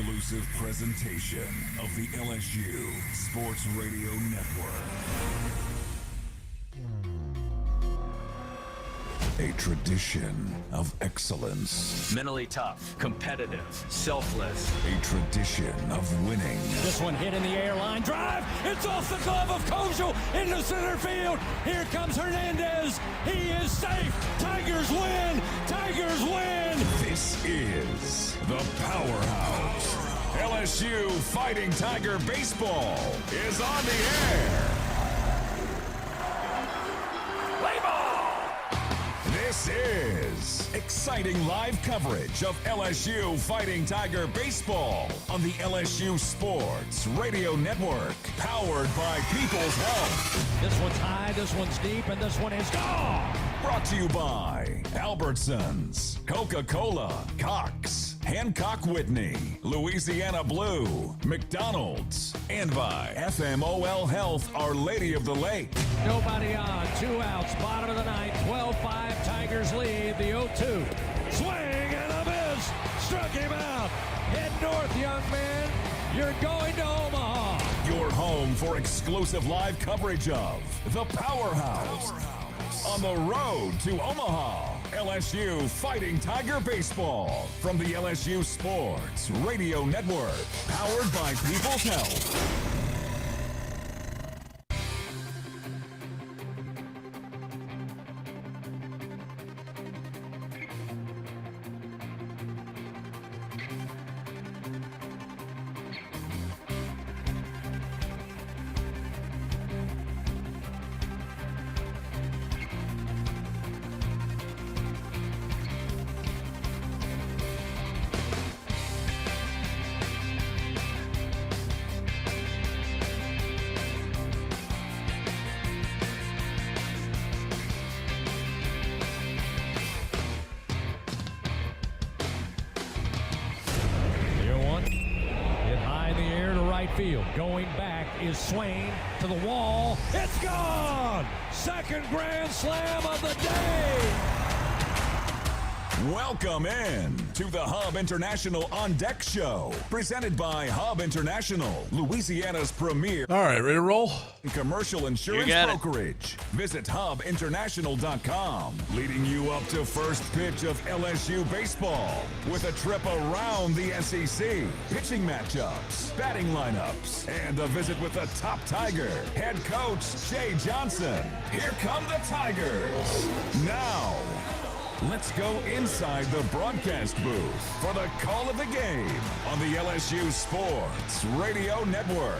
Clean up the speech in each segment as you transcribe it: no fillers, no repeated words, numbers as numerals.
exclusive presentation of the LSU Sports Radio Network. A tradition of excellence. Mentally tough, competitive, selfless. A tradition of winning. This one hit in the air, line drive. It's off the glove of Kojal into center field. Here comes Hernandez. He is safe. Tigers win. Tigers win. This is the Powerhouse. LSU Fighting Tiger Baseball is on the air. Play ball. This is exciting live coverage of LSU Fighting Tiger Baseball on the LSU Sports Radio Network, powered by People's Health. This one's high, this one's deep, and this one is gone. Brought to you by Albertsons, Coca-Cola, Cox, Hancock Whitney, Louisiana Blue, McDonald's, and by FMOL Health, Our Lady of the Lake. Nobody on, 2 outs, bottom of the ninth, 12-5, Tigers lead the 0-2. Swing and a miss, struck him out. Head north, young man, you're going to Omaha. Your home for exclusive live coverage of the Powerhouse. On the road to Omaha, LSU Fighting Tiger Baseball from the LSU Sports Radio Network, powered by People's Health. Field. Going back is Swain to the wall. It's gone! Second grand slam of the day! Welcome in to the Hub International On Deck Show, presented by Hub International, Louisiana's premier. All right, ready to roll? Commercial insurance brokerage. Visit hubinternational.com, leading you up to first pitch of LSU baseball with a trip around the SEC, pitching matchups, batting lineups, and a visit with the top Tiger, head coach Jay Johnson. Here come the Tigers. Now, let's go inside the broadcast booth for the call of the game on the LSU Sports Radio Network.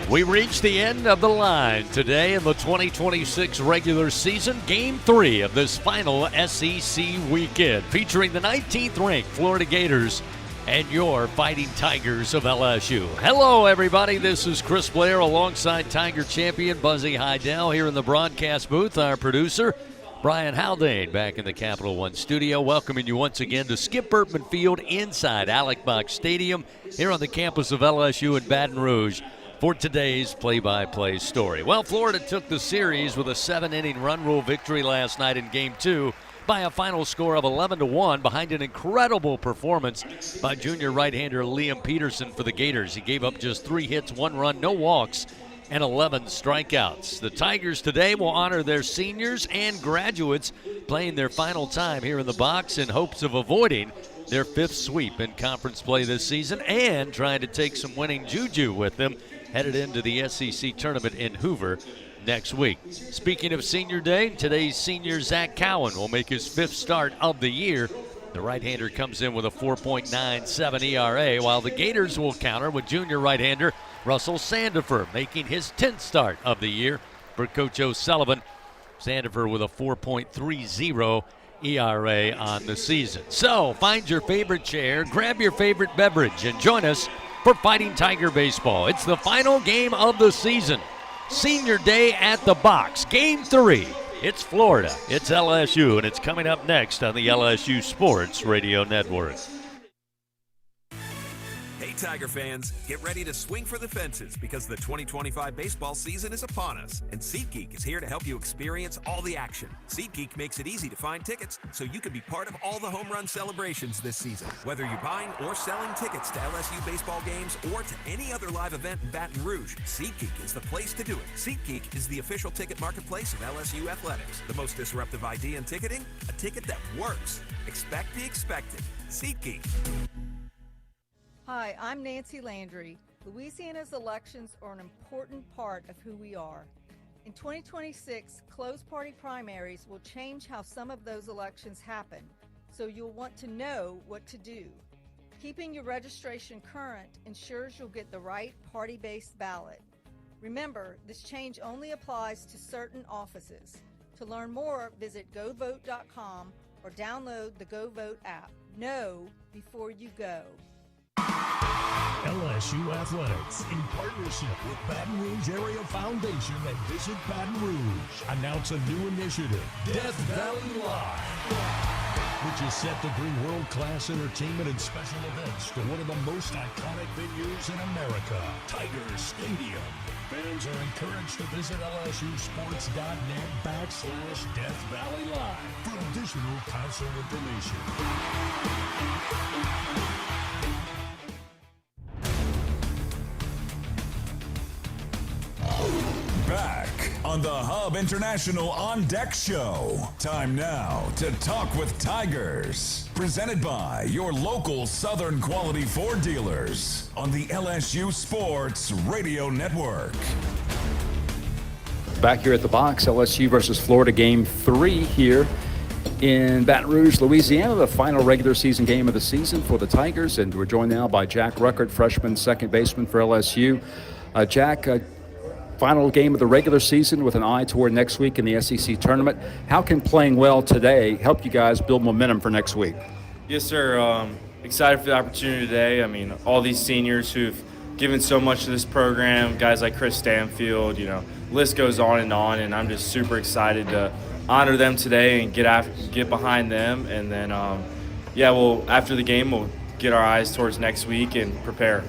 We reach the end of the line today in the 2026 regular season, Game 3 of this final SEC weekend, featuring the 19th ranked Florida Gators and your Fighting Tigers of LSU. Hello, everybody. This is Chris Blair alongside Tiger champion Buzzy Heidel here in the broadcast booth. Our producer, Brian Haldane, back in the Capital One studio, welcoming you once again to Skip Bertman Field inside Alec Box Stadium here on the campus of LSU in Baton Rouge for today's play-by-play story. Well, Florida took the series with a 7-inning run rule victory last night in Game 2 by a final score of 11-1 behind an incredible performance by junior right-hander Liam Peterson for the Gators. He gave up just 3 hits, 1 run, no walks, and 11 strikeouts. The Tigers today will honor their seniors and graduates playing their final time here in the box in hopes of avoiding their 5th sweep in conference play this season and trying to take some winning juju with them headed into the SEC tournament in Hoover next week. Speaking of Senior Day, today's senior Zach Cowan will make his 5th start of the year. The right-hander comes in with a 4.97 ERA, while the Gators will counter with junior right-hander Russell Sandifer making his 10th start of the year for Coach O'Sullivan. Sandifer with a 4.30 ERA on the season. So find your favorite chair, grab your favorite beverage, and join us for Fighting Tiger Baseball. It's the final game of the season. Senior Day at the box. Game 3. It's Florida, it's LSU, and it's coming up next on the LSU Sports Radio Network. Hey, Tiger fans, get ready to swing for the fences because the 2025 baseball season is upon us, and SeatGeek is here to help you experience all the action. SeatGeek makes it easy to find tickets so you can be part of all the home run celebrations this season. Whether you're buying or selling tickets to LSU baseball games or to any other live event in Baton Rouge, SeatGeek is the place to do it. SeatGeek is the official ticket marketplace of LSU athletics. The most disruptive idea in ticketing, a ticket that works. Expect the expected. SeatGeek. Hi, I'm Nancy Landry. Louisiana's elections are an important part of who we are. In 2026, closed party primaries will change how some of those elections happen, so you'll want to know what to do. Keeping your registration current ensures you'll get the right party-based ballot. Remember, this change only applies to certain offices. To learn more, visit govote.com or download the GoVote app. Know before you go. LSU Athletics, in partnership with Baton Rouge Area Foundation and Visit Baton Rouge, announce a new initiative, Death Valley Live, which is set to bring world-class entertainment and special events to one of the most iconic venues in America, Tiger Stadium. Fans are encouraged to visit lsusports.net/Death Valley Live for additional concert information. Back on the Hub International On Deck Show. Time now to talk with Tigers. Presented by your local Southern Quality Ford dealers on the LSU Sports Radio Network. Back here at the box, LSU versus Florida, Game 3 here in Baton Rouge, Louisiana, the final regular season game of the season for the Tigers. And we're joined now by Jack Ruckert, freshman second baseman for LSU. Jack, final game of the regular season with an eye toward next week in the SEC tournament. How can playing well today help you guys build momentum for next week? Yes, sir. Excited for the opportunity today. I mean, all these seniors who've given so much to this program, guys like Chris Stanfield, list goes on, and I'm just super excited to honor them today and get behind them. And then, after the game, we'll get our eyes towards next week and prepare.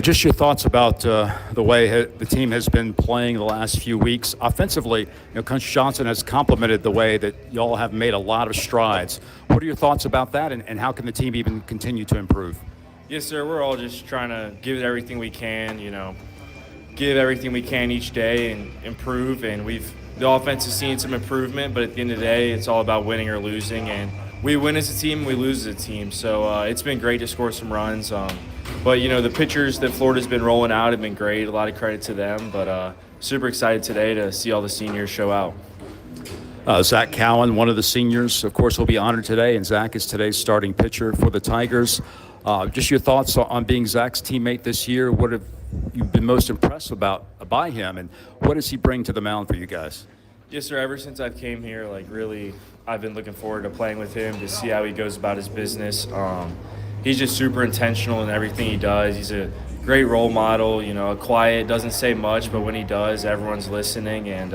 Just your thoughts about the way the team has been playing the last few weeks. Offensively, Coach Johnson has complimented the way that y'all have made a lot of strides. What are your thoughts about that, and how can the team even continue to improve? Yes, sir. We're all just trying to give it everything we can, give everything we can each day and improve. And the offense has seen some improvement, but at the end of the day, it's all about winning or losing. And we win as a team, we lose as a team. So it's been great to score some runs. But, the pitchers that Florida's been rolling out have been great. A lot of credit to them. But super excited today to see all the seniors show out. Zach Cowan, one of the seniors, of course, will be honored today. And Zach is today's starting pitcher for the Tigers. Just your thoughts on being Zach's teammate this year. What have you been most impressed by him, and what does he bring to the mound for you guys? Yes, sir. Ever since I've came here, really, I've been looking forward to playing with him to see how he goes about his business. He's just super intentional in everything he does. He's a great role model, quiet, doesn't say much, but when he does, everyone's listening, and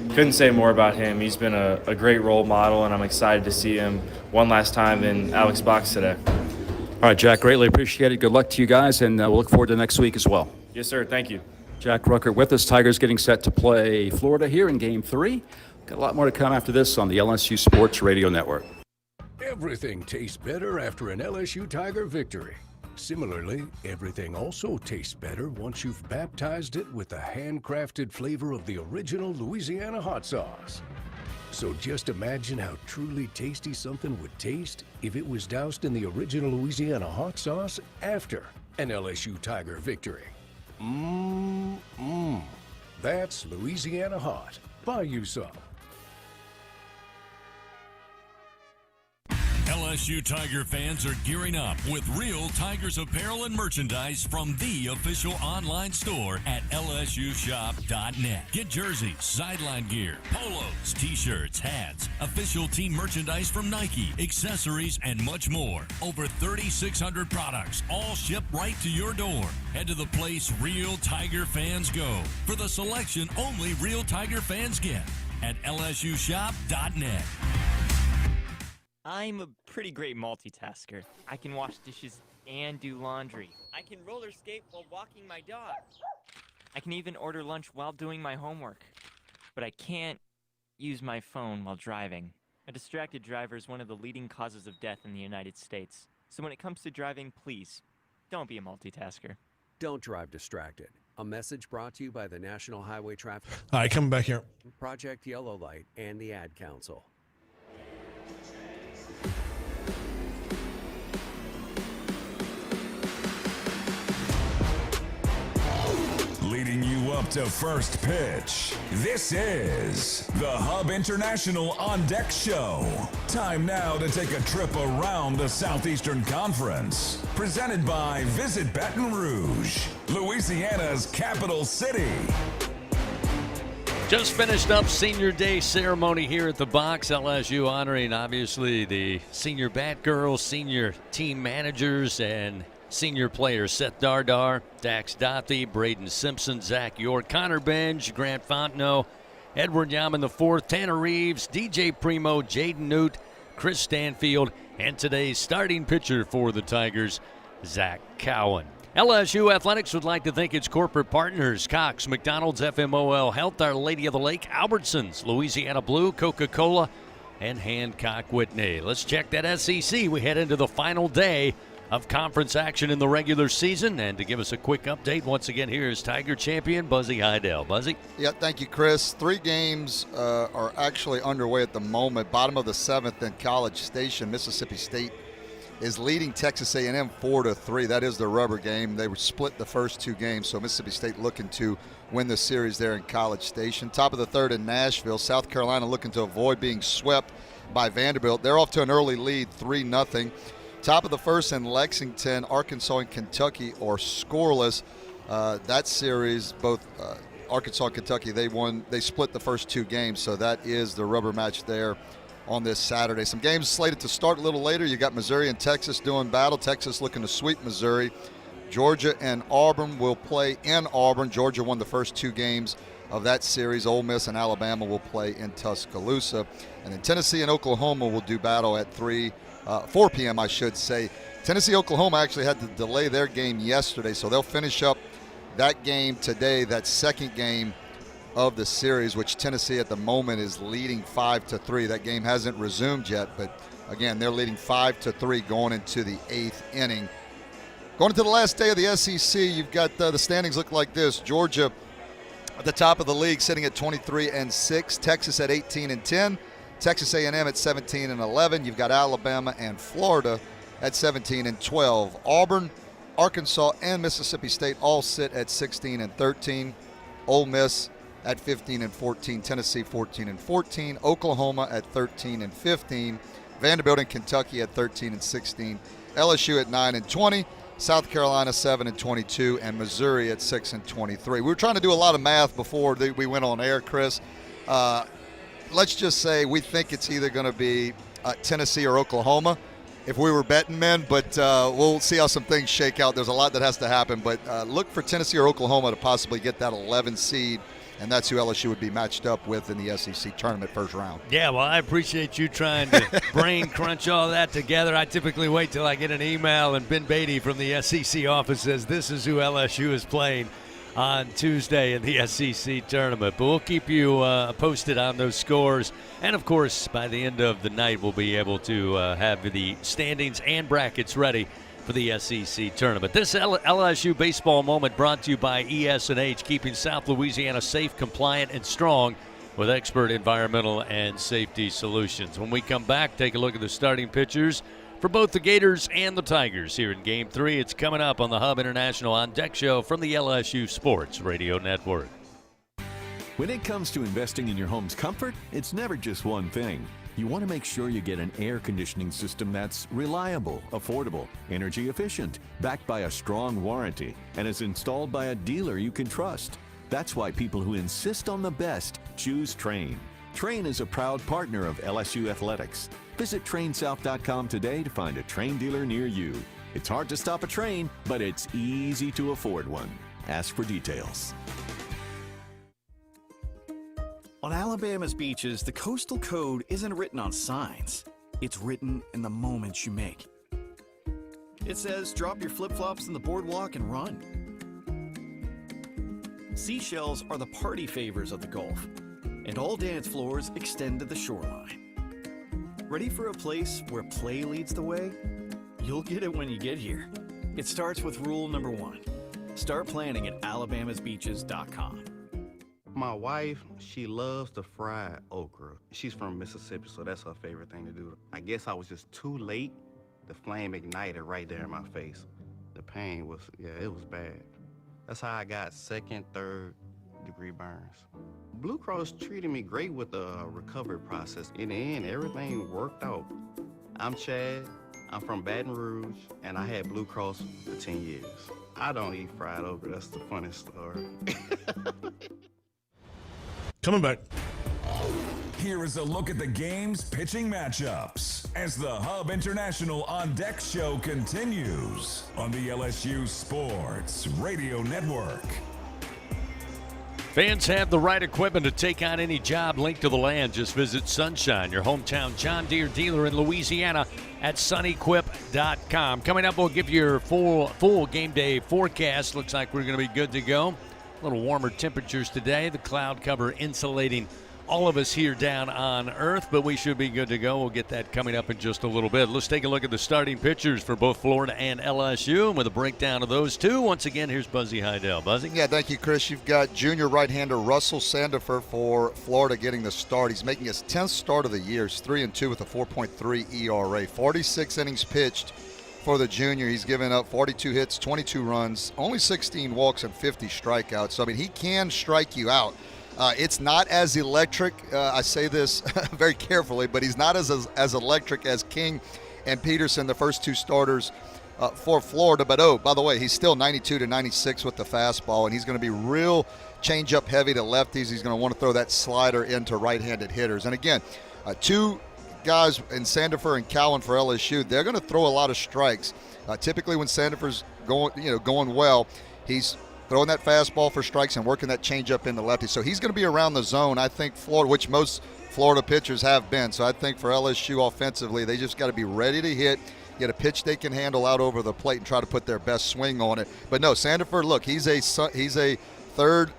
couldn't say more about him. He's been a great role model, and I'm excited to see him one last time in Alex Box today. All right, Jack, greatly appreciate it. Good luck to you guys, and we'll look forward to next week as well. Yes, sir. Thank you. Jack Ruckert with us. Tigers getting set to play Florida here in Game 3. Got a lot more to come after this on the LSU Sports Radio Network. Everything tastes better after an LSU Tiger victory. Similarly, everything also tastes better once you've baptized it with the handcrafted flavor of the original Louisiana hot sauce. So just imagine how truly tasty something would taste if it was doused in the original Louisiana hot sauce after an LSU Tiger victory. That's Louisiana hot. Buy you some. LSU Tiger fans are gearing up with real Tigers apparel and merchandise from the official online store at lsushop.net. Get jerseys, sideline gear, polos, t-shirts, hats, official team merchandise from Nike, accessories, and much more. Over 3,600 products, all shipped right to your door. Head to the place real Tiger fans go for the selection only real Tiger fans get at lsushop.net. I'm a pretty great multitasker. I can wash dishes and do laundry. I can roller skate while walking my dog. I can even order lunch while doing my homework. But I can't use my phone while driving. A distracted driver is one of the leading causes of death in the United States. So when it comes to driving, please, don't be a multitasker. Don't drive distracted. A message brought to you by the National Highway Traffic... All right, coming back here. Project Yellow Light and the Ad Council. Leading you up to first pitch, this is the Hub International On Deck Show. Time now to take a trip around the Southeastern Conference. Presented by Visit Baton Rouge, Louisiana's capital city. Just finished up Senior Day ceremony here at the Box. LSU honoring, obviously, the senior Batgirls, senior team managers, and senior players. Seth Dardar, Dax Dothy, Braden Simpson, Zach York, Connor Benj, Grant Fontenot, Edward Yaman IV, Tanner Reeves, DJ Primo, Jaden Newt, Chris Stanfield, and today's starting pitcher for the Tigers, Zach Cowan. LSU Athletics would like to thank its corporate partners, Cox, McDonald's, FMOL Health, Our Lady of the Lake, Albertsons, Louisiana Blue, Coca-Cola, and Hancock Whitney. Let's check that SEC. We head into the final day of conference action in the regular season. And to give us a quick update, once again, here is Tiger champion Buzzy Heidel. Buzzy? Yeah, thank you, Chris. 3 games are actually underway at the moment. Bottom of the 7th in College Station, Mississippi State is leading Texas A&M 4-3. That is their rubber game. They were split the first 2 games, so Mississippi State looking to win the series there in College Station. Top of the 3rd in Nashville, South Carolina looking to avoid being swept by Vanderbilt. They're off to an early lead, 3-0. Top of the 1st in Lexington, Arkansas and Kentucky are scoreless. That series, both Arkansas and Kentucky, they split the first 2 games, so that is the rubber match there on this Saturday. Some games slated to start a little later. You got Missouri and Texas doing battle. Texas looking to sweep Missouri. Georgia and Auburn will play in Auburn. Georgia won the first 2 games of that series. Ole Miss and Alabama will play in Tuscaloosa. And then Tennessee and Oklahoma will do battle at 4 p.m., I should say. Tennessee, Oklahoma actually had to delay their game yesterday, so they'll finish up that game today, that second game of the series, which Tennessee at the moment is leading 5-3. That game hasn't resumed yet, but again, they're leading 5-3 going into the 8th inning. Going into the last day of the SEC, you've got the standings look like this. Georgia at the top of the league sitting at 23-6, Texas at 18-10, Texas A&M at 17-11. You've got Alabama and Florida at 17-12. Auburn, Arkansas, and Mississippi State all sit at 16-13. Ole Miss at 15-14, Tennessee 14-14, Oklahoma at 13-15, Vanderbilt and Kentucky at 13-16, LSU at 9-20, South Carolina 7-22, and Missouri at 6-23. We were trying to do a lot of math before we went on air, Chris. Let's just say we think it's either going to be Tennessee or Oklahoma if we were betting men, but we'll see how some things shake out. There's a lot that has to happen, but look for Tennessee or Oklahoma to possibly get that 11 seed, and that's who LSU would be matched up with in the SEC tournament first round. Yeah, well, I appreciate you trying to brain crunch all that together. I typically wait till I get an email and Ben Beatty from the SEC office says this is who LSU is playing on Tuesday in the SEC tournament. But we'll keep you posted on those scores. And, of course, by the end of the night, we'll be able to have the standings and brackets ready for the SEC tournament. This LSU baseball moment brought to you by ES&H, keeping South Louisiana safe, compliant, and strong with expert environmental and safety solutions. When we come back, take a look at the starting pitchers for both the Gators and the Tigers here in Game 3. It's coming up on the Hub International On Deck Show from the LSU Sports Radio Network. When it comes to investing in your home's comfort, it's never just one thing. You want to make sure you get an air conditioning system that's reliable, affordable, energy efficient, backed by a strong warranty, and is installed by a dealer you can trust. That's why people who insist on the best choose Trane. Trane is a proud partner of LSU Athletics. Visit TraneSouth.com today to find a Trane dealer near you. It's hard to stop a train, but it's easy to afford one. Ask for details. On Alabama's beaches, the coastal code isn't written on signs. It's written in the moments you make. It says drop your flip-flops in the boardwalk and run. Seashells are the party favors of the Gulf, and all dance floors extend to the shoreline. Ready for a place where play leads the way? You'll get it when you get here. It starts with rule number 1. Start planning at alabamasbeaches.com. My wife, she loves the fried okra. She's from Mississippi, so that's her favorite thing to do. I guess I was just too late. The flame ignited right there in my face. The pain was, it was bad. That's how I got 2nd, 3rd degree burns. Blue Cross treated me great with the recovery process. In the end, everything worked out. I'm Chad, I'm from Baton Rouge, and I had Blue Cross for 10 years. I don't eat fried okra, that's the funniest story. Coming back. Here is a look at the game's pitching matchups as the Hub International On Deck show continues on the LSU Sports Radio Network. Fans have the right equipment to take on any job linked to the land. Just visit Sunshine, your hometown John Deere dealer in Louisiana, at sunequip.com. Coming up, we'll give you your full game day forecast. Looks like we're going to be good to go. A little warmer temperatures today. The cloud cover insulating all of us here down on Earth, but we should be good to go. We'll get that coming up in just a little bit. Let's take a look at the starting pitchers for both Florida and LSU. And with a breakdown of those two, once again, here's Buzzy Heidel. Buzzy? Yeah, thank you, Chris. You've got junior right-hander Russell Sandifer for Florida getting the start. He's making his 10th start of the year. He's 3-2 with a 4.3 ERA. 46 innings pitched for the junior. He's given up 42 hits, 22 runs, only 16 walks, and 50 strikeouts. So, I mean, he can strike you out. It's not as electric. I say this very carefully, but he's not as electric as King and Peterson, the first two starters for Florida. But, oh, by the way, he's still 92 to 96 with the fastball, and he's going to be real change-up heavy to lefties. He's going to want to throw that slider into right-handed hitters. And, again, two guys in Sandifer and Cowan for LSU, they're going to throw a lot of strikes. Typically when Sandifer's going well, he's throwing that fastball for strikes and working that changeup into lefty. So he's going to be around the zone, I think, Florida, which most Florida pitchers have been. So I think for LSU offensively, they just got to be ready to hit, get a pitch they can handle out over the plate and try to put their best swing on it. But no, Sandifer, look, he's a third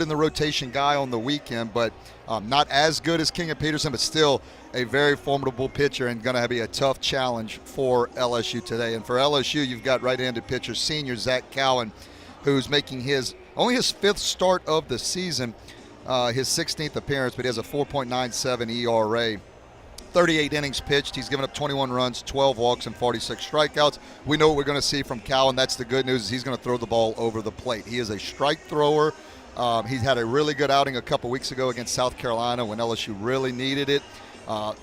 in the rotation guy on the weekend, but not as good as King and Peterson, but still a very formidable pitcher and going to be a tough challenge for LSU today. And for LSU, you've got right-handed pitcher senior Zach Cowan, who's making only his 5th start of the season, his 16th appearance, but he has a 4.97 ERA. 38 innings pitched. He's given up 21 runs, 12 walks, and 46 strikeouts. We know what we're going to see from Cowan. That's the good news. He's going to throw the ball over the plate. He is a strike thrower. He's had a really good outing a couple weeks ago against South Carolina when LSU really needed it.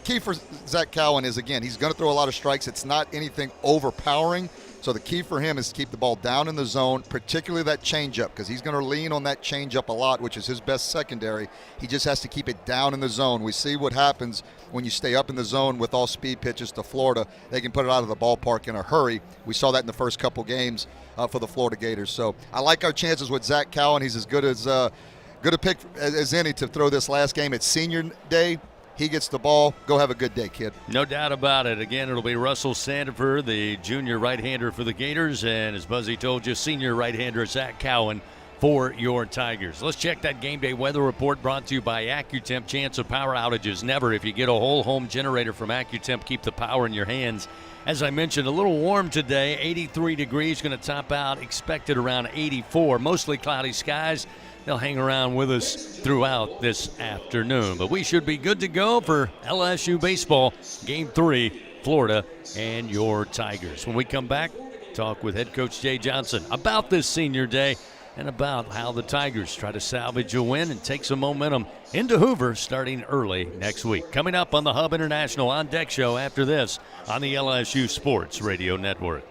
Key for Zach Cowan is, again, he's going to throw a lot of strikes. It's not anything overpowering. So the key for him is to keep the ball down in the zone, particularly that changeup, because he's going to lean on that changeup a lot, which is his best secondary. He just has to keep it down in the zone. We see what happens when you stay up in the zone with all speed pitches to Florida. They can put it out of the ballpark in a hurry. We saw that in the first couple games for the Florida Gators. So I like our chances with Zach Cowan. He's as good a pick as any to throw this last game. It's senior day. He gets the ball. Go have a good day, kid. No doubt about it. Again, it'll be Russell Sandifer, the junior right-hander for the Gators, and as Buzzy told you, senior right-hander Zach Cowan for your Tigers. Let's check that game day weather report brought to you by AccuTemp. Chance of power outages never. If you get a whole home generator from AccuTemp, keep the power in your hands. As I mentioned, a little warm today, 83 degrees, going to top out, expected around 84. Mostly cloudy skies. They'll hang around with us throughout this afternoon. But we should be good to go for LSU baseball, Game 3, Florida and your Tigers. When we come back, talk with head coach Jay Johnson about this senior day and about how the Tigers try to salvage a win and take some momentum into Hoover starting early next week. Coming up on the Hub International On Deck show after this on the LSU Sports Radio Network.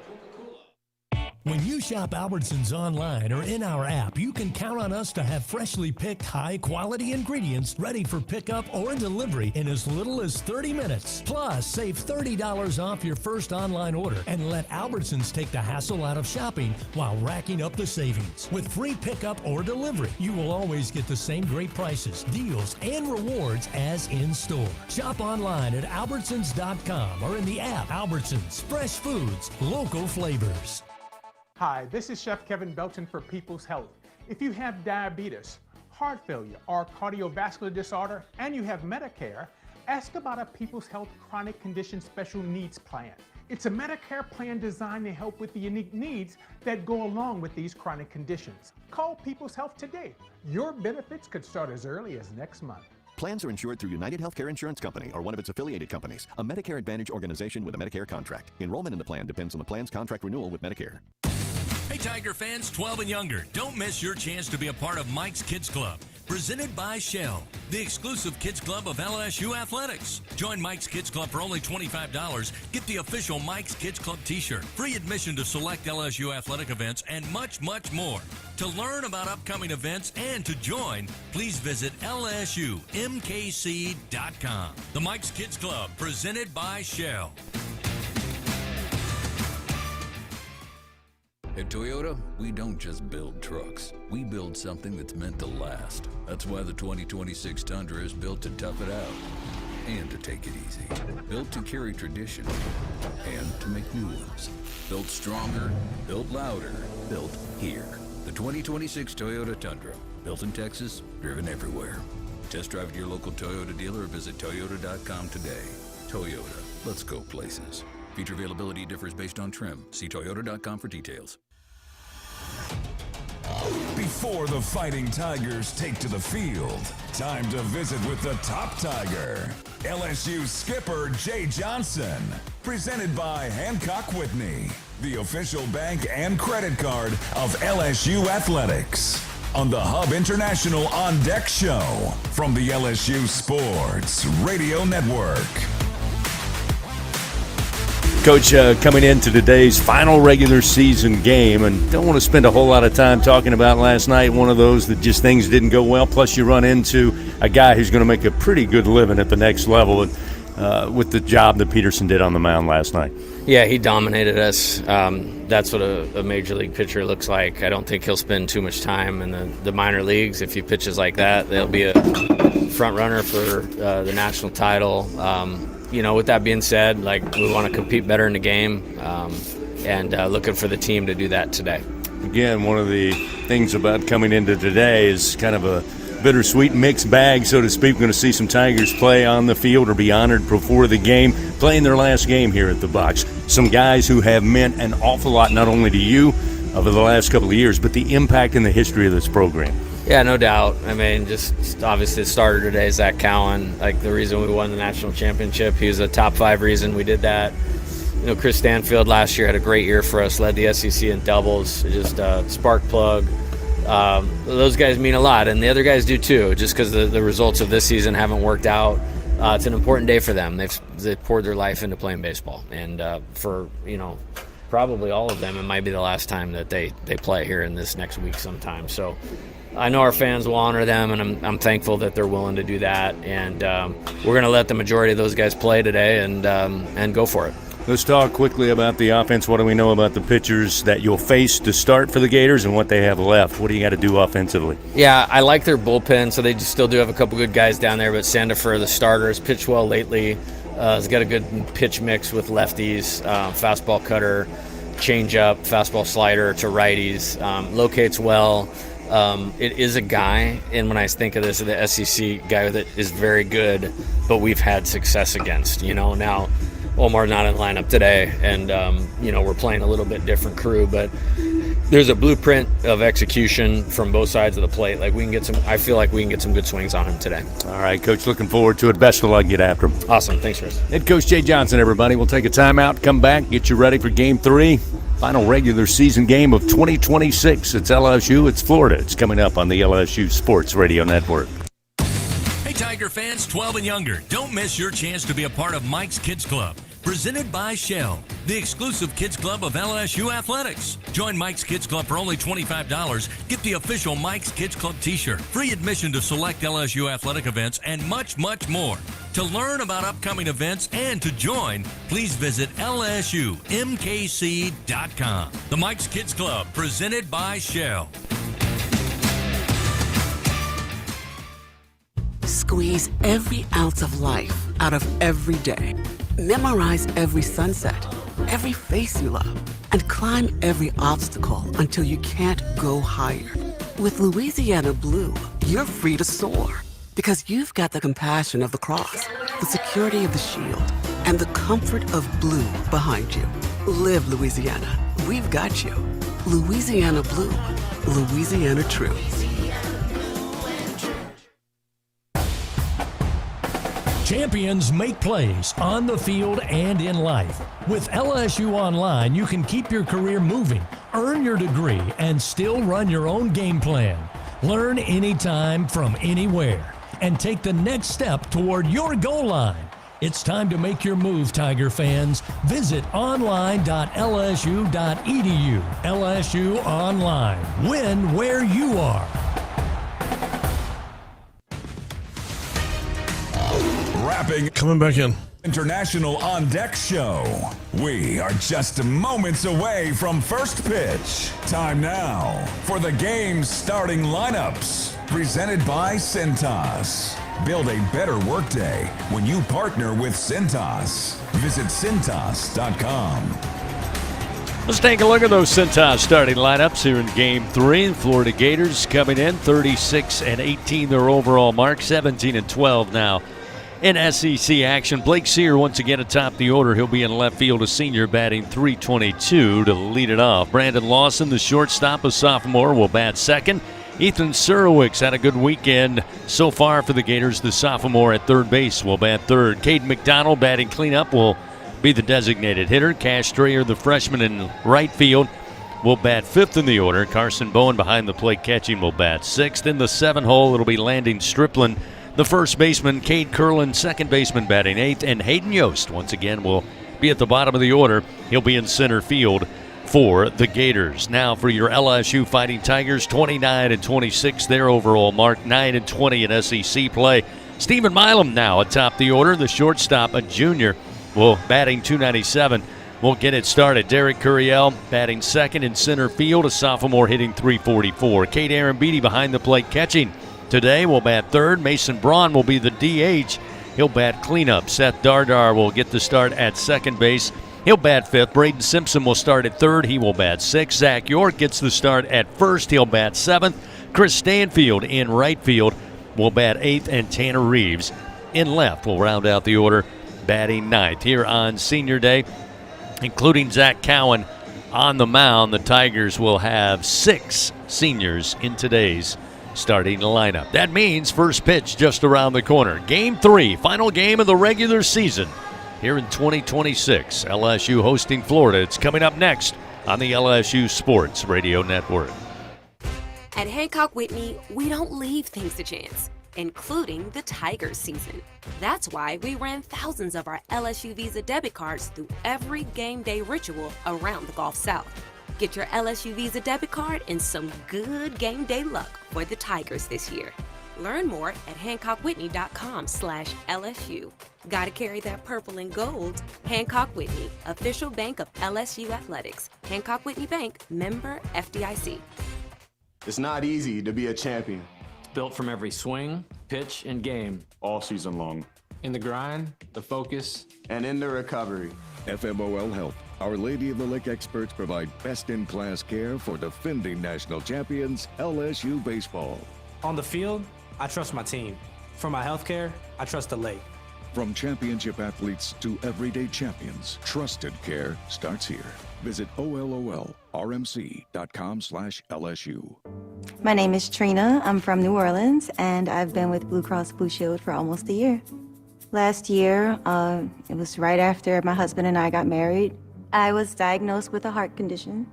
When you shop Albertsons online or in our app, you can count on us to have freshly picked, high-quality ingredients ready for pickup or delivery in as little as 30 minutes. Plus, save $30 off your first online order and let Albertsons take the hassle out of shopping while racking up the savings. With free pickup or delivery, you will always get the same great prices, deals, and rewards as in-store. Shop online at Albertsons.com or in the app. Albertsons, fresh foods, local flavors. Hi, this is Chef Kevin Belton for People's Health. If you have diabetes, heart failure, or cardiovascular disorder, and you have Medicare, ask about a People's Health Chronic Condition Special Needs Plan. It's a Medicare plan designed to help with the unique needs that go along with these chronic conditions. Call People's Health today. Your benefits could start as early as next month. Plans are insured through United Healthcare Insurance Company or one of its affiliated companies, a Medicare Advantage organization with a Medicare contract. Enrollment in the plan depends on the plan's contract renewal with Medicare. Hey, Tiger fans 12 and younger, don't miss your chance to be a part of Mike's Kids Club. Presented by Shell, the exclusive kids club of LSU Athletics. Join Mike's Kids Club for only $25. Get the official Mike's Kids Club t-shirt, free admission to select LSU athletic events, and much, much more. To learn about upcoming events and to join, please visit LSUMKC.com. The Mike's Kids Club, presented by Shell. At Toyota, we don't just build trucks. We build something that's meant to last. That's why the 2026 Tundra is built to tough it out and to take it easy. Built to carry tradition and to make new ones. Built stronger, built louder, built here. The 2026 Toyota Tundra. Built in Texas, driven everywhere. Test drive at your local Toyota dealer or visit Toyota.com today. Toyota, let's go places. Feature availability differs based on trim. See Toyota.com for details. Before the Fighting Tigers take to the field, time to visit with the top Tiger, LSU skipper Jay Johnson. Presented by Hancock Whitney, the official bank and credit card of LSU Athletics. On the Hub International On Deck Show from the LSU Sports Radio Network. Coach, coming into today's final regular season game, and don't want to spend a whole lot of time talking about last night, one of those that just things didn't go well, plus you run into a guy who's going to make a pretty good living at the next level with the job that Peterson did on the mound last night. Yeah, he dominated us. That's what a major league pitcher looks like. I don't think he'll spend too much time in the minor leagues. If he pitches like that, they'll be a front runner for the national title. With that being said, we want to compete better in the game, and looking for the team to do that today. Again, one of the things about coming into today is kind of a bittersweet mixed bag, so to speak. We're going to see some Tigers play on the field or be honored before the game, playing their last game here at the Box. Some guys who have meant an awful lot, not only to you over the last couple of years, but the impact in the history of this program. Yeah, no doubt. I mean, just obviously the starter today is Zach Cowan. The reason we won the national championship, he was a top 5 reason we did that. Chris Stanfield last year had a great year for us, led the SEC in doubles, just a spark plug. Those guys mean a lot, and the other guys do too, just because the results of this season haven't worked out. It's an important day for them. They've poured their life into playing baseball, and for probably all of them, it might be the last time that they play here in this next week sometime. So I know our fans will honor them, and I'm thankful that they're willing to do that. And we're going to let the majority of those guys play today and go for it. Let's talk quickly about the offense. What do we know about the pitchers that you'll face to start for the Gators and what they have left? What do you got to do offensively? Yeah, I like their bullpen, so they still do have a couple good guys down there, but Sandifer, the starter, has pitched well lately. He's got a good pitch mix with lefties, fastball cutter, changeup, fastball slider to righties, locates well. It is a guy, and when I think of this, the SEC guy that is very good, but we've had success against. Now Omar not in lineup today, and we're playing a little bit different crew, but there's a blueprint of execution from both sides of the plate. I feel like we can get some good swings on him today. All right, Coach, looking forward to it. Best of luck. Get after him. Awesome. Thanks, Chris. Head Coach Jay Johnson, everybody. We'll take a timeout, come back, get you ready for Game 3. Final regular season game of 2026. It's LSU. It's Florida. It's coming up on the LSU Sports Radio Network. Hey, Tiger fans 12 and younger, don't miss your chance to be a part of Mike's Kids Club. presented by Shell, the exclusive kids club of LSU Athletics. Join Mike's Kids Club for only $25. Get the official Mike's Kids Club t-shirt, free admission to select LSU athletic events, and much, much more. To learn about upcoming events and to join, please visit lsumkc.com. The Mike's Kids Club, presented by Shell. Squeeze every ounce of life out of every day. Memorize every sunset, every face you love, and climb every obstacle until you can't go higher. With Louisiana Blue, you're free to soar because you've got the compassion of the cross, the security of the shield, and the comfort of blue behind you. Live Louisiana. We've got you. Louisiana Blue. Louisiana True. Champions make plays on the field and in life. With LSU Online, you can keep your career moving, earn your degree, and still run your own game plan. Learn anytime from anywhere and take the next step toward your goal line. It's time to make your move, Tiger fans. Visit online.lsu.edu. LSU Online. Win where you are. Coming back in. International On Deck Show. We are just moments away from first pitch. Time now for the game's starting lineups. Presented by Cintas. Build a better workday when you partner with Cintas. Visit Cintas.com. Let's take a look at those Cintas starting lineups here in Game 3. The Florida Gators coming in 36-18 their overall mark, 17-12 now in SEC action. Blake Sear once again atop the order. He'll be in left field, a senior, batting .322 to lead it off. Brandon Lawson, the shortstop, a sophomore, will bat second. Ethan Surowicz had a good weekend so far for the Gators. The sophomore at third base will bat third. Caden McDonald batting cleanup will be the designated hitter. Cash Strayer, the freshman in right field, will bat fifth in the order. Carson Bowen behind the plate catching will bat sixth. In the 7-hole, it'll be Landon Striplin, the first baseman. Cade Curlin, second baseman, batting eighth. And Hayden Yost, once again, will be at the bottom of the order. He'll be in center field for the Gators. Now for your LSU Fighting Tigers, 29-26 their overall mark, 9-20 in SEC play. Stephen Milam now atop the order. The shortstop, a junior, batting .297, will get it started. Derek Curiel batting second in center field, a sophomore hitting .344. Kate Arambidi behind the plate catching today will bat third. Mason Braun will be the DH. He'll bat cleanup. Seth Dardar will get the start at second base. He'll bat fifth. Braden Simpson will start at third. He will bat sixth. Zach York gets the start at first. He'll bat seventh. Chris Stanfield in right field will bat eighth. And Tanner Reeves in left will round out the order, batting ninth. Here on Senior Day, including Zach Cowan on the mound, the Tigers will have 6 seniors in today's starting lineup. That means first pitch just around the corner. Game 3, final game of the regular season here in 2026. LSU hosting Florida. It's coming up next on the LSU Sports Radio Network. At Hancock Whitney, we don't leave things to chance, including the Tigers season. That's why we ran thousands of our LSU Visa debit cards through every game day ritual around the Gulf South. Get your LSU Visa debit card and some good game day luck for the Tigers this year. Learn more at HancockWhitney.com/LSU. Gotta carry that purple and gold. Hancock Whitney, official bank of LSU Athletics. Hancock Whitney Bank, member FDIC. It's not easy to be a champion. Built from every swing, pitch, and game. All season long. In the grind, the focus, and in the recovery. FMOL Health, Our Lady of the Lake experts provide best-in-class care for defending national champions LSU baseball. On the field, I trust my team. For my healthcare, I trust the Lake. From championship athletes to everyday champions, trusted care starts here. Visit OLOLRMC.com/LSU. My name is Trina. I'm from New Orleans, and I've been with Blue Cross Blue Shield for almost a year. Last year, it was right after my husband and I got married, I was diagnosed with a heart condition.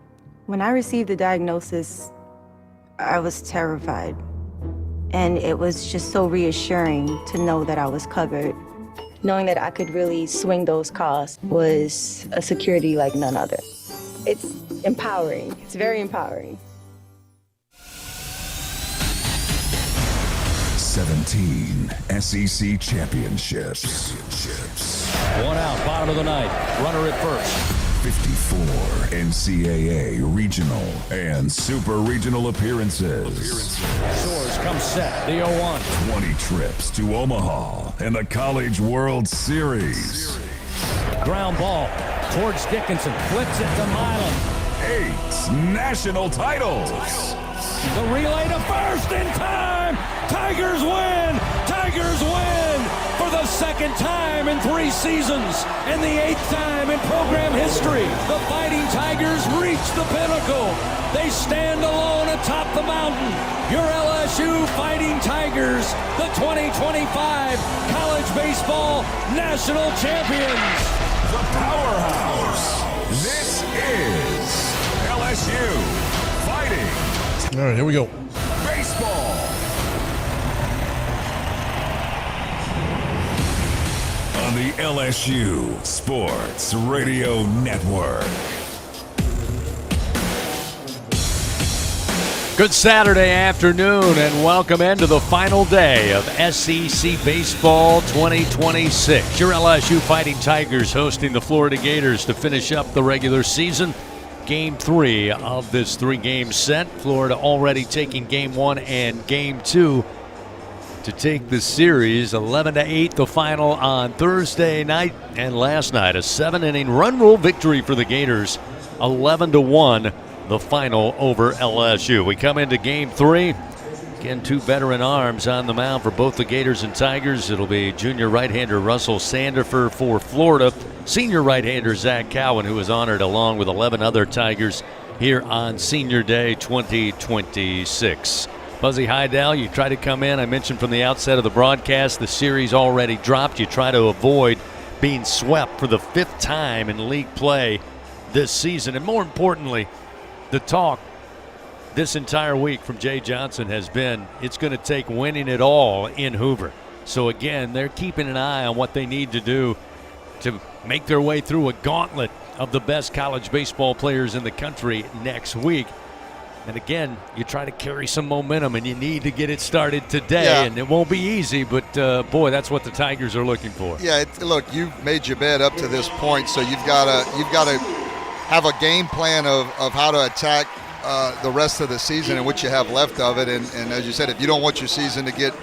When I received the diagnosis, I was terrified. And it was just so reassuring to know that I was covered. knowing that I could really swing those costs was a security like none other. It's empowering. It's very empowering. 17 SEC championships. One out, bottom of the ninth. Runner at first. 54 NCAA regional and super regional appearances. Shores comes set, the 0-1. 20 trips to Omaha and the College World Series. Ground ball towards Dickinson, flips it to Milam. 8 national titles. The relay to first in time. Tigers win. Tigers win for the second time in 3 seasons and the 8th time in program history. The Fighting Tigers reach the pinnacle. They stand alone atop the mountain. Your LSU Fighting Tigers, the 2025 college baseball national champions. The powerhouse. This is LSU Fighting. All right, here we go. Baseball. On the LSU Sports Radio Network. Good Saturday afternoon and welcome into the final day of SEC Baseball 2026. Your LSU Fighting Tigers hosting the Florida Gators to finish up the regular season. Game 3 of this 3-game set. Florida already taking Game 1 and Game 2 to take the series. 11-8 the final on Thursday night, and last night a 7-inning run rule victory for the Gators. 11-1 the final over LSU. We come into Game 3. Again, 2 veteran arms on the mound for both the Gators and Tigers. It'll be junior right-hander Russell Sandifer for Florida, senior right-hander Zach Cowan, who was honored along with 11 other Tigers here on Senior Day 2026. Buzzy Heidel, you try to come in. I mentioned from the outset of the broadcast, the series already dropped. You try to avoid being swept for the 5th time in league play this season. And more importantly, the talk this entire week from Jay Johnson has been it's going to take winning it all in Hoover. So again, they're keeping an eye on what they need to do to make their way through a gauntlet of the best college baseball players in the country next week. And again, you try to carry some momentum, and you need to get it started today. Yeah. And it won't be easy, but boy, that's what the Tigers are looking for. Yeah, look, you've made your bed up to this point, so you've got to have a game plan of how to attack the rest of the season and what you have left of it. And as you said, if you don't want your season to get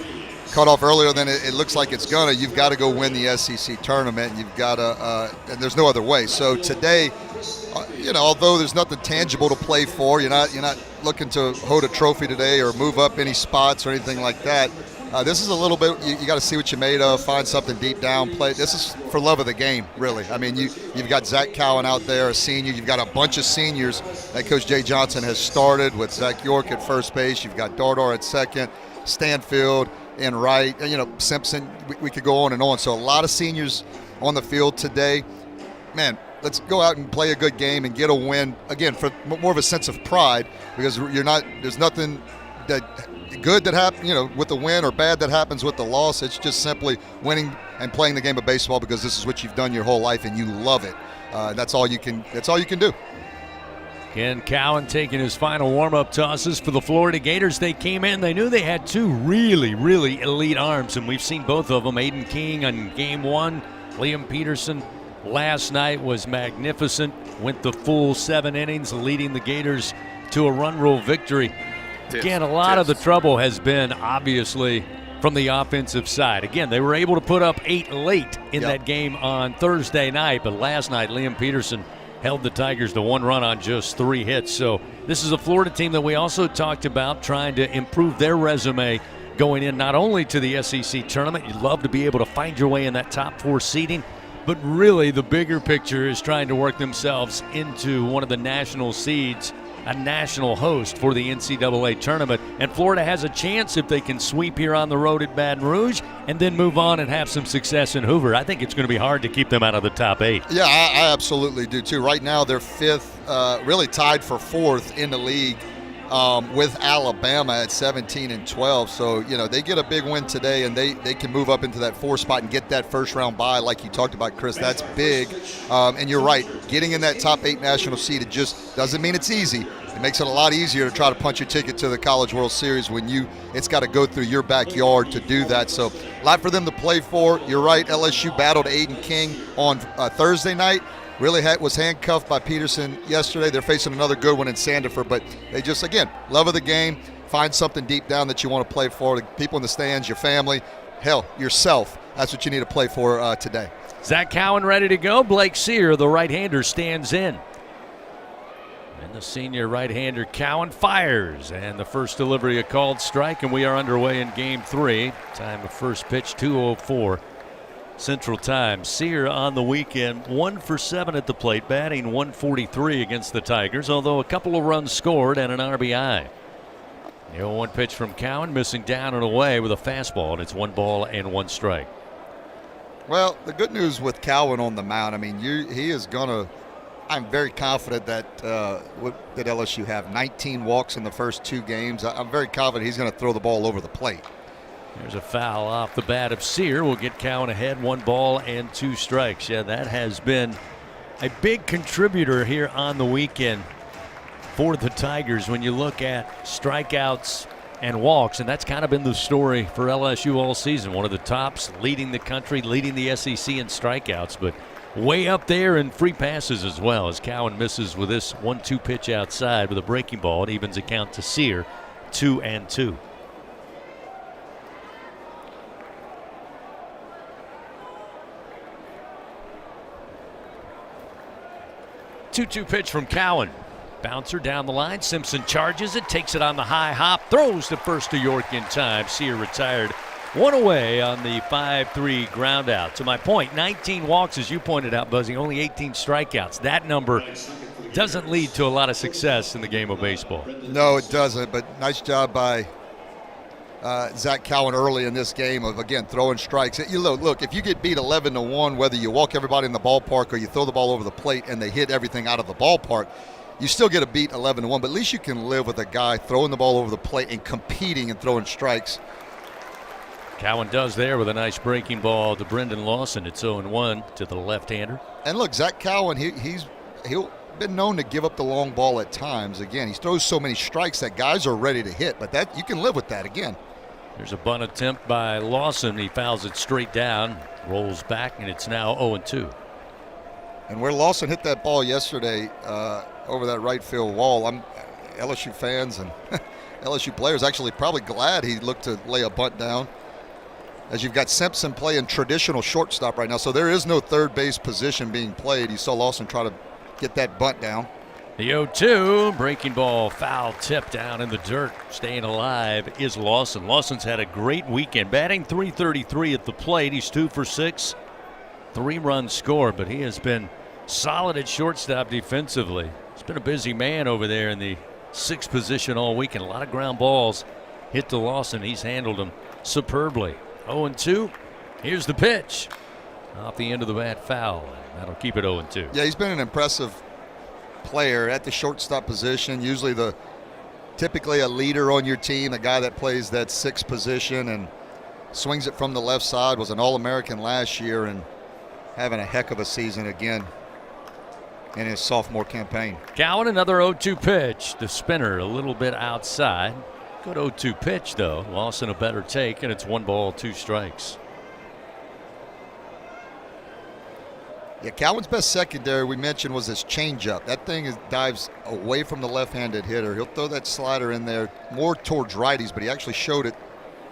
cut off earlier than it looks like it's gonna, you've got to go win the SEC tournament. And you've got to, and there's no other way. So today, although there's nothing tangible to play for, you're not looking to hold a trophy today or move up any spots or anything like that. This is a little bit, you got to see what you're made of, find something deep down, play. This is for love of the game, really. I mean, you've got Zach Cowan out there, a senior. You've got a bunch of seniors that Coach Jay Johnson has started with Zach York at first base. You've got Dardar at second, Stanfield in right, Simpson. We could go on and on. So a lot of seniors on the field today. Man, let's go out and play a good game and get a win, again, for more of a sense of pride, because there's nothing that good that happens, with the win, or bad that happens with the loss. It's just simply winning and playing the game of baseball because this is what you've done your whole life and you love it. That's all you can do. Ken Cowan taking his final warm-up tosses for the Florida Gators. They came in, they knew they had 2 really, really elite arms, and we've seen both of them. Aiden King on Game 1, Liam Peterson last night was magnificent, went the full 7 innings, leading the Gators to a run rule victory. Again, a lot of the trouble has been obviously from the offensive side. Again, they were able to put up 8 late in that game on Thursday night, but last night Liam Peterson held the Tigers to 1 run on just 3 hits. So this is a Florida team that we also talked about trying to improve their resume going in not only to the SEC tournament. You'd love to be able to find your way in that top 4 seeding, but really the bigger picture is trying to work themselves into one of the national seeds, a national host for the NCAA tournament. And Florida has a chance if they can sweep here on the road at Baton Rouge and then move on and have some success in Hoover. I think it's going to be hard to keep them out of the top 8. Yeah, I absolutely do too. Right now they're 5th, really tied for 4th in the league with Alabama at 17-12. So, they get a big win today, and they can move up into that 4 spot and get that first-round bye like you talked about, Chris. That's big. And you're right. Getting in that top 8 national seed, it just doesn't mean it's easy. It makes it a lot easier to try to punch your ticket to the College World Series when it's got to go through your backyard to do that. So a lot for them to play for. You're right, LSU battled Aiden King on Thursday night. Really was handcuffed by Peterson yesterday. They're facing another good one in Sandefur, but they just, again, love of the game. Find something deep down that you want to play for. The people in the stands, your family, hell, yourself. That's what you need to play for today. Zach Cowan ready to go. Blake Sear, the right-hander, stands in. And the senior right-hander Cowan fires. And the first delivery, a called strike, and we are underway in Game 3. Time of first pitch, 2:04 Central Time. Sear on the weekend, 1 for 7 at the plate, batting .143 against the Tigers, although a couple of runs scored and an RBI. The 0-1 pitch from Cowan, missing down and away with a fastball, and it's 1 ball and 1 strike. Well, the good news with Cowan on the mound, he is going to – I'm very confident that that LSU have 19 walks in the first 2 games. I'm very confident he's going to throw the ball over the plate. There's a foul off the bat of Sear. Will get Cowan ahead, 1 ball and 2 strikes. Yeah, that has been a big contributor here on the weekend for the Tigers when you look at strikeouts and walks, and that's kind of been the story for LSU all season. One of the tops, leading the country, leading the SEC in strikeouts, but way up there in free passes as well, as Cowan misses with this 1-2 pitch outside with a breaking ball. It evens a count to Sear, 2-2. 2-2 pitch from Cowan. Bouncer down the line. Simpson charges it, takes it on the high hop, throws to first to York in time. Sear retired 1 away on the 5-3 ground out. To my point, 19 walks, as you pointed out, Buzzy, only 18 strikeouts. That number doesn't lead to a lot of success in the game of baseball. No, it doesn't, but nice job by Zach Cowan early in this game of, again, throwing strikes. Look, if you get beat 11-1, whether you walk everybody in the ballpark or you throw the ball over the plate and they hit everything out of the ballpark, you still get a beat 11-1, but at least you can live with a guy throwing the ball over the plate and competing and throwing strikes. Cowan does there with a nice breaking ball to Brendan Lawson. It's 0-1 to the left-hander. And look, Zach Cowan, he's been known to give up the long ball at times. Again, he throws so many strikes that guys are ready to hit, but that you can live with that again. There's a bunt attempt by Lawson. He fouls it straight down, rolls back, and it's now 0-2. And where Lawson hit that ball yesterday over that right field wall, LSU fans and LSU players actually probably glad he looked to lay a bunt down, as you've got Simpson playing traditional shortstop right now. So there is no third base position being played. You saw Lawson try to get that bunt down. The 0-2, breaking ball, foul tip down in the dirt. Staying alive is Lawson. Lawson's had a great weekend, batting .333 at the plate. He's 2 for 6, 3 runs scored, but he has been solid at shortstop defensively. He's been a busy man over there in the 6th position all weekend. A lot of ground balls hit to Lawson. He's handled them superbly. 0-2. Here's the pitch. Off the end of the bat, foul. That'll keep it 0-2. Yeah, he's been an impressive player at the shortstop position. Usually typically a leader on your team, a guy that plays that 6th position and swings it from the left side. Was an All-American last year and having a heck of a season again in his sophomore campaign. Cowan, another 0-2 pitch. The spinner a little bit outside. Good 0-2 pitch, though. Lawson a better take, and it's 1 ball, 2 strikes. Yeah, Cowan's best secondary we mentioned was his changeup. That thing dives away from the left-handed hitter. He'll throw that slider in there more towards righties, but he actually showed it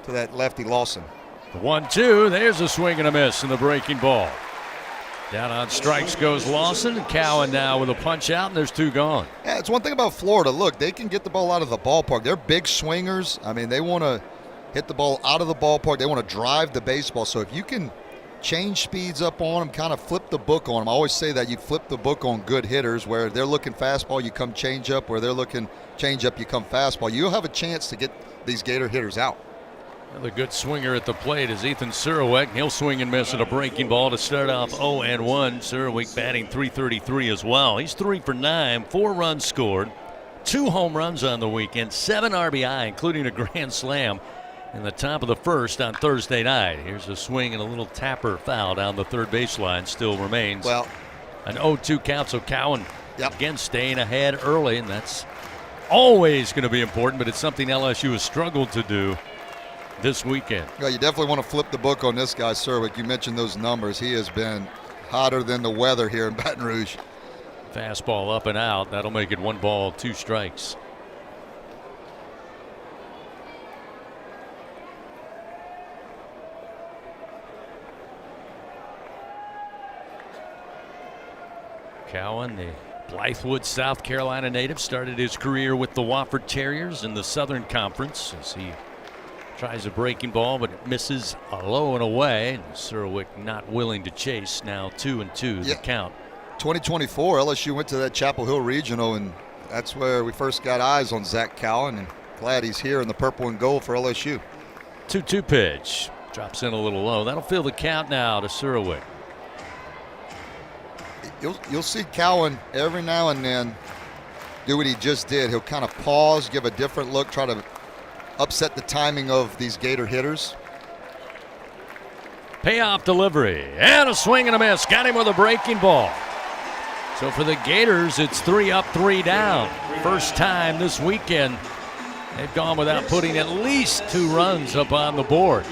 to that lefty Lawson. The 1-2, there's a swing and a miss and the breaking ball. Down on strikes goes Lawson, and Cowan now with a punch out, and there's 2 gone. Yeah, it's one thing about Florida. Look, they can get the ball out of the ballpark. They're big swingers. I mean, they want to hit the ball out of the ballpark. They want to drive the baseball. So if you can change speeds up on them, kind of flip the book on them. I always say that you flip the book on good hitters, where they're looking fastball, you come change up, where they're looking change up, you come fastball. You'll have a chance to get these Gator hitters out. Another good swinger at the plate is Ethan Surowiec. He'll swing and miss at a breaking ball to start off 0-1. Surowiec batting .333 as well. He's 3 for 9, 4 runs scored, 2 home runs on the weekend, 7 RBI, including a grand slam in the top of the first on Thursday night. Here's a swing and a little tapper foul down the third baseline. Still remains an 0-2 count. So Cowan again staying ahead early, and that's always going to be important, but it's something LSU has struggled to do this weekend. Yeah, you definitely want to flip the book on this guy, Serwick. You mentioned those numbers. He has been hotter than the weather here in Baton Rouge. Fastball up and out. That'll make it 1 ball, 2 strikes. Cowan, the Blythewood, South Carolina native, started his career with the Wofford Terriers in the Southern Conference as he tries a breaking ball, but it misses low and away. And Serwick not willing to chase. Now 2-2 the count. 2024, LSU went to that Chapel Hill Regional, and that's where we first got eyes on Zach Cowan, and glad he's here in the purple and gold for LSU. 2-2 pitch. Drops in a little low. That'll fill the count now to Serwick. You'll see Cowan every now and then do what he just did. He'll kind of pause, give a different look, try to upset the timing of these Gator hitters. Payoff delivery and a swing and a miss. Got him with a breaking ball. So for the Gators, it's 3 up, 3 down. First time this weekend they've gone without putting at least 2 runs up on the board.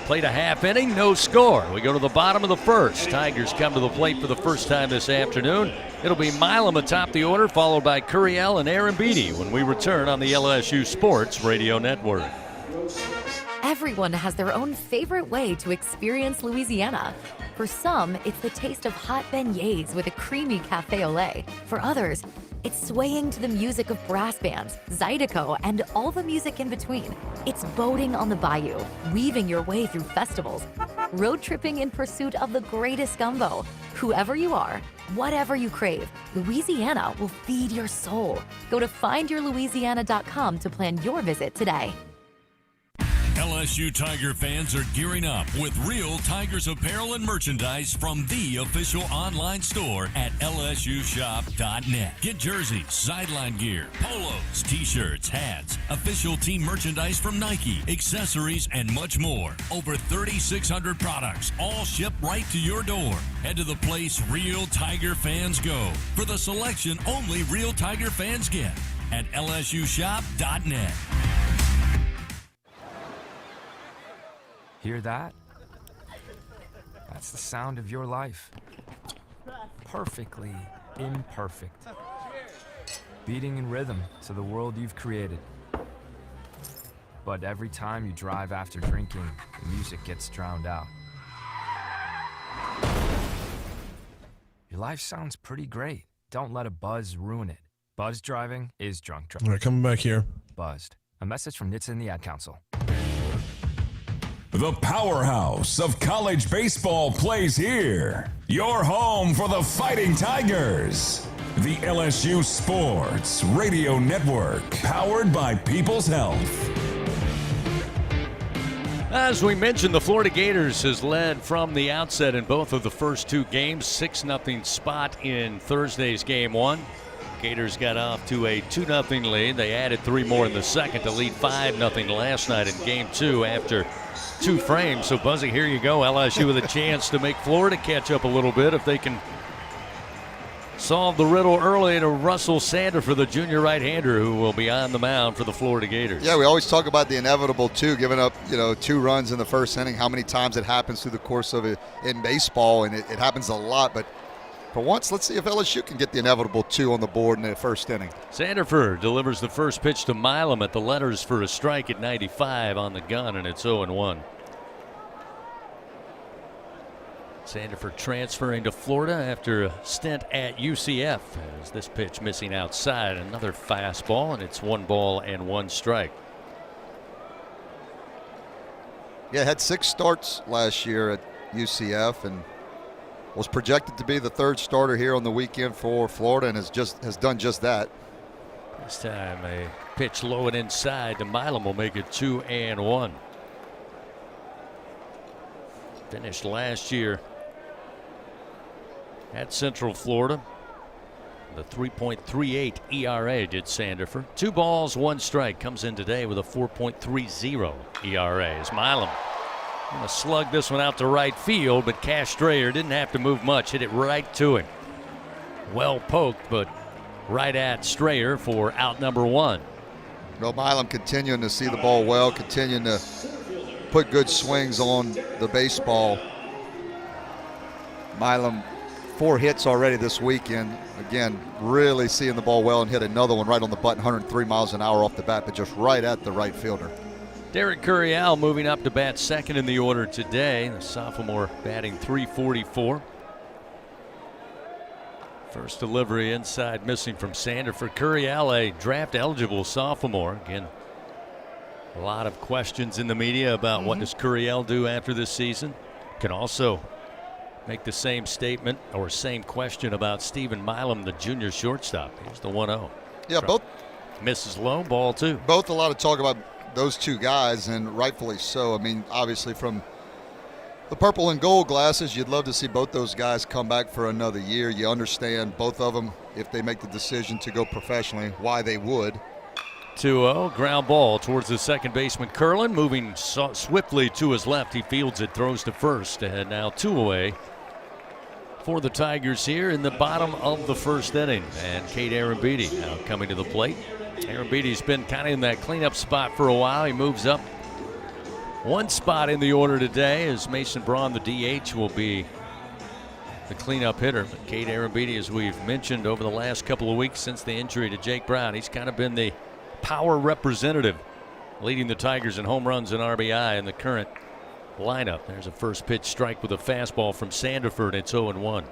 Played a half inning, no score. We go to the bottom of the first. Tigers come to the plate for the first time this afternoon. It'll be Milam atop the order, followed by Curiel and Aaron Beatty when we return on the LSU Sports Radio Network. Everyone has their own favorite way to experience Louisiana. For some, it's the taste of hot beignets with a creamy cafe au lait. For others, it's swaying to the music of brass bands, Zydeco, and all the music in between. It's boating on the bayou, weaving your way through festivals, road tripping in pursuit of the greatest gumbo. Whoever you are, whatever you crave, Louisiana will feed your soul. Go to findyourlouisiana.com to plan your visit today. LSU Tiger fans are gearing up with real Tigers apparel and merchandise from the official online store at lsushop.net. Get jerseys, sideline gear, polos, t-shirts, hats, official team merchandise from Nike, accessories, and much more. Over 3,600 products, all shipped right to your door. Head to the place real Tiger fans go for the selection only real Tiger fans get at lsushop.net. Hear that? That's the sound of your life. Perfectly imperfect. Beating in rhythm to the world you've created. But every time you drive after drinking, the music gets drowned out. Your life sounds pretty great. Don't let a buzz ruin it. Buzz driving is drunk driving. All right, coming back here. Buzzed. A message from NHTSA and the Ad Council. The powerhouse of college baseball plays here. Your home for the Fighting Tigers. The LSU Sports Radio Network, powered by People's Health. As we mentioned, the Florida Gators has led from the outset in both of the first 2 games. 6-0 spot in Thursday's Game 1. Gators got off to a 2-0 lead. They added 3 more in the second to lead 5-0 last night in Game 2 after 2 frames. So, Buzzy, here you go. LSU with a chance to make Florida catch up a little bit if they can solve the riddle early to Russell Sandifer, the junior right-hander, who will be on the mound for the Florida Gators. Yeah, we always talk about the inevitable, too, giving up 2 runs in the first inning. How many times it happens through the course of it in baseball, and it happens a lot. But for once, let's see if LSU can get the inevitable 2 on the board in the first inning. Sandifer delivers the first pitch to Milam at the letters for a strike at 95 on the gun, and it's 0-1. Sandifer transferring to Florida after a stint at UCF. As this pitch missing outside, another fastball, and it's 1 ball and 1 strike. Yeah, had 6 starts last year at UCF and was projected to be the 3rd starter here on the weekend for Florida, and has done just that. This time a pitch low and inside to Milam will make it 2-1. Finished last year at Central Florida. The 3.38 ERA did Sandifer. 2 balls, 1 strike. Comes in today with a 4.30 ERA. As Milam going to slug this one out to right field, but Cash Strayer didn't have to move much. Hit it right to him. Well poked, but right at Strayer for out number 1. Well, Milam continuing to see the ball well, continuing to put good swings on the baseball. Milam, 4 hits already this weekend. Again, really seeing the ball well and hit another one right on the button, 103 miles an hour off the bat, but just right at the right fielder. Derek Curiel moving up to bat second in the order today. The sophomore batting .344. First delivery inside missing from Sandifer. Curiel, a draft-eligible sophomore. Again, a lot of questions in the media about what does Curiel do after this season. Can also make the same statement or same question about Stephen Milam, the junior shortstop. Here's the 1-0. Yeah, both misses low, ball 2. Both a lot of talk about those two guys, and rightfully so. I mean, obviously from the purple and gold glasses, you'd love to see both those guys come back for another year. You understand both of them, if they make the decision to go professionally, why they would. 2-0, ground ball towards the second baseman Curlin, moving swiftly to his left. He fields it, throws to first, and now 2 away for the Tigers here in the bottom of the first inning. And Cade Arambidi now coming to the plate. Arambidi's been kind of in that cleanup spot for a while. He moves up 1 spot in the order today as Mason Braun, the DH, will be the cleanup hitter. But Cade Arambidi, as we've mentioned over the last couple of weeks since the injury to Jake Brown, he's kind of been the power representative, leading the Tigers in home runs and RBI in the current lineup. There's a first pitch strike with a fastball from Sandiford. It's 0-1.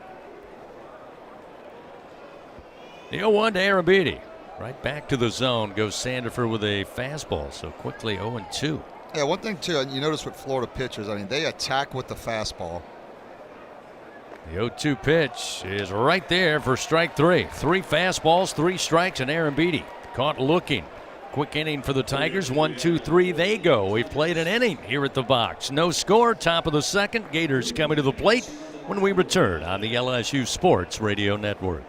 The 0-1 to Arambidi. Right back to the zone goes Sandifer with a fastball. So quickly 0-2. Yeah, one thing too, you notice with Florida pitchers, I mean, they attack with the fastball. The 0-2 pitch is right there for strike 3. 3 fastballs, 3 strikes, and Arambidi caught looking. Quick inning for the Tigers. 1, 2, 3, they go. We've played an inning here at the box. No score, top of the second. Gators coming to the plate when we return on the LSU Sports Radio Network.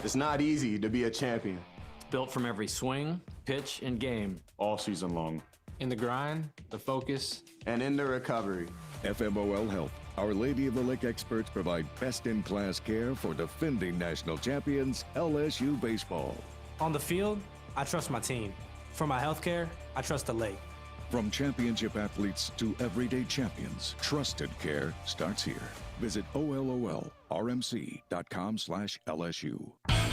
It's not easy to be a champion. It's built from every swing, pitch, and game. All season long. In the grind, the focus, and in the recovery. FMOL Health, Our Lady of the Lake experts provide best-in-class care for defending national champions LSU baseball. On the field, I trust my team. For my healthcare, I trust the lake. From championship athletes to everyday champions, trusted care starts here. Visit OLOLRMC.com/LSU.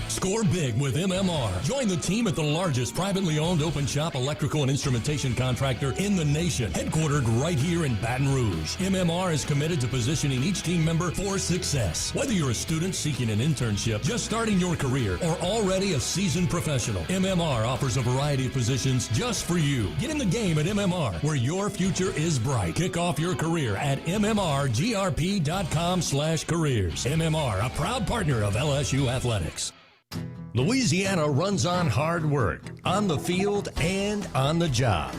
Score big with MMR. Join the team at the largest privately owned open shop electrical and instrumentation contractor in the nation, headquartered right here in Baton Rouge. MMR is committed to positioning each team member for success. Whether you're a student seeking an internship, just starting your career, or already a seasoned professional, MMR offers a variety of positions just for you. Get in the game at MMR, where your future is bright. Kick off your career at MMRGRP.com/careers. MMR, a proud partner of LSU Athletics. Louisiana runs on hard work, on the field and on the job.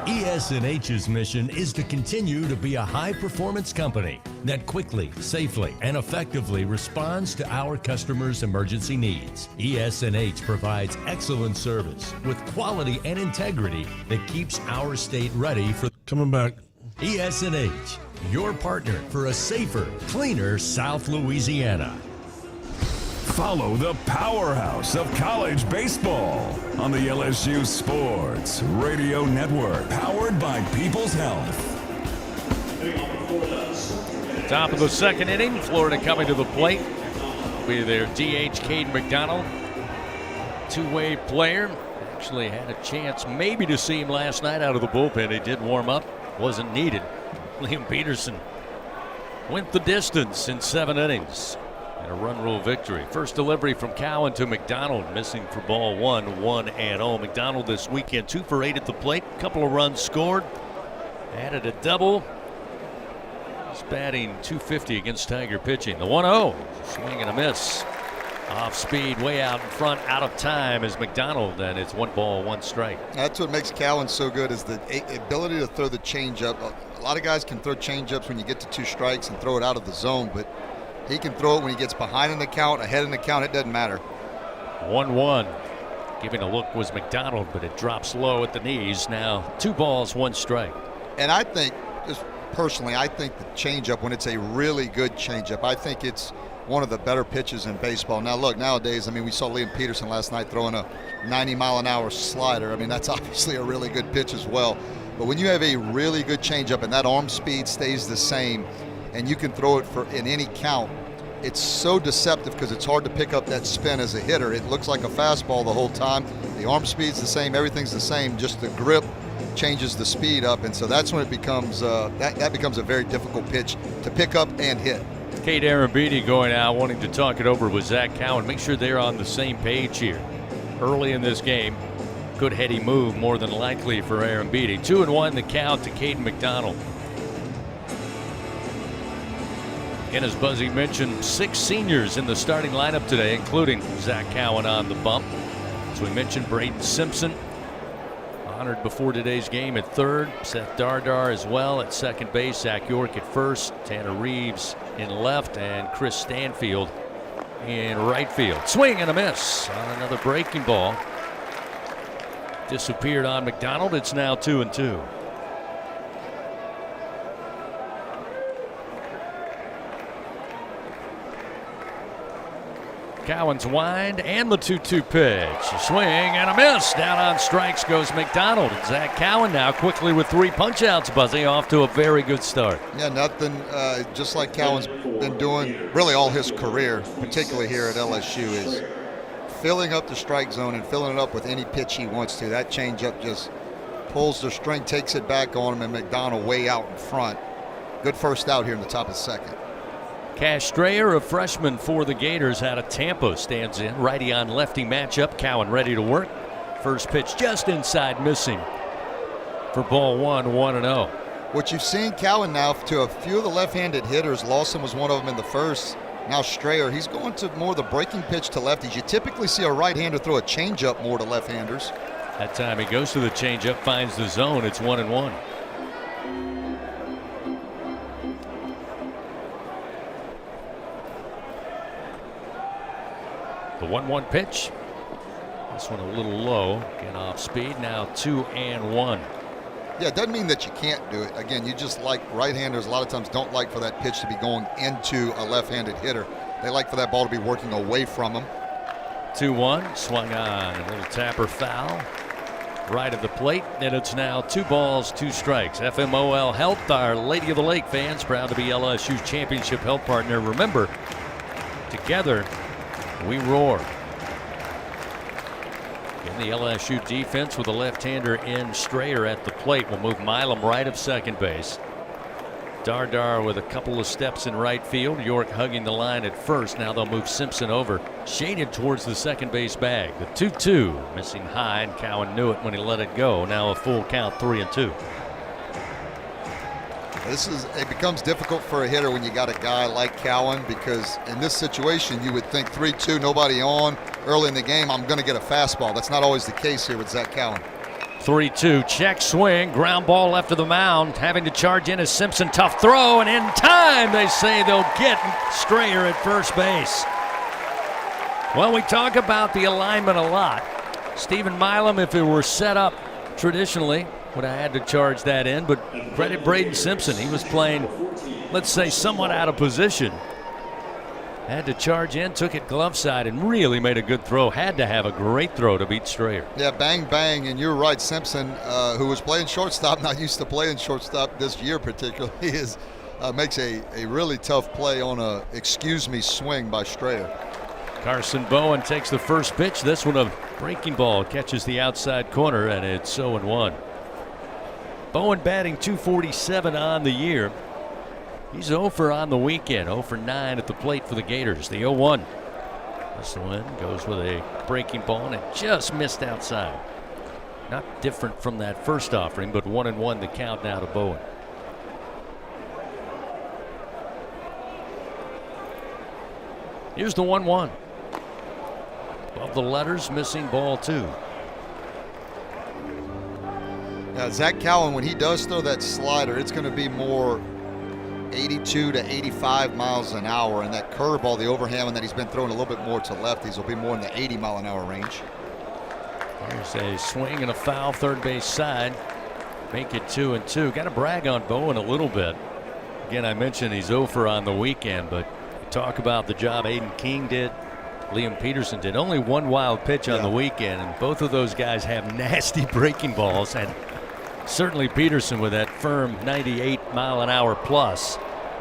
ES&H's mission is to continue to be a high-performance company that quickly, safely, and effectively responds to our customers' emergency needs. ES&H provides excellent service with quality and integrity that keeps our state ready for coming back. ES&H, your partner for a safer, cleaner South Louisiana. Follow the powerhouse of college baseball on the LSU Sports Radio Network, powered by People's Health. Top of the second inning, Florida coming to the plate. Be their DH, Caden McDonald. Two-way player. Actually had a chance maybe to see him last night out of the bullpen. He did warm up, wasn't needed. Liam Peterson went the distance in 7 innings. And a run rule victory. First delivery from Cowan to McDonald, missing for ball 1, 1-0. McDonald this weekend 2 for 8 at the plate. Couple of runs scored. Added a double. He's batting .250 against Tiger pitching. The 1-0. Swing and a miss. Off speed, way out in front, out of time is McDonald, and it's 1 ball, 1 strike. That's what makes Cowan so good, is the ability to throw the changeup. A lot of guys can throw changeups when you get to 2 strikes and throw it out of the zone, but He can throw it when he gets behind in the count, ahead in the count. It doesn't matter. 1-1. Giving a look was McDonald, but it drops low at the knees. Now 2 balls, 1 strike. And I think, just personally, I think the changeup, when it's a really good changeup, I think it's one of the better pitches in baseball. Now, look, nowadays, I mean, we saw Liam Peterson last night throwing a 90-mile-an-hour slider. I mean, that's obviously a really good pitch as well. But when you have a really good changeup and that arm speed stays the same, and you can throw it in any count, it's so deceptive because it's hard to pick up that spin as a hitter. It looks like a fastball the whole time. The arm speed's the same, everything's the same, just the grip changes the speed up, and so that's when it becomes that becomes a very difficult pitch to pick up and hit. Kate Arambidi going out, wanting to talk it over with Zach Cowan. Make sure they're on the same page here. Early in this game, good heady move more than likely for Arambidi. 2-1 the count to Caden McDonald. And as Buzzy mentioned, 6 seniors in the starting lineup today, including Zach Cowan on the bump. As we mentioned, Braden Simpson honored before today's game at third. Seth Dardar as well at second base. Zach York at first. Tanner Reeves in left, and Chris Stanfield in right field. Swing and a miss on another breaking ball. Disappeared on McDonald. It's now 2-2. Cowan's wind and the 2-2 pitch. A swing and a miss. Down on strikes goes McDonald. And Zach Cowan now quickly with 3 punch-outs, Buzzy, off to a very good start. Yeah, nothing, just like Cowan's been doing really all his career, particularly here at LSU, is filling up the strike zone and filling it up with any pitch he wants to. That changeup just pulls the string, takes it back on him, and McDonald way out in front. Good first out here in the top of the second. Cash Strayer, a freshman for the Gators out of Tampa, stands in. Righty on lefty matchup. Cowan ready to work. First pitch just inside, missing for ball 1, 1-0. What you've seen Cowan now to a few of the left-handed hitters. Lawson was one of them in the first. Now Strayer, he's going to more the breaking pitch to lefties. You typically see a right-hander throw a changeup more to left-handers. That time he goes to the changeup, finds the zone. It's 1-1. The 1-1 pitch. This one a little low. Get off speed. Now 2-1. Yeah, it doesn't mean that you can't do it. Again, you just like right-handers a lot of times don't like for that pitch to be going into a left-handed hitter. They like for that ball to be working away from them. 2-1. Swung on. A little tapper foul. Right of the plate. And it's now 2 balls, 2 strikes. FMOL Health, our Lady of the Lake fans, proud to be LSU's championship health partner. Remember, together we roar. In the LSU defense with a left-hander in Strayer at the plate will move Milam right of second base. Dardar with a couple of steps in right field. York hugging the line at first. Now they'll move Simpson over, shaded towards the second base bag. The 2-2 missing high, and Cowan knew it when he let it go. Now a full count, 3-2. It becomes difficult for a hitter when you got a guy like Cowan, because in this situation you would think 3-2, nobody on early in the game, I'm going to get a fastball. That's not always the case here with Zach Cowan. 3-2, check swing, ground ball left of the mound. Having to charge in is Simpson. Tough throw, and in time they say they'll get Strayer at first base. Well, we talk about the alignment a lot. Stephen Milam, if it were set up traditionally, would have had to charge that in, but credit Braden Simpson. He was playing, let's say, somewhat out of position. Had to charge in, took it glove side, and really made a good throw. Had to have a great throw to beat Strayer. Yeah, bang, bang, and you're right. Simpson, who was playing shortstop, not used to playing shortstop this year particularly, makes a really tough play on a excuse-me swing by Strayer. Carson Bowen takes the first pitch. This one a breaking ball, catches the outside corner, and it's 0-1. Bowen batting .247 on the year. He's 0 for on the weekend, 0 for 9 at the plate for the Gators. The 0-1. This one goes with a breaking ball, and it just missed outside. Not different from that first offering, but 1-1 the count now to Bowen. Here's the 1-1. Above the letters, missing ball 2. Yeah, Zach Cowan, when he does throw that slider, it's going to be more 82 to 85 miles an hour, and that curveball, the overhand that he's been throwing a little bit more to lefties, will be more in the 80-mile-an-hour range. There's a swing and a foul, third base side. Make it 2-2. Got to brag on Bowen a little bit. Again, I mentioned he's 0 for on the weekend, but talk about the job Aiden King did, Liam Peterson did. Only one wild pitch on the weekend, and both of those guys have nasty breaking balls, and certainly Peterson with that firm 98-mile-an-hour plus.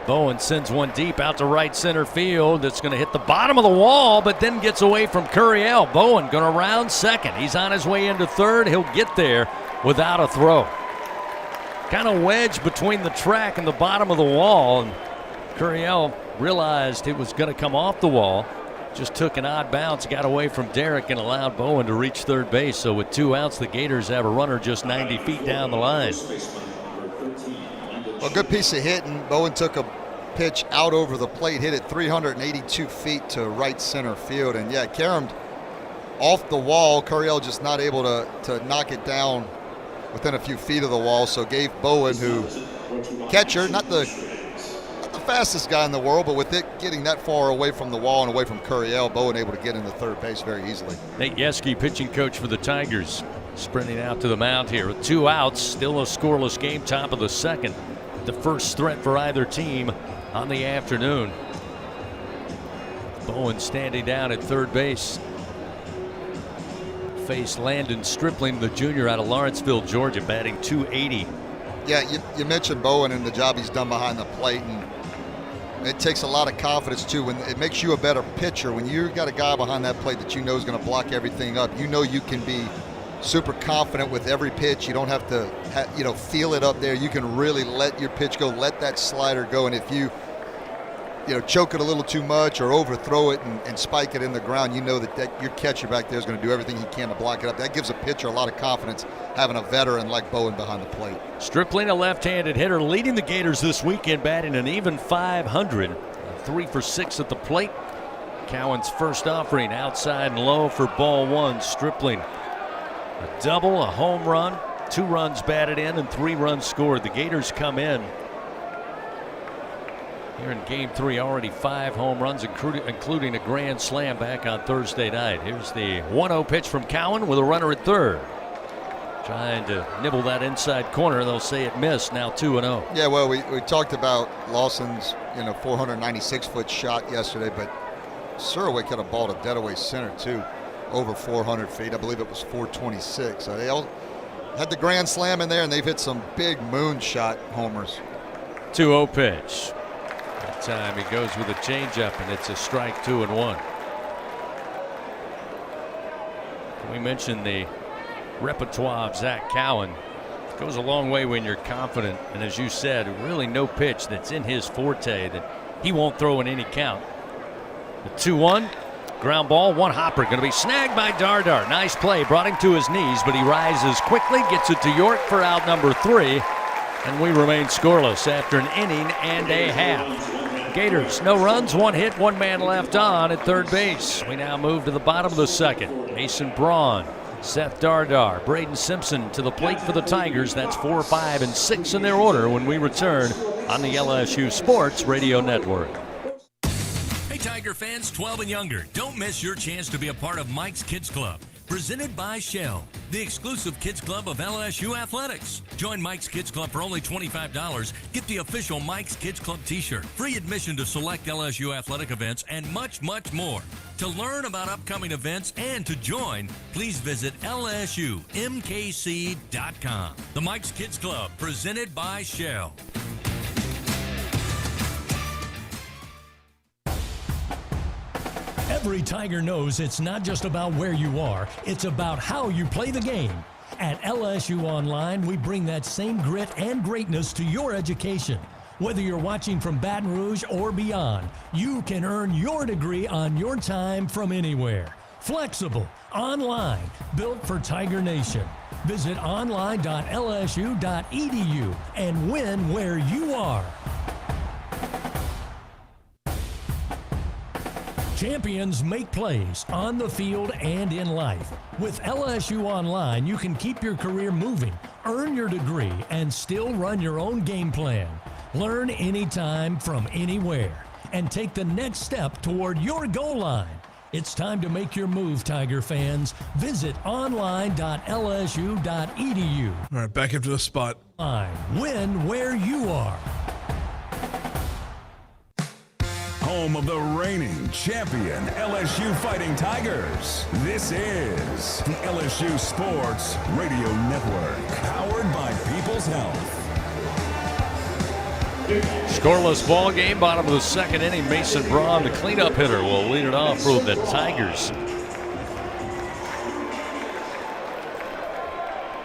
Bowen sends one deep out to right center field. It's going to hit the bottom of the wall, but then gets away from Curiel. Bowen going to round second. He's on his way into third. He'll get there without a throw. Kind of wedged between the track and the bottom of the wall, and Curiel realized it was going to come off the wall. Just took an odd bounce, got away from Derek, and allowed Bowen to reach third base. So with 2 outs, the Gators have a runner just 90 feet down the line. A good piece of hitting. Bowen took a pitch out over the plate, hit it 382 feet to right center field. And yeah, caromed off the wall. Curiel just not able to knock it down within a few feet of the wall. So gave Bowen, who catcher, not the fastest guy in the world, but with it getting that far away from the wall and away from Curiel, Bowen able to get into third base very easily. Nate Yeske, pitching coach for the Tigers, sprinting out to the mound here with 2 outs. Still a scoreless game, top of the second. The first threat for either team on the afternoon. Bowen standing down at third base. Face Landon Stripling, the junior out of Lawrenceville, Georgia, batting .280. Yeah, you mentioned Bowen and the job he's done behind the plate, and it takes a lot of confidence too. When it makes you a better pitcher, when you got a guy behind that plate that you know is going to block everything up, you know you can be super confident with every pitch. You don't have to feel it up there. You can really let your pitch go, let that slider go, and if you choke it a little too much or overthrow it and spike it in the ground, you know that your catcher back there is going to do everything he can to block it up. That gives a pitcher a lot of confidence, having a veteran like Bowen behind the plate. Stripling, a left-handed hitter, leading the Gators this weekend, batting an even .500. 3 for 6 at the plate. Cowan's first offering outside and low for ball 1. Stripling, a double, a home run, 2 runs batted in, and 3 runs scored. The Gators come in here in Game 3, already 5 home runs, including a grand slam back on Thursday night. Here's the 1-0 pitch from Cowan with a runner at third. Trying to nibble that inside corner. They'll say it missed. Now 2-0. Yeah, well, we talked about Lawson's 496-foot shot yesterday, but Surwick had a ball to dead away center too, over 400 feet. I believe it was 426. So they all had the grand slam in there, and they've hit some big moonshot homers. 2-0 pitch. That time he goes with a changeup, and it's a strike, 2-1. We mentioned the repertoire of Zach Cowan. It goes a long way when you're confident, and as you said, really no pitch that's in his forte that he won't throw in any count. The 2-1, ground ball, one hopper, going to be snagged by Dardar. Nice play, brought him to his knees, but he rises quickly, gets it to York for out number 3, and we remain scoreless after an inning and a half. Gators, no runs, 1 hit, 1 man left on at third base. We now move to the bottom of the second. Mason Braun, Seth Dardar, Braden Simpson to the plate for the Tigers. That's 4, 5, and 6 in their order when we return on the LSU Sports Radio Network. Hey, Tiger fans 12 and younger, don't miss your chance to be a part of Mike's Kids Club. Presented by Shell, the exclusive kids club of LSU Athletics. Join Mike's Kids Club for only $25. Get the official Mike's Kids Club t-shirt, free admission to select LSU athletic events, and much, much more. To learn about upcoming events and to join, please visit LSUMKC.com. The Mike's Kids Club, presented by Shell. Every Tiger knows it's not just about where you are, it's about how you play the game. At LSU Online, we bring that same grit and greatness to your education. Whether you're watching from Baton Rouge or beyond, you can earn your degree on your time from anywhere. Flexible, online, built for Tiger Nation. Visit online.lsu.edu and win where you are. Champions make plays on the field and in life. With LSU Online, you can keep your career moving, earn your degree, and still run your own game plan. Learn anytime from anywhere and take the next step toward your goal line. It's time to make your move, Tiger fans. Visit online.lsu.edu. All right, back into the spot. Win where you are. Home of the reigning champion LSU Fighting Tigers. This is the LSU Sports Radio Network, powered by People's Health. Scoreless ball game, bottom of the second inning. Mason Braun, the cleanup hitter, will lead it off for the Tigers.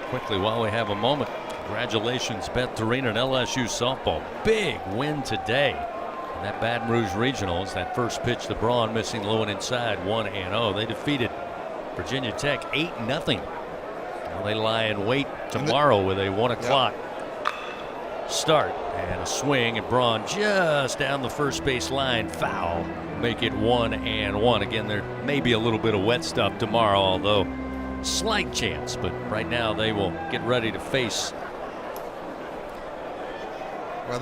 Quickly, while we have a moment, congratulations, Beth Torina and LSU softball. Big win today in that Baton Rouge Regionals. That first pitch to Braun, missing low and inside, 1-0. They defeated Virginia Tech 8-0. Now they lie in wait tomorrow with a 1 o'clock start and a swing, and Braun just down the first base line, foul, make it 1-1. Again, there may be a little bit of wet stuff tomorrow, although slight chance, but right now they will get ready to face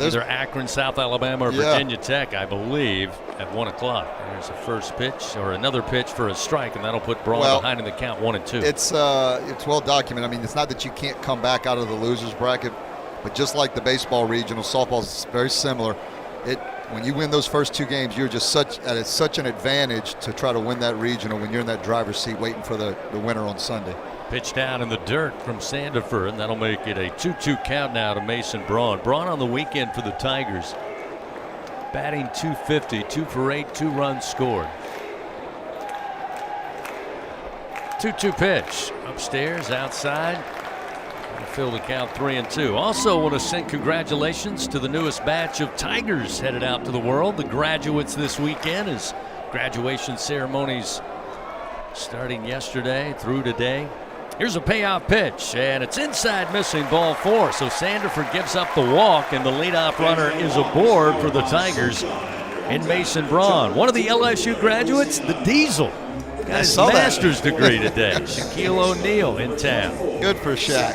either Akron, South Alabama, or Virginia Tech, I believe, at 1 o'clock. There's a first pitch or another pitch for a strike, and that'll put Braun behind in the count 1-2. It's well documented. I mean, it's not that you can't come back out of the losers bracket, but just like the baseball regional, softball is very similar. When you win those first 2 games, you're just such an advantage to try to win that regional when you're in that driver's seat waiting for the winner on Sunday. Pitch down in the dirt from Sandifer, and that'll make it a 2-2 count now to Mason Braun. Braun on the weekend for the Tigers, batting .250, 2 for 8, 2 runs scored. 2-2 pitch upstairs, outside. Fill the count 3-2. Also want to send congratulations to the newest batch of Tigers headed out to the world. The graduates this weekend, as graduation ceremonies starting yesterday through today. Here's a payoff pitch, and it's inside, missing, ball 4. So Sandifer gives up the walk, and the leadoff runner is aboard for the Tigers in Mason Braun. One of the LSU graduates, the Diesel. Got his master's degree today. Shaquille O'Neal in town. Good for Shaq.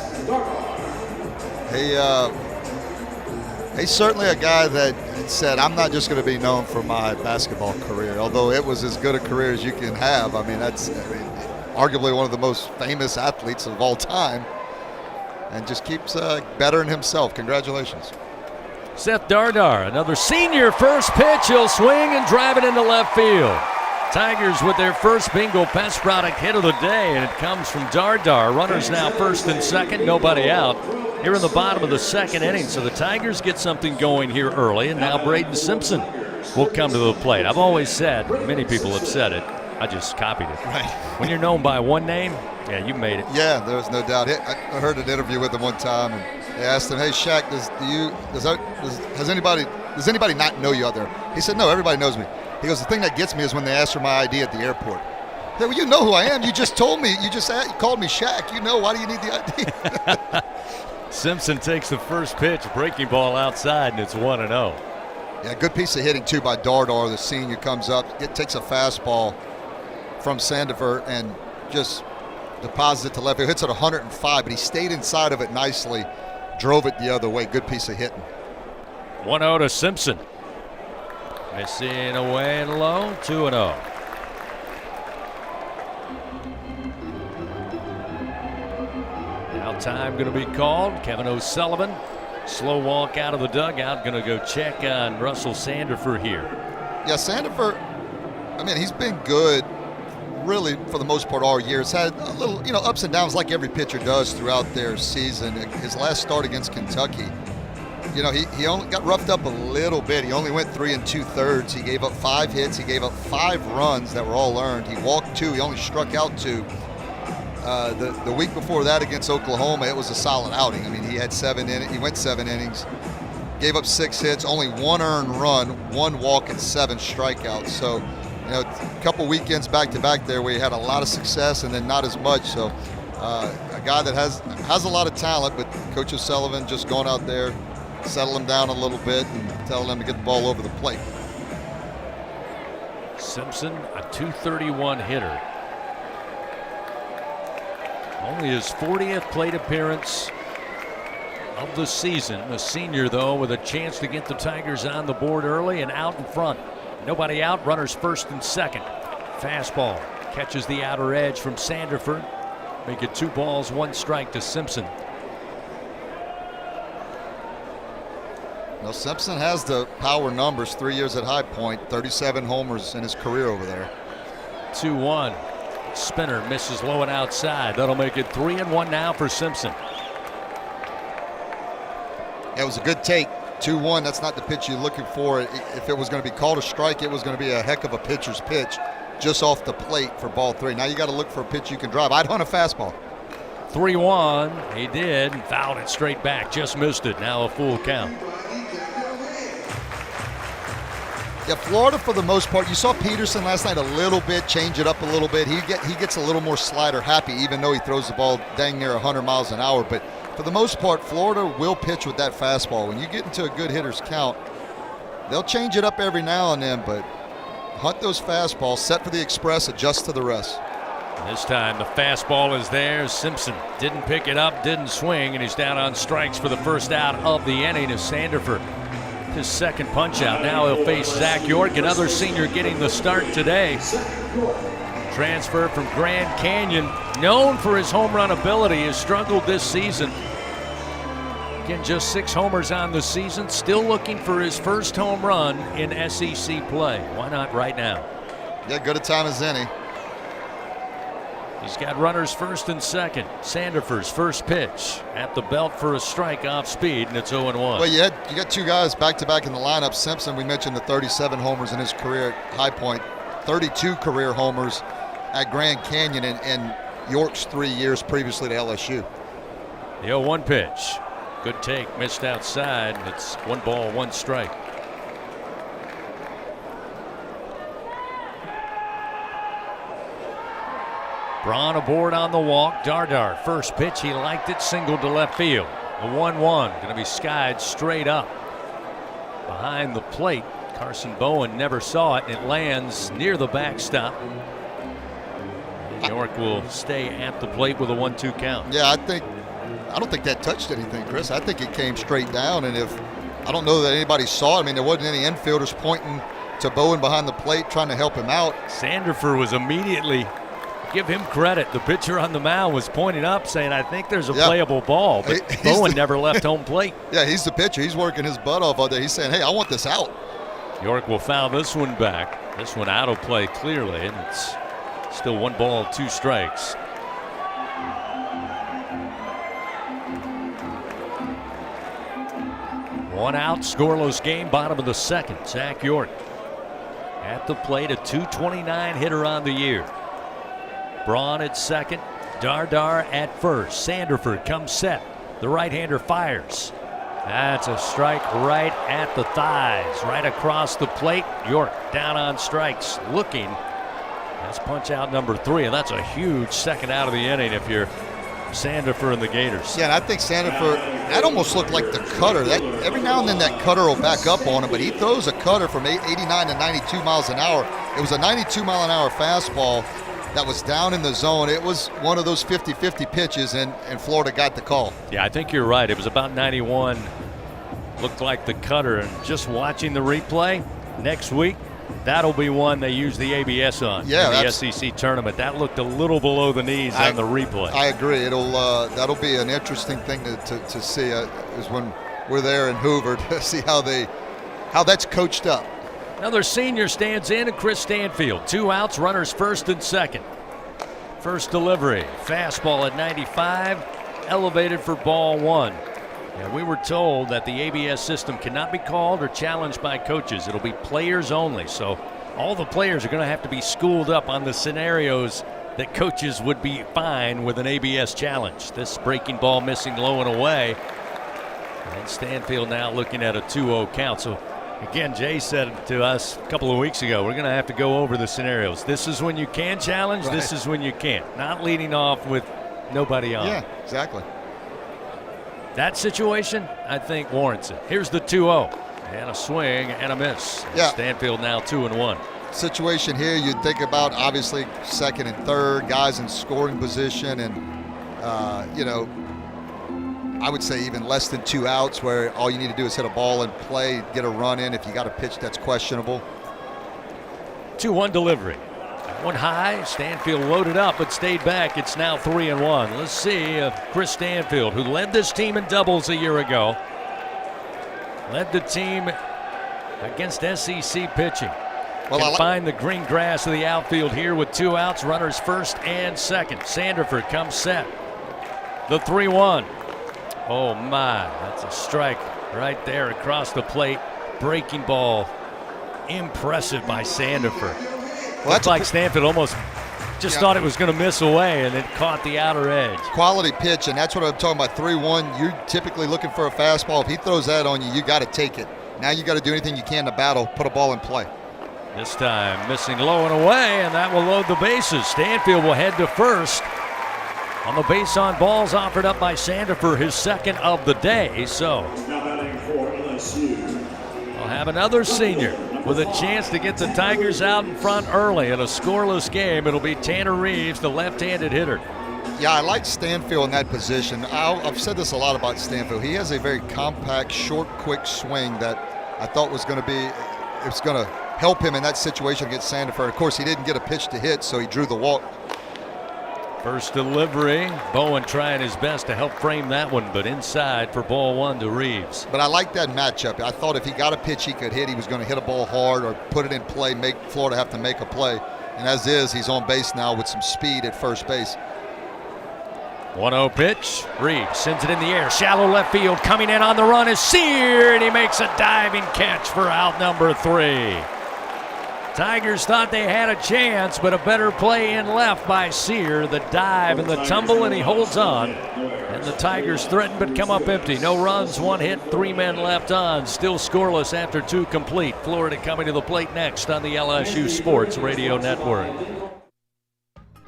He's certainly a guy that said, I'm not just going to be known for my basketball career, although it was as good a career as you can have. I mean, arguably one of the most famous athletes of all time, and just keeps bettering himself. Congratulations. Seth Dardar, another senior, first pitch. He'll swing and drive it into left field. Tigers with their first bingo pass product hit of the day, and it comes from Dardar. Runners now first and second, nobody out here in the bottom of the second inning. So the Tigers get something going here early, and now Braden Simpson will come to the plate. I've always said, many people have said it, I just copied it. Right. When you're known by one name, yeah, you made it. Yeah, there was no doubt. I heard an interview with him one time, and they asked him, "Hey, Shaq, does anybody not know you out there?" He said, "No, everybody knows me." He goes, "The thing that gets me is when they ask for my ID at the airport." I said, "Well, you know who I am. You just told me. You called me Shaq. You know, why do you need the ID?" Simpson takes the first pitch, breaking ball outside, and it's 1-0. Yeah, good piece of hitting, too, by Dardar. The senior comes up, takes a fastball from Sandifer and just deposits it to left field. Hits it 105, but he stayed inside of it nicely, drove it the other way. Good piece of hitting. 1-0 to Simpson. Missing away and low, 2-0. Now time going to be called. Kevin O'Sullivan, slow walk out of the dugout, going to go check on Russell Sandifer here. Yeah, Sandifer, I mean, he's been good really for the most part all year. It's had a little, ups and downs like every pitcher does throughout their season. His last start against Kentucky, he only got roughed up a little bit. He only went 3 2/3. He gave up 5 hits. He gave up 5 runs that were all earned. He walked 2. He only struck out 2. The week before that against Oklahoma, it was a solid outing. I mean, he had 7 innings. He went 7 innings, gave up 6 hits, only 1 earned run, 1 walk, and 7 strikeouts. So, a couple weekends back to back there where he had a lot of success and then not as much. So, a guy that has a lot of talent, but Coach O'Sullivan just going out there, settle him down a little bit and telling him to get the ball over the plate. Simpson, a .231 hitter. Only his 40th plate appearance of the season. The senior, though, with a chance to get the Tigers on the board early and out in front. Nobody out, runners first and second. Fastball catches the outer edge from Sanderford. Make it 2 balls, 1 strike to Simpson. Now Simpson has the power numbers, 3 years at High Point, 37 homers in his career over there. 2-1. Spinner misses low and outside. That'll make it 3-1 now for Simpson. That was a good take. 2-1, that's not the pitch you're looking for. If it was going to be called a strike, it was going to be a heck of a pitcher's pitch just off the plate for ball 3. Now you got to look for a pitch you can drive. I'd hunt a fastball. 3-1. He did and fouled it straight back. Just missed it. Now a full count. Yeah, Florida for the most part. You saw Peterson last night a little bit, change it up a little bit. He gets a little more slider happy, even though he throws the ball dang near 100 miles an hour. But for the most part, Florida will pitch with that fastball. When you get into a good hitter's count, they'll change it up every now and then, but hunt those fastballs, set for the express, adjust to the rest. This time the fastball is there. Simpson didn't pick it up, didn't swing, and he's down on strikes for the first out of the inning to Sanderford. His second punch out. Now he'll face Zach York, another senior getting the start today. Transfer from Grand Canyon, known for his home run ability, has struggled this season. Again, just 6 homers on the season, still looking for his first home run in SEC play. Why not right now? Yeah, good a time as any. He's got runners first and second. Sanderford's first pitch at the belt for a strike off speed, and it's 0-1. Well, you got 2 guys back-to-back in the lineup. Simpson, we mentioned the 37 homers in his career at High Point, 32 career homers at Grand Canyon, and York's 3 years previously to LSU. The 0-1 pitch. Good take, missed outside. It's 1 ball, 1 strike. Braun aboard on the walk. Dardar, first pitch, he liked it, single to left field. A 1-1, going to be skied straight up behind the plate. Carson Bowen never saw it, and it lands near the backstop. York will stay at the plate with a 1-2 count. Yeah, I don't think that touched anything, Chris. I think it came straight down, and I don't know that anybody saw it. I mean, there wasn't any infielders pointing to Bowen behind the plate trying to help him out. Sanderford was immediately, give him credit, the pitcher on the mound was pointing up saying, I think there's a playable ball, but Bowen never left home plate. Yeah, he's the pitcher. He's working his butt off out there. He's saying, hey, I want this out. York will foul this one back. This one out of play clearly, and it's still 1 ball, 2 strikes. One out, scoreless game, bottom of the second. Zach York at the plate, a .229 hitter on the year. Braun at second, Dardar at first. Sanderford comes set. The right-hander fires. That's a strike right at the thighs, right across the plate. York down on strikes, looking. That's punch out number 3, and that's a huge second out of the inning if you're Sanderford and the Gators. Yeah, and I think Sanderford, that almost looked like the cutter. That every now and then that cutter will back up on him, but he throws a cutter from 89 to 92 miles an hour. It was a 92-mile-an-hour fastball that was down in the zone. It was one of those 50-50 pitches, and Florida got the call. Yeah, I think you're right. It was about 91. Looked like the cutter, and just watching the replay next week, that'll be one they use the ABS on. Yeah, in the SEC tournament. That looked a little below the knees on the replay. I agree. That'll be an interesting thing to see is when we're there in Hoover to see how that's coached up. Another senior stands in, and Chris Stanfield. 2 outs, runners first and second. First delivery, fastball at 95, elevated for ball 1. And we were told that the ABS system cannot be called or challenged by coaches. It'll be players only. So all the players are going to have to be schooled up on the scenarios that coaches would be fine with an ABS challenge. This breaking ball missing low and away. And Stanfield now looking at a 2-0 count. So again, Jay said to us a couple of weeks ago, we're going to have to go over the scenarios. This is when you can challenge. Right. This is when you can't. Not leading off with nobody on. Yeah, exactly. That situation, I think, warrants it. Here's the 2-0. And a swing and a miss. Yeah. Stanfield now 2-1. Situation here, you'd think about obviously second and third, guys in scoring position, and I would say even less than 2 outs, where all you need to do is hit a ball and play, get a run in. If you got a pitch that's questionable. 2-1 delivery. One high. Stanfield loaded up but stayed back. It's now 3-1. Let's see if Chris Stanfield, who led this team in doubles a year ago, led the team against SEC pitching. Can find the green grass of the outfield here with 2 outs. Runners first and second. Sanderford comes set. The 3-1. Oh my, that's a strike right there across the plate. Breaking ball. Impressive by Sanderford. Looks like Stanfield almost just thought it was going to miss away, and it caught the outer edge. Quality pitch, and that's what I'm talking about. 3-1, you're typically looking for a fastball. If he throws that on you, you got to take it. Now you got to do anything you can to battle, put a ball in play. This time missing low and away, and that will load the bases. Stanfield will head to first on the base on balls offered up by Sanderford, his second of the day. So we'll have another senior with a chance to get the Tigers out in front early in a scoreless game. It'll be Tanner Reeves, the left-handed hitter. Yeah, I like Stanfield in that position. I've said this a lot about Stanfield. He has a very compact, short, quick swing that I thought was going to help him in that situation against Sanderford. Of course, he didn't get a pitch to hit, so he drew the walk. First delivery, Bowen trying his best to help frame that one, but inside for ball 1 to Reeves. But I like that matchup. I thought if he got a pitch he could hit, he was going to hit a ball hard or put it in play, make Florida have to make a play. And as is, he's on base now with some speed at first base. 1-0 pitch. Reeves sends it in the air. Shallow left field. Coming in on the run is Sear, and he makes a diving catch for out number 3. Tigers thought they had a chance, but a better play in left by Sear. The dive and the tumble, and he holds on. And the Tigers threaten but come up empty. No runs, 1 hit, 3 men left on. Still scoreless after 2 complete. Florida coming to the plate next on the LSU Sports Radio Network.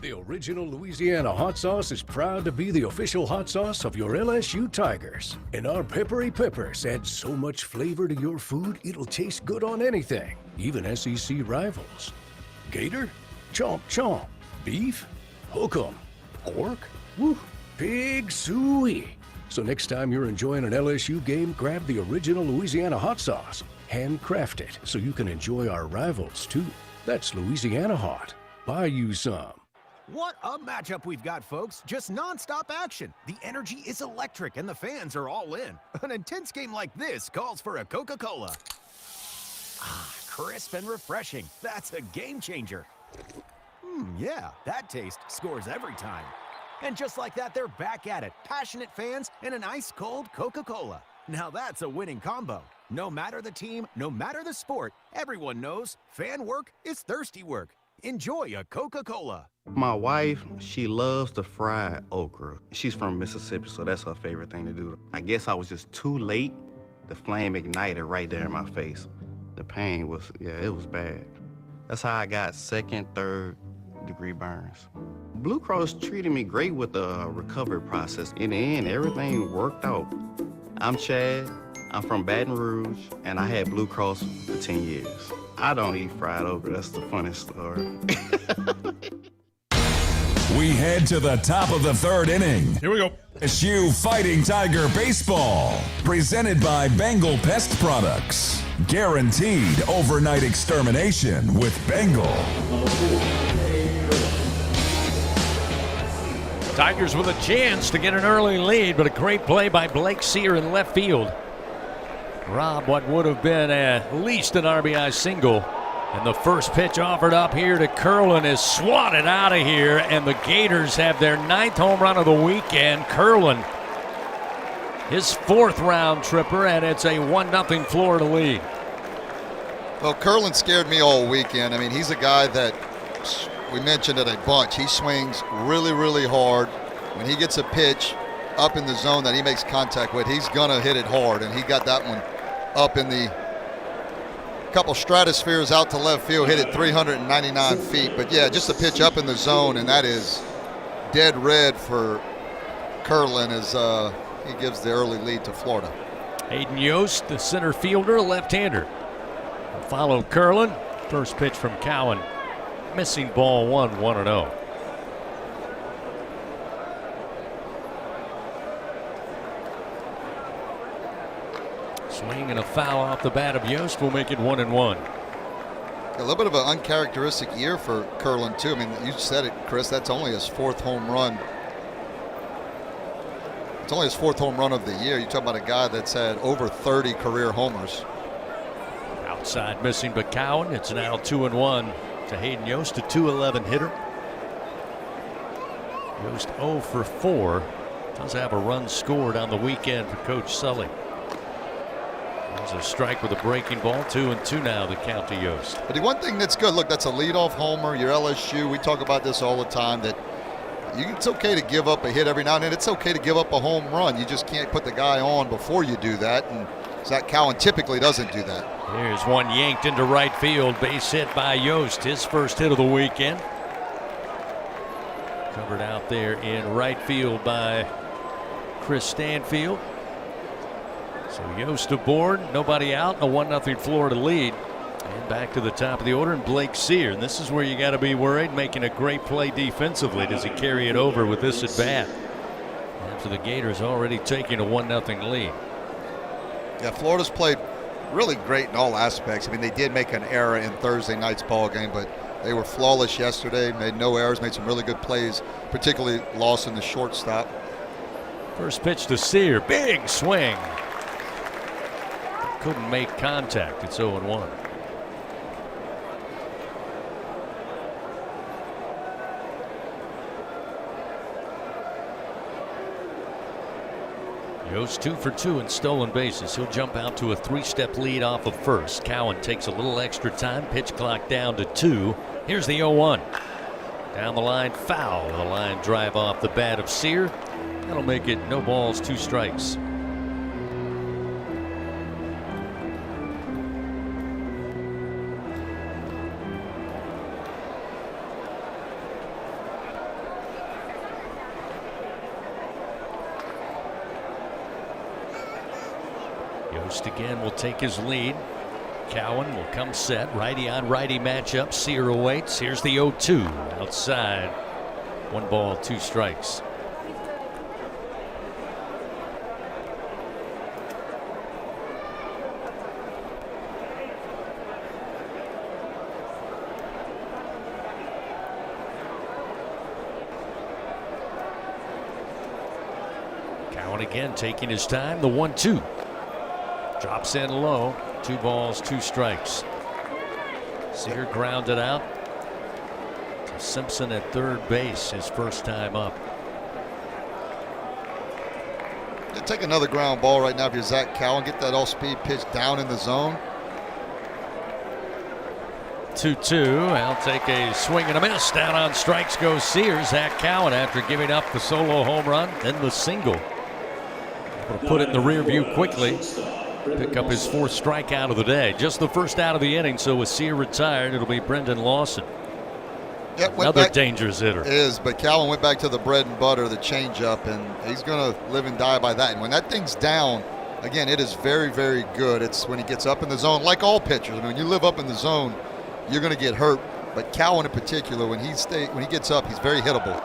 The original Louisiana hot sauce is proud to be the official hot sauce of your LSU Tigers. And our peppery peppers add so much flavor to your food, it'll taste good on anything, even SEC rivals. Gator? Chomp chomp. Beef? Hook 'em. Pork? Woo. Pig suey. So next time you're enjoying an LSU game, grab the original Louisiana hot sauce. Handcrafted so you can enjoy our rivals too. That's Louisiana hot. Buy you some. What a matchup we've got, folks. Just nonstop action. The energy is electric and the fans are all in. An intense game like this calls for a Coca-Cola. Ah, crisp and refreshing. That's a game changer. Yeah, that taste scores every time. And just like that, they're back at it. Passionate fans and an ice-cold Coca-Cola. Now that's a winning combo. No matter the team, no matter the sport, everyone knows fan work is thirsty work. Enjoy a Coca-Cola. My wife, she loves the fried okra. She's from Mississippi, so that's her favorite thing to do. I guess I was just too late. The flame ignited right there in my face. The pain was, it was bad. That's how I got 2nd, 3rd degree burns. Blue Cross treated me great with the recovery process. In the end, everything worked out. I'm Chad. I'm from Baton Rouge, and I had Blue Cross for 10 years. I don't eat fried okra. That's the funniest story. We head to the top of the 3rd inning. Here we go. LSU Fighting Tiger Baseball, presented by Bengal Pest Products. Guaranteed overnight extermination with Bengal. Tigers with a chance to get an early lead, but a great play by Blake Sear in left field. Rob what would have been at least an RBI single. And the first pitch offered up here to Curlin is swatted out of here, and the Gators have their 9th home run of the weekend. Curlin, his 4th round tripper, and it's a 1-0 Florida lead. Well, Curlin scared me all weekend. I mean, he's a guy that we mentioned it a bunch. He swings really, really hard. When he gets a pitch up in the zone that he makes contact with, he's going to hit it hard, and he got that one up in the couple stratospheres out to left field, hit it 399 feet. But yeah, just a pitch up in the zone, and that is dead red for Curlin as he gives the early lead to Florida. Hayden Yost, the center fielder, left-hander. Follow Curlin. First pitch from Cowan. Missing ball 1, 1-0. Swing and a foul off the bat of Yost will make it 1-1. A little bit of an uncharacteristic year for Curlin, too. I mean, you said it, Chris. That's only his 4th home run. It's only his 4th home run of the year. You talk about a guy that's had over 30 career homers. Outside missing but Cowan. It's now 2-1 to Hayden Yost, a .211 hitter. Yost 0 for 4. Does have a run scored on the weekend for Coach Sully. There's a strike with a breaking ball. 2-2 now, the count to Yost. But the one thing that's good, look, that's a leadoff homer. Your LSU, we talk about this all the time, that it's okay to give up a hit every now and then. It's okay to give up a home run. You just can't put the guy on before you do that. And Zach Cowan typically doesn't do that. Here's one yanked into right field. Base hit by Yost. His first hit of the weekend. Covered out there in right field by Chris Stanfield. So Yost aboard, nobody out, a 1-0 Florida lead. And back to the top of the order, and Blake Sear. And this is where you got to be worried, making a great play defensively. Does he carry it over with this at bat? After the Gators already taking a 1-0 lead. Yeah, Florida's played really great in all aspects. I mean, they did make an error in Thursday night's ball game, but they were flawless yesterday, made no errors, made some really good plays, particularly Lawson, the shortstop. First pitch to Sear, big swing. Couldn't make contact. It's 0-1. Yost 2 for 2 in stolen bases. He'll jump out to a 3-step lead off of first. Cowan takes a little extra time. Pitch clock down to 2. Here's the 0-1. Down the line, foul. The line drive off the bat of Sear. That'll make it no balls, 2 strikes. Yost again will take his lead. Cowan will come set. Righty on righty matchup. Sear awaits. Here's the 0-2. Outside. 1 ball, 2 strikes. Cowan again taking his time. The 1-2. Drops in low. 2 balls, 2 strikes. Sear grounded out to Simpson at third base, his first time up. Yeah, take another ground ball right now if you're Zach Cowan. Get that all-speed pitch down in the zone. 2-2. I'll take a swing and a miss. Down on strikes goes Sear. Zach Cowan after giving up the solo home run, then the single. Able to put it in the rear view quickly. Pick up his 4th strikeout of the day. Just the first out of the inning, so with Sear retired, it'll be Brendan Lawson. Yep, another dangerous hitter. Is, but Cowan went back to the bread and butter, the changeup, and he's going to live and die by that. And when that thing's down, again, it is very, very good. It's when he gets up in the zone, like all pitchers. I mean, when you live up in the zone, you're going to get hurt. But Cowan in particular, when he gets up, he's very hittable.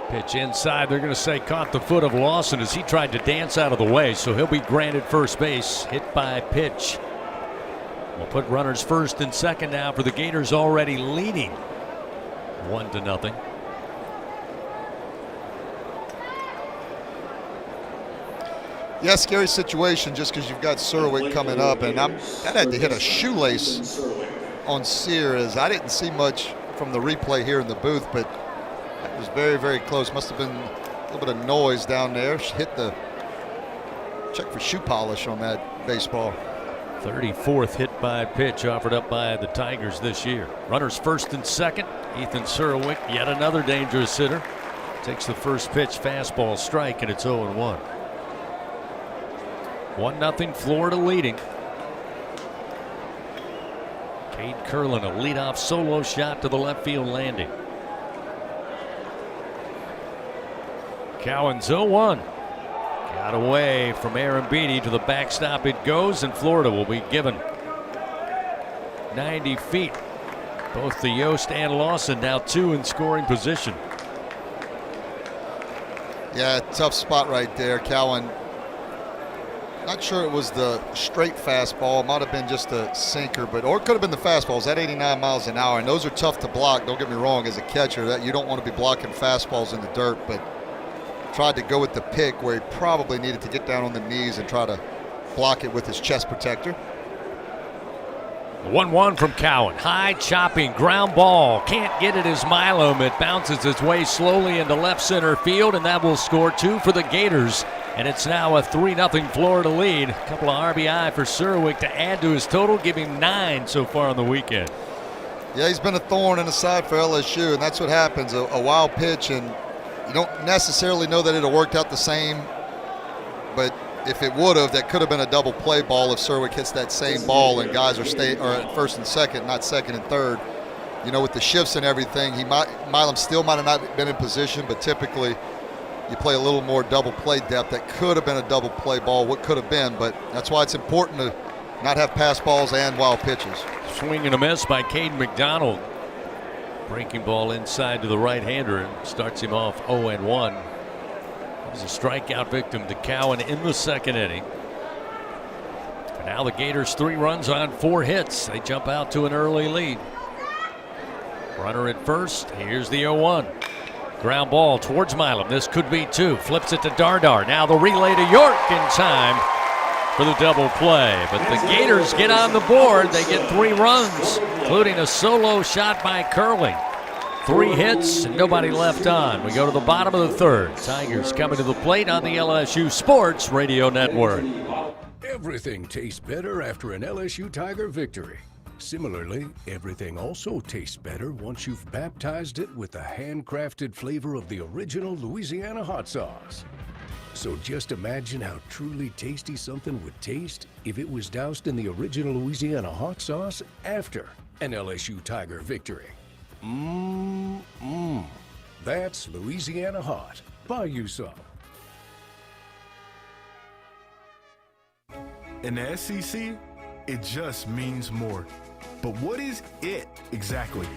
Pitch inside. They're going to say caught the foot of Lawson as he tried to dance out of the way, so he'll be granted first base. Hit by pitch. We'll put runners first and second now for the Gators, already leading 1-0. Yeah, scary situation just because you've got Serwick coming up, and I had to hit a shoelace on Sear. As I didn't see much from the replay here in the booth, but it was very, very close. Must have been a little bit of noise down there. Check for shoe polish on that baseball. 34th hit by pitch offered up by the Tigers this year. Runners first and second. Ethan Serwick, yet another dangerous hitter. Takes the first pitch, fastball strike, and it's 0-1. 1-0 Florida leading. Cade Curlin, a leadoff solo shot to the left field landing. Cowan's 0-1. Got away from Aaron Beattie to the backstop it goes, and Florida will be given 90 feet. Both the Yost and Lawson now 2 in scoring position. Yeah, tough spot right there. Cowan Not sure it was the straight fastball. It might have been just a sinker, or it could have been the fastball. It's at 89 miles an hour, and those are tough to block. Don't get me wrong, as a catcher, that you don't want to be blocking fastballs in the dirt, but tried to go with the pick where he probably needed to get down on the knees and try to block it with his chest protector. 1-1 from Cowan. High chopping ground ball. Can't get it as Milam. It bounces its way slowly into left center field, and that will score 2 for the Gators. And it's now a 3-0 Florida lead. A couple of RBI for Serwick to add to his total, give him 9 so far on the weekend. Yeah, he's been a thorn in the side for LSU, and that's what happens. A wild pitch, and you don't necessarily know that it would have worked out the same, but if it would have, that could have been a double play ball if Serwick hits that same ball and guys are at first and second, not second and third. You know, with the shifts and everything, Milam still might have not been in position, but typically you play a little more double play depth. That could have been a double play ball, what could have been, but that's why it's important to not have pass balls and wild pitches. Swing and a miss by Caden McDonald. Breaking ball inside to the right-hander and starts him off 0-1. He's a strikeout victim to Cowan in the second inning. And now the Gators 3 runs on 4 hits. They jump out to an early lead. Runner at first. Here's the 0-1. Ground ball towards Milam. This could be 2. Flips it to Dardar. Now the relay to York in time for the double play. But the Gators get on the board. They get 3 runs, including a solo shot by Curley. 3 hits and nobody left on. We go to the bottom of the third. Tigers coming to the plate on the LSU Sports Radio Network. Everything tastes better after an LSU Tiger victory. Similarly, everything also tastes better once you've baptized it with the handcrafted flavor of the original Louisiana hot sauce. So just imagine how truly tasty something would taste if it was doused in the original Louisiana hot sauce after an LSU Tiger victory. That's Louisiana hot. Buy you some. In the SEC, it just means more. But what is it exactly?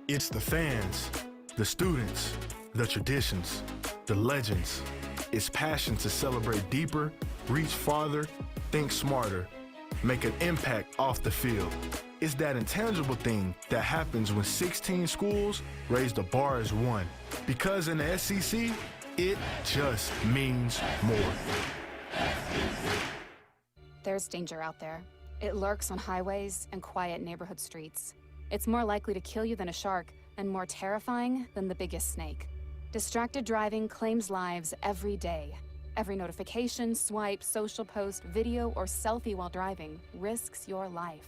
It's the fans, the students, the traditions, the legends. It's passion to celebrate deeper, reach farther, think smarter, make an impact off the field. It's that intangible thing that happens when 16 schools raise the bar as one. Because in the SEC, it just means more. There's danger out there. It lurks on highways and quiet neighborhood streets. It's more likely to kill you than a shark and more terrifying than the biggest snake. Distracted driving claims lives every day. Every notification, swipe, social post, video, or selfie while driving risks your life.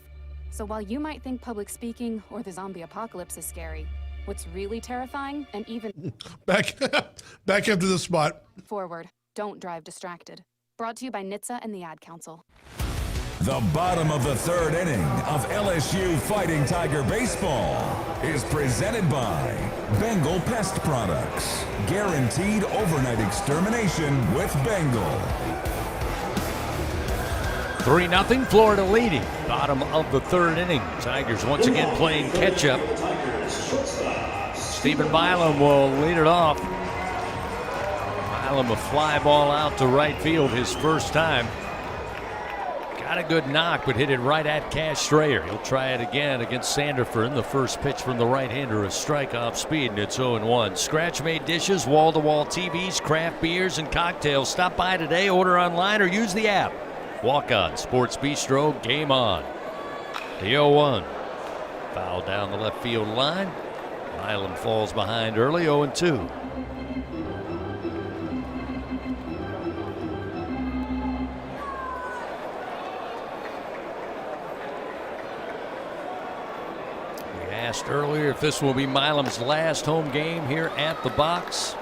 So while you might think public speaking or the zombie apocalypse is scary, what's really terrifying and even back into the spot. Forward, don't drive distracted. Brought to you by NHTSA and the Ad Council. The bottom of the third inning of LSU Fighting Tiger Baseball is presented by Bengal Pest Products. Guaranteed overnight extermination with Bengal. 3-0 Florida leading. Bottom of the third inning. Tigers once again playing catch-up. Stephen Milam will lead it off. Milam a fly ball out to right field his first time. Got a good knock, but hit it right at Cash Strayer. He'll try it again against Sanderford. The first pitch from the right-hander, a strike off speed, and it's 0-1. Scratch-made dishes, wall-to-wall TVs, craft beers, and cocktails. Stop by today, order online, or use the app. Walk on, Sports Bistro, game on. The 0-1. Foul down the left field line. Milam falls behind early, 0-2. Asked earlier if this will be Milam's last home game here at the box.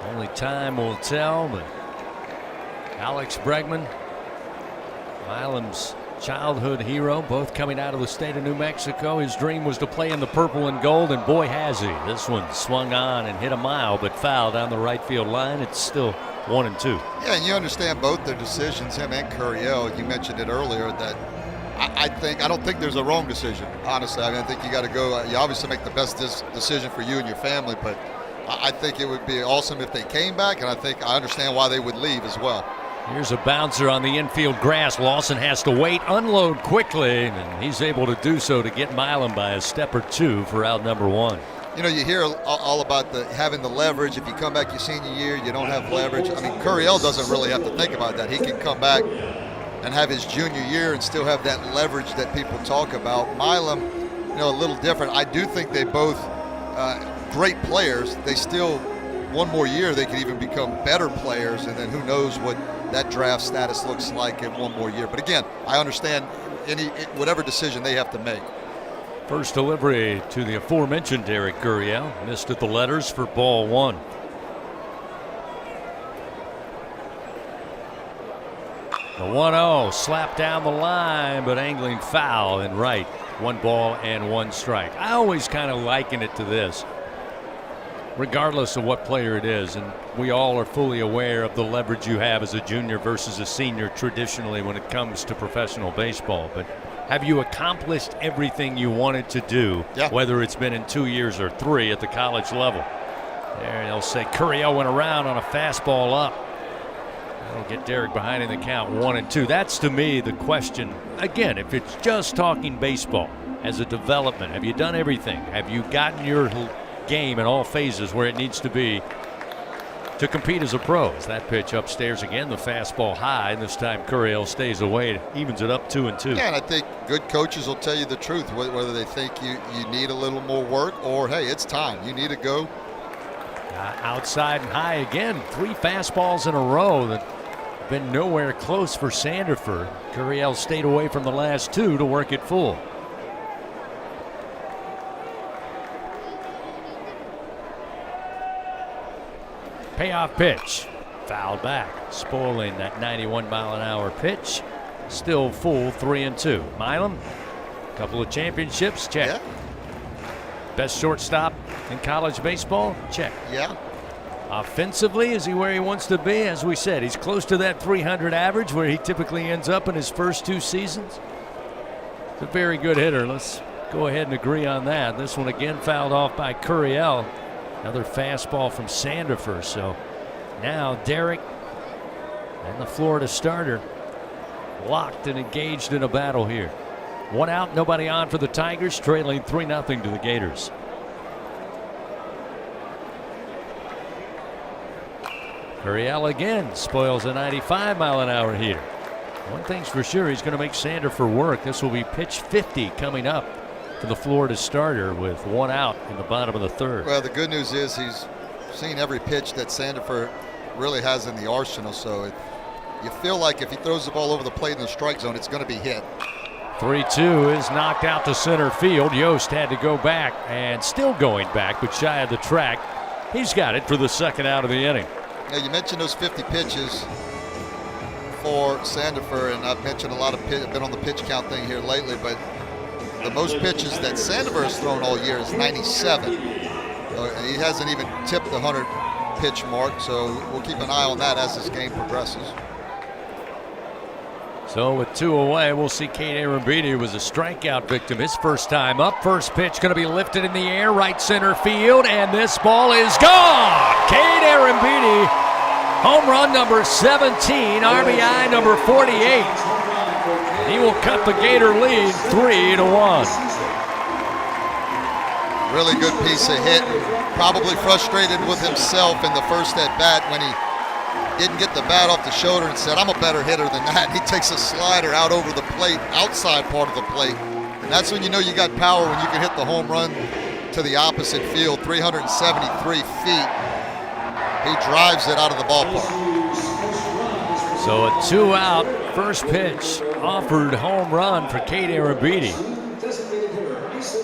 Only time will tell, but Alex Bregman, Milam's childhood hero, both coming out of the state of New Mexico. His dream was to play in the purple and gold, and boy has he. This one swung on and hit a mile, but foul down the right field line. It's still 1-2. Yeah, and you understand both their decisions, him and Curriel. You mentioned it earlier that I don't think there's a wrong decision, honestly. I mean, I think you got to go. You obviously make the best decision for you and your family, but I think it would be awesome if they came back, and I understand why they would leave as well. Here's a bouncer on the infield grass. Lawson has to wait, unload quickly, and he's able to do so to get Milam by a step or two for out number 1. You know, you hear all about having the leverage. If you come back your senior year, you don't have leverage. I mean, Curiel doesn't really have to think about that. He can come back and have his junior year and still have that leverage that people talk about. Milam, you know, a little different. I do think they both great players. They still, one more year, they could even become better players, and then who knows what that draft status looks like in one more year. But again, I understand whatever decision they have to make. First delivery to the aforementioned Derek Curiel. Missed at the letters for ball 1. The 1-0 slapped down the line, but angling foul and right. 1 ball and 1 strike. I always kind of liken it to this, regardless of what player it is, and we all are fully aware of the leverage you have as a junior versus a senior traditionally when it comes to professional baseball. But have you accomplished everything you wanted to do, whether it's been in 2 years or 3 at the college level? There, they'll say Curiel went around on a fastball up. That'll get Derek behind in the count 1-2. That's, to me, the question. Again, if it's just talking baseball as a development, have you done everything? Have you gotten your game in all phases where it needs to be to compete as a pro? As that pitch upstairs again, the fastball high, and this time Curiel stays away. It evens it up 2-2. Yeah, and I think good coaches will tell you the truth, whether they think you need a little more work or, hey, it's time. You need to go. Outside and high again. 3 fastballs in a row that have been nowhere close for Sandifer. Curiel stayed away from the last 2 to work it full. Payoff pitch. Fouled back, spoiling that 91-mile-an-hour pitch. Still full 3-2. Milam, couple of championships, check. Yeah. Best shortstop in college baseball, check. Yeah. Offensively, is he where he wants to be? As we said, he's close to that 300 average where he typically ends up in his first 2 seasons. He's a very good hitter. Let's go ahead and agree on that. This one again fouled off by Curiel. Another fastball from Sandifer. So now Derek and the Florida starter locked and engaged in a battle here. 1 out, nobody on for the Tigers, trailing 3-0 to the Gators. Curiel again spoils a 95-mile-an-hour heater. One thing's for sure, he's going to make Sandifer work. This will be pitch 50 coming up for the Florida starter with 1 out in the bottom of the 3rd. Well, the good news is he's seen every pitch that Sandifer really has in the arsenal, so you feel like if he throws the ball over the plate in the strike zone, it's going to be hit. 3-2 is knocked out to center field. Yost had to go back, and still going back, but shy of the track. He's got it for the 2nd out of the inning. Now, you mentioned those 50 pitches for Sandifer, and I've mentioned a lot of I've been on the pitch count thing here lately, but the most pitches that Sandifer has thrown all year is 97. He hasn't even tipped the 100 pitch mark, so we'll keep an eye on that as this game progresses. So with 2 away, we'll see Cade Arambidi, who was a strikeout victim his first time up. First pitch going to be lifted in the air, right center field, and this ball is gone. Cade Arambidi, home run number 17, RBI number 48. He will cut the Gator lead 3-1. Really good piece of hit. Probably frustrated with himself in the first at bat when he didn't get the bat off the shoulder and said, I'm a better hitter than that. He takes a slider out over the plate, outside part of the plate. And that's when you know you got power, when you can hit the home run to the opposite field, 373 feet. He drives it out of the ballpark. So a 2 out, first pitch, offered home run for Cade Arambidi.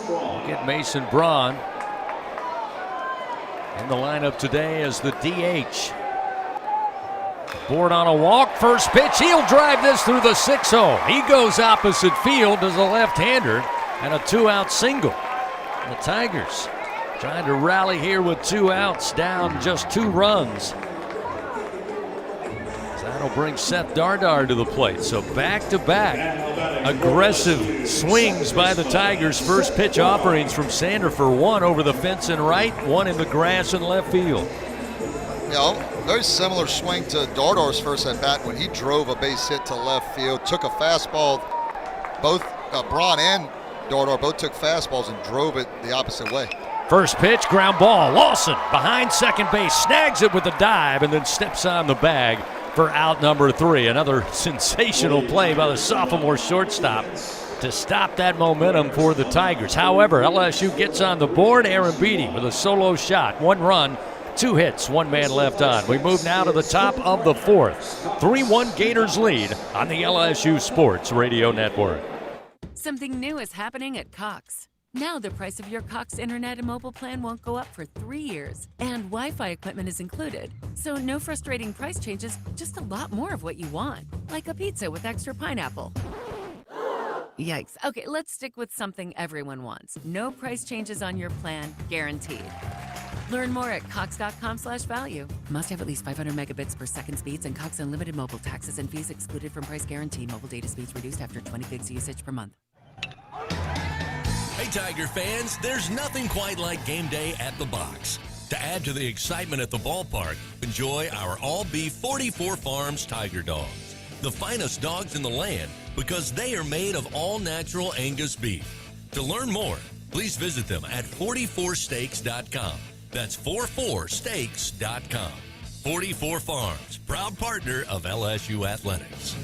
We'll get Mason Braun in the lineup today as the DH. Board on a walk, first pitch, he'll drive this through the 6-0. He goes opposite field as a left-hander and a 2-out single. The Tigers trying to rally here with 2 outs, down just 2 runs. That'll bring Seth Dardar to the plate. So back-to-back aggressive swings by the Tigers. First pitch offerings from Sandifer, 1 over the fence and right, 1 in the grass in left field. very similar swing to Dardar's first at bat when he drove a base hit to left field, took a fastball. Both Braun and Dardar both took fastballs and drove it the opposite way. First pitch, ground ball. Lawson behind second base, snags it with a dive and then steps on the bag for out number 3. Another sensational play by the sophomore shortstop to stop that momentum for the Tigers. However, LSU gets on the board. Aaron Beatty with a solo shot. 1 run, 2 hits, 1 man left on. We move now to the top of the 4th. 3-1 Gators lead on the LSU Sports Radio Network. Something new is happening at Cox. Now the price of your Cox internet and mobile plan won't go up for 3 years, and Wi-Fi equipment is included. So no frustrating price changes, just a lot more of what you want, like a pizza with extra pineapple. Yikes. Okay, let's stick with something everyone wants. No price changes on your plan, guaranteed. Learn more at cox.com/value. Must have at least 500 megabits per second speeds and Cox Unlimited mobile. Taxes and fees excluded from price guarantee. Mobile data speeds reduced after 20 gigs usage per month. Hey, Tiger fans, there's nothing quite like game day at the box. To add to the excitement at the ballpark, enjoy our all-beef 44 Farms Tiger Dogs. The finest dogs in the land because they are made of all-natural Angus beef. To learn more, please visit them at 44steaks.com. That's 44steaks.com. 44 Farms, proud partner of LSU Athletics.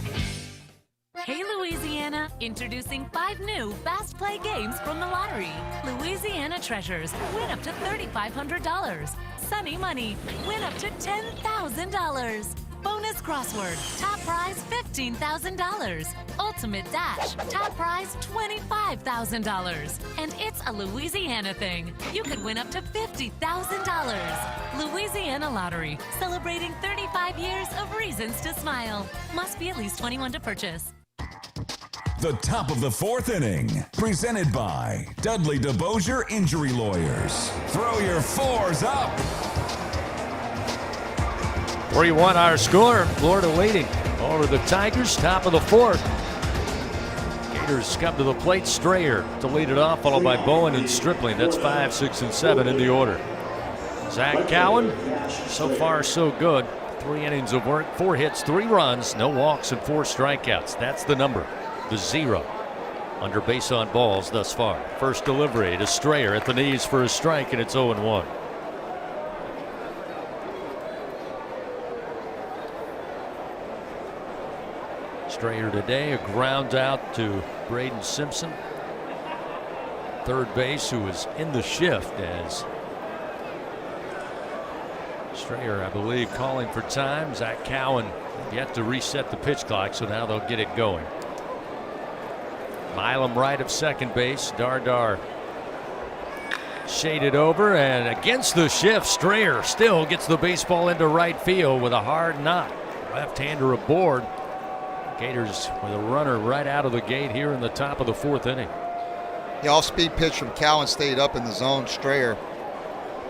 Hey Louisiana, introducing 5 new fast play games from the lottery. Louisiana Treasures, win up to $3,500. Sunny Money, win up to $10,000. Bonus Crossword, top prize $15,000. Ultimate Dash, top prize $25,000. And it's a Louisiana thing. You could win up to $50,000. Louisiana Lottery, celebrating 35 years of reasons to smile. Must be at least 21 to purchase. The top of the 4th inning, presented by Dudley DeBosier Injury Lawyers. Throw your 4s up. 3-1 our score. Florida leading over the Tigers, top of the 4th. Gators come to the plate. Strayer to lead it off, followed by Bowen and Stripling. That's 5, 6, and 7 in the order. Zach Cowan, so far so good. 3 innings of work, 4 hits, 3 runs, no walks, and 4 strikeouts. That's the number, the 0 under base on balls thus far. First delivery to Strayer at the knees for a strike, and it's 0-1. Strayer today, a ground out to Braden Simpson. Third base, who was in the shift as Strayer, I believe, calling for time. Zach Cowan yet to reset the pitch clock, so now they'll get it going. Milam right of second base. Dardar shaded over, and against the shift, Strayer still gets the baseball into right field with a hard knock. Left-hander aboard. Gators with a runner right out of the gate here in the top of the 4th inning. The off-speed pitch from Cowan stayed up in the zone. Strayer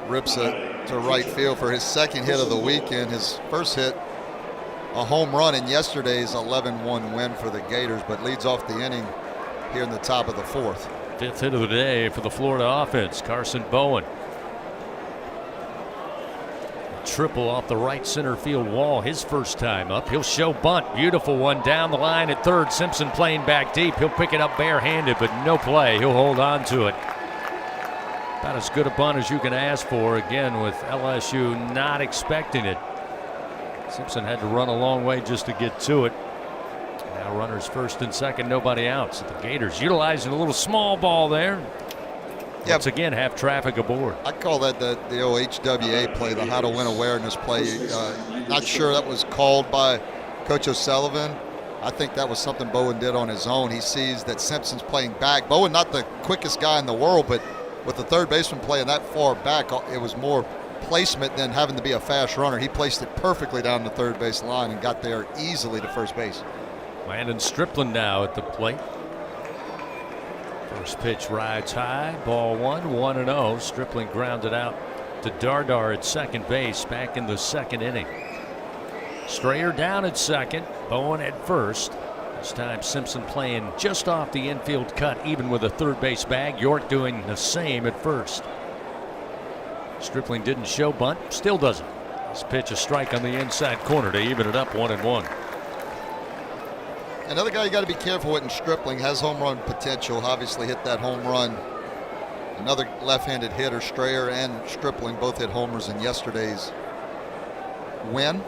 rips it to right field for his 2nd hit of the weekend. His first hit, a home run in yesterday's 11-1 win for the Gators, but leads off the inning here in the top of the 4th. 5th hit of the day for the Florida offense. Carson Bowen. Triple off the right center field wall, his first time up. He'll show bunt. Beautiful one down the line at third. Simpson playing back deep. He'll pick it up barehanded, but no play. He'll hold on to it. About as good a bunt as you can ask for. Again, with LSU not expecting it. Simpson had to run a long way just to get to it. Now runners first and second, nobody out. So the Gators utilizing a little small ball there. Once again, have traffic aboard. I call that the old HWA play, the how to win awareness play. Not sure that was called by Coach O'Sullivan. I think that was something Bowen did on his own. He sees that Simpson's playing back. Bowen, not the quickest guy in the world, but with the third baseman playing that far back, it was more placement than having to be a fast runner. He placed it perfectly down the third base line and got there easily to first base. Landon Stripling now at the plate. First pitch rides high, ball 1-0. Stripling grounded out to Dardar at second base back in the 2nd inning. Strayer down at second, Bowen at first. This time Simpson playing just off the infield cut, even with a third base bag. York doing the same at first. Stripling didn't show bunt, still doesn't. This pitch a strike on the inside corner to even it up 1-1. Another guy you got to be careful with in Stripling, has home run potential. Obviously hit that home run. Another left-handed hitter, Strayer and Stripling both hit homers in yesterday's win.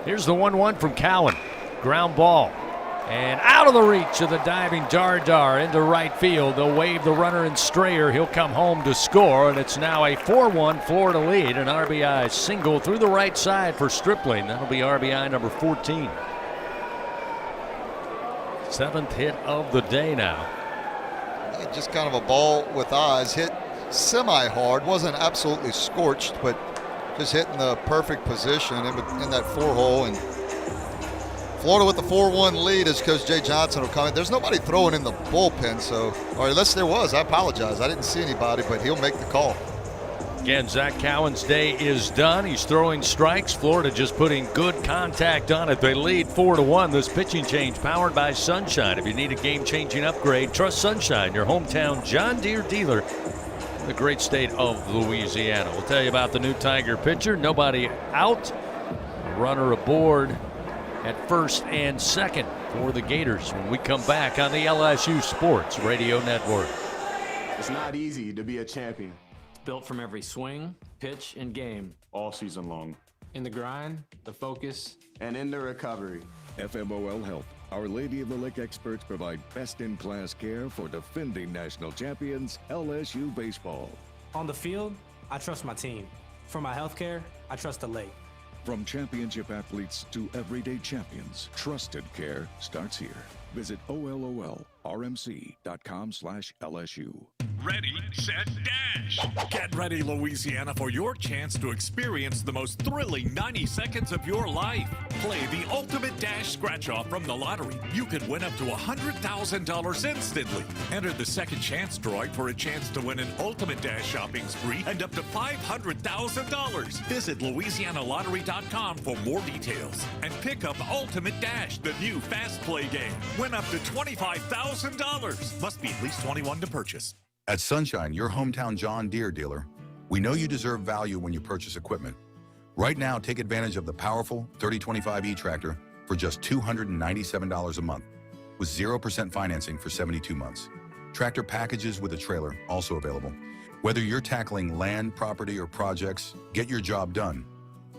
Here's the 1-1 from Cowan. Ground ball. And out of the reach of the diving Dardar into right field. They'll wave the runner in Strayer. He'll come home to score, and it's now a 4-1 Florida lead. An RBI single through the right side for Stripling. That'll be RBI number 14. 7th hit of the day now. Just kind of a ball with eyes. Hit semi-hard. Wasn't absolutely scorched, but just hitting the perfect position in that 4-hole. And Florida with the 4-1 lead as Coach Jay Johnson will come in. There's nobody throwing in the bullpen, so, or unless there was, I apologize. I didn't see anybody, but he'll make the call. Again, Zach Cowan's day is done. He's throwing strikes. Florida just putting good contact on it. They lead 4-1. This pitching change powered by Sunshine. If you need a game-changing upgrade, trust Sunshine, your hometown John Deere dealer in the great state of Louisiana. We'll tell you about the new Tiger pitcher. Nobody out. A runner aboard at first and second for the Gators when we come back on the LSU Sports Radio Network. It's not easy to be a champion. Built from every swing, pitch, and game. All season long. In the grind, the focus, and in the recovery. FMOL Health, Our Lady of the Lake experts provide best-in-class care for defending national champions LSU baseball. On the field, I trust my team. For my health care, I trust the lake. From championship athletes to everyday champions, trusted care starts here. Visit OLOLRMC.com/LSU. Ready, set, dash. Get ready, Louisiana, for your chance to experience the most thrilling 90 seconds of your life. Play the Ultimate Dash Scratch-Off from the lottery. You could win up to $100,000 instantly. Enter the second chance drawing for a chance to win an Ultimate Dash shopping spree and up to $500,000. Visit LouisianaLottery.com for more details and pick up Ultimate Dash, the new fast play game. Win up to $25,000. Must be at least 21 to purchase. At Sunshine, your hometown John Deere dealer, we know you deserve value when you purchase equipment. Right now, take advantage of the powerful 3025E tractor for just $297 a month with 0% financing for 72 months. Tractor packages with a trailer also available. Whether you're tackling land, property, or projects, get your job done.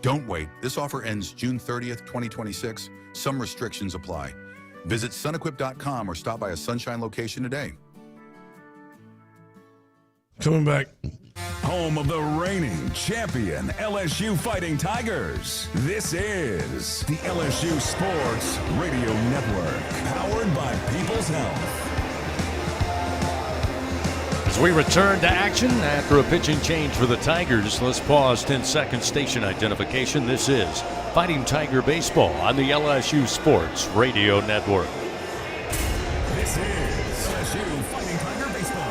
Don't wait. This offer ends June 30th, 2026. Some restrictions apply. Visit sunequip.com or stop by a Sunshine location today. Coming back. Home of the reigning champion LSU Fighting Tigers. This is the LSU Sports Radio Network, powered by People's Health. As we return to action after a pitching change for the Tigers, let's pause 10 seconds station identification. This is Fighting Tiger Baseball on the LSU Sports Radio Network. This is LSU Fighting Tiger Baseball.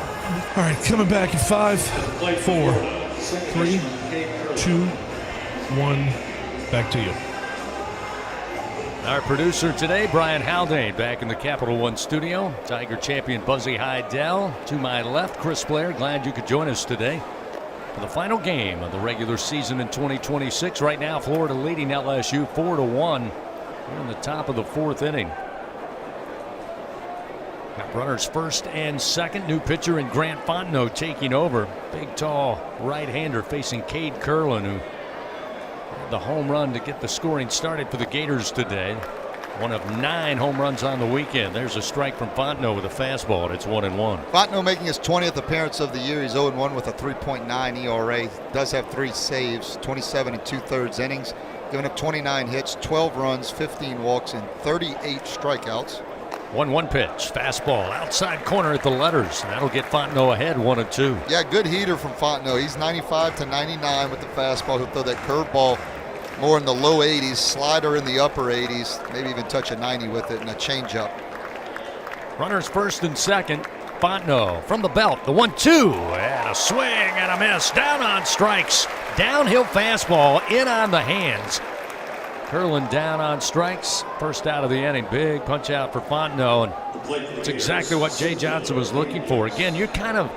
All right, coming back at 5, 4, 3, 2, 1. Back to you. Our producer today, Brian Haldane, back in the Capital One studio. Tiger champion Buzzy Heidel. To my left, Chris Blair. Glad you could join us today for the final game of the regular season in 2026. Right now, Florida leading LSU 4-1. We're in the top of the 4th inning. Got runners first and second. New pitcher in Grant Fontenot taking over. Big, tall right-hander facing Cade Curlin, who had the home run to get the scoring started for the Gators today. One of 9 home runs on the weekend. There's a strike from Fontenot with a fastball, and it's 1-1. Fontenot making his 20th appearance of the year. He's 0-1 with a 3.9 ERA. Does have 3 saves, 27 2/3 innings, giving up 29 hits, 12 runs, 15 walks, and 38 strikeouts. 1-1 pitch, fastball, outside corner at the letters. That'll get Fontenot ahead 1-2. Yeah, good heater from Fontenot. He's 95 to 99 with the fastball. He'll throw that curveball more in the low 80s, slider in the upper 80s, maybe even touch a 90 with it, and a changeup. Runners first and second. Fontenot from the belt, the 1-2, and a swing and a miss. Down on strikes. Downhill fastball in on the hands. Curlin down on strikes. First out of the inning. Big punch out for Fontenot, and it's exactly what Jay Johnson was looking for. Again, you're kind of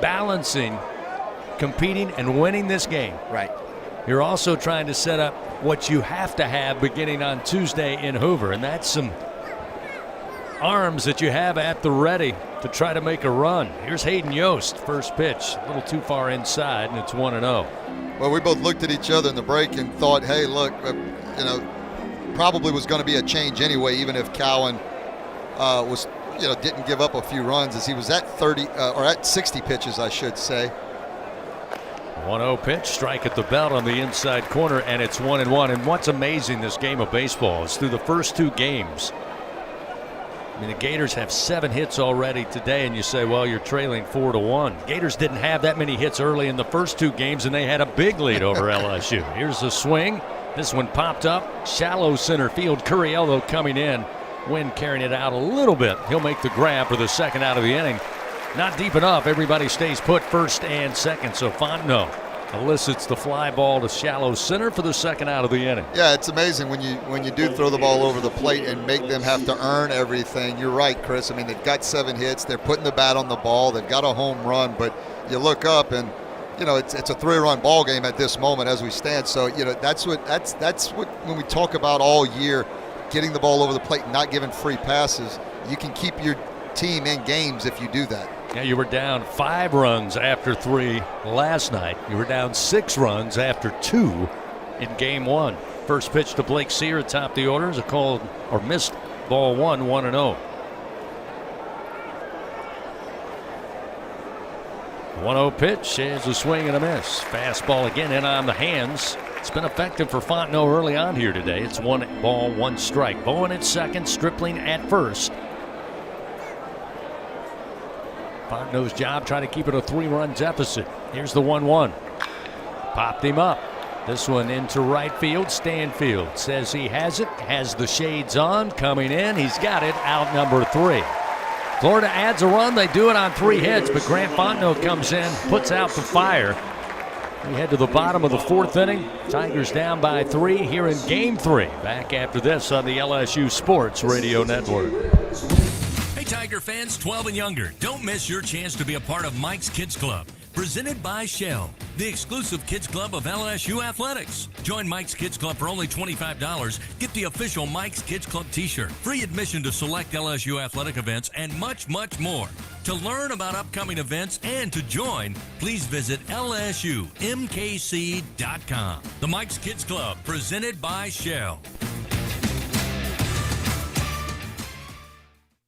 balancing competing and winning this game. Right. You're also trying to set up what you have to have beginning on Tuesday in Hoover, and that's some arms that you have at the ready to try to make a run. Here's Hayden Yost, first pitch, a little too far inside, and it's 1-0. Well, we both looked at each other in the break and thought, hey, look, probably was going to be a change anyway, even if Cowan didn't give up a few runs, as he was at 30 or at 60 pitches, I should say. 1-0 pitch, strike at the belt on the inside corner, and it's 1-1. And what's amazing this game of baseball is through the first two games, I mean, the Gators have 7 hits already today, and you say, well, you're trailing 4-1. Gators didn't have that many hits early in the first two games, and they had a big lead over LSU. Here's the swing. This one popped up. Shallow center field. Curiello coming in. Wind carrying it out a little bit. He'll make the grab for the second out of the inning. Not deep enough. Everybody stays put first and second, so Fontenot elicits the fly ball to shallow center for the second out of the inning. Yeah, it's amazing when you do throw the ball over the plate and make them have to earn everything. You're right, Chris. I mean, they've got 7 hits. They're putting the bat on the ball. They've got a home run, but you look up and it's a 3-run ball game at this moment as we stand. So that's what when we talk about all year, getting the ball over the plate and not giving free passes, you can keep your team in games if you do that. Yeah, you were down 5 runs after 3 last night. You were down 6 runs after 2 in game 1. First pitch to Blake Sear atop the order is a called or missed ball 1-0. 1-0 pitch is a swing and a miss. Fastball again in on the hands. It's been effective for Fontenot early on here today. It's 1 ball, 1 strike. Bowen at second, Stripling at first. Fontenot's job trying to keep it a 3-run deficit. Here's the 1-1. Popped him up. This one into right field. Stanfield says he has it. Has the shades on. Coming in. He's got it. Out number 3. Florida adds a run. They do it on 3 hits, but Grant Fontenot comes in, puts out the fire. We head to the bottom of the 4th inning. Tigers down by 3 here in game 3. Back after this on the LSU Sports Radio Network. Hey, Tiger fans 12 and younger, don't miss your chance to be a part of Mike's Kids Club. Presented by Shell, the exclusive kids club of LSU Athletics. Join Mike's Kids Club for only $25. Get the official Mike's Kids Club t-shirt, free admission to select LSU athletic events, and much, much more. To learn about upcoming events and to join, please visit LSUMKC.com. The Mike's Kids Club, presented by Shell.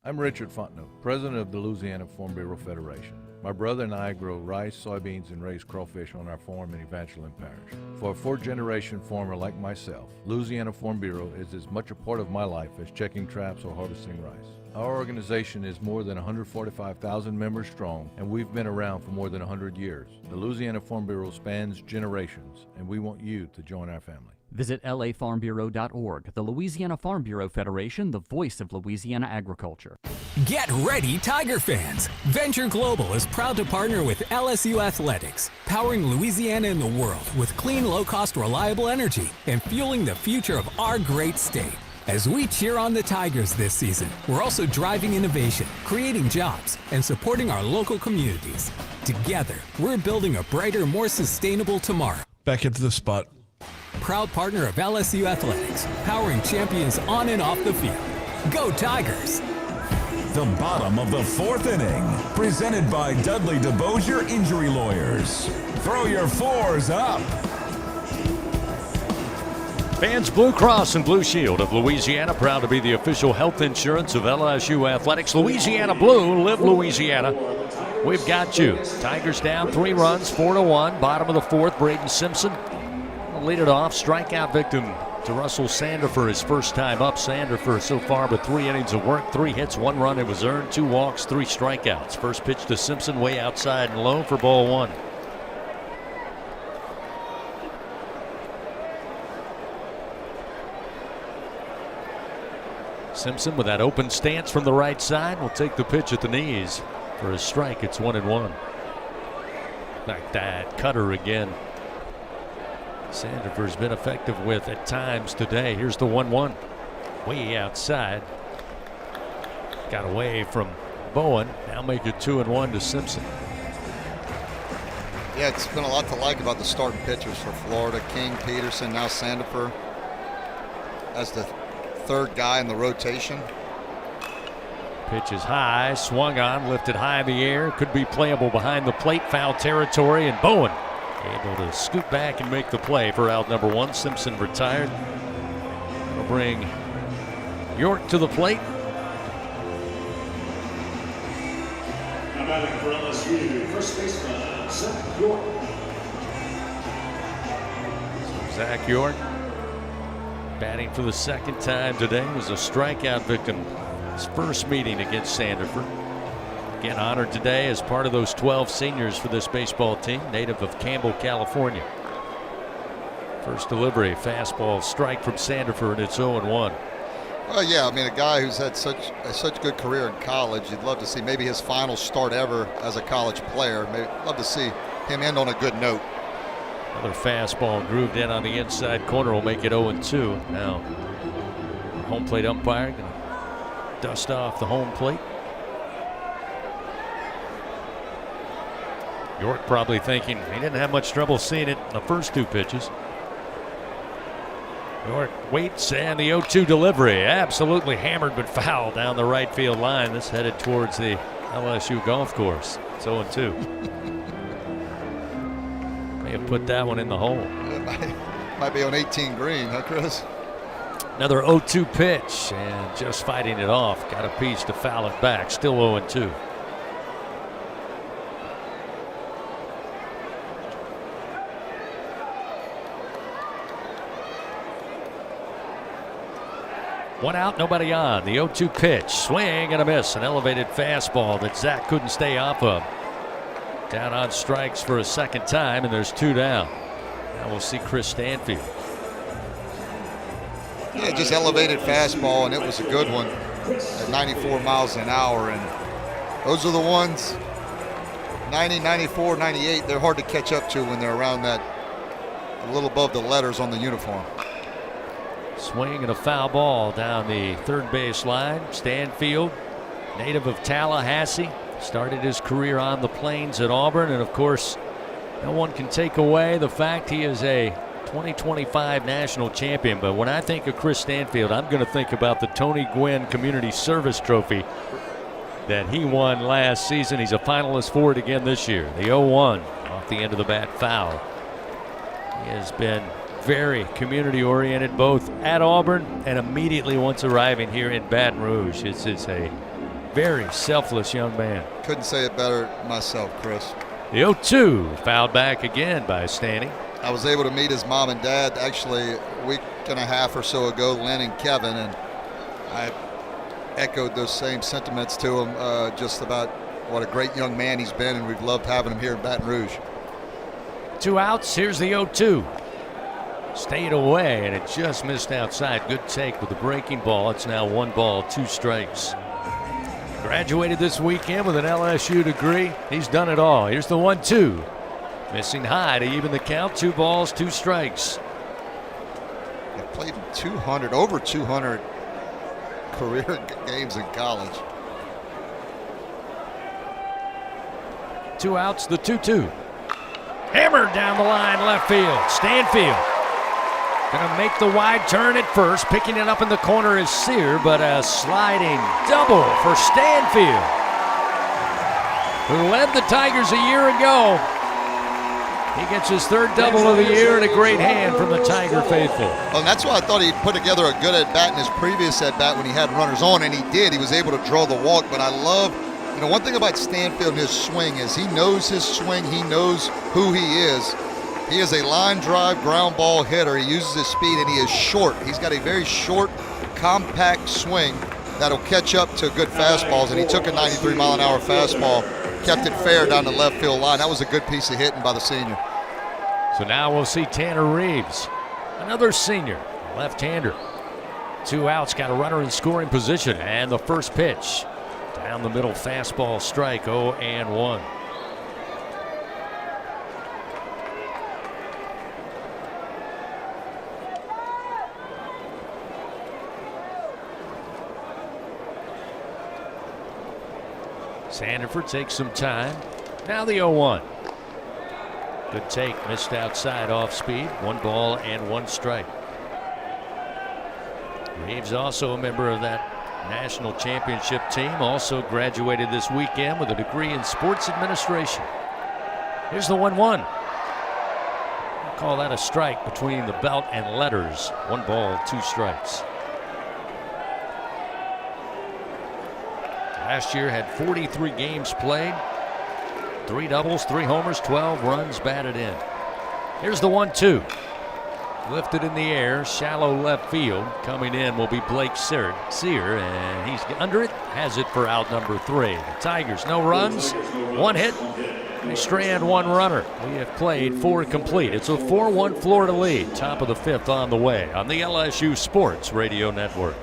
I'm Richard Fontenot, president of the Louisiana Farm Bureau Federation. My brother and I grow rice, soybeans, and raise crawfish on our farm in Evangeline Parish. For a 4th-generation farmer like myself, Louisiana Farm Bureau is as much a part of my life as checking traps or harvesting rice. Our organization is more than 145,000 members strong, and we've been around for more than 100 years. The Louisiana Farm Bureau spans generations, and we want you to join our family. Visit lafarmbureau.org. The Louisiana Farm Bureau Federation, the voice of Louisiana agriculture. Get ready, Tiger fans! Venture Global is proud to partner with LSU Athletics, powering Louisiana and the world with clean, low-cost, reliable energy and fueling the future of our great state. As we cheer on the Tigers this season, we're also driving innovation, creating jobs, and supporting our local communities. Together, we're building a brighter, more sustainable tomorrow. Back into the spot. Proud partner of LSU Athletics, powering champions on and off the field. Go Tigers! The bottom of the 4th inning, presented by Dudley DeBosier Injury Lawyers. Throw your 4s up. Fans Blue Cross and Blue Shield of Louisiana, proud to be the official health insurance of LSU Athletics. Louisiana Blue, live Louisiana. We've got you. Tigers down 3 runs, 4-1. Bottom of the 4th, Braden Simpson lead it off. Strikeout victim to Russell Sandifer his first time up. Sandifer so far with 3 innings of work, 3 hits, 1 run. It was earned, 2 walks, 3 strikeouts. First pitch to Simpson, way outside and low for ball 1. Simpson with that open stance from the right side will take the pitch at the knees for a strike. It's 1-1. Like that cutter again. Sandifer's been effective with at times today. Here's the 1-1. Way outside. Got away from Bowen. Now make it 2-1 to Simpson. Yeah, it's been a lot to like about the starting pitchers for Florida. King, Peterson, now Sandifer as the third guy in the rotation. Pitch is high, swung on, lifted high in the air. Could be playable behind the plate, foul territory, and Bowen able to scoot back and make the play for out number one. Simpson retired. That'll bring York to the plate. Now batting for LSU, first baseman, Zach York. Zach York batting for the second time today, was a strikeout victim his first meeting against Sandifer. Again, honored today as part of those 12 seniors for this baseball team, native of Campbell, California. First delivery, fastball strike from Sandifer, and it's 0-1. Well, yeah, I mean, a guy who's had such good career in college, you'd love to see maybe his final start ever as a college player. Maybe love to see him end on a good note. Another fastball grooved in on the inside corner will make it 0-2. Now, home plate umpire going to dust off the home plate. York probably thinking he didn't have much trouble seeing it in the first two pitches. York waits, and the 0-2 delivery absolutely hammered but foul down the right field line. This headed towards the LSU golf course. It's 0-2. May have put that one in the hole. Might be on 18 green, huh, Chris? Another 0-2 pitch, and just fighting it off. Got a piece to foul it back. Still 0-2. One out, nobody on. The 0-2 pitch, swing and a miss. An elevated fastball that Zach couldn't stay off of. Down on strikes for a second time, and there's two down. Now we'll see Chris Stanfield. Yeah, just elevated fastball, and it was a good one at 94 miles an hour. And those are the ones, 90, 94, 98, they're hard to catch up to when they're around that, a little above the letters on the uniform. Swing and a foul ball down the third base line. Stanfield, native of Tallahassee, started his career on the plains at Auburn, and of course, no one can take away the fact he is a 2025 national champion. But when I think of Chris Stanfield, I'm going to think about the Tony Gwynn Community Service Trophy that he won last season. He's a finalist for it again this year. The 0-1 off the end of the bat foul. He has been very community oriented both at Auburn and immediately once arriving here in Baton Rouge. It's a very selfless young man. Couldn't say it better myself, Chris. The 0-2 fouled back again by Stanny. I was able to meet his mom and dad actually a week and a half or so ago, Lynn and Kevin, and I echoed those same sentiments to him just about what a great young man he's been, and we've loved having him here in Baton Rouge. Two outs. Here's the 0-2. Stayed away, and it just missed outside. Good take with the breaking ball. It's now 1 ball, 2 strikes. Graduated this weekend with an LSU degree. He's done it all. Here's the 1-2. Missing high to even the count. 2 balls, 2 strikes. He played over 200 career games in college. 2 outs, the 2-2. Hammered down the line, left field. Stanfield gonna make the wide turn at first. Picking it up in the corner is Sear, but a sliding double for Stanfield, who led the Tigers a year ago. He gets his 3rd double of the year and a great hand from the Tiger faithful. Well, and that's why I thought he'd put together a good at-bat in his previous at-bat when he had runners on, and he did. He was able to draw the walk, but I love, one thing about Stanfield and his swing is he knows his swing. He knows who he is. He is a line drive ground ball hitter. He uses his speed, and he is short. He's got a very short, compact swing that'll catch up to good fastballs, and he took a 93-mile-an-hour fastball, kept it fair down the left field line. That was a good piece of hitting by the senior. So now we'll see Tanner Reeves, another senior, left-hander. 2 outs, got a runner in scoring position, and the first pitch. Down the middle, fastball strike, 0-1. Sandifer takes some time. Now the 0-1. Good take, missed outside off speed. 1 ball and 1 strike. Reeves also a member of that national championship team, also graduated this weekend with a degree in sports administration. Here's the 1-1. We'll call that a strike between the belt and letters. 1 ball, 2 strikes. Last year had 43 games played, 3 doubles, 3 homers, 12 runs batted in. Here's the 1-2. Lifted in the air, shallow left field. Coming in will be Blake Sear, and he's under it, has it for out number 3. The Tigers, no runs, 1 hit, they strand 1 runner. We have played 4 complete. It's a 4-1 Florida lead. Top of the 5th on the way on the LSU Sports Radio Network.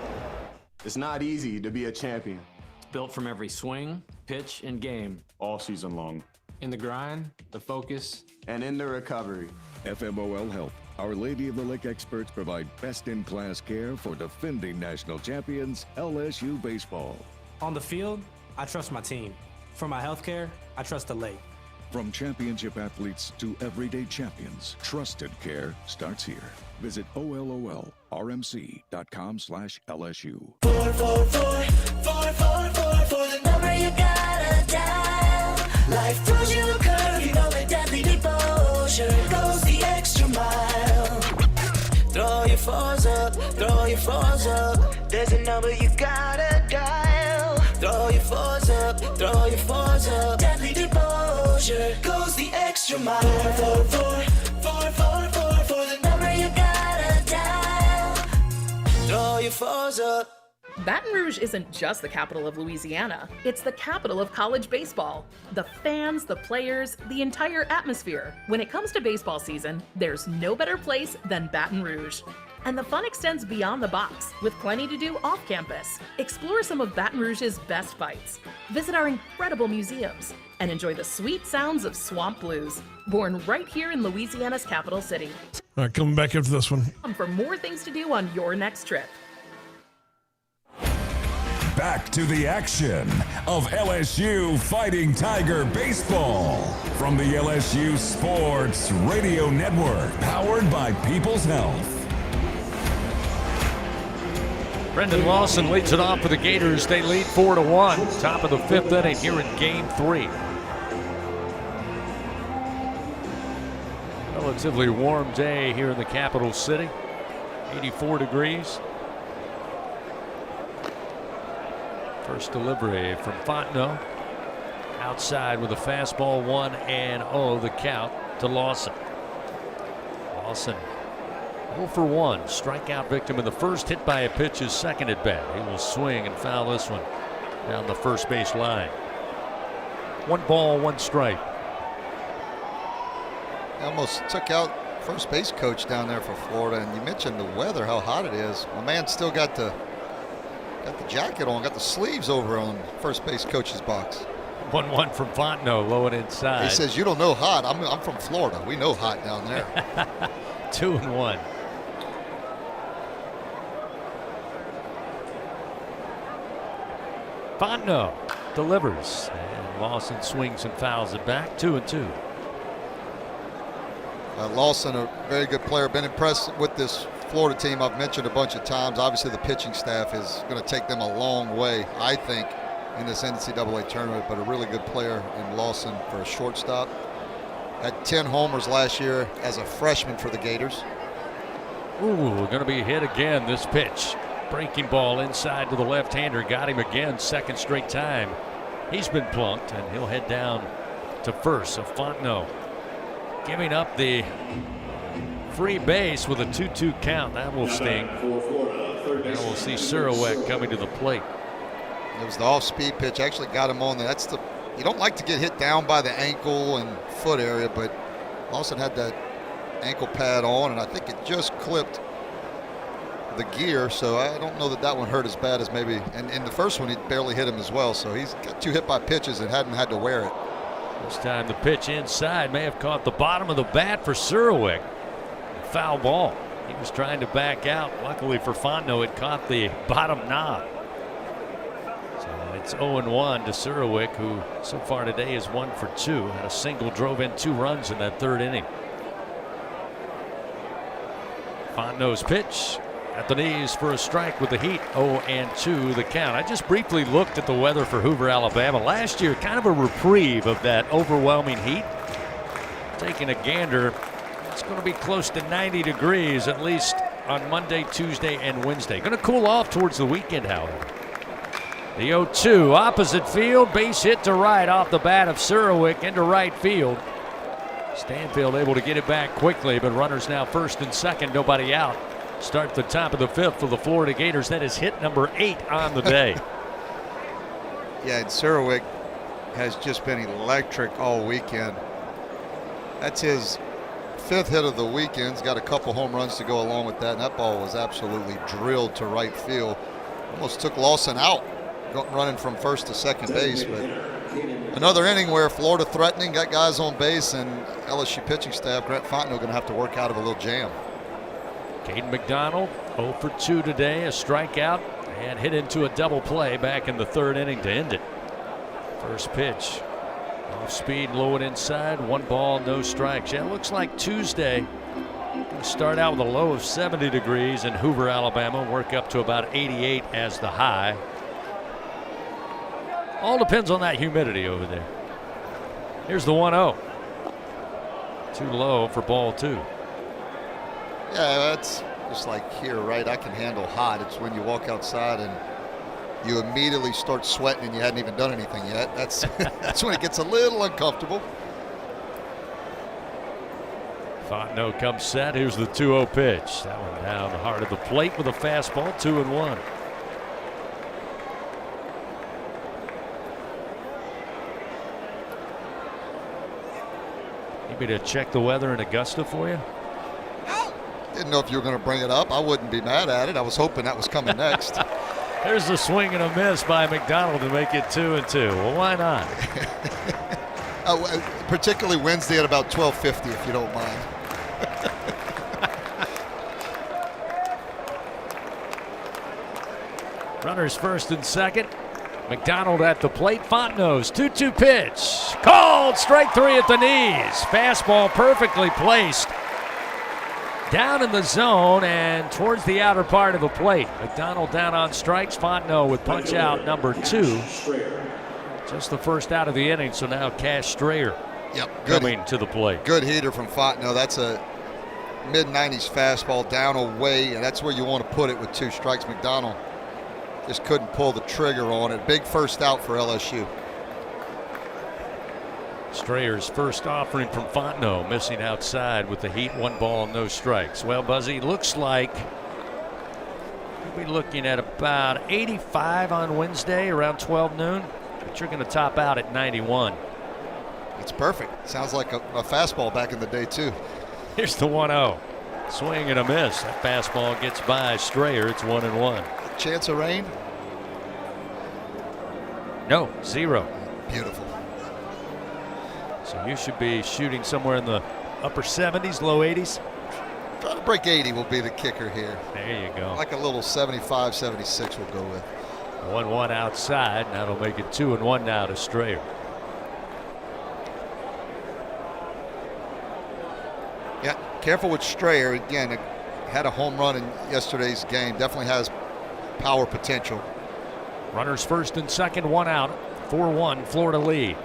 It's not easy to be a champion. Built from every swing, pitch, and game. All season long. In the grind, the focus, and in the recovery. FMOL Health, Our Lady of the Lake experts provide best-in-class care for defending national champions LSU baseball. On the field, I trust my team. For my health care, I trust the lake. From championship athletes to everyday champions, trusted care starts here. Visit OLOLRMC.com/LSU. 444 for the number you gotta dial. Life throws you a curve, you know that deadly devotion goes the extra mile. Throw your fours up, throw your fours up. There's a number you gotta dial. Throw your fours up, throw your fours up. Deadly devotion goes the extra mile. 444 for the number you gotta dial. Throw your fours up. Baton Rouge isn't just the capital of Louisiana, it's the capital of college baseball. The fans, the players, the entire atmosphere. When it comes to baseball season, there's no better place than Baton Rouge. And the fun extends beyond the box, with plenty to do off campus. Explore some of Baton Rouge's best fights, visit our incredible museums, and enjoy the sweet sounds of swamp blues, born right here in Louisiana's capital city. All right, coming back after this one. For more things to do on your next trip. Back to the action of LSU Fighting Tiger Baseball from the LSU Sports Radio Network, powered by People's Health. Brendan Lawson leads it off for the Gators. They lead 4-1. Top of the 5th inning here in Game 3. Relatively warm day here in the capital city. 84 degrees. First delivery from Fontenot. Outside with a fastball, 1-0 the count to Lawson. Lawson 0 for 1. Strikeout victim in the first, hit by a pitch, his second at bat. He will swing and foul this one down the first base line. 1 ball, 1 strike. Almost took out first base coach down there for Florida, and you mentioned the weather, how hot it is. My man still got the jacket on, got the sleeves over on first base coach's box. 1-1 from Fontenot, low and inside. He says, "You don't know hot. I'm from Florida. We know hot down there." 2-1. Fontenot delivers, and Lawson swings and fouls it back. 2-2. Lawson, a very good player. Been impressed with this Florida team. I've mentioned a bunch of times. Obviously, the pitching staff is going to take them a long way, I think, in this NCAA tournament. But a really good player in Lawson for a shortstop. Had 10 homers last year as a freshman for the Gators. Ooh, going to be hit again. This pitch, breaking ball inside to the left-hander. Got him again, second straight time. He's been plunked, and he'll head down to first. So Fontenot giving up the free base with a 2-2 count. That will sting. And we'll see Surowiec coming to the plate. It was the off-speed pitch. Actually got him on there. You don't like to get hit down by the ankle and foot area, but Lawson had that ankle pad on, and I think it just clipped the gear, so I don't know that one hurt as bad as maybe. And in the first one, he barely hit him as well, so he's got 2 hit by pitches and hadn't had to wear it. This time the pitch inside may have caught the bottom of the bat for Surowiec. Foul ball. He was trying to back out. Luckily for Fontenot, it caught the bottom knob. So It's 0-1 to Surowick, who so far today is 1 for 2. Had a single, drove in 2 runs in that 3rd inning. Fontenot's pitch at the knees for a strike with the Heat. 0-2 the count. I just briefly looked at the weather for Hoover, Alabama. Last year, kind of a reprieve of that overwhelming heat. Taking a gander, it's going to be close to 90 degrees at least on Monday, Tuesday, and Wednesday. Going to cool off towards the weekend, however. The 0-2, opposite field, base hit to right off the bat of Surowick into right field. Stanfield able to get it back quickly, but runners now first and second, nobody out. Start the top of the 5th for the Florida Gators. That is hit number 8 on the day. Yeah, and Surowick has just been electric all weekend. That's his 5th hit of the weekend. He's got a couple home runs to go along with that, and that ball was absolutely drilled to right field. Almost took Lawson out, running from first to second base. But another inning where Florida threatening, got guys on base, and LSU pitching staff, Grant Fontenot, going to have to work out of a little jam. Caden McDonald 0 for 2 today, a strikeout, and hit into a double play back in the 3rd inning to end it. First pitch, off speed, low and inside, 1 ball, no strikes. Yeah, it looks like Tuesday. We'll start out with a low of 70 degrees in Hoover, Alabama, work up to about 88 as the high. All depends on that humidity over there. Here's the 1-0. Too low for ball 2. Yeah, that's just like here, right? I can handle hot. It's when you walk outside and you immediately start sweating and you hadn't even done anything yet. That's that's when it gets a little uncomfortable. Fontenot comes set. Here's the 2-0 pitch. That one down the heart of the plate with a fastball, 2-1. Need me to check the weather in Augusta for you? Didn't know if you were going to bring it up. I wouldn't be mad at it. I was hoping that was coming next. There's a swing and a miss by McDonald to make it 2-2. Well, why not? Particularly Wednesday at about 12:50, if you don't mind. Runners first and second. McDonald at the plate. Fontenot's 2-2 pitch. Called strike 3 at the knees. Fastball perfectly placed. Down in the zone and towards the outer part of the plate. McDonald down on strikes. Fontenot with punch out number 2. Just the first out of the inning, so now Cash Strayer coming to the plate. Good heater from Fontenot. That's a mid-90s fastball down away, and that's where you want to put it with 2 strikes. McDonald just couldn't pull the trigger on it. Big first out for LSU. Strayer's first offering from Fontenot, missing outside with the Heat, 1 ball, no strikes. Well, Buzzy, looks like we'll be looking at about 85 on Wednesday around 12 noon, but you're going to top out at 91. It's perfect. Sounds like a fastball back in the day, too. Here's the 1-0. Swing and a miss. That fastball gets by Strayer. It's 1-1. Chance of rain? No, 0. Beautiful. So you should be shooting somewhere in the upper 70s, low 80s. Try to break 80 will be the kicker here. There you go. Like a little 75, 76 we'll go with. 1-1 outside. That'll make it 2-1 now to Strayer. Yeah, careful with Strayer. Again, had a home run in yesterday's game. Definitely has power potential. Runners first and second, 1 out. 4-1 Florida lead.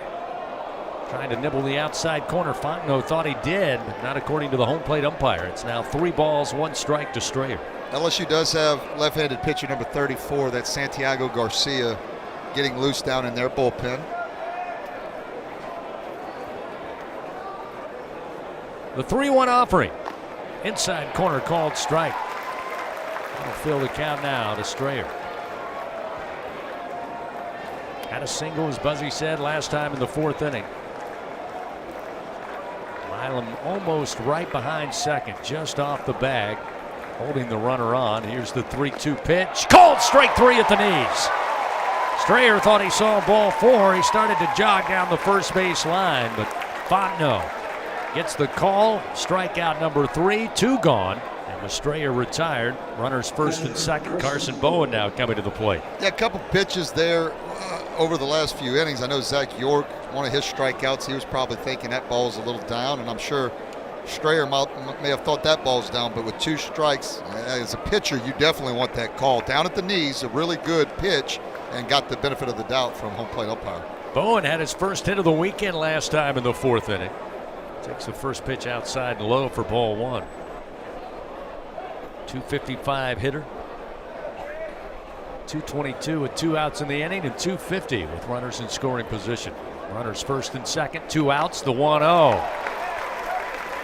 Trying to nibble the outside corner. Fontenot thought he did, but not according to the home plate umpire. It's now 3 balls, 1 strike to Strayer. LSU does have left-handed pitcher number 34. That's Santiago Garcia, getting loose down in their bullpen. The 3-1 offering. Inside corner called strike. That'll fill the count now to Strayer. Had a single, as Buzzy said, last time in the 4th inning. Milam almost right behind second, just off the bag, holding the runner on. Here's the 3-2 pitch. Called strike 3 at the knees. Strayer thought he saw ball 4. He started to jog down the first base line, but Fontenot gets the call. Strikeout number 3, 2 gone. And Strayer retired. Runners first and second. Carson Bowen now coming to the plate. Yeah, a couple pitches there over the last few innings. I know Zach York, one of his strikeouts, he was probably thinking that ball's a little down, and I'm sure Strayer may have thought that ball's down, but with 2 strikes, as a pitcher, you definitely want that call. Down at the knees, a really good pitch, and got the benefit of the doubt from home plate umpire. Bowen had his first hit of the weekend last time in the 4th inning. Takes the first pitch outside and low for ball 1. 255 hitter. 222 with 2 outs in the inning and 250 with runners in scoring position. Runners first and second, 2 outs, the 1-0.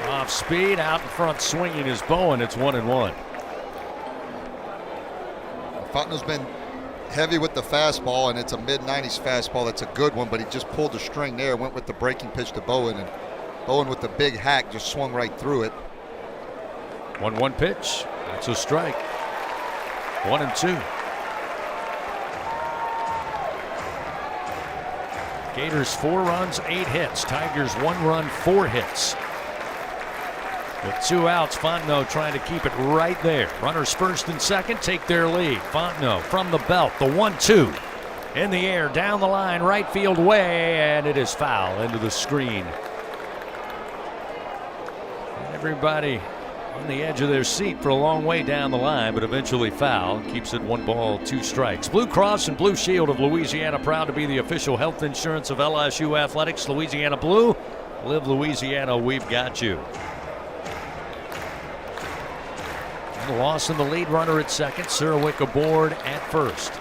Off speed, out in front swinging is Bowen. It's 1-1. Fontenot's been heavy with the fastball, and it's a mid-90s fastball. That's a good one, but he just pulled the string there, went with the breaking pitch to Bowen, and Bowen with the big hack just swung right through it. 1-1 pitch. That's a strike. 1-2. Gators 4 runs, 8 hits. Tigers 1 run, 4 hits. With 2 outs, Fontenot trying to keep it right there. Runners first and second take their lead. Fontenot from the belt, the 1-2. In the air, down the line, right field way, and it is foul into the screen. Everybody on the edge of their seat for a long way down the line, but eventually foul. Keeps it 1 ball, 2 strikes. Blue Cross and Blue Shield of Louisiana, proud to be the official health insurance of LSU Athletics. Louisiana Blue, live Louisiana, we've got you. And loss in the lead runner at second. Sirwick aboard at first.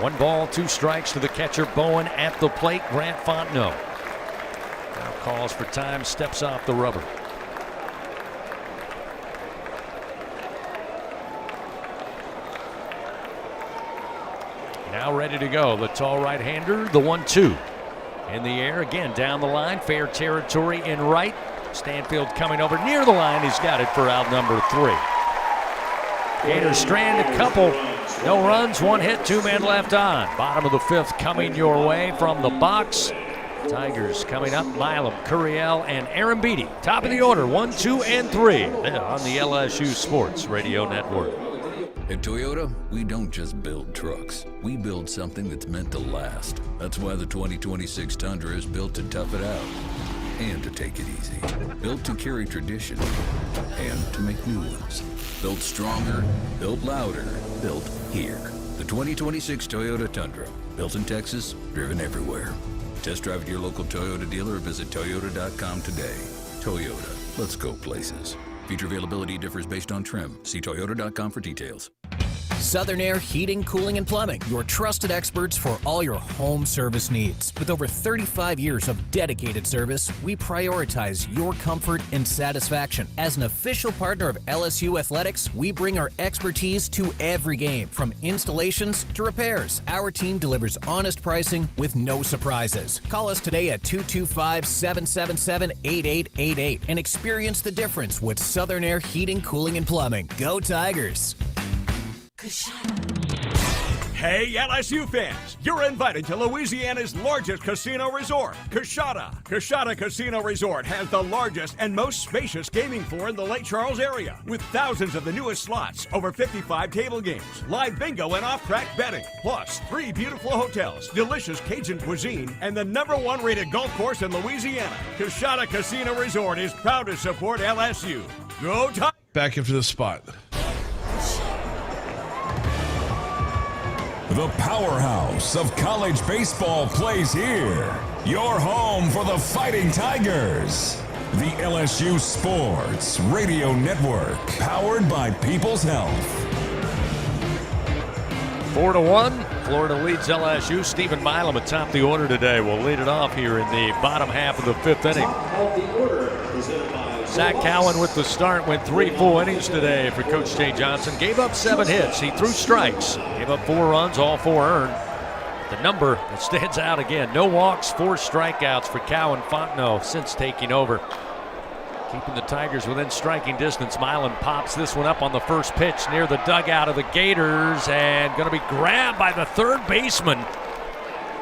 1 ball, 2 strikes to the catcher Bowen at the plate. Grant Fontenot now calls for time, steps off the rubber. Now ready to go. The tall right-hander, the 1-2. In the air again, down the line, fair territory in right. Stanfield coming over near the line. He's got it for out number 3. Gators strand a couple. No runs, 1 hit, 2 men left on. Bottom of the 5th coming your way from the box. Tigers coming up. Milam, Curiel, and Aaron Beatty. Top of the order, 1, 2, and 3 on the LSU Sports Radio Network. At Toyota, we don't just build trucks. We build something that's meant to last. That's why the 2026 Tundra is built to tough it out and to take it easy. Built to carry tradition and to make new ones. Built stronger, built louder, built here. The 2026 Toyota Tundra. Built in Texas, driven everywhere. Test drive at your local Toyota dealer or visit Toyota.com today. Toyota, let's go places. Feature availability differs based on trim. See Toyota.com for details. Southern Air Heating, Cooling, and Plumbing, your trusted experts for all your home service needs. With over 35 years of dedicated service, we prioritize your comfort and satisfaction. As an official partner of LSU Athletics, we bring our expertise to every game, from installations to repairs. Our team delivers honest pricing with no surprises. Call us today at 225-777-8888 and experience the difference with Southern Air Heating, Cooling, and Plumbing. Go Tigers! Hey, LSU fans, you're invited to Louisiana's largest casino resort, Coshada. Coshada Casino Resort has the largest and most spacious gaming floor in the Lake Charles area, with thousands of the newest slots, over 55 table games, live bingo and off-track betting, plus 3 beautiful hotels, delicious Cajun cuisine, and the #1 rated golf course in Louisiana. Coshada Casino Resort is proud to support LSU. Go Tigers! Back into the spot. The powerhouse of college baseball plays here. Your home for the Fighting Tigers. The LSU Sports Radio Network, powered by People's Health. 4-1, Florida leads LSU. Stephen Milam atop the order today will lead it off here in the bottom half of the 5th inning. Zach Cowan with the start, went 3 full innings today for Coach Jay Johnson. Gave up 7 hits. He threw strikes. Gave up 4 runs, all 4 earned. The number that stands out again, no walks, 4 strikeouts for Cowan. Fontenot since taking over. Keeping the Tigers within striking distance. Milan pops this one up on the first pitch near the dugout of the Gators and going to be grabbed by the third baseman.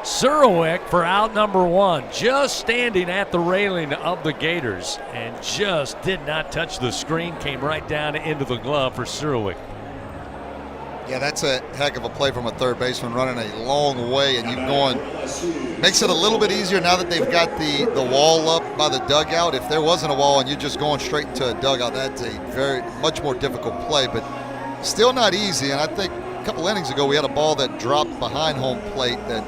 Surowick for out number 1, just standing at the railing of the Gators and just did not touch the screen, came right down into the glove for Surowick. Yeah, that's a heck of a play from a third baseman, running a long way, and you've gone. Makes it a little bit easier now that they've got the wall up by the dugout. If there wasn't a wall and you're just going straight into a dugout, that's a much more difficult play, but still not easy. And I think a couple innings ago we had a ball that dropped behind home plate that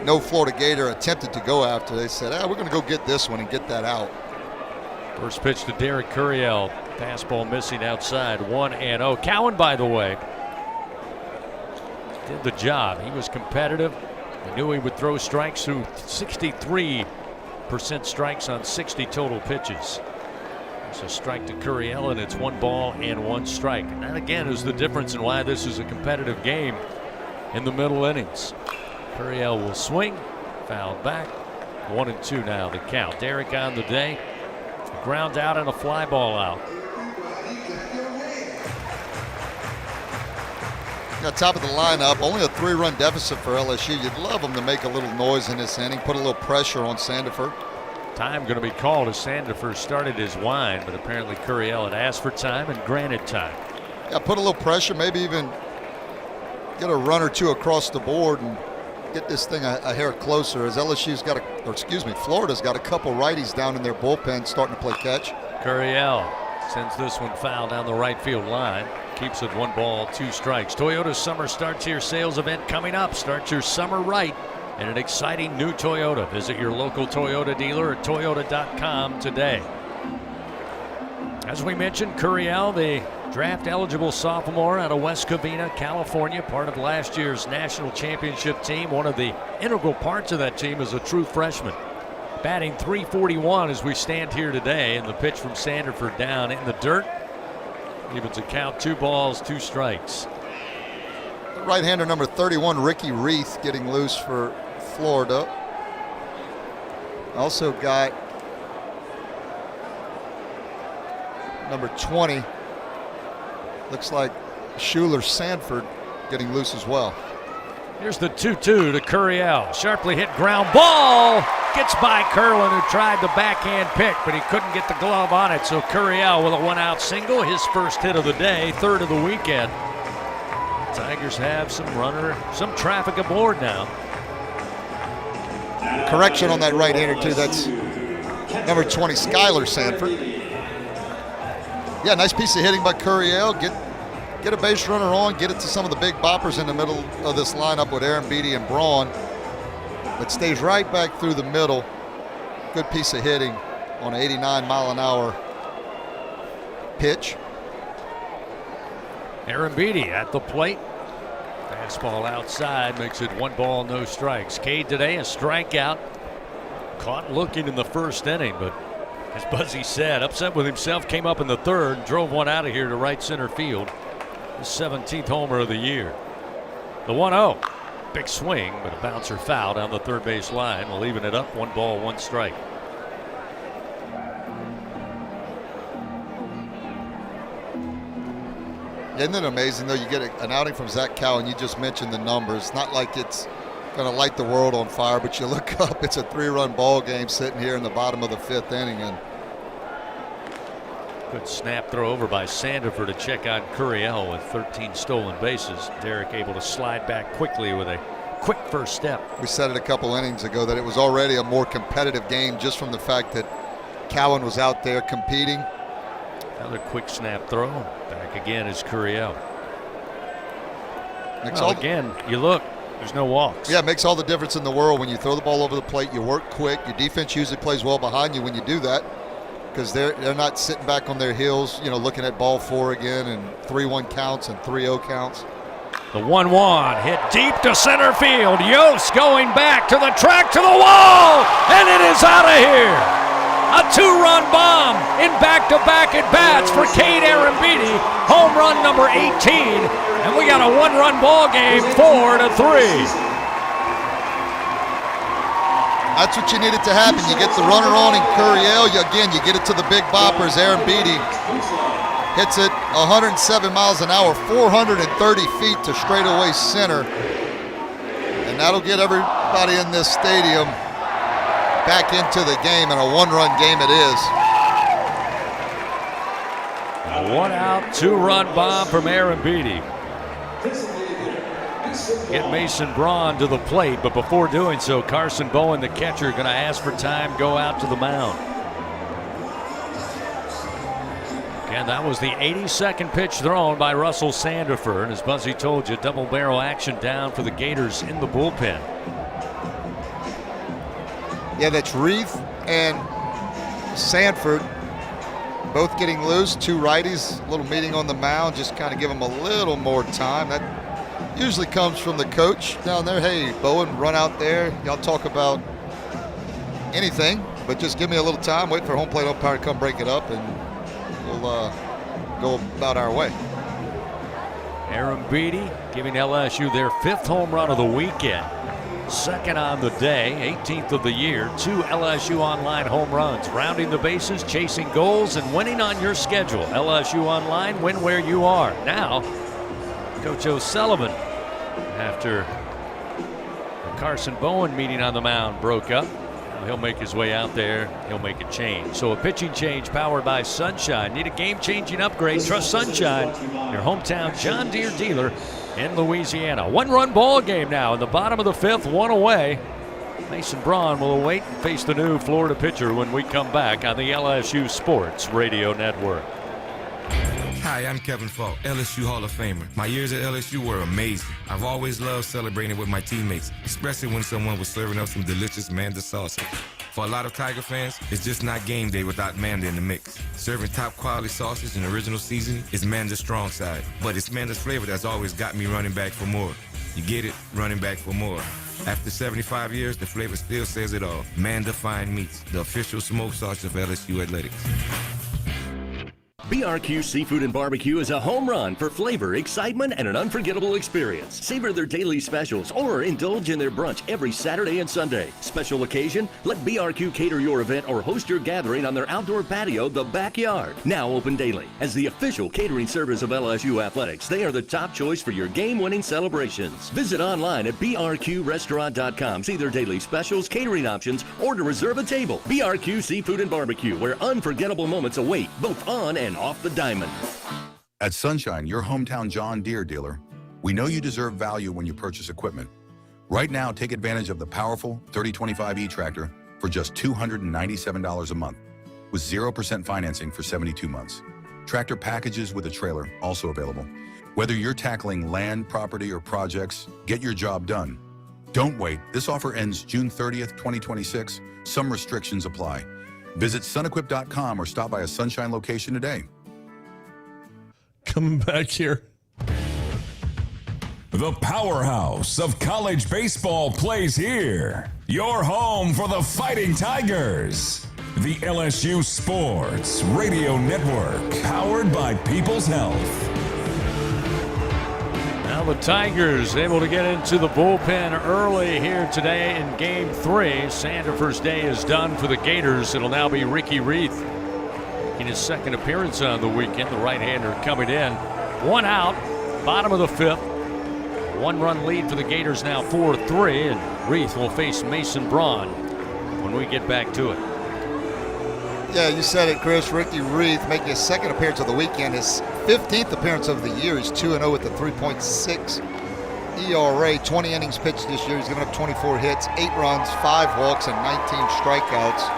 no Florida Gator attempted to go after. They said, we're going to go get this one and get that out. First pitch to Derek Curiel. Fastball missing outside, 1-0. Cowan, by the way, did the job. He was competitive. We knew he would throw strikes through 63% strikes on 60 total pitches. It's a strike to Curiel, and it's 1 ball and 1 strike. And that, again, is the difference in why this is a competitive game in the middle innings. Curiel will swing, fouled back. 1-2 now the count. Derek on the day. A ground out and a fly ball out. Top of the lineup, only a 3-run deficit for LSU. You'd love them to make a little noise in this inning, put a little pressure on Sandefur. Time going to be called as Sandefur started his wind, but apparently Curiel had asked for time and granted time. Yeah, put a little pressure, maybe even get a run or two across the board and get this thing a hair closer, as Florida's got a couple righties down in their bullpen starting to play catch. Curiel sends this one foul down the right field line. Keeps it 1 ball, 2 strikes. Toyota's Summer Starts Here sales event coming up. Start your summer right in an exciting new Toyota. Visit your local Toyota dealer at Toyota.com today. As we mentioned, Curiel, the draft-eligible sophomore out of West Covina, California, part of last year's national championship team. One of the integral parts of that team is a true freshman. Batting .341 as we stand here today, and the pitch from Sandefur down in the dirt. Evens a count, 2 balls, 2 strikes. Right-hander number 31, Ricky Reith, getting loose for Florida. Also got number 20, looks like Schuler Sanford, getting loose as well. Here's the 2-2 to Curiel. Sharply hit ground ball. Gets by Curlin, who tried the backhand pick, but he couldn't get the glove on it. So Curiel with a 1-out single, his first hit of the day, 3rd of the weekend. Tigers have some traffic aboard now. Correction on that right-hander too. That's number 20, Skylar Sanford. Yeah, nice piece of hitting by Curiel. Get a base runner on, get it to some of the big boppers in the middle of this lineup with Aaron Beatty and Braun. But stays right back through the middle. Good piece of hitting on an 89-mile-an-hour pitch. Aaron Beatty at the plate. Fastball outside makes it 1 ball, no strikes. Cade today, a strikeout. Caught looking in the first inning, but as Buzzy said, upset with himself, came up in the 3rd, drove one out of here to right center field. His 17th homer of the year. The 1-0. Big swing, but a bouncer foul down the 3rd base line. We'll even it up, 1 ball, 1 strike. Isn't it amazing, though? You get an outing from Zach Cowan. You just mentioned the numbers. Not like it's going to light the world on fire, but you look up, it's a 3-run ball game sitting here in the bottom of the 5th inning. And good snap throw over by Sandefur to check on Curiel with 13 stolen bases. Derek able to slide back quickly with a quick first step. We said it a couple innings ago that it was already a more competitive game just from the fact that Cowan was out there competing. Another quick snap throw. Back again is Curiel. Again, you look, there's no walks. Yeah, it makes all the difference in the world when you throw the ball over the plate. You work quick. Your defense usually plays well behind you when you do that, because they're not sitting back on their heels, looking at ball 4 again and 3-1 counts and 3-0 counts. The 1-1 hit deep to center field. Yost going back to the track, to the wall, and it is out of here. A 2-run bomb in back-to-back at-bats for Cade Arambidi. Home run number 18, and we got a 1-run ball game, 4-3. That's what you needed to happen. You get the runner on in Curiel. You get it to the big boppers. Aaron Beatty hits it 107 miles an hour, 430 feet to straightaway center. And that'll get everybody in this stadium back into the game, and a one-run game it is. A 1-out, 2-run bomb from Aaron Beatty. Get Mason Braun to the plate, but before doing so, Carson Bowen, the catcher, going to ask for time, go out to the mound. And that was the 82nd pitch thrown by Russell Sandefur. And as Buzzy told you, double barrel action down for the Gators in the bullpen. Yeah, that's Reith and Sanford both getting loose. Two righties, a little meeting on the mound, just kind of give them a little more time. That usually comes from the coach down there. Hey, Bowen, run out there. Y'all talk about anything, but just give me a little time. Wait for home plate umpire to come break it up, and we'll go about our way. Aaron Beatty giving LSU their 5th home run of the weekend. 2nd on the day, 18th of the year. 2 LSU Online home runs. Rounding the bases, chasing goals, and winning on your schedule. LSU Online, win where you are. Now, Coach O'Sullivan, after the Carson Bowen meeting on the mound broke up, he'll make his way out there. He'll make a change. So a pitching change powered by Sunshine. Need a game-changing upgrade? Trust Sunshine, your hometown John Deere dealer in Louisiana. 1-run ball game now in the bottom of the 5th, 1 away. Mason Braun will await and face the new Florida pitcher when we come back on the LSU Sports Radio Network. Hi, I'm Kevin Falk, LSU Hall of Famer. My years at LSU were amazing. I've always loved celebrating with my teammates, especially when someone was serving up some delicious Manda salsa. For a lot of Tiger fans, it's just not game day without Manda in the mix. Serving top quality sausage and original seasoning is Manda's strong side, but it's Manda's flavor that's always got me running back for more. You get it? Running back for more. After 75 years, the flavor still says it all. Manda Fine Meats, the official smoked sausage of LSU Athletics. BRQ Seafood and Barbecue is a home run for flavor, excitement, and an unforgettable experience. Savor their daily specials or indulge in their brunch every Saturday and Sunday. Special occasion? Let BRQ cater your event or host your gathering on their outdoor patio, The Backyard. Now open daily. As the official catering service of LSU Athletics, they are the top choice for your game-winning celebrations. Visit online at brqrestaurant.com. See their daily specials, catering options, or to reserve a table. BRQ Seafood and Barbecue, where unforgettable moments await, both on and off the diamond. At Sunshine, your hometown John Deere dealer, we know you deserve value when you purchase equipment. Right now, take advantage of the powerful 3025E tractor for just $297 a month with 0% financing for 72 months. Tractor packages with a trailer also available. Whether you're tackling land, property, or projects, get your job done. Don't wait. This offer ends June 30th, 2026. Some restrictions apply. Visit sunequip.com or stop by a Sunshine location today. Coming back here. The powerhouse of college baseball plays here. Your home for the Fighting Tigers. The LSU Sports Radio Network, powered by People's Health. Now the Tigers able to get into the bullpen early here today in Game 3. Sandefur's day is done for the Gators. It'll now be Ricky Reith in his 2nd appearance on the weekend. The right-hander coming in. 1 out, bottom of the 5th. 1-run lead for the Gators now, 4-3, and Reith will face Mason Braun when we get back to it. Yeah, you said it, Chris. Ricky Reith making his 2nd appearance of the weekend, his 15th appearance of the year. He's 2-0 with a 3.6 ERA. 20 innings pitched this year. He's given up 24 hits, 8 runs, 5 walks, and 19 strikeouts.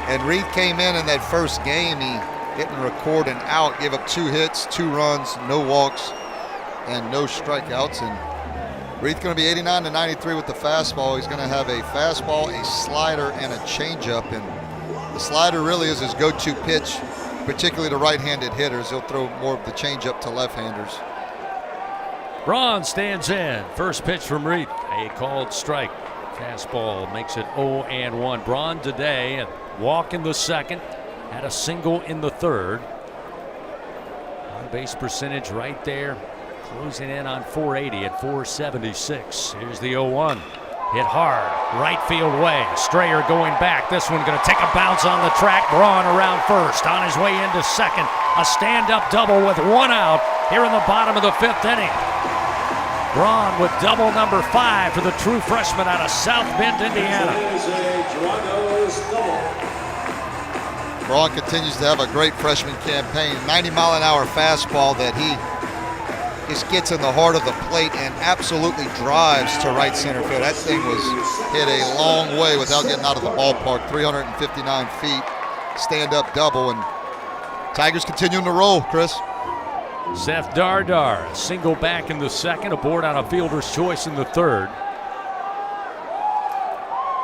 And Reith came in that first game. He didn't record an out, gave up 2 hits, 2 runs, no walks, and no strikeouts. And Reith going to be 89 to 93 with the fastball. He's going to have a fastball, a slider, and a changeup. And the slider really is his go-to pitch, particularly to right-handed hitters. He'll throw more of the changeup to left-handers. Braun stands in. First pitch from Reith, a called strike. Fastball makes it 0-1. Braun today, a walk in the 2nd, had a single in the 3rd. On-base percentage right there, closing in on 480 at 476. Here's the 0-1. Hit hard, right field way. Strayer going back. This one going to take a bounce on the track. Braun around first, on his way into 2nd. A stand-up double with 1 out here in the bottom of the 5th inning. Braun with double number 5 for the true freshman out of South Bend, Indiana. Braun continues to have a great freshman campaign. 90-mile-an-hour fastball that he just gets in the heart of the plate and absolutely drives to right center field. That thing was hit a long way without getting out of the ballpark. 359 feet, stand-up double, and Tigers continuing to roll, Chris. Seth Dardar, a single back in the second, aboard on a fielder's choice in the third.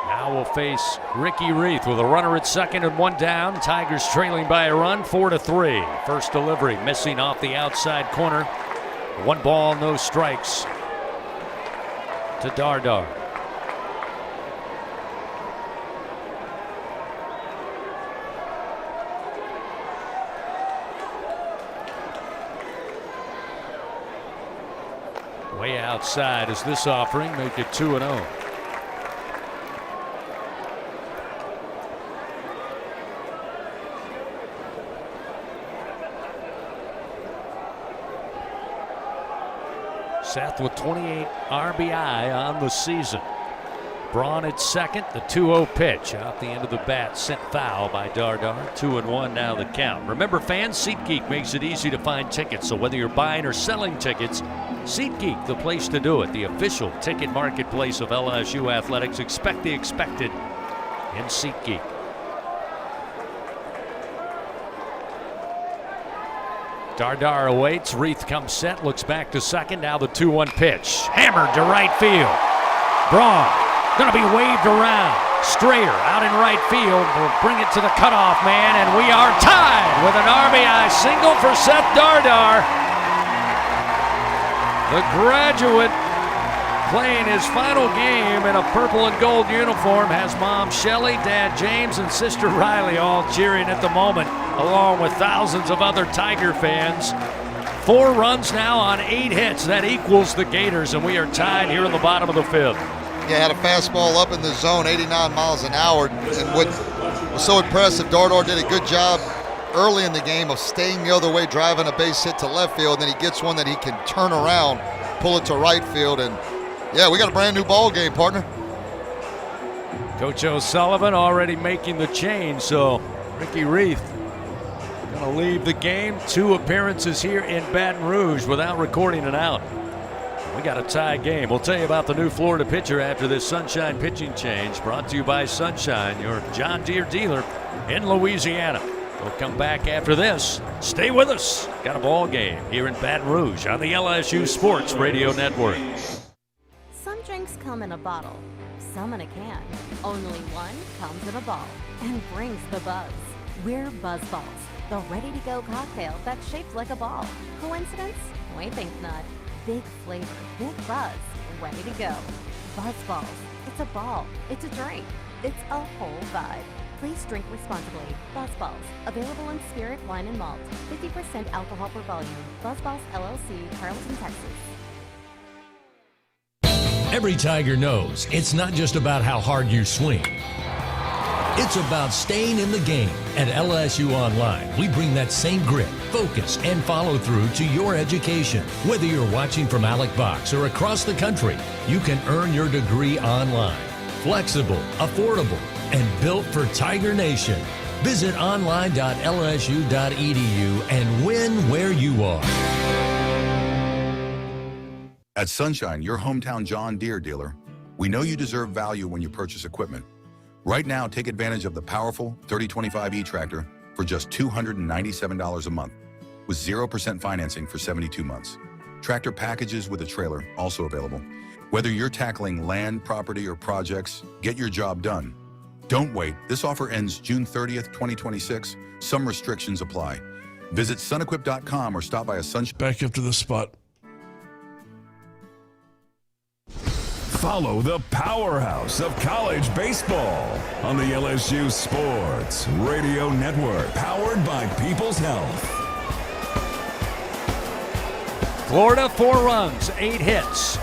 Now we'll face Ricky Reith with a runner at second and 1 down. Tigers trailing by a run, 4-3. First delivery missing off the outside corner. 1 ball, no strikes to Dardar. Way outside is this offering, make it 2-0. Seth with 28 RBI on the season. Braun at second, the 2-0 pitch off the end of the bat, sent foul by Dardar. 2-1 now the count. Remember, fans, SeatGeek makes it easy to find tickets, so whether you're buying or selling tickets, SeatGeek, the place to do it. The official ticket marketplace of LSU athletics. Expect the expected in SeatGeek. Dardar awaits. Reith comes set, looks back to second. Now the 2-1 pitch. Hammered to right field. Braun going to be waved around. Strayer out in right field will bring it to the cutoff man, and we are tied with an RBI single for Seth Dardar. The graduate playing his final game in a purple and gold uniform has mom Shelly, dad James, and sister Riley all cheering at the moment, along with thousands of other Tiger fans. 4 runs now on 8 hits. That equals the Gators, and we are tied here in the bottom of the 5th. Yeah, had a fastball up in the zone, 89 miles an hour, and what was so impressive, Dardar did a good job early in the game of staying the other way, driving a base hit to left field, and then he gets one that he can turn around, pull it to right field, and yeah, we got a brand new ball game, partner. Coach O'Sullivan already making the change, so Ricky Reith going to leave the game. 2 appearances here in Baton Rouge without recording an out. We got a tie game. We'll tell you about the new Florida pitcher after this Sunshine pitching change. Brought to you by Sunshine, your John Deere dealer in Louisiana. We'll come back after this. Stay with us. Got a ball game here in Baton Rouge on the LSU Sports Radio Network. Some drinks come in a bottle, some in a can. Only one comes in a ball and brings the buzz. We're BuzzBalls, the ready-to-go cocktail that's shaped like a ball. Coincidence? We think not. Big flavor, big buzz, ready to go. BuzzBalls. It's a ball. It's a drink. It's a whole vibe. Please drink responsibly. BuzzBalls. Available in spirit, wine, and malt. 50% alcohol per volume. BuzzBalls LLC, Carrollton, Texas. Every Tiger knows it's not just about how hard you swing. It's about staying in the game. At LSU Online, we bring that same grit, focus, and follow-through to your education. Whether you're watching from Alec Box or across the country, you can earn your degree online. Flexible, affordable, and built for Tiger Nation. Visit online.lsu.edu and win where you are. At Sunshine, your hometown John Deere dealer, we know you deserve value when you purchase equipment. Right now, take advantage of the powerful 3025E tractor for just $297 a month with 0% financing for 72 months. Tractor packages with a trailer also available. Whether you're tackling land, property, or projects, get your job done. Don't wait. This offer ends June 30th, 2026. Some restrictions apply. Visit sunequip.com or stop by a Sunshine. Back up to the spot. Follow the powerhouse of college baseball on the LSU Sports Radio Network, powered by People's Health. Florida, 4 runs, 8 hits.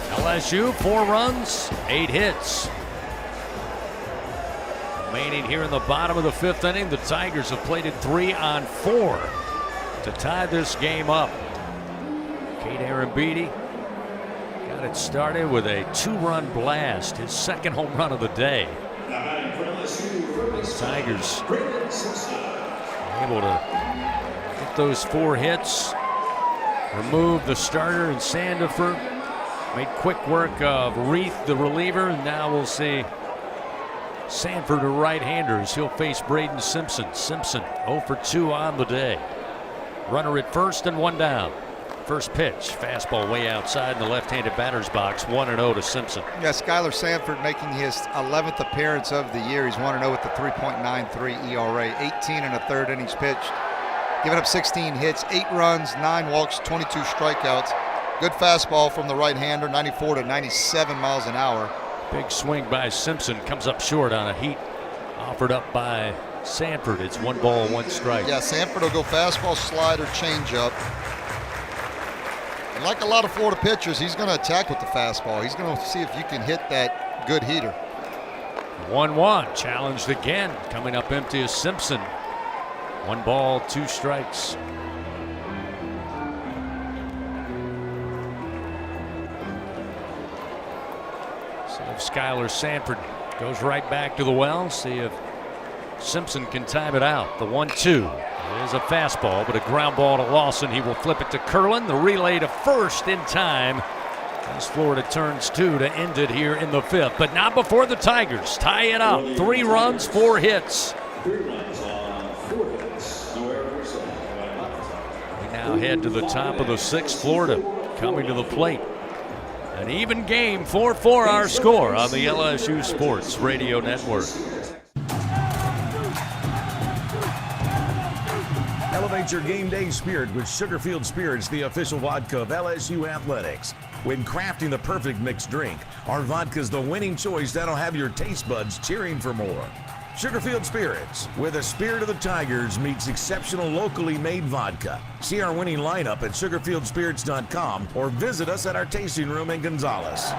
LSU, 4 runs, 8 hits. Remaining here in the bottom of the 5th inning, the Tigers have played it 3 on 4 to tie this game up. Kate Arambidi Got it started with a 2-run blast, his second home run of the day. Tigers able to get those 4 hits, remove the starter and Sandifer. Made quick work of Reith, the reliever, and now we'll see Sanford, a right-handers. He'll face Braden Simpson. Simpson 0 for 2 on the day. Runner at first and 1 down. First pitch, fastball way outside in the left-handed batter's box. 1-0 to Simpson. Yeah, Skylar Sanford making his 11th appearance of the year. He's 1-0 with the 3.93 ERA. 18 and a third innings pitched. Giving up 16 hits, 8 runs, 9 walks, 22 strikeouts. Good fastball from the right-hander, 94 to 97 miles an hour. Big swing by Simpson, comes up short on a heat offered up by Sanford. It's 1 ball, 1 strike. Yeah, Sanford will go fastball, slider, changeup. And like a lot of Florida pitchers, he's going to attack with the fastball. He's going to see if you can hit that good heater. 1-1, challenged again. Coming up empty is Simpson. 1 ball, 2 strikes. See if Skylar Sanford goes right back to the well. See if Simpson can time it out. The 1-2 is a fastball, but a ground ball to Lawson. He will flip it to Curlin. The relay to first in time as Florida turns 2 to end it here in the 5th. But not before the Tigers tie it up. 3 runs, 4 hits. 3 runs on 4 hits. No errors. We now head to the top of the 6th. Florida coming to the plate. An even game, 4-4 our score on the LSU Sports Radio Network. Elevate your game day spirit with Sugarfield Spirits, the official vodka of LSU Athletics. When crafting the perfect mixed drink, our vodka is the winning choice that'll have your taste buds cheering for more. Sugarfield Spirits, where the spirit of the Tigers meets exceptional locally made vodka. See our winning lineup at sugarfieldspirits.com or visit us at our tasting room in Gonzales.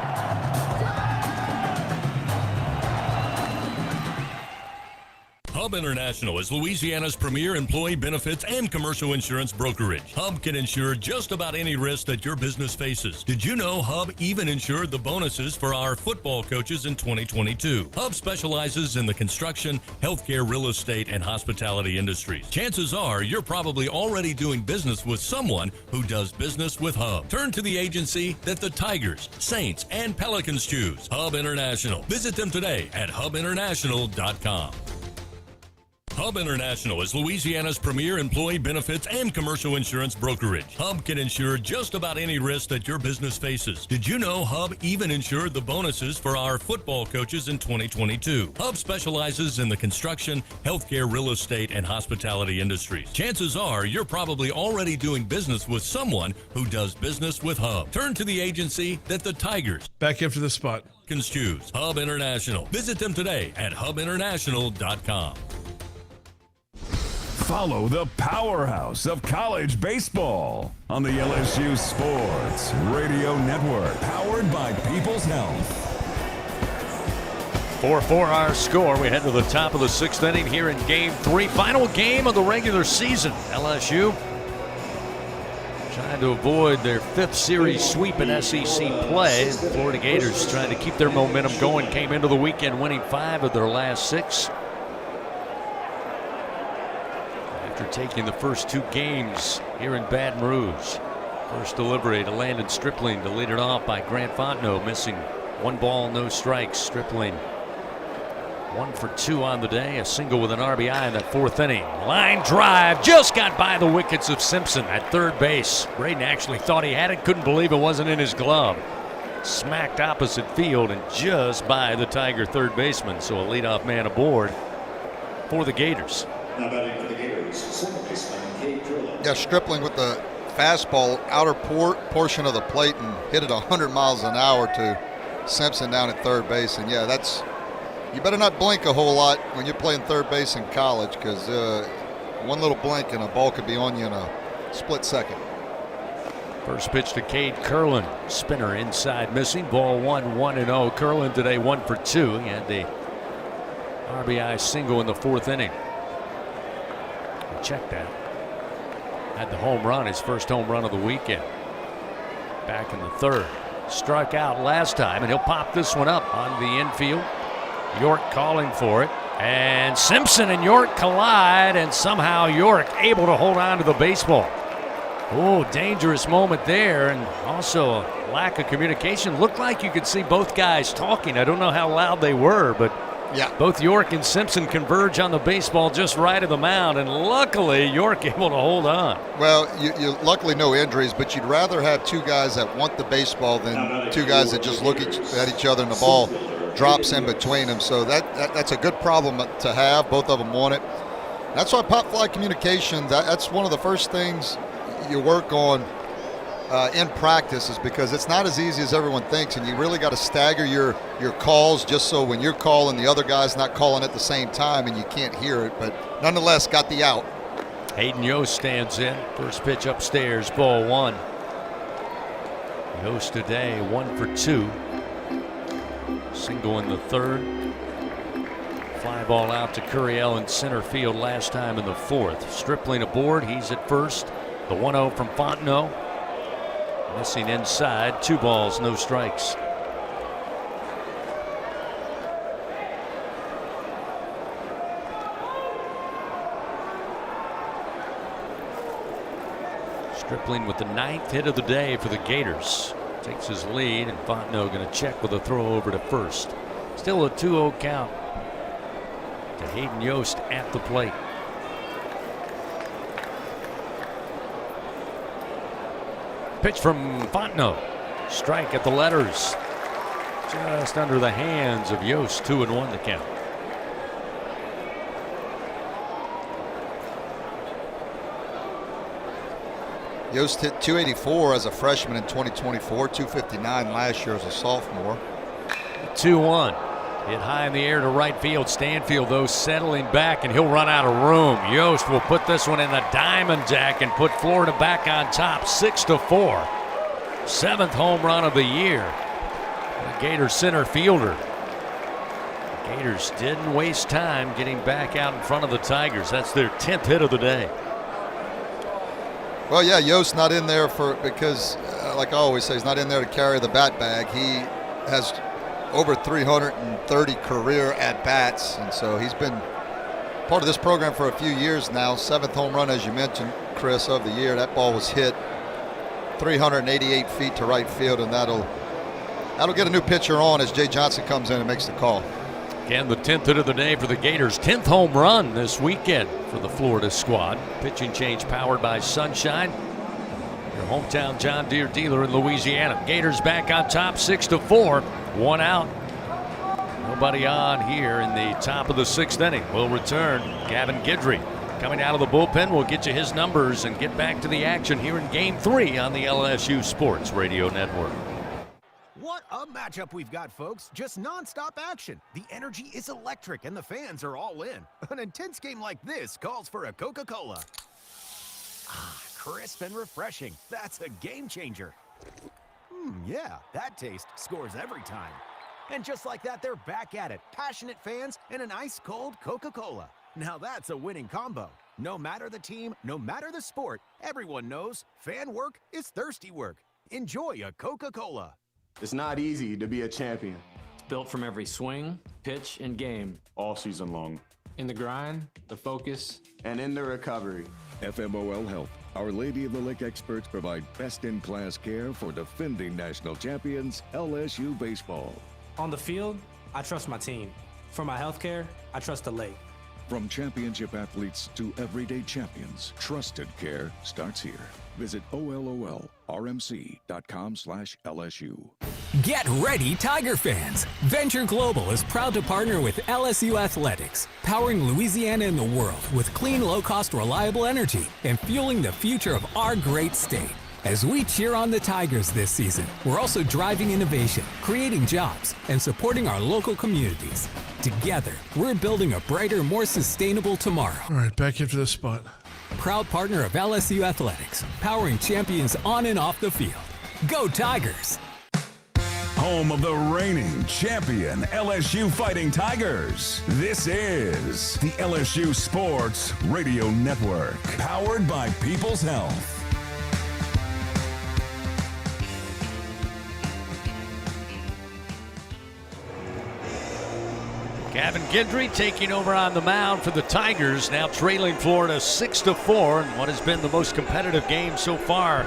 Hub International is Louisiana's premier employee benefits and commercial insurance brokerage. Hub can insure just about any risk that your business faces. Did you know Hub even insured the bonuses for our football coaches in 2022? Hub specializes in the construction, healthcare, real estate, and hospitality industries. Chances are you're probably already doing business with someone who does business with Hub. Turn to the agency that the Tigers, Saints, and Pelicans choose. Hub International. Visit them today at hubinternational.com. Hub International is Louisiana's premier employee benefits and commercial insurance brokerage. Hub can insure just about any risk that your business faces. Did you know Hub even insured the bonuses for our football coaches in 2022? Hub specializes in the construction, healthcare, real estate, and hospitality industries. Chances are you're probably already doing business with someone who does business with Hub. Turn to the agency that the Tigers back after the spot can choose. Hub International. Visit them today at hubinternational.com. Follow the powerhouse of college baseball on the LSU Sports Radio Network, powered by People's Health. 4-4 our score. We head to the top of the 6th inning here in Game 3. Final game of the regular season. LSU trying to avoid their 5th series sweep in SEC play. Florida Gators trying to keep their momentum going. Came into the weekend winning 5 of their last 6. After taking the first 2 games here in Baton Rouge. First delivery to Landon Stripling, deleted off by Grant Fontenot, missing 1 ball, no strikes. Stripling 1 for 2 on the day, a single with an RBI in that 4th inning. Line drive just got by the wickets of Simpson at third base. Braden actually thought he had it, couldn't believe it wasn't in his glove. Smacked opposite field and just by the Tiger third baseman, so a leadoff man aboard for the Gators. Now batting for the Gators, second baseman Cade Curlin. Yeah, Stripling with the fastball outer portion of the plate and hit it 100 miles an hour to Simpson down at third base. And yeah, you better not blink a whole lot when you're playing third base in college, because one little blink and a ball could be on you in a split second. First pitch to Cade Curlin, spinner inside, missing. Ball 1-1-0. Curlin today 1 for 2. He had the RBI single in the 4th inning. Check that. Had the home run, his first home run of the weekend. Back in the 3rd. struck out last time, and he'll pop this one up on the infield. York calling for it. And Simpson and York collide, and somehow York able to hold on to the baseball. Oh, dangerous moment there, and also a lack of communication. Looked like you could see both guys talking. I don't know how loud they were, but yeah, both York and Simpson converge on the baseball just right of the mound, and luckily York able to hold on. Well, you luckily no injuries, but you'd rather have two guys that want the baseball than two guys that just look at each other and the ball drops in between them. So that's a good problem to have. Both of them want it. That's why pop fly communication, that's one of the first things you work on in practice, is because it's not as easy as everyone thinks, and you really got to stagger your calls just so when you're calling, the other guy's not calling at the same time and you can't hear it. But nonetheless, got the out. Hayden Yost stands in. First pitch upstairs, ball one. Yost today 1 for 2. Single in the third. Fly ball out to Curiel in center field last time in the fourth. Stripling aboard. He's at first. The 1-0 from Fontenot. Missing inside. 2 balls, no strikes. Stripling with the 9th hit of the day for the Gators. Takes his lead, and Fontenot going to check with a throw over to first. Still a 2-0 count to Hayden Yost at the plate. Pitch from Fontenot. Strike at the letters. Just under the hands of Yost. 2-1 the count. Yost hit .284 as a freshman in 2024, .259 last year as a sophomore. 2-1. Hit high in the air to right field. Stanfield, though, settling back, and he'll run out of room. Yost will put this one in the diamond jack and put Florida back on top, 6-4. 7th home run of the year. The Gators center fielder. The Gators didn't waste time getting back out in front of the Tigers. That's their 10th hit of the day. Well, yeah, Yost not in there because, like I always say, he's not in there to carry the bat bag. He has over 330 career at-bats, and so he's been part of this program for a few years now. 7th home run, as you mentioned, Chris, of the year. That ball was hit 388 feet to right field, and that'll get a new pitcher on as Jay Johnson comes in and makes the call. Again, the 10th hit of the day for the Gators. 10th home run this weekend for the Florida squad. Pitching change powered by Sunshine, your hometown John Deere dealer in Louisiana. Gators back on top, 6-4. 1 out. Nobody on here in the top of the 6th inning. Will return Gavin Guidry. Coming out of the bullpen, we'll get you his numbers and get back to the action here in Game 3 on the LSU Sports Radio Network. What a matchup we've got, folks. Just nonstop action. The energy is electric and the fans are all in. An intense game like this calls for a Coca-Cola. Ah, crisp and refreshing. That's a game changer. Yeah, that taste scores every time. And just like that, they're back at it. Passionate fans and an ice-cold Coca-Cola. Now that's a winning combo. No matter the team, no matter the sport, everyone knows fan work is thirsty work. Enjoy a Coca-Cola. It's not easy to be a champion. It's built from every swing, pitch, and game. All season long. In the grind, the focus, and in the recovery. FMOL Health, Our Lady of the Lake experts provide best-in-class care for defending national champions LSU baseball. On the field, I trust my team. For my healthcare, I trust the lake. From championship athletes to everyday champions, trusted care starts here. Visit OLOLRMC.com/LSU. Get ready, Tiger fans! Venture Global is proud to partner with LSU Athletics, powering Louisiana and the world with clean, low-cost, reliable energy and fueling the future of our great state. As we cheer on the Tigers this season, we're also driving innovation, creating jobs, and supporting our local communities. Together, we're building a brighter, more sustainable tomorrow. All right, back into this spot. Proud partner of LSU Athletics, powering champions on and off the field. Go Tigers! Home of the reigning champion LSU Fighting Tigers. This is the LSU Sports Radio Network, powered by People's Health. Gavin Guidry taking over on the mound for the Tigers, now trailing Florida 6-4 in what has been the most competitive game so far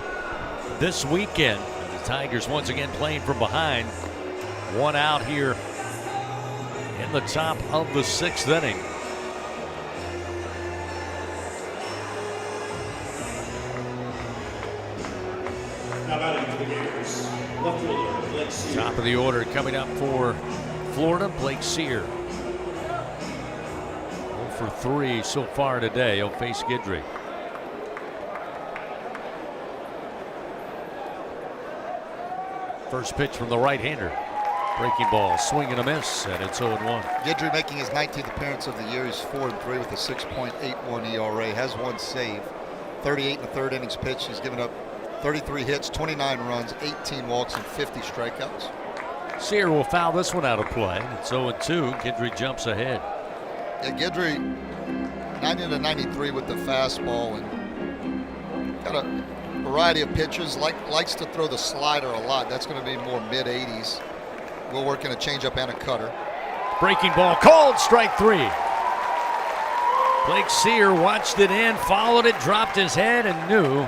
this weekend. The Tigers once again playing from behind. One out here in the top of the 6th inning. Now batting for the Gators, left fielder Blake Sear. Top of the order coming up for Florida, Blake Sear. 0 for 3 so far today. He'll face Guidry. First pitch from the right-hander. Breaking ball, swing and a miss, and it's 0-1. Guidry making his 19th appearance of the year. He's 4-3 with a 6.81 ERA. Has one save. 38 in the third innings pitched. He's given up 33 hits, 29 runs, 18 walks, and 50 strikeouts. Sear will foul this one out of play. It's 0-2. Guidry jumps ahead. Yeah, Guidry 90-93 with the fastball and got a variety of pitches. Likes to throw the slider a lot. That's going to be more mid-80s. We'll work in a changeup and a cutter. Breaking ball, called strike 3. Blake Sear watched it in, followed it, dropped his head, and knew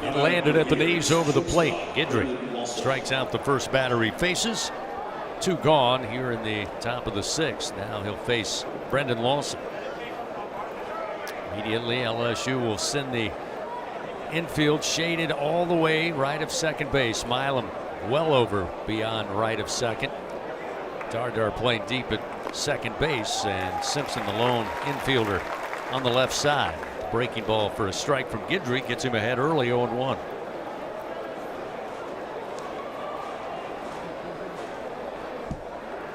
it landed at the knees over the plate. Guidry strikes out the first batter he faces. 2 gone here in the top of the 6th. Now he'll face Brendan Lawson. Immediately, LSU will send the infield shaded all the way right of second base. Milam well over beyond right of second. Dardar playing deep at second base, and Simpson, the lone infielder, on the left side. Breaking ball for a strike from Guidry gets him ahead early, 0-1.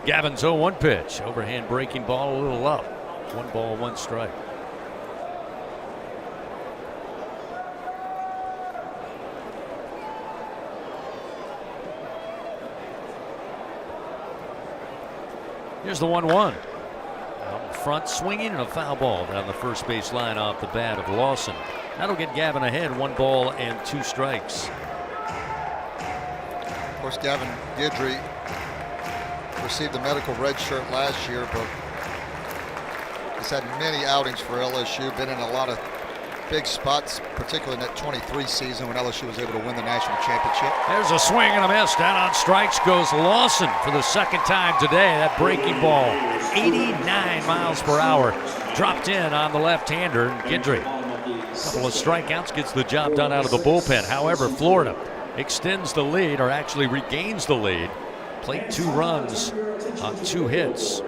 Gavin's 0-1 pitch. Overhand breaking ball a little up. 1 ball, 1 strike. Here's the 1-1. Out in front, swinging, and a foul ball down the first base line off the bat of Lawson. That'll get Gavin ahead, 1 ball and 2 strikes. Of course, Gavin Guidry received the medical red shirt last year, but he's had many outings for LSU, been in a lot of big spots, particularly in that 23 season when LSU was able to win the national championship. There's a swing and a miss. Down on strikes goes Lawson for the 2nd time today. That breaking ball, 89 miles per hour, dropped in on the left-hander. Guidry, a couple of strikeouts, gets the job done out of the bullpen. However, Florida extends the lead, or actually regains the lead. Played 2 runs on 2 hits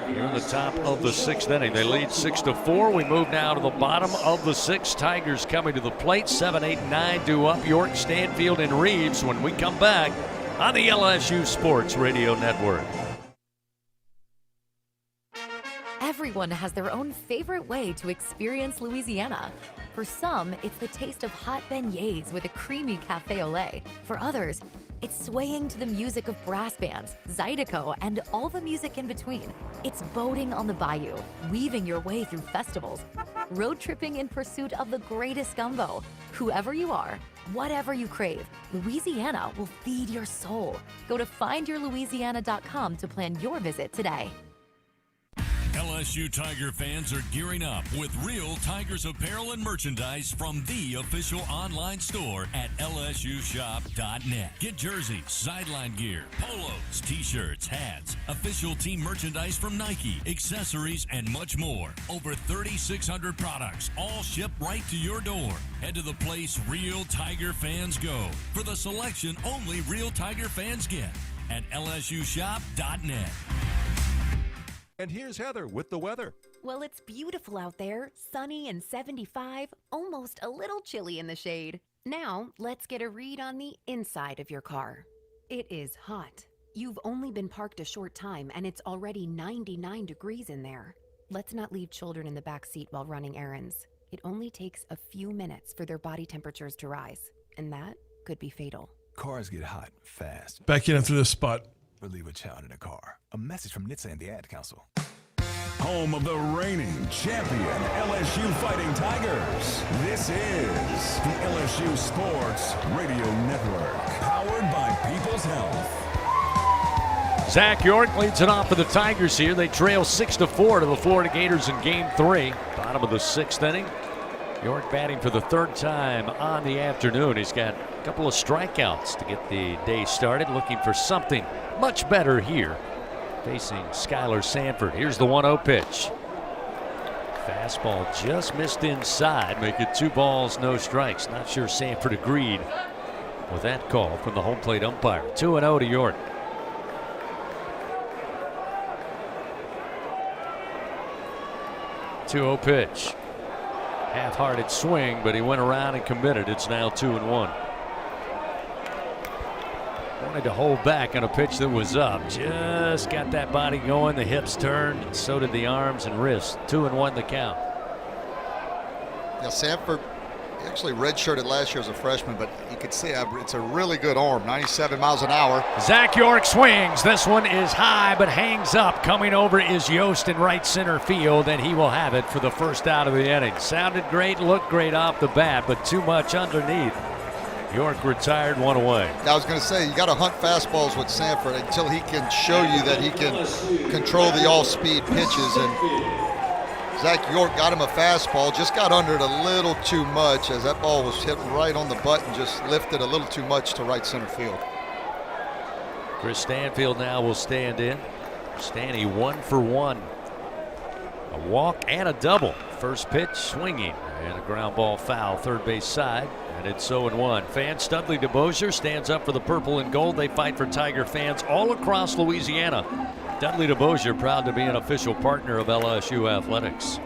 here in the top of the 6th inning. They lead 6-4. We move now to the bottom of the 6th. Tigers coming to the plate. 7, 8, and 9 due up. York, Stanfield, and Reeves when we come back on the LSU Sports Radio Network. Everyone has their own favorite way to experience Louisiana. For some, it's the taste of hot beignets with a creamy cafe au lait. For others, it's swaying to the music of brass bands, Zydeco, and all the music in between. It's boating on the bayou, weaving your way through festivals, road tripping in pursuit of the greatest gumbo. Whoever you are, whatever you crave, Louisiana will feed your soul. Go to findyourlouisiana.com to plan your visit today. LSU Tiger fans are gearing up with real Tigers apparel and merchandise from the official online store at lsushop.net. Get jerseys, sideline gear, polos, t-shirts, hats, official team merchandise from Nike, accessories, and much more. Over 3,600 products, all shipped right to your door. Head to the place real Tiger fans go for the selection only real Tiger fans get at lsushop.net. And here's Heather with the weather. Well, it's beautiful out there, sunny and 75, almost a little chilly in the shade. Now, let's get a read on the inside of your car. It is hot. You've only been parked a short time and it's already 99 degrees in there. Let's not leave children in the back seat while running errands. It only takes a few minutes for their body temperatures to rise, and that could be fatal. Cars get hot fast. Back in after this spot. But leave a child in a car. A message from NHTSA and the Ad Council. Home of the reigning champion LSU Fighting Tigers. This is the LSU Sports Radio Network, powered by People's Health. Zach York leads it off for the Tigers here. They trail 6-4 to the Florida Gators in Game 3. Bottom of the 6th inning. York batting for the 3rd time on the afternoon. He's got a couple of strikeouts to get the day started. Looking for something much better here. Facing Skylar Sanford. Here's the 1-0 pitch. Fastball just missed inside, making 2 balls, no strikes. Not sure Sanford agreed with that call from the home plate umpire. 2-0 to York. 2-0 pitch. Half-hearted swing, but he went around and committed. It's now 2-1. Wanted to hold back on a pitch that was up. Just got that body going. The hips turned, and so did the arms and wrists. 2-1 the count. Yeah, Sanford actually redshirted last year as a freshman, but you could see it's a really good arm. 97 miles an hour. Zach York swings. This one is high, but hangs up. Coming over is Yost in right center field, and he will have it for the first out of the inning. Sounded great, looked great off the bat, but too much underneath. York retired, 1 away. I was going to say, you got to hunt fastballs with Sanford until he can show you that he can control the all-speed pitches. And Zach York got him a fastball, just got under it a little too much as that ball was hit right on the button, just lifted a little too much to right center field. Chris Stanfield now will stand in. Stanny 1 for 1. A walk and a double. First pitch swinging and a ground ball foul, third base side, and it's 0-1. Fan Studley DeBosier stands up for the purple and gold. They fight for Tiger fans all across Louisiana. Dudley DeBosier proud to be an official partner of LSU Athletics.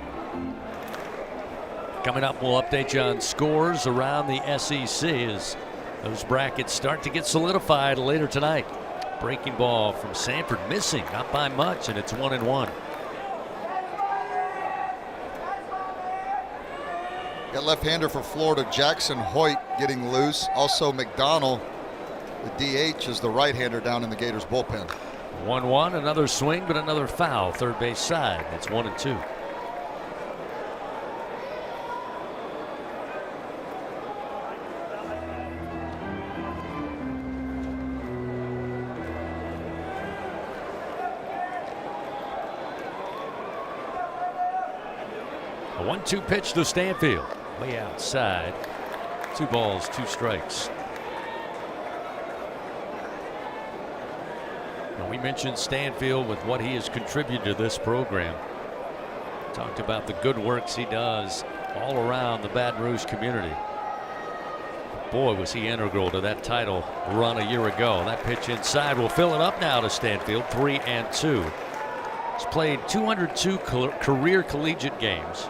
Coming up, we'll update you on scores around the SEC as those brackets start to get solidified later tonight. Breaking ball from Sanford missing, not by much, and it's 1-1. Got left-hander for Florida, Jackson Hoyt getting loose. Also McDonald, the DH, is the right-hander down in the Gators bullpen. 1-1, another swing, but another foul, third base side. It's 1-2. A 1-2 pitch to Stanfield. Way outside. 2 balls, 2 strikes. Now, we mentioned Stanfield with what he has contributed to this program. Talked about the good works he does all around the Baton Rouge community. Boy, was he integral to that title run a year ago. That pitch inside will fill it up now to Stanfield, 3-2. He's played 202 career collegiate games.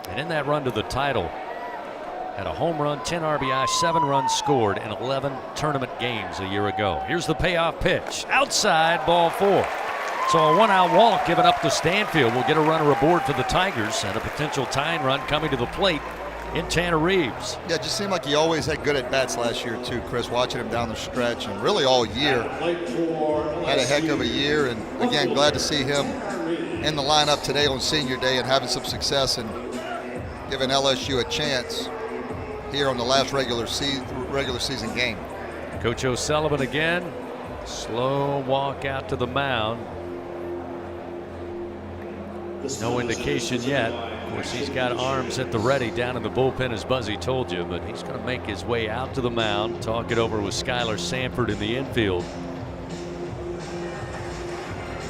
And in that run to the title, had a home run, 10 RBI, 7 runs scored in 11 tournament games a year ago. Here's the payoff pitch. Outside, ball 4. So a 1-out walk given up to Stanfield will get a runner aboard for the Tigers and a potential tying run coming to the plate in Tanner Reeves. Yeah, it just seemed like he always had good at-bats last year too, Chris, watching him down the stretch and really all year. Had a heck of a year, and again, glad to see him in the lineup today on senior day and having some success and giving LSU a chance here on the last regular season game. Coach O'Sullivan again. Slow walk out to the mound. No indication yet. Of course, he's got arms at the ready down in the bullpen, as Buzzy told you, but he's going to make his way out to the mound, talk it over with Skylar Sanford in the infield.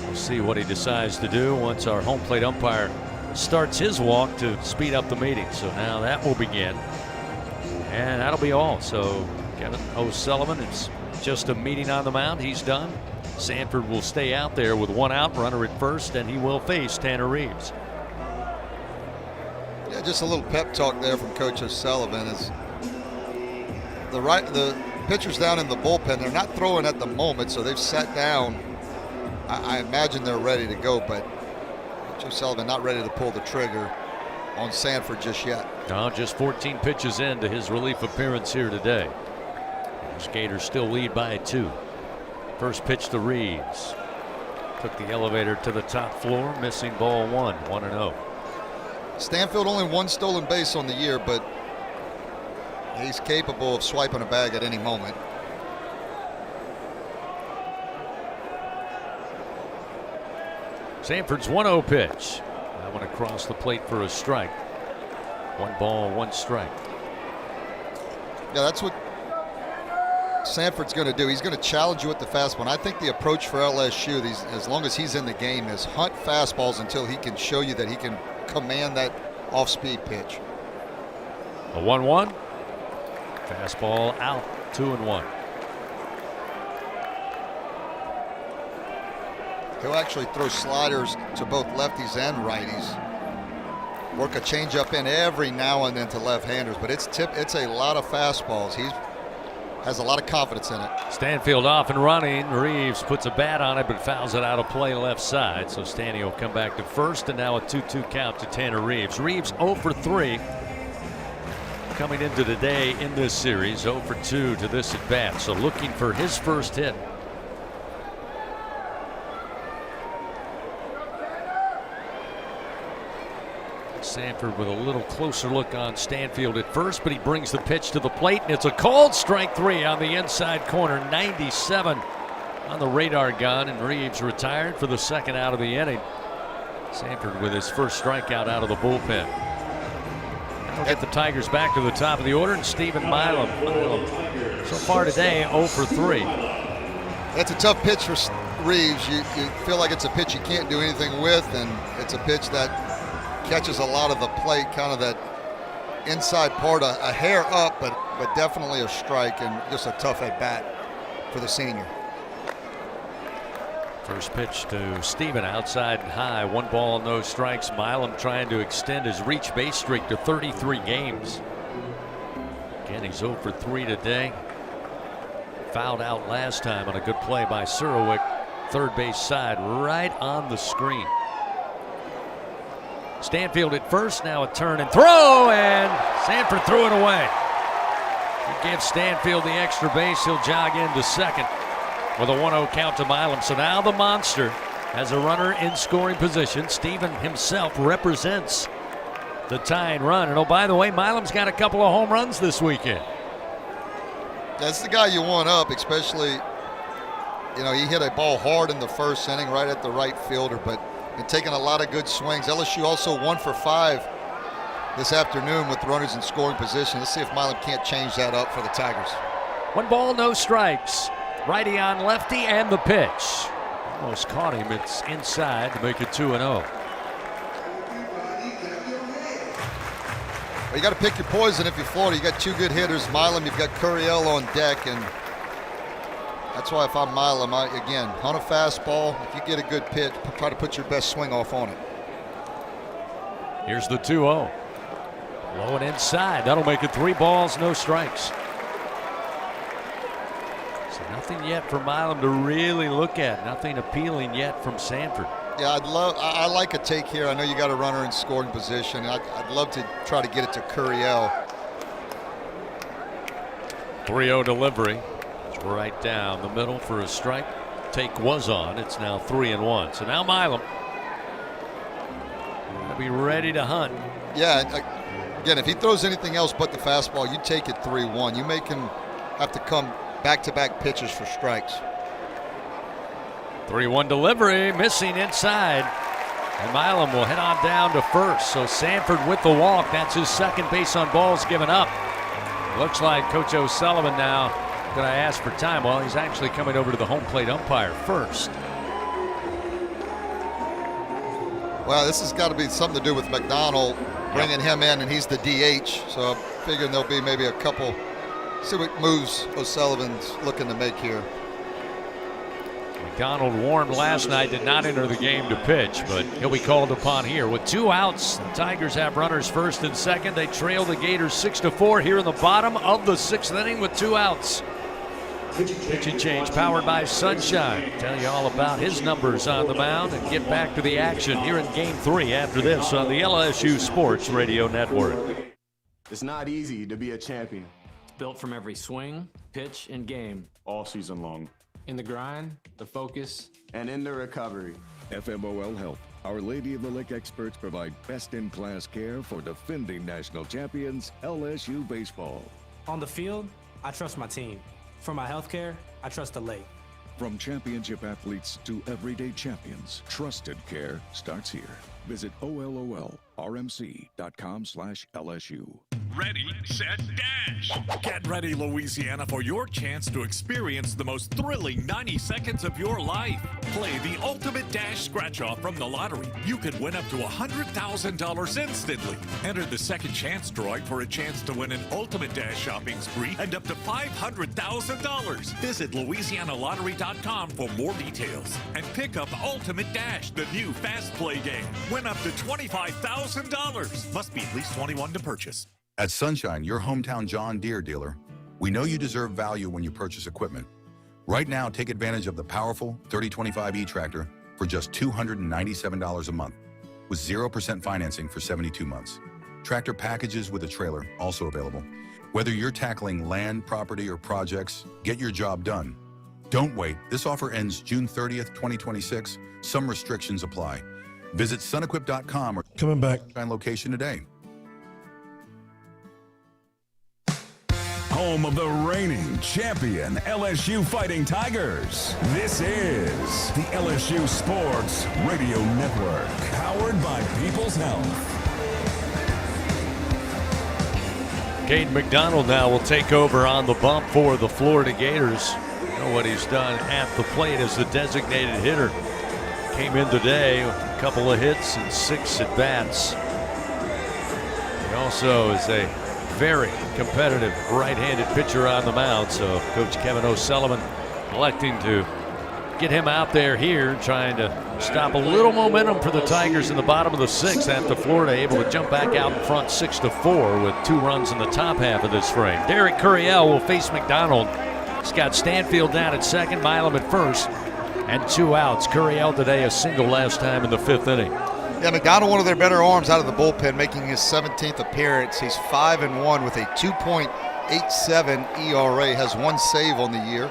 We'll see what he decides to do once our home plate umpire starts his walk to speed up the meeting. So now that will begin. And that'll be all. So Kevin O'Sullivan, it's just a meeting on the mound. He's done. Sanford will stay out there with 1 out, runner at first, and he will face Tanner Reeves. Yeah, just a little pep talk there from Coach O'Sullivan. Is the pitchers down in the bullpen, they're not throwing at the moment, so they've sat down. I imagine they're ready to go, but Coach O'Sullivan not ready to pull the trigger on Sanford just yet. No, just 14 pitches into his relief appearance here today. The Gators still lead by 2. First pitch to Reeves. Took the elevator to the top floor, missing ball 1, 1-0. Stanfield only 1 stolen base on the year, but he's capable of swiping a bag at any moment. Sanford's 1-0 pitch. That one across the plate for a strike. 1 ball, 1 strike. Yeah, that's what Sanford's going to do. He's going to challenge you with the fastball. And I think the approach for LSU, as long as he's in the game, is hunt fastballs until he can show you that he can command that off-speed pitch. A 1-1. Fastball out, 2-1. He'll actually throw sliders to both lefties and righties. Work a changeup in every now and then to left-handers, but it's a lot of fastballs. He has a lot of confidence in it. Stanfield off and running. Reeves puts a bat on it, but fouls it out of play left side. So Stanny will come back to first, and now a 2-2 count to Tanner Reeves. Reeves 0 for 3 coming into today in this series. 0 for 2 to this at bat. So looking for his first hit. Sanford with a little closer look on Stanfield at first, but he brings the pitch to the plate, and it's a called strike 3 on the inside corner. 97 on the radar gun, and Reeves retired for the second out of the inning. Sanford with his first strikeout out of the bullpen. We'll get the Tigers back to the top of the order, and Stephen Milam so far today 0 for 3. That's a tough pitch for Reeves. You feel like it's a pitch you can't do anything with, and it's a pitch that catches a lot of the plate, kind of that inside part, a hair up, but definitely a strike, and just a tough at bat for the senior. First pitch to Steven, outside and high. 1 ball, no strikes. Milam trying to extend his reach base streak to 33 games. Again, he's 0 for 3 today. Fouled out last time on a good play by Surowick. Third base side, right on the screen. Stanfield at first, now a turn and throw, and Sanford threw it away. He gives Stanfield the extra base. He'll jog into second with a 1-0 count to Milam. So now the monster has a runner in scoring position. Steven himself represents the tying run. And oh, by the way, Milam's got a couple of home runs this weekend. That's the guy you want up, especially, he hit a ball hard in the first inning right at the right fielder, but and taking a lot of good swings. LSU also 1 for 5 this afternoon with runners in scoring position. Let's see if Milam can't change that up for the Tigers. 1 ball, no strikes. Righty on lefty, and the pitch. Almost caught him. It's inside to make it 2-0. Well, you got to pick your poison if you're Florida. You got 2 good hitters. Milam, you've got Curiel on deck, and that's why if I'm Milam, again, hunt a fastball. If you get a good pitch, try to put your best swing off on it. Here's the 2-0. Low and inside. That'll make it 3 balls, no strikes. So nothing yet for Milam to really look at. Nothing appealing yet from Sanford. Yeah, I like a take here. I know you got a runner in scoring position. I'd love to try to get it to Curiel. 3-0 delivery. Right down the middle for a strike. Take was on. It's now 3-1. So now Milam will be ready to hunt. Yeah, again, if he throws anything else but the fastball, you take it 3-1. You make him have to come back-to-back pitches for strikes. 3-1 delivery, missing inside. And Milam will head on down to first. So Sanford with the walk. That's his second base on balls given up. Looks like Coach O'Sullivan now going to ask for time. Well, he's actually coming over to the home plate umpire first. Well, this has got to be something to do with McDonald bringing him in, and he's the DH. So I'm figuring there'll be maybe a couple. See what moves O'Sullivan's looking to make here. McDonald warmed last night, did not enter the game to pitch, but he'll be called upon here. With 2 outs, the Tigers have runners first and second. They trail the Gators 6-4 here in the bottom of the 6th inning with 2 outs. Pitching change powered by Sunshine. Tell you all about his numbers on the mound and get back to the action here in Game 3 after this on the LSU Sports Radio Network. It's not easy to be a champion. Built from every swing, pitch, and game. All season long. In the grind, the focus, and in the recovery. FMOL Health, Our Lady of the Lake experts provide best-in-class care for defending national champions LSU baseball. On the field, I trust my team. For my healthcare, I trust the lake. From championship athletes to everyday champions, trusted care starts here. Visit OLOLRMC.com/LSU. Ready, set, dash! Get ready, Louisiana, for your chance to experience the most thrilling 90 seconds of your life. Play the Ultimate Dash Scratch-Off from the lottery. You could win up to $100,000 instantly. Enter the second chance drawing for a chance to win an Ultimate Dash shopping spree and up to $500,000. Visit LouisianaLottery.com for more details. And pick up Ultimate Dash, the new fast play game. Win up to $25,000. Must be at least 21 to purchase. At Sunshine, your hometown John Deere dealer, we know you deserve value when you purchase equipment. Right now, take advantage of the powerful 3025E tractor for just $297 a month with 0% financing for 72 months. Tractor packages with a trailer also available. Whether you're tackling land, property, or projects, get your job done. Don't wait. This offer ends June 30th, 2026. Some restrictions apply. Visit sunequip.com or coming back location today. Home of the reigning champion LSU Fighting Tigers. This is the LSU Sports Radio Network, powered by People's Health. Caden McDonald now will take over on the bump for the Florida Gators. You know what he's done at the plate as the designated hitter. Came in today, a couple of hits and 6 at-bats. He also is a very competitive right-handed pitcher on the mound, so Coach Kevin O'Sullivan electing to get him out there here, trying to stop a little momentum for the Tigers in the bottom of the 6th after Florida able to jump back out in front 6-4 with 2 runs in the top half of this frame. Derek Curiel will face McDonald. He's got Stanfield down at second, Milam at first, and 2 outs. Curiel today a single last time in the 5th inning. Yeah, McDonald, one of their better arms out of the bullpen, making his 17th appearance. He's 5-1 with a 2.87 ERA, has 1 save on the year.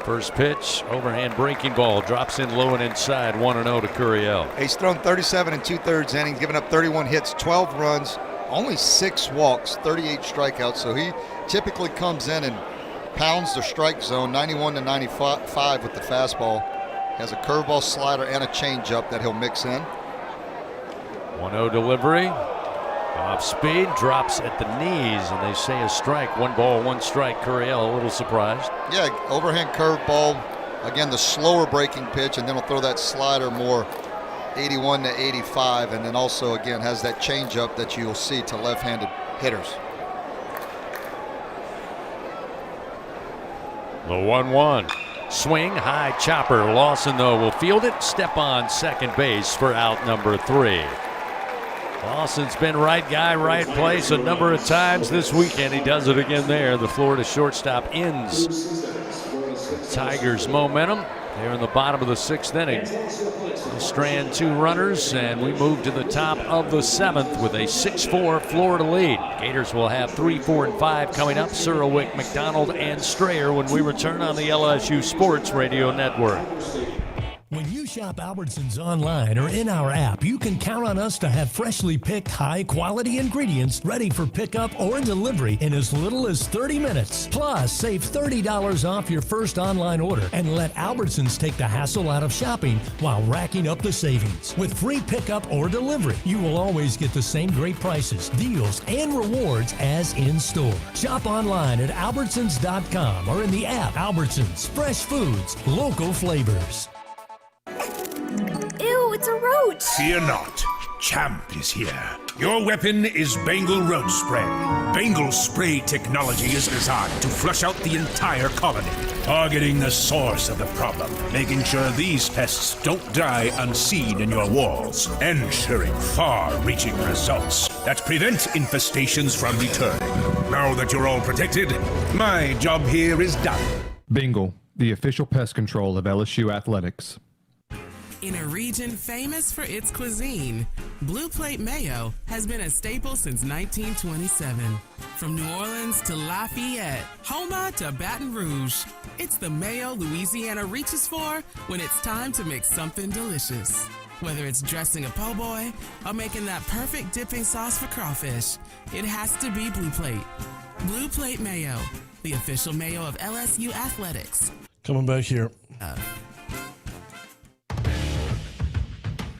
First pitch, overhand breaking ball, drops in low and inside, 1-0 to Curiel. He's thrown 37 2/3 innings, given up 31 hits, 12 runs, only 6 walks, 38 strikeouts. So he typically comes in and pounds the strike zone, 91 to 95 with the fastball. Has a curveball, slider, and a changeup that he'll mix in. 1-0 delivery. Off speed, drops at the knees, and they say a strike. 1 ball, 1 strike. Curiel a little surprised. Yeah, overhand curveball. Again, the slower breaking pitch, and then he'll throw that slider more 81 to 85, and then also, again, has that changeup that you'll see to left-handed hitters. The 1-1. Swing, high chopper. Lawson, though, will field it. Step on second base for out number 3. Lawson's been right guy, right place a number of times this weekend. He does it again there. The Florida shortstop ends the Tigers' momentum. They're in the bottom of the 6th inning. They strand 2 runners, and we move to the top of the 7th with a 6-4 Florida lead. Gators will have 3, 4, and 5 coming up. Surwick, McDonald, and Strayer when we return on the LSU Sports Radio Network. When you shop Albertsons online or in our app, you can count on us to have freshly picked, high-quality ingredients ready for pickup or delivery in as little as 30 minutes. Plus, save $30 off your first online order and let Albertsons take the hassle out of shopping while racking up the savings. With free pickup or delivery, you will always get the same great prices, deals, and rewards as in-store. Shop online at Albertsons.com or in the app. Albertsons, fresh foods, local flavors. Ew, it's a roach! Fear not. Champ is here. Your weapon is Bengal Roach Spray. Bengal spray technology is designed to flush out the entire colony, targeting the source of the problem, making sure these pests don't die unseen in your walls, ensuring far-reaching results that prevent infestations from returning. Now that you're all protected, my job here is done. Bengal, the official pest control of LSU athletics. In a region famous for its cuisine, Blue Plate Mayo has been a staple since 1927. From New Orleans to Lafayette, Houma to Baton Rouge, it's the mayo Louisiana reaches for when it's time to make something delicious. Whether it's dressing a po' boy or making that perfect dipping sauce for crawfish, it has to be Blue Plate. Blue Plate Mayo, the official mayo of LSU athletics. Coming back here.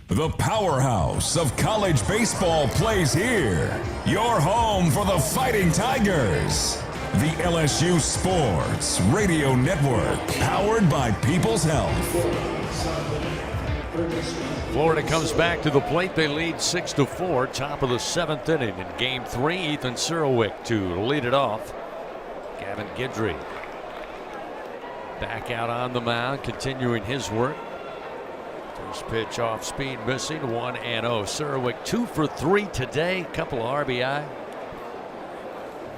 The powerhouse of college baseball plays here. Your home for the Fighting Tigers. The LSU Sports Radio Network, powered by People's Health. Florida comes back to the plate. They lead 6-4, top of the 7th inning. In Game 3, Ethan Surowick to lead it off. Gavin Guidry back out on the mound, continuing his work. First pitch off speed, missing, 1-0. Surowick 2 for 3 today, couple of RBI.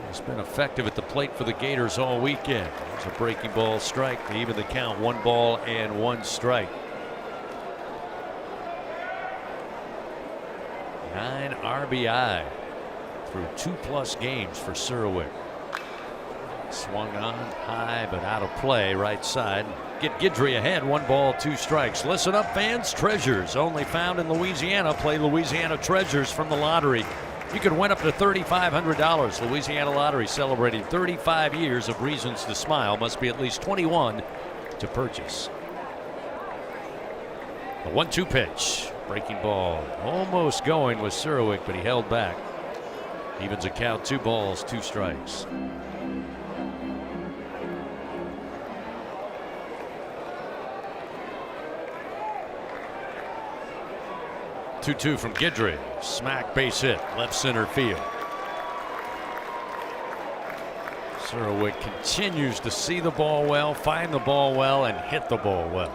He's been effective at the plate for the Gators all weekend. There's a breaking ball strike to even the count, 1 ball and 1 strike. 9 RBI through 2+ games for Surowick. Swung on high but out of play, right side. Get Guidry ahead, 1 ball, 2 strikes. Listen up, fans. Treasures only found in Louisiana. Play Louisiana Treasures from the lottery. You could win up to $3,500. Louisiana Lottery celebrating 35 years of reasons to smile. Must be at least 21 to purchase. The 1-2 pitch. Breaking ball. Almost going with Surowick, but he held back. Evens a count, 2 balls, 2 strikes. 2-2 from Guidry. Smack base hit, left center field. Surowick continues to see the ball well, find the ball well, and hit the ball well.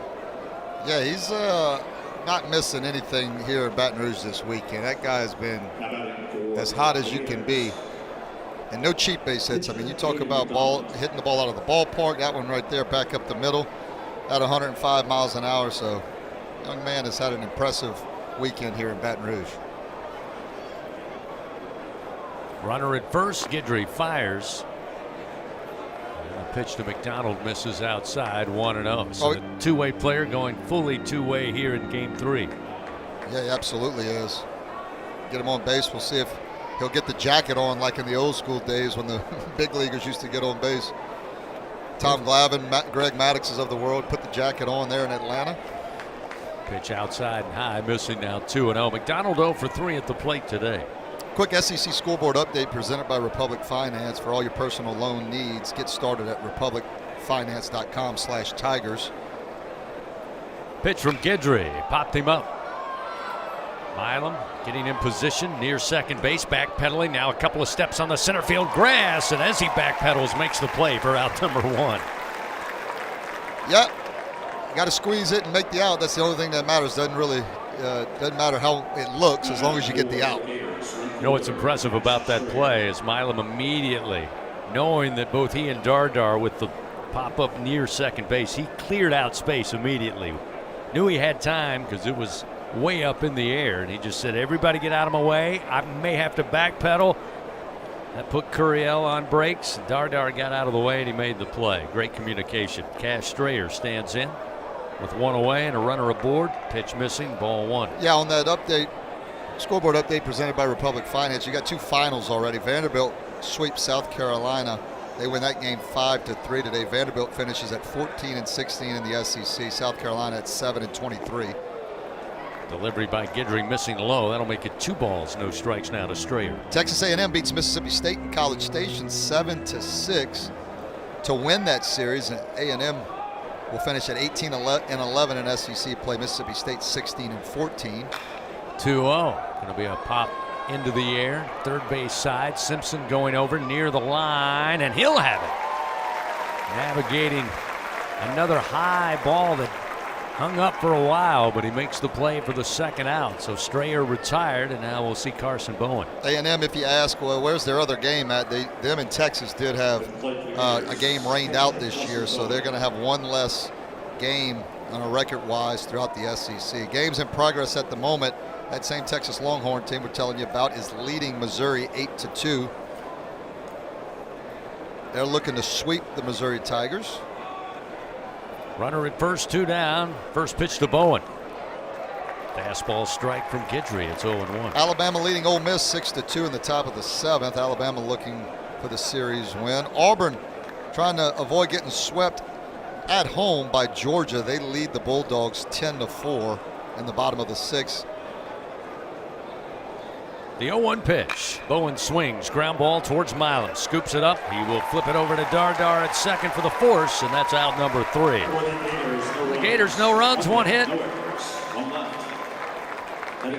Yeah, he's not missing anything here in Baton Rouge this weekend. That guy has been as hot as you can be. And no cheap base hits. I mean, you talk about hitting the ball out of the ballpark. That one right there, back up the middle at 105 miles an hour. So, young man has had an impressive weekend here in Baton Rouge. Runner at first, Guidry fires. And a pitch to McDonald misses outside, 1-0. So the two-way player going fully two-way here in Game 3. Yeah, he absolutely is. Get him on base. We'll see if he'll get the jacket on like in the old school days when the big leaguers used to get on base. Tom Glavine, Greg Maddoxes of the world put the jacket on there in Atlanta. Pitch outside and high, missing now, 2-0. McDonald 0 for 3 at the plate today. Quick SEC scoreboard update presented by Republic Finance. For all your personal loan needs, get started at republicfinance.com/tigers. Pitch from Guidry, popped him up. Milam getting in position near second base, backpedaling. Now a couple of steps on the center field grass, and as he backpedals, makes the play for out number 1. Yep. Got to squeeze it and make the out. That's the only thing that matters. Doesn't matter how it looks as long as you get the out. You know what's impressive about that play is Milam immediately, knowing that both he and Dardar with the pop up near second base, he cleared out space immediately. Knew he had time because it was way up in the air, and he just said, everybody get out of my way. I may have to backpedal. That put Curiel on brakes. Dardar got out of the way, and he made the play. Great communication. Cash Strayer stands in with 1 away and a runner aboard. Pitch missing, ball 1. Yeah, on that update, scoreboard update presented by Republic Finance, you got 2 finals already. Vanderbilt sweeps South Carolina. They win that game 5-3 today. Vanderbilt finishes at 14-16 in the SEC. South Carolina at 7-23. Delivery by Guidry missing low. That'll make it 2 balls, no strikes now to Strayer. Texas A&M beats Mississippi State in College Station 7-6 to win that series. And A&M will finish at 18-11 in SEC play. Mississippi State 16-14. 2-0. Going to be a pop into the air. Third base side. Simpson going over near the line, and he'll have it. Navigating another high ball that hung up for a while, but he makes the play for the second out. So Strayer retired, and now we'll see Carson Bowen. A&M, if you ask, well, where's their other game at? Them in Texas did have a game rained out this year, so they're going to have one less game on a record-wise throughout the SEC. Games in progress at the moment. That same Texas Longhorn team we're telling you about is leading Missouri 8-2. They're looking to sweep the Missouri Tigers. Runner at first, 2 down. First pitch to Bowen. Fastball strike from Guidry. It's 0-1. Alabama leading Ole Miss 6-2 in the top of the 7th. Alabama looking for the series win. Auburn trying to avoid getting swept at home by Georgia. They lead the Bulldogs 10-4 in the bottom of the 6th. The 0-1 pitch. Bowen swings. Ground ball towards Milan. Scoops it up. He will flip it over to Dardar at second for the force, and that's out number 3. The Gators, no runs, 1 hit. We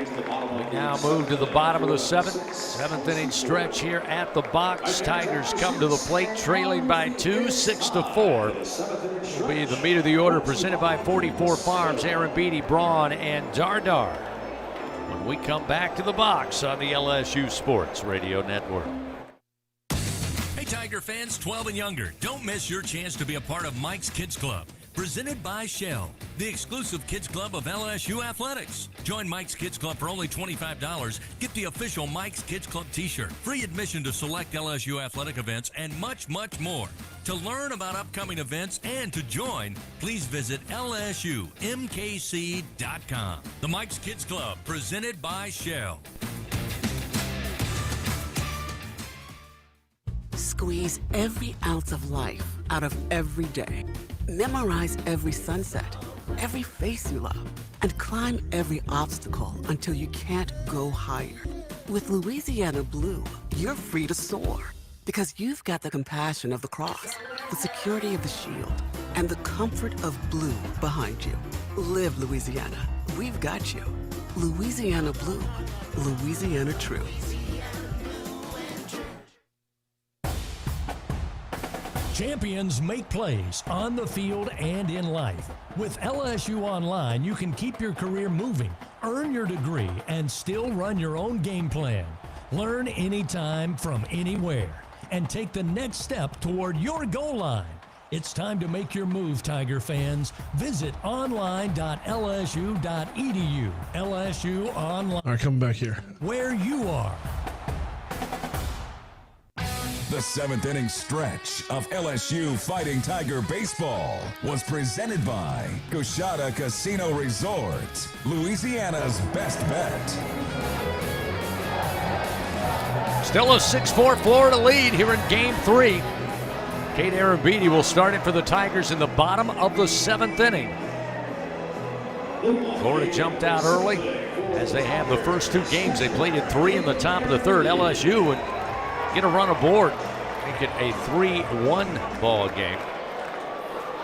now move to the bottom of the 7th inning stretch here at the box. Tigers come to the plate trailing by 2, 6-4. Will be the meat of the order presented by 44 Farms, Aaron Beatty, Braun, and Dardar. When we come back to the box on the LSU Sports Radio Network. Hey Tiger fans 12 and younger, don't miss your chance to be a part of Mike's Kids Club. Presented by Shell, the exclusive kids club of LSU Athletics. Join Mike's Kids Club for only $25. Get the official Mike's Kids Club t-shirt, free admission to select LSU athletic events, and much, much more. To learn about upcoming events and to join, please visit LSUMKC.com. The Mike's Kids Club, presented by Shell. Squeeze every ounce of life out of every day. Memorize every sunset, every face you love, and climb every obstacle until you can't go higher. With Louisiana Blue, you're free to soar because you've got the compassion of the cross, the security of the shield, and the comfort of blue behind you. Live Louisiana. We've got you. Louisiana Blue. Louisiana True. Champions make plays on the field and in life. With LSU Online, you can keep your career moving, earn your degree, and still run your own game plan. Learn anytime from anywhere and take the next step toward your goal line. It's time to make your move, Tiger fans. Visit online.lsu.edu. LSU Online. All right, coming back here. Where you are. The 7th inning stretch of LSU Fighting Tiger Baseball was presented by Coshada Casino Resort, Louisiana's best bet. Still a 6-4 Florida lead here in Game 3. Kate Arrabidi will start it for the Tigers in the bottom of the 7th inning. Florida jumped out early, as they have the first 2 games. They played at 3 in the top of the 3rd. LSU would get a run aboard, make it a 3-1 ball game.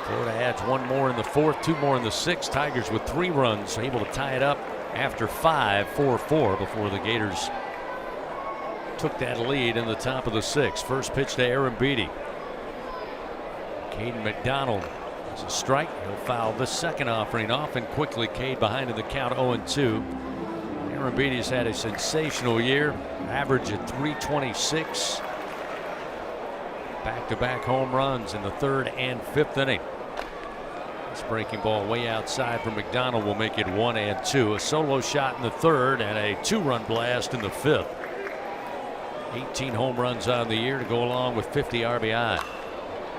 Florida adds 1 more in the 4th, 2 more in the 6th. Tigers with 3 runs, able to tie it up after 5, 4-4 before the Gators took that lead in the top of the 6th. First pitch to Aaron Beatty. Caden McDonald has a strike. He'll foul the second offering off, and quickly Cade behind in the count, 0-2. Aaron Beatty's had a sensational year, average at 326. Back-to-back home runs in the 3rd and 5th inning. This breaking ball way outside from McDonald will make it 1-2. A solo shot in the 3rd and a 2-run blast in the 5th. 18 home runs on the year to go along with 50 RBI.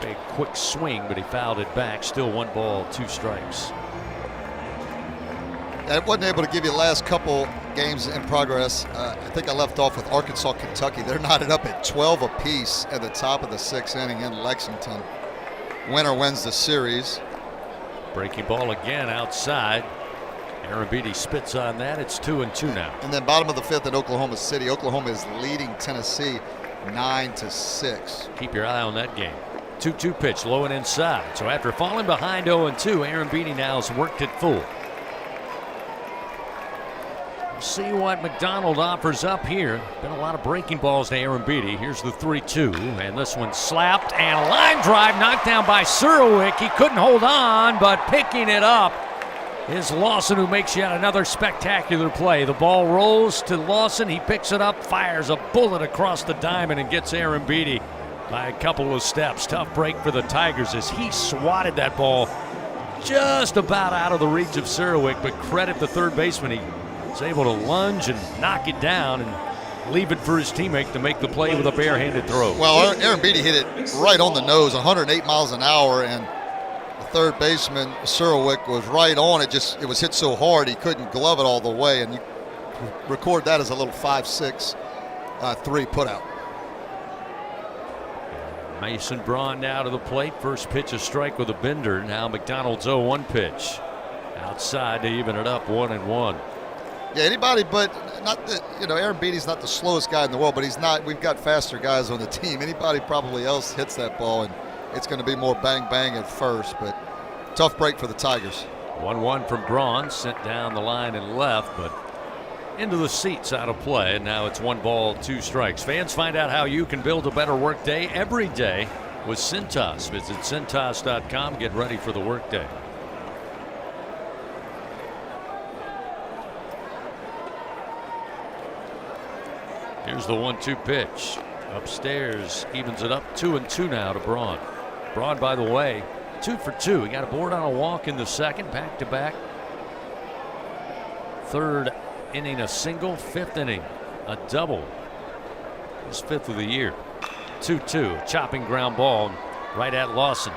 Big quick swing, but he fouled it back. Still 1 ball, 2 strikes. I wasn't able to give you the last couple games in progress. I think I left off with Arkansas, Kentucky. They're knotted up at 12 apiece at the top of the 6th inning in Lexington. Winner wins the series. Breaking ball again outside. Aaron Beatty spits on that. It's 2-2 now. And then bottom of the 5th at Oklahoma City. Oklahoma is leading Tennessee 9-6. Keep your eye on that game. 2-2 pitch, low and inside. So after falling behind 0-2, Aaron Beatty now has worked it full. See what McDonald offers up here. Been a lot of breaking balls to Aaron Beatty. Here's the 3-2, and this one slapped, and a line drive knocked down by Surowick. He couldn't hold on, but picking it up is Lawson, who makes yet another spectacular play. The ball rolls to Lawson. He picks it up, fires a bullet across the diamond, and gets Aaron Beatty by a couple of steps. Tough break for the Tigers as he swatted that ball just about out of the reach of Surowick, but credit the third baseman. He was able to lunge and knock it down and leave it for his teammate to make the play with a barehanded throw. Well, Aaron Beatty hit it right on the nose, 108 miles an hour, and the third baseman, Surowick, was right on it. It was hit so hard he couldn't glove it all the way, and you record that as a little 5-6-3 put out. Mason Braun now to the plate. First pitch a strike with a bender. Now McDonald's 0-1 pitch. Outside to even it up 1-1. Yeah, anybody but not the, Aaron Beatty's not the slowest guy in the world, but he's not. We've got faster guys on the team. Anybody probably else hits that ball, and it's going to be more bang bang at first, but tough break for the Tigers. 1-1 from Braun, sent down the line and left, but into the seats out of play. And now it's 1 ball, 2 strikes. Fans, find out how you can build a better workday every day with Cintas. Visit Cintas.com. Get ready for the workday. Here's the 1-2 pitch. Upstairs, evens it up 2-2 now to Braun. Braun, by the way, 2 for 2. He got a board on a walk in the second, back to back. Third inning, a single. Fifth inning, a double. His 5th of the year. 2-2, chopping ground ball right at Lawson.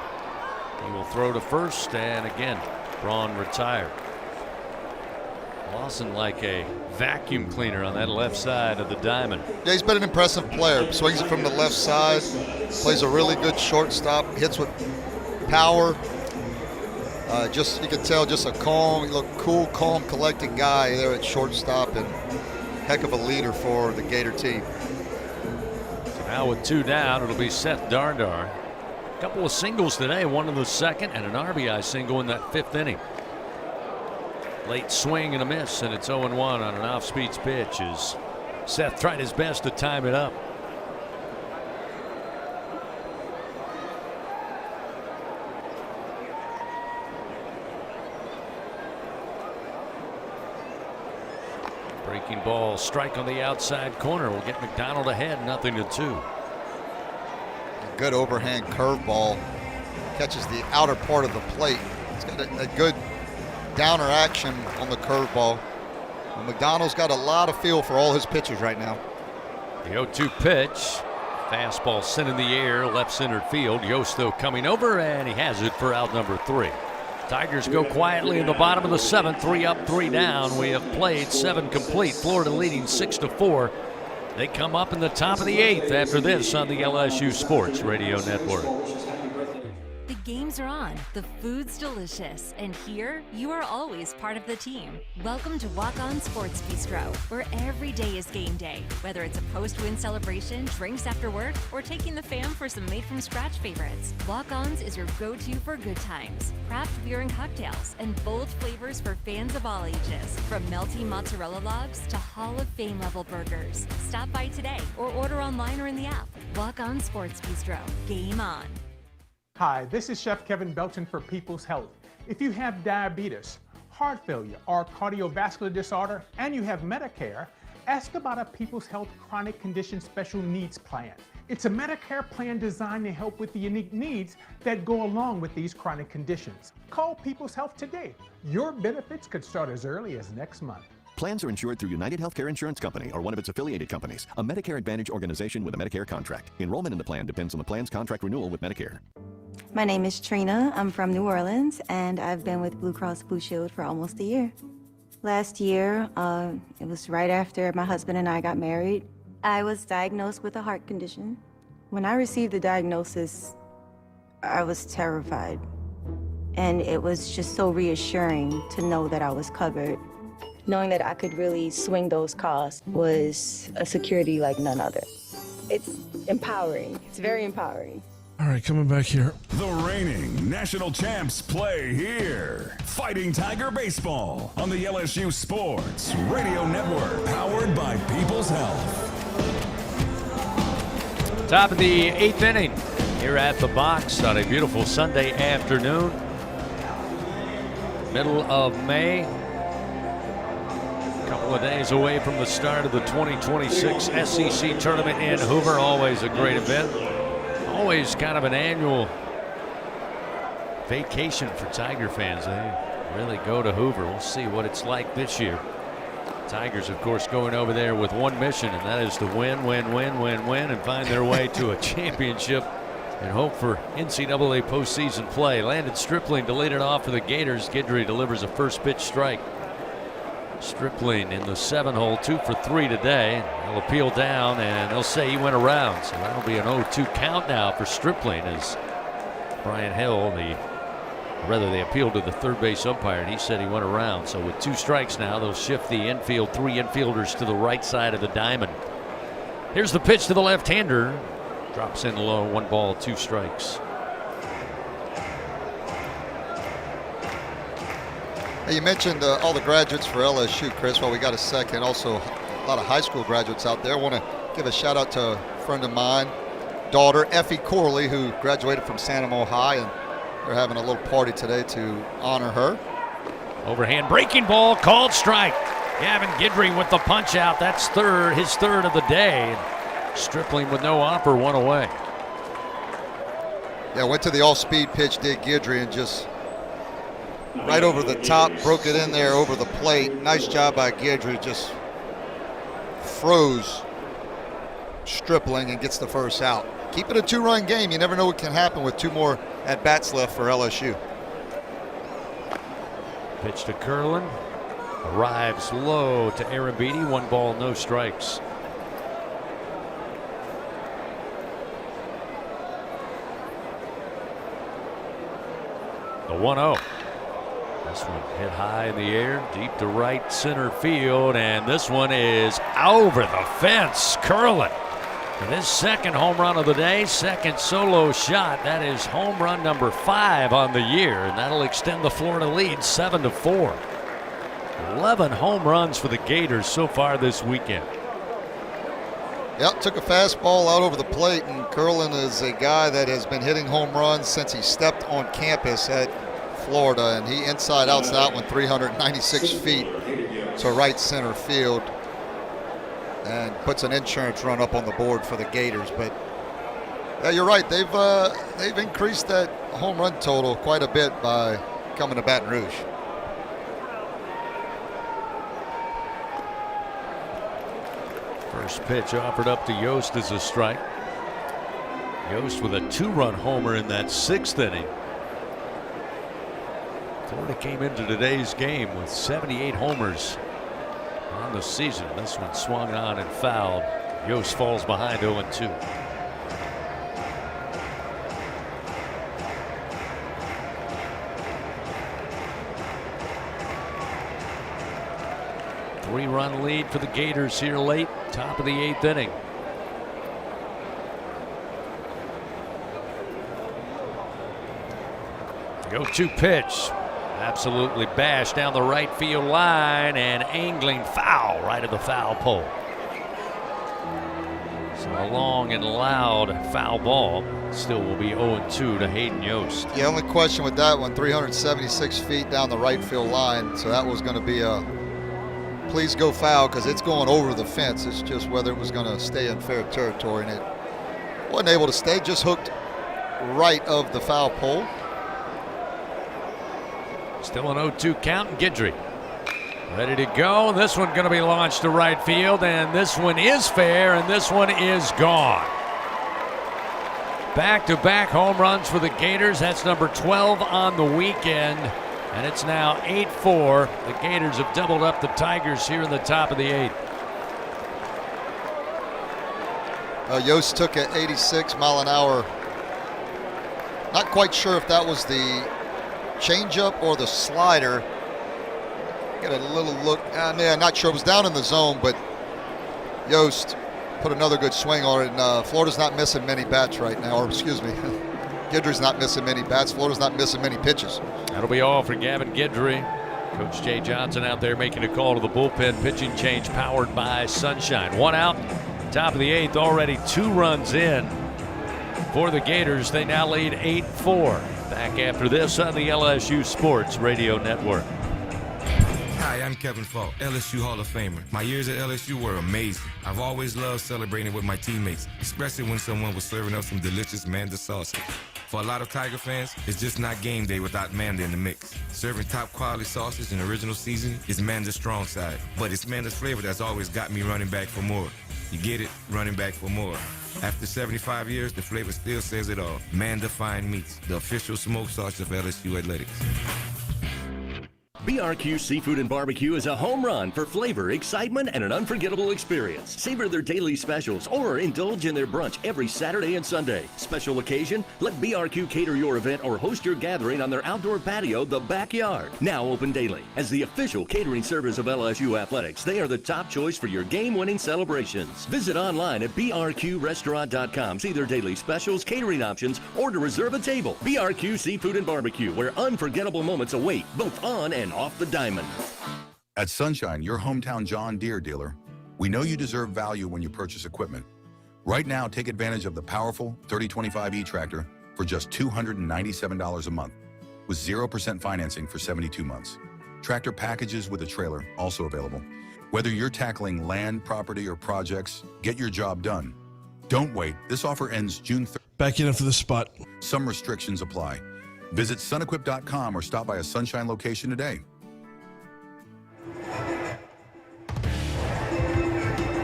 He will throw to first, and again, Braun retired. Lawson like a vacuum cleaner on that left side of the diamond. Yeah, he's been an impressive player. Swings it from the left side, plays a really good shortstop, hits with power. You can tell, just a cool, calm, collected guy there at shortstop, and heck of a leader for the Gator team. So now with 2 down, it'll be Seth Darndar. A couple of singles today, one in the second and an RBI single in that 5th inning. Late swing and a miss, and it's 0-1 on an off-speed pitch as Seth tried his best to time it up. Breaking ball, strike on the outside corner will get McDonald ahead, 0-2. A good overhand curveball, catches the outer part of the plate. It's got a good downer action on the curveball. Well, McDonald's got a lot of feel for all his pitchers right now. The 0-2 pitch, fastball sent in the air, left center field. Yost though coming over, and he has it for out number 3. Tigers go quietly in the bottom of the 7th, 3 up, 3 down. We have played 7 complete. Florida leading 6-4. They come up in the top of the 8th after this on the LSU Sports Radio Network. The games are on, the food's delicious, and here you are always part of the team. Welcome to Walk On Sports Bistro, where every day is game day. Whether it's a post-win celebration, drinks after work, or taking the fam for some made-from-scratch favorites, Walk On's is your go-to for good times. Craft beer and cocktails, and bold flavors for fans of all ages. From melty mozzarella logs to Hall of Fame level burgers. Stop by today or order online or in the app. Walk On Sports Bistro. Game on. Hi, this is Chef Kevin Belton for People's Health. If you have diabetes, heart failure, or cardiovascular disorder, and you have Medicare, ask about a People's Health Chronic Condition Special Needs Plan. It's a Medicare plan designed to help with the unique needs that go along with these chronic conditions. Call People's Health today. Your benefits could start as early as next month. Plans are insured through United Healthcare Insurance Company or one of its affiliated companies, a Medicare Advantage organization with a Medicare contract. Enrollment in the plan depends on the plan's contract renewal with Medicare. My name is Trina. I'm from New Orleans, and I've been with Blue Cross Blue Shield for almost a year. Last year, it was right after my husband and I got married, I was diagnosed with a heart condition. When I received the diagnosis, I was terrified. And it was just so reassuring to know that I was covered. Knowing that I could really swing those costs was a security like none other. It's empowering. It's very empowering. All right, coming back here. The reigning national champs play here. Fighting Tiger Baseball on the LSU Sports Radio Network, powered by People's Health. Top of the 8th inning here at the box on a beautiful Sunday afternoon. Middle of May. A couple of days away from the start of the 2026 SEC tournament in Hoover. Always a great event. Always kind of an annual vacation for Tiger fans. They really go to Hoover. We'll see what it's like this year. Tigers, of course, going over there with one mission, and that is to win, and find their way to a championship and hope for NCAA postseason play. Landon Stripling to lead it off for the Gators. Guidry delivers a first pitch strike. Stripling in the 7-hole, 2 for 3 today. He'll appeal down, and they'll say he went around. So that'll be an 0-2 count now for Stripling as Brian Hill, they appealed to the third base umpire, and he said he went around. So with 2 strikes now, they'll shift the infield, 3 infielders to the right side of the diamond. Here's the pitch to the left-hander. Drops in low, 1 ball, 2 strikes. Hey, you mentioned all the graduates for LSU, Chris. Well, we got a second. Also, a lot of high school graduates out there. I want to give a shout out to a friend of mine, daughter Effie Corley, who graduated from San Mo High, and they're having a little party today to honor her. Overhand breaking ball, called strike. Gavin Guidry with the punch out. That's his third of the day. Stripling with no offer, 1 away. Yeah, went to the all-speed pitch, did Guidry, and just right over the top, broke it in there over the plate. Nice job by Guidry, just froze Stripling and gets the first out. Keep it a 2-run game. You never know what can happen with 2 more at-bats left for LSU. Pitch to Curlin. Arrives low to Aaron Beatty. 1 ball, no strikes. The 1-0. This one hit high in the air, deep to right center field, and this one is over the fence. Curlin with his second home run of the day, second solo shot. That is home run number 5 on the year, and that'll extend the Florida lead 7-4. 11 home runs for the Gators so far this weekend. Yep, took a fastball out over the plate, and Curlin is a guy that has been hitting home runs since he stepped on campus at Florida, and he inside outs that one 396 feet to right center field and puts an insurance run up on the board for the Gators. But yeah, you're right, they've increased that home run total quite a bit by coming to Baton Rouge. First pitch offered up to Yost as a strike. Yost with a 2-run homer in that 6th inning. Florida came into today's game with 78 homers on the season. This one swung on and fouled. Yost falls behind 0-2. Three-run lead for the Gators here late, top of the 8th inning. Go-to pitch. Absolutely bashed down the right field line and angling foul right at the foul pole. So a long and loud foul ball. Still will be 0-2 to Hayden Yost. The only question with that one, 376 feet down the right field line. So that was going to be a please go foul because it's going over the fence. It's just whether it was going to stay in fair territory, and it wasn't able to stay, just hooked right of the foul pole. Still an 0-2 count, and Guidry ready to go. This one going to be launched to right field, and this one is fair, and this one is gone. Back-to-back home runs for the Gators. That's number 12 on the weekend, and it's now 8-4. The Gators have doubled up the Tigers here in the top of the 8th. Yost took an 86 mile an hour. Not quite sure if that was the changeup or the slider. Get a little look. I'm not sure. It was down in the zone, but Yost put another good swing on it. And Florida's not missing many bats right now, or excuse me, Guidry's not missing many bats. Florida's not missing many pitches. That'll be all for Gavin Guidry. Coach Jay Johnson out there making a call to the bullpen. Pitching change powered by Sunshine. 1 out, top of the 8th, already 2 runs in for the Gators. They now lead 8-4. Back after this on the LSU Sports Radio Network. Hi, I'm Kevin Falk, LSU Hall of Famer. My years at LSU were amazing. I've always loved celebrating with my teammates, especially when someone was serving up some delicious Manda sausage. For a lot of Tiger fans, it's just not game day without Manda in the mix. Serving top quality sausage and original seasoning is Manda's strong side, but it's Manda's flavor that's always got me running back for more. You get it? Running back for more. After 75 years, the flavor still says it all. Manda Fine Meats, the official smoke sausage of LSU Athletics. BRQ Seafood and Barbecue is a home run for flavor, excitement, and an unforgettable experience. Savor their daily specials or indulge in their brunch every Saturday and Sunday. Special occasion? Let BRQ cater your event or host your gathering on their outdoor patio, The Backyard. Now open daily. As the official catering service of LSU Athletics, they are the top choice for your game-winning celebrations. Visit online at brqrestaurant.com. See their daily specials, catering options, or to reserve a table. BRQ Seafood and Barbecue, where unforgettable moments await, both on and off the diamond. At Sunshine, your hometown John Deere dealer, we know you deserve value when you purchase equipment. Right now, take advantage of the powerful 3025E tractor for just $297 a month, with 0% financing for 72 months. Tractor packages with a trailer also available. Whether you're tackling land, property, or projects, get your job done. Don't wait. This offer ends June 3rd. Back in for the spot. Some restrictions apply. Visit sunequip.com or stop by a Sunshine location today.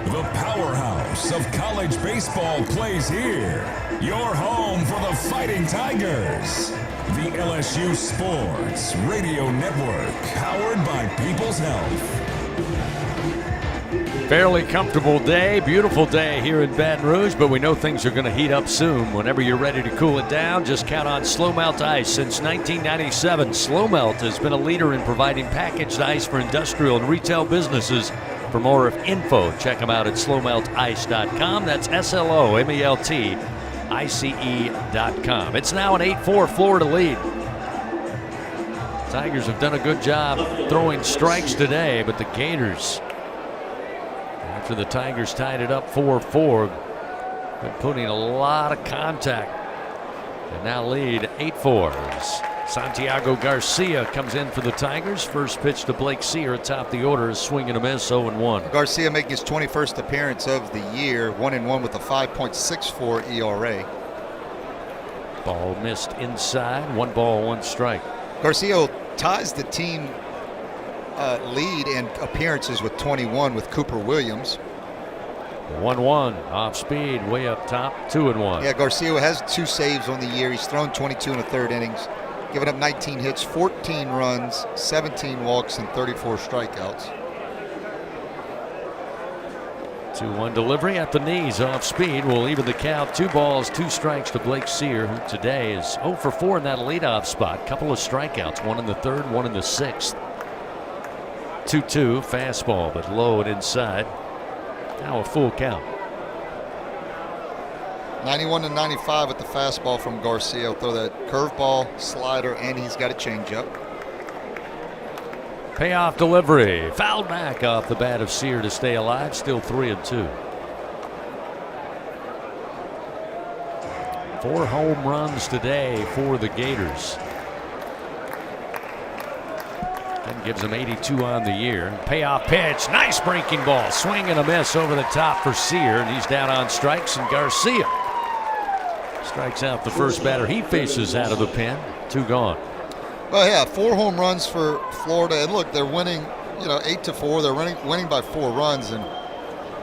The powerhouse of college baseball plays here. Your home for the Fighting Tigers. The LSU Sports Radio Network, powered by People's Health. Fairly comfortable day, beautiful day here in Baton Rouge, but we know things are going to heat up soon. Whenever you're ready to cool it down, just count on Slow Melt Ice. Since 1997, Slow Melt has been a leader in providing packaged ice for industrial and retail businesses. For more info, check them out at slowmeltice.com. That's SLOMELTICE.com. It's now an 8-4 Florida lead. Tigers have done a good job throwing strikes today, but the Gators, after the Tigers tied it up 4-4, been putting a lot of contact and now lead 8-4. Santiago Garcia comes in for the Tigers. First pitch to Blake Sear atop the order, a swing and a miss, 0-1. Garcia making his 21st appearance of the year, 1-1 with a 5.64 ERA. Ball missed inside, 1 ball, 1 strike. Garcia ties the team lead in appearances with 21 with Cooper Williams. 1-1 off speed, way up top, 2-1. Yeah, Garcia has 2 saves on the year. He's thrown 22 in the third innings, giving up 19 hits, 14 runs, 17 walks, and 34 strikeouts. 2-1 delivery at the knees, off speed, will even the count. 2 balls, 2 strikes to Blake Sear, who today is 0 for 4 in that leadoff spot. Couple of strikeouts, 1 in the third, 1 in the sixth. 2-2 fastball, but low and inside. Now a full count. 91-95 with the fastball from Garcia. He'll throw that curveball, slider, and he's got a changeup. Payoff delivery, fouled back off the bat of Sear to stay alive. Still 3-2. 4 home runs today for the Gators. That gives them 82 on the year. Payoff pitch, nice breaking ball, swing and a miss over the top for Sear, and he's down on strikes. And Garcia strikes out the first batter he faces out of the pen. 2 gone. Well, yeah, 4 home runs for Florida, and look, they're winning, 8-4. They're winning by 4 runs, and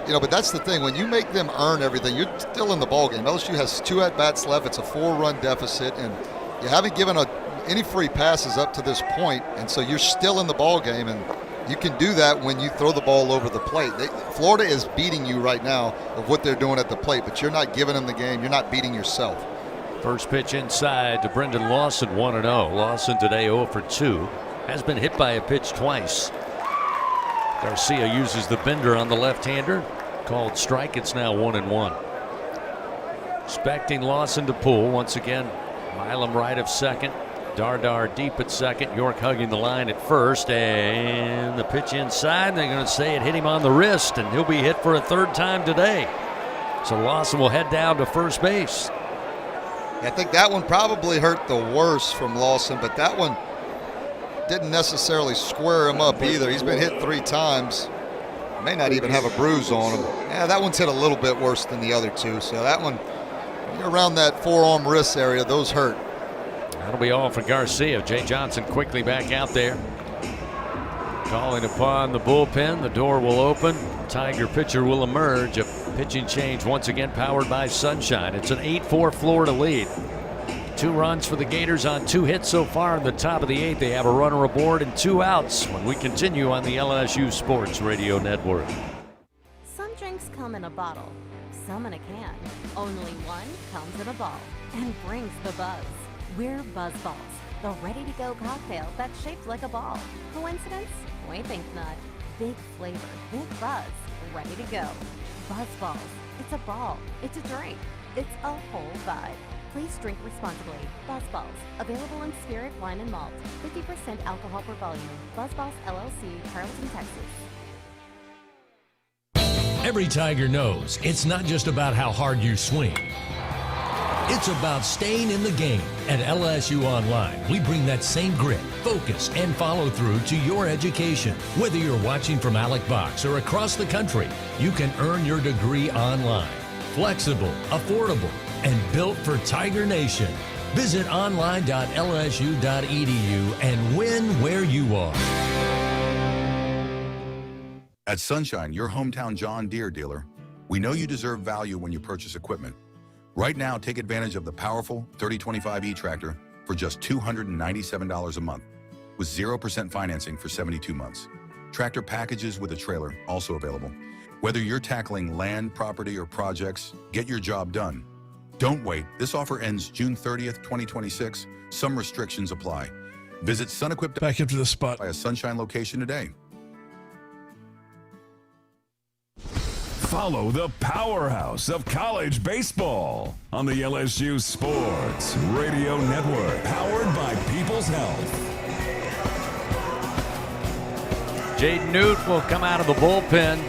but that's the thing. When you make them earn everything, you're still in the ballgame. LSU has 2 at-bats left. It's a 4-run deficit, and you haven't given any free passes up to this point, and so you're still in the ballgame, and you can do that when you throw the ball over the plate. Florida is beating you right now of what they're doing at the plate, but you're not giving them the game. You're not beating yourself. First pitch inside to Brendan Lawson, 1-0. Lawson today 0 for 2. Has been hit by a pitch twice. Garcia uses the bender on the left-hander. Called strike. It's now 1-1. Expecting Lawson to pull once again. Milam right of second. Dardar deep at second. York hugging the line at first. And the pitch inside. They're going to say it hit him on the wrist, and he'll be hit for a 3rd time today. So Lawson will head down to first base. I think that one probably hurt the worst from Lawson, but that one didn't necessarily square him up either. He's been hit 3 times. May not even have a bruise on him. Yeah, that one's hit a little bit worse than the other 2. So that one, around that forearm wrist area, those hurt. That'll be all for Garcia. Jay Johnson quickly back out there. Calling upon the bullpen. The door will open. Tiger pitcher will emerge. A pitching change once again powered by Sunshine. It's an 8-4 Florida lead. 2 runs for the Gators on 2 hits so far in the top of the 8th. They have a runner aboard and 2 outs when we continue on the LSU Sports Radio Network. Some drinks come in a bottle, some in a can. Only one comes in a ball and brings the buzz. We're Buzz Balls, the ready-to-go cocktail that's shaped like a ball. Coincidence? We think not. Big flavor, big buzz, ready to go. Buzz Balls. It's a ball. It's a drink. It's a whole vibe. Please drink responsibly. Buzz Balls. Available in spirit, wine, and malt. 50% alcohol per volume. Buzz Balls LLC, Carrollton, Texas. Every Tiger knows it's not just about how hard you swing. It's about staying in the game. At LSU Online, we bring that same grit, focus, and follow-through to your education. Whether you're watching from Alec Box or across the country, you can earn your degree online. Flexible, affordable, and built for Tiger Nation. Visit online.lsu.edu and win where you are. At Sunshine, your hometown John Deere dealer, we know you deserve value when you purchase equipment. Right now, take advantage of the powerful 3025E tractor for just $297 a month with 0% financing for 72 months. Tractor packages with a trailer also available. Whether you're tackling land, property, or projects, get your job done. Don't wait. This offer ends June 30th, 2026. Some restrictions apply. Visit SunEquip back into the spot by a Sunshine location today. Follow the powerhouse of college baseball on the LSU Sports Radio Network, powered by People's Health. Jaden Newt will come out of the bullpen.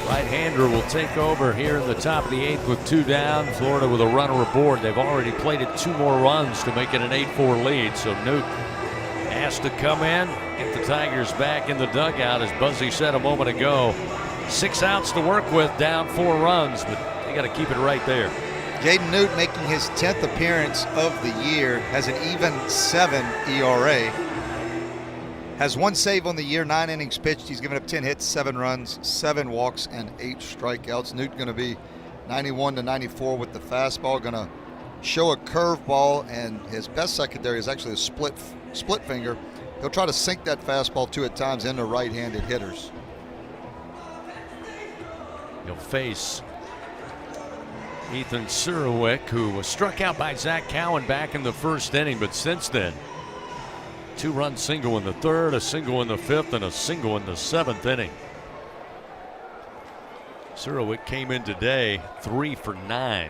Right-hander will take over here in the top of the 8th with 2 down. Florida with a runner aboard. They've already plated 2 more runs to make it an 8-4 lead. So Newt has to come in, get the Tigers back in the dugout, as Buzzy said a moment ago. 6 outs to work with, down 4 runs, but they got to keep it right there. Jaden Newt making his 10th appearance of the year, has an even 7 ERA. Has 1 save on the year, 9 innings pitched. He's given up 10 hits, 7 runs, 7 walks, and 8 strikeouts. Newt going to be 91 to 94 with the fastball. Going to show a curveball, and his best secondary is actually a split finger. He'll try to sink that fastball 2 at times into right-handed hitters. He'll face Ethan Surowick, who was struck out by Zach Cowan back in the 1st inning, but since then, 2-run single in the 3rd, a single in the 5th, and a single in the 7th inning. Surowick came in today 3 for 9.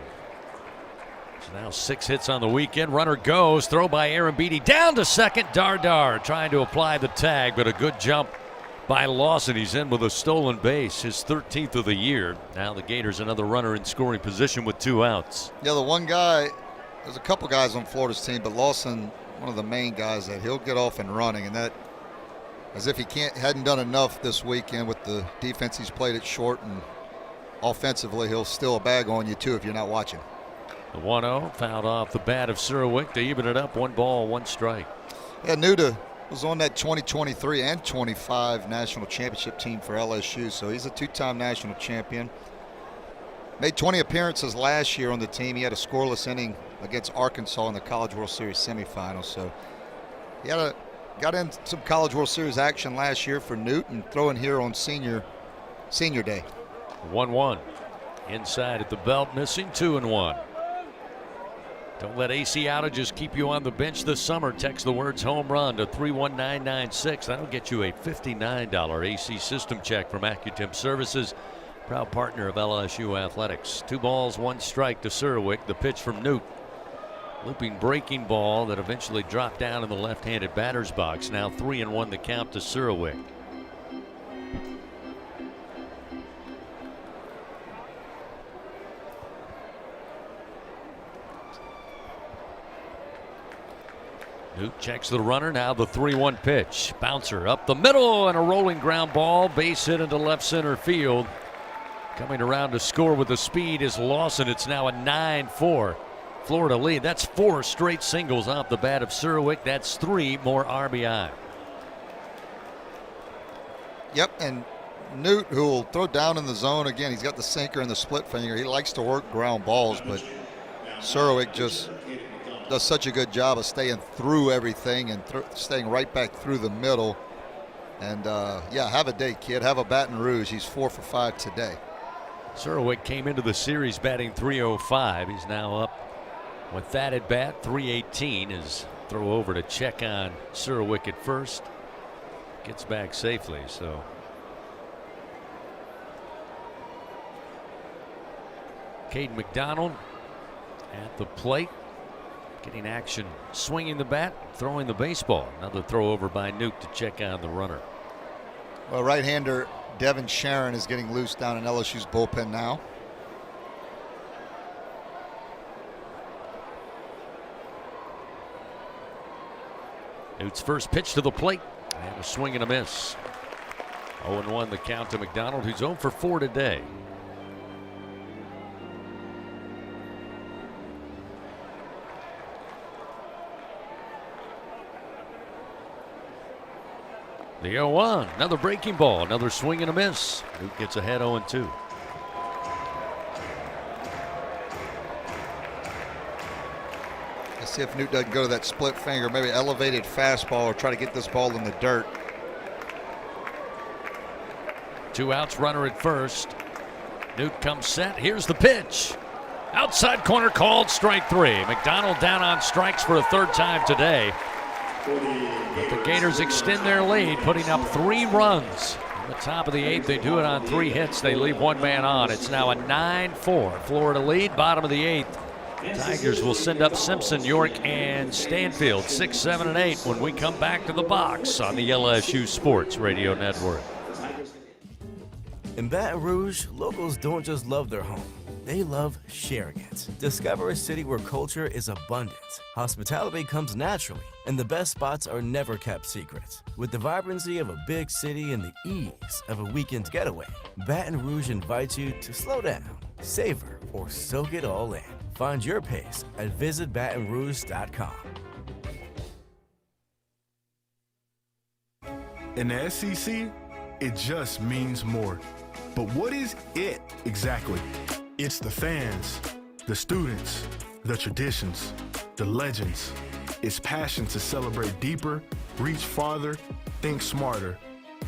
So now 6 hits on the weekend. Runner goes, throw by Aaron Beatty down to second. Dardar trying to apply the tag, but a good jump by Lawson. He's in with a stolen base, his 13th of the year. Now the Gators another runner in scoring position with 2 outs. Yeah, the one guy, there's a couple guys on Florida's team, but Lawson, one of the main guys that he'll get off and running, and that as if he hadn't done enough this weekend with the defense he's played at short, and offensively he'll steal a bag on you too if you're not watching. The 1-0 fouled off the bat of Surowick to even it up, 1 ball, 1 strike. Yeah, Nuda was on that 2023 and 25 national championship team for LSU, so he's a 2-time national champion. Made 20 appearances last year on the team. He had a scoreless inning against Arkansas in the College World Series semifinals, so he got in some College World Series action last year for Newton, throwing here on senior day. 1-1 inside at the belt, missing 2-1. Don't let AC outages keep you on the bench this summer. Text the words home run to 31996. That'll get you a $59 AC system check from Accutemp Services, proud partner of LSU Athletics. 2 balls, 1 strike to Surowick. The pitch from Newt. Looping breaking ball that eventually dropped down in the left-handed batter's box. Now 3-1 the count to Surowick. Newt checks the runner. Now the 3-1 pitch. Bouncer up the middle and a rolling ground ball. Base hit into left center field. Coming around to score with the speed is Lawson. It's now a 9-4 Florida lead. That's 4 straight singles off the bat of Surowick. That's 3 more RBI. Yep, and Newt, who will throw down in the zone again. He's got the sinker and the split finger. He likes to work ground balls, but Surowick just does such a good job of staying through everything and staying right back through the middle. And, have a day, kid. Have a Baton Rouge. He's 4 for 5 today. Surowick came into the series batting .305. He's now up with that at bat, .318. His throw over to check on Surowick at first. Gets back safely, so. Caden McDonald at the plate, getting action, swinging the bat, throwing the baseball. Another throw over by Nuke to check on the runner. Well, right-hander Devin Sharon is getting loose down in LSU's bullpen now. Nuke's first pitch to the plate, and a swing and a miss. 0-1 the count to McDonald, who's 0 for 4 today. The 0-1, another breaking ball, another swing and a miss. Nuke gets ahead 0-2. Let's see if Nuke doesn't go to that split finger, maybe elevated fastball, or try to get this ball in the dirt. 2 outs, runner at first. Nuke comes set. Here's the pitch. Outside corner called, strike 3. McDonald down on strikes for a 3rd time today. But the Gators extend their lead, putting up 3 runs. In the top of the 8th, they do it on 3 hits. They leave 1 man on. It's now a 9-4 Florida lead. Bottom of the 8th. Tigers will send up Simpson, York, and Stanfield 6, 7, and 8 when we come back to the box on the LSU Sports Radio Network. In Baton Rouge, locals don't just love their home. They love sharing it. Discover a city where culture is abundant. Hospitality comes naturally, and the best spots are never kept secret. With the vibrancy of a big city and the ease of a weekend getaway, Baton Rouge invites you to slow down, savor, or soak it all in. Find your pace at visitbatonrouge.com. In the SEC, it just means more. But what is it exactly? It's the fans, the students, the traditions, the legends. It's passion to celebrate deeper, reach farther, think smarter,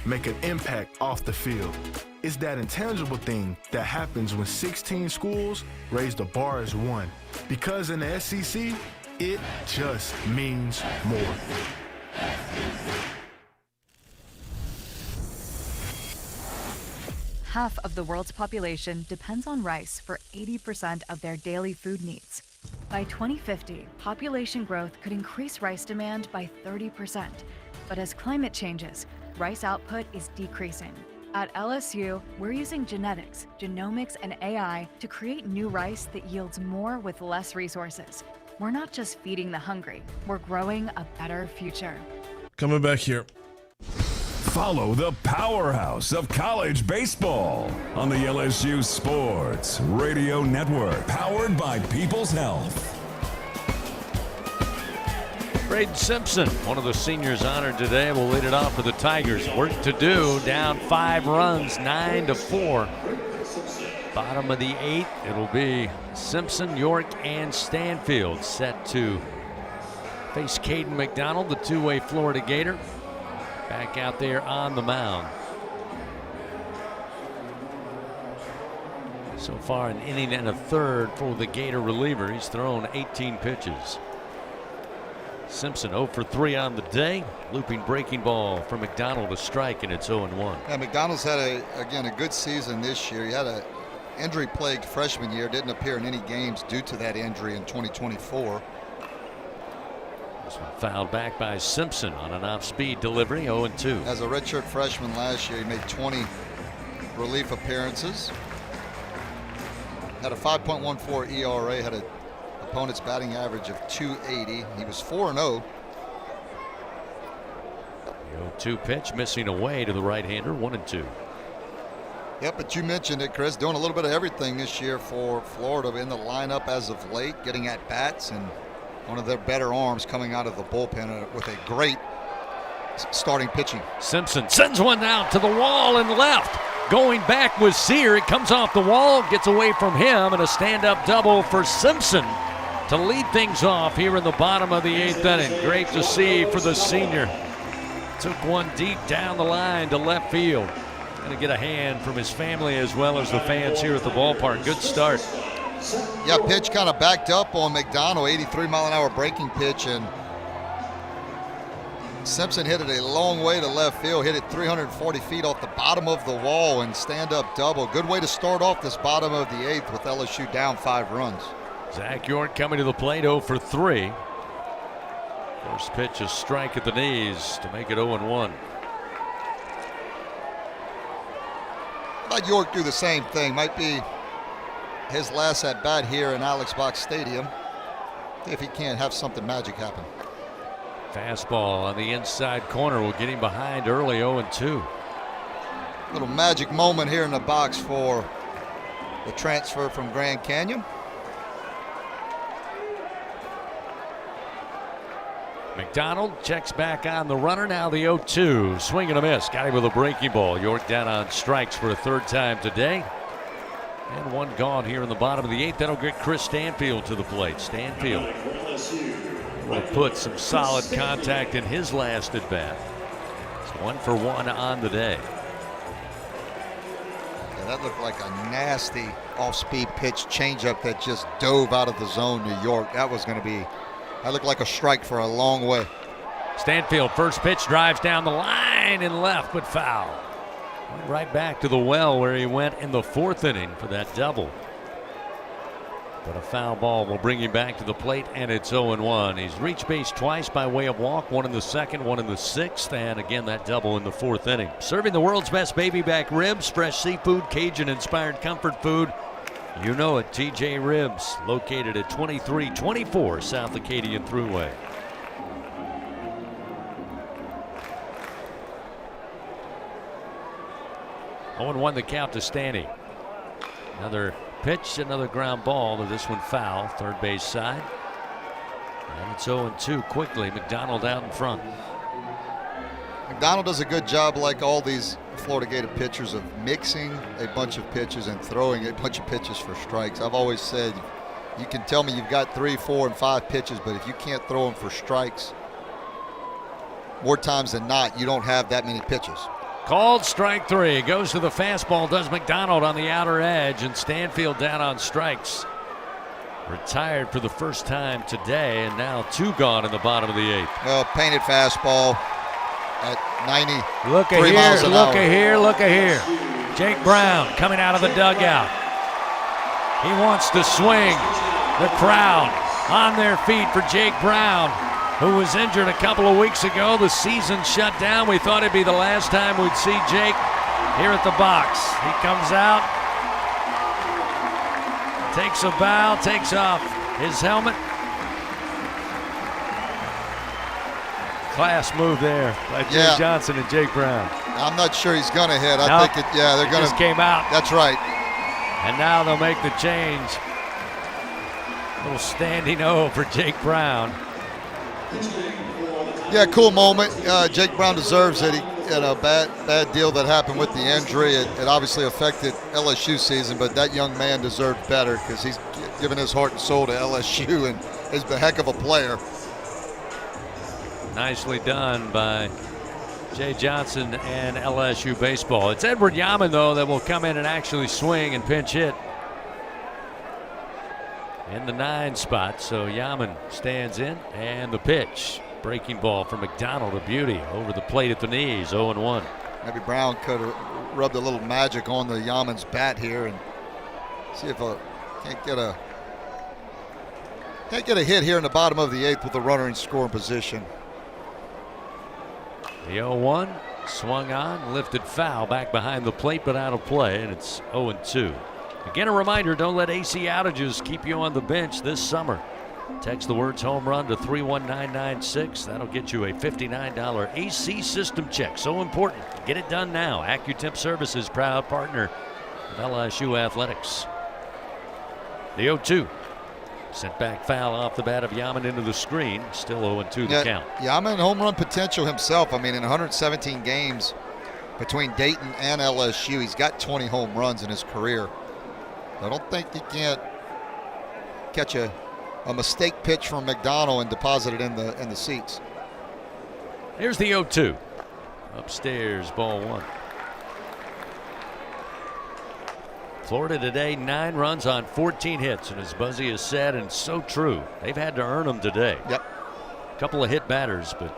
make an impact off the field. It's that intangible thing that happens when 16 schools raise the bar as one. Because in the SEC, it just means more. Half of the world's population depends on rice for 80% of their daily food needs. By 2050, population growth could increase rice demand by 30%. But as climate changes, rice output is decreasing. At LSU, we're using genetics, genomics, and AI to create new rice that yields more with less resources. We're not just feeding the hungry, we're growing a better future. Coming back here. Follow the powerhouse of college baseball on the LSU Sports Radio Network, powered by People's Health. Braden Simpson, one of the seniors honored today, will lead it off for the Tigers. Work to do, down 5 runs, 9-4. Bottom of the 8th, it'll be Simpson, York, and Stanfield set to face Caden McDonald, the two-way Florida Gator, back out there on the mound. So far, an inning and a third for the Gator reliever. He's thrown 18 pitches. Simpson 0 for 3 on the day. Looping breaking ball for McDonald, a strike, and it's 0-1. Yeah, McDonald's had a good season this year. He had a injury-plagued freshman year, didn't appear in any games due to that injury in 2024. This one fouled back by Simpson on an off-speed delivery, 0-2. As a redshirt freshman last year, he made 20 relief appearances. Had a 5.14 ERA, had an opponent's batting average of .280. He was 4-0. The 0-2 pitch missing away to the right-hander, 1-2. Yep, but you mentioned it, Chris, doing a little bit of everything this year for Florida in the lineup as of late, getting at bats, and one of their better arms coming out of the bullpen with a great starting pitching. Simpson sends one out to the wall and left. Going back with Sear. It comes off the wall, gets away from him, and a stand-up double for Simpson to lead things off here in the bottom of the 8th inning. Great to see for the senior. Took one deep down the line to left field. Going to get a hand from his family as well as the fans here at the ballpark. Good start. Yeah, pitch kind of backed up on McDonald, 83-mile-an-hour breaking pitch, and Simpson hit it a long way to left field, hit it 340 feet off the bottom of the wall and stand-up double. Good way to start off this bottom of the 8th with LSU down 5 runs. Zach York coming to the plate, 0 for 3. First pitch, a strike at the knees to make it 0-1. Let York do the same thing. Might be his last at bat here in Alex Box Stadium, if he can't have something magic happen. Fastball on the inside corner will get him behind early, 0-2. Little magic moment here in the box for the transfer from Grand Canyon. McDonald checks back on the runner. Now the 0-2. Swing and a miss. Got him with a breaking ball. York down on strikes for a 3rd time today. And one gone here in the bottom of the 8th. That'll get Chris Stanfield to the plate. Stanfield will put some solid contact in his last at bat. It's 1 for 1 on the day. Yeah, that looked like a nasty off-speed pitch changeup that just dove out of the zone, New York. That looked like a strike for a long way. Stanfield, first pitch, drives down the line and left, but foul. Went right back to the well where he went in the 4th inning for that double. But a foul ball will bring him back to the plate, and it's 0-1. He's reached base twice by way of walk, one in the 2nd, one in the 6th, and again that double in the 4th inning. Serving the world's best baby back ribs, fresh seafood, Cajun-inspired comfort food. You know it, TJ Ribs, located at 2324 South Acadian Thruway. Oh, 0-1 the count to Stanny. Another pitch, another ground ball, to this one foul, 3rd base side. And it's 0-2 quickly. McDonald out in front. McDonald does a good job, like all these Florida Gator pitchers, of mixing a bunch of pitches and throwing a bunch of pitches for strikes. I've always said, you can tell me you've got 3, 4, and 5 pitches, but if you can't throw them for strikes, more times than not, you don't have that many pitches. Called strike 3. Goes to the fastball, does McDonald on the outer edge, and Stanfield down on strikes. Retired for the first time today, and now 2 gone in the bottom of the 8th. Well, painted fastball at 90. Look at here, look at here, look at here. Jake Brown coming out of the dugout. He wants to swing. The crowd on their feet for Jake Brown, who was injured a couple of weeks ago. The season shut down. We thought it'd be the last time we'd see Jake here at the box. He comes out, takes a bow, takes off his helmet. Class move there by Jake Johnson and Jake Brown. I'm not sure he's going to hit. I think they're going to. Just came out. That's right. And now they'll make the change. A little standing O for Jake Brown. Yeah, cool moment. Jake Brown deserves it. He had a bad deal that happened with the injury. It obviously affected LSU season, but that young man deserved better because he's given his heart and soul to LSU and is a heck of a player. Nicely done by Jay Johnson and LSU baseball. It's Edward Yaman, though, that will come in and actually swing and pinch hit in the 9 spot. So Yaman stands in, and the pitch. Breaking ball for McDonald, a beauty, over the plate at the knees, 0-1. Maybe Brown could have rubbed a little magic on the Yaman's bat here and see if can't get a hit here in the bottom of the 8th with a runner in scoring position. The 0-1 swung on, lifted foul back behind the plate, but out of play, and it's 0-2. Again, a reminder, don't let AC outages keep you on the bench this summer. Text the words home run to 31996. That'll get you a $59 AC system check. So important. Get it done now. AccuTemp Services, proud partner of LSU Athletics. The 0-2. Sent back foul off the bat of Yaman into the screen. Still 0-2 the count. Yaman home run potential himself. I mean, in 117 games between Dayton and LSU, he's got 20 home runs in his career. I don't think he can't catch a a mistake pitch from McDonald and deposited in the seats. Here's the 0-2. Upstairs, ball 1. Florida today, 9 runs on 14 hits, and as Buzzy has said, and so true, they've had to earn them today. Yep. A couple of hit batters, but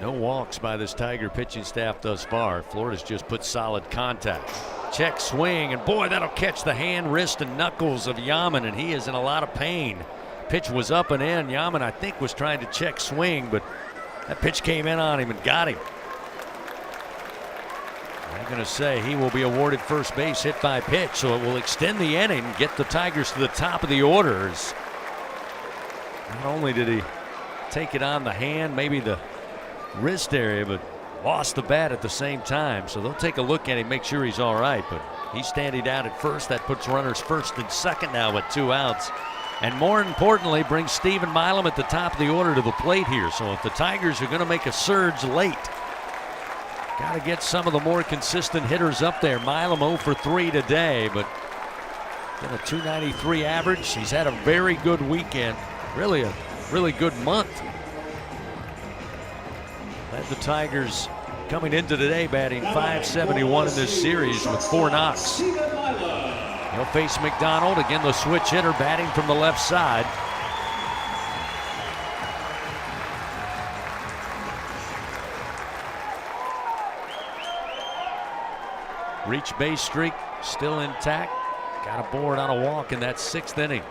no walks by this Tiger pitching staff thus far. Florida's just put solid contact. Check swing, and boy, that'll catch the hand, wrist, and knuckles of Yaman, and he is in a lot of pain. Pitch was up and in. Yaman, I think, was trying to check swing, but that pitch came in on him and got him. I'm going to say he will be awarded first base hit by pitch, so it will extend the inning, get the Tigers to the top of the orders. Not only did he take it on the hand, maybe the wrist area, but lost the bat at the same time. So they'll take a look at him, make sure he's all right. But he's standing down at first. That puts runners first and second now with 2 outs. And more importantly, brings Stephen Milam at the top of the order to the plate here. So if the Tigers are going to make a surge late, got to get some of the more consistent hitters up there. Milam 0 for 3 today, but got a .293 average. He's had a very good weekend. Really a really good month. Led the Tigers coming into today batting .571 in this series with 4 knocks. He'll face McDonald, again the switch hitter batting from the left side. Reach base streak still intact. Got a board on a walk in that 6th inning.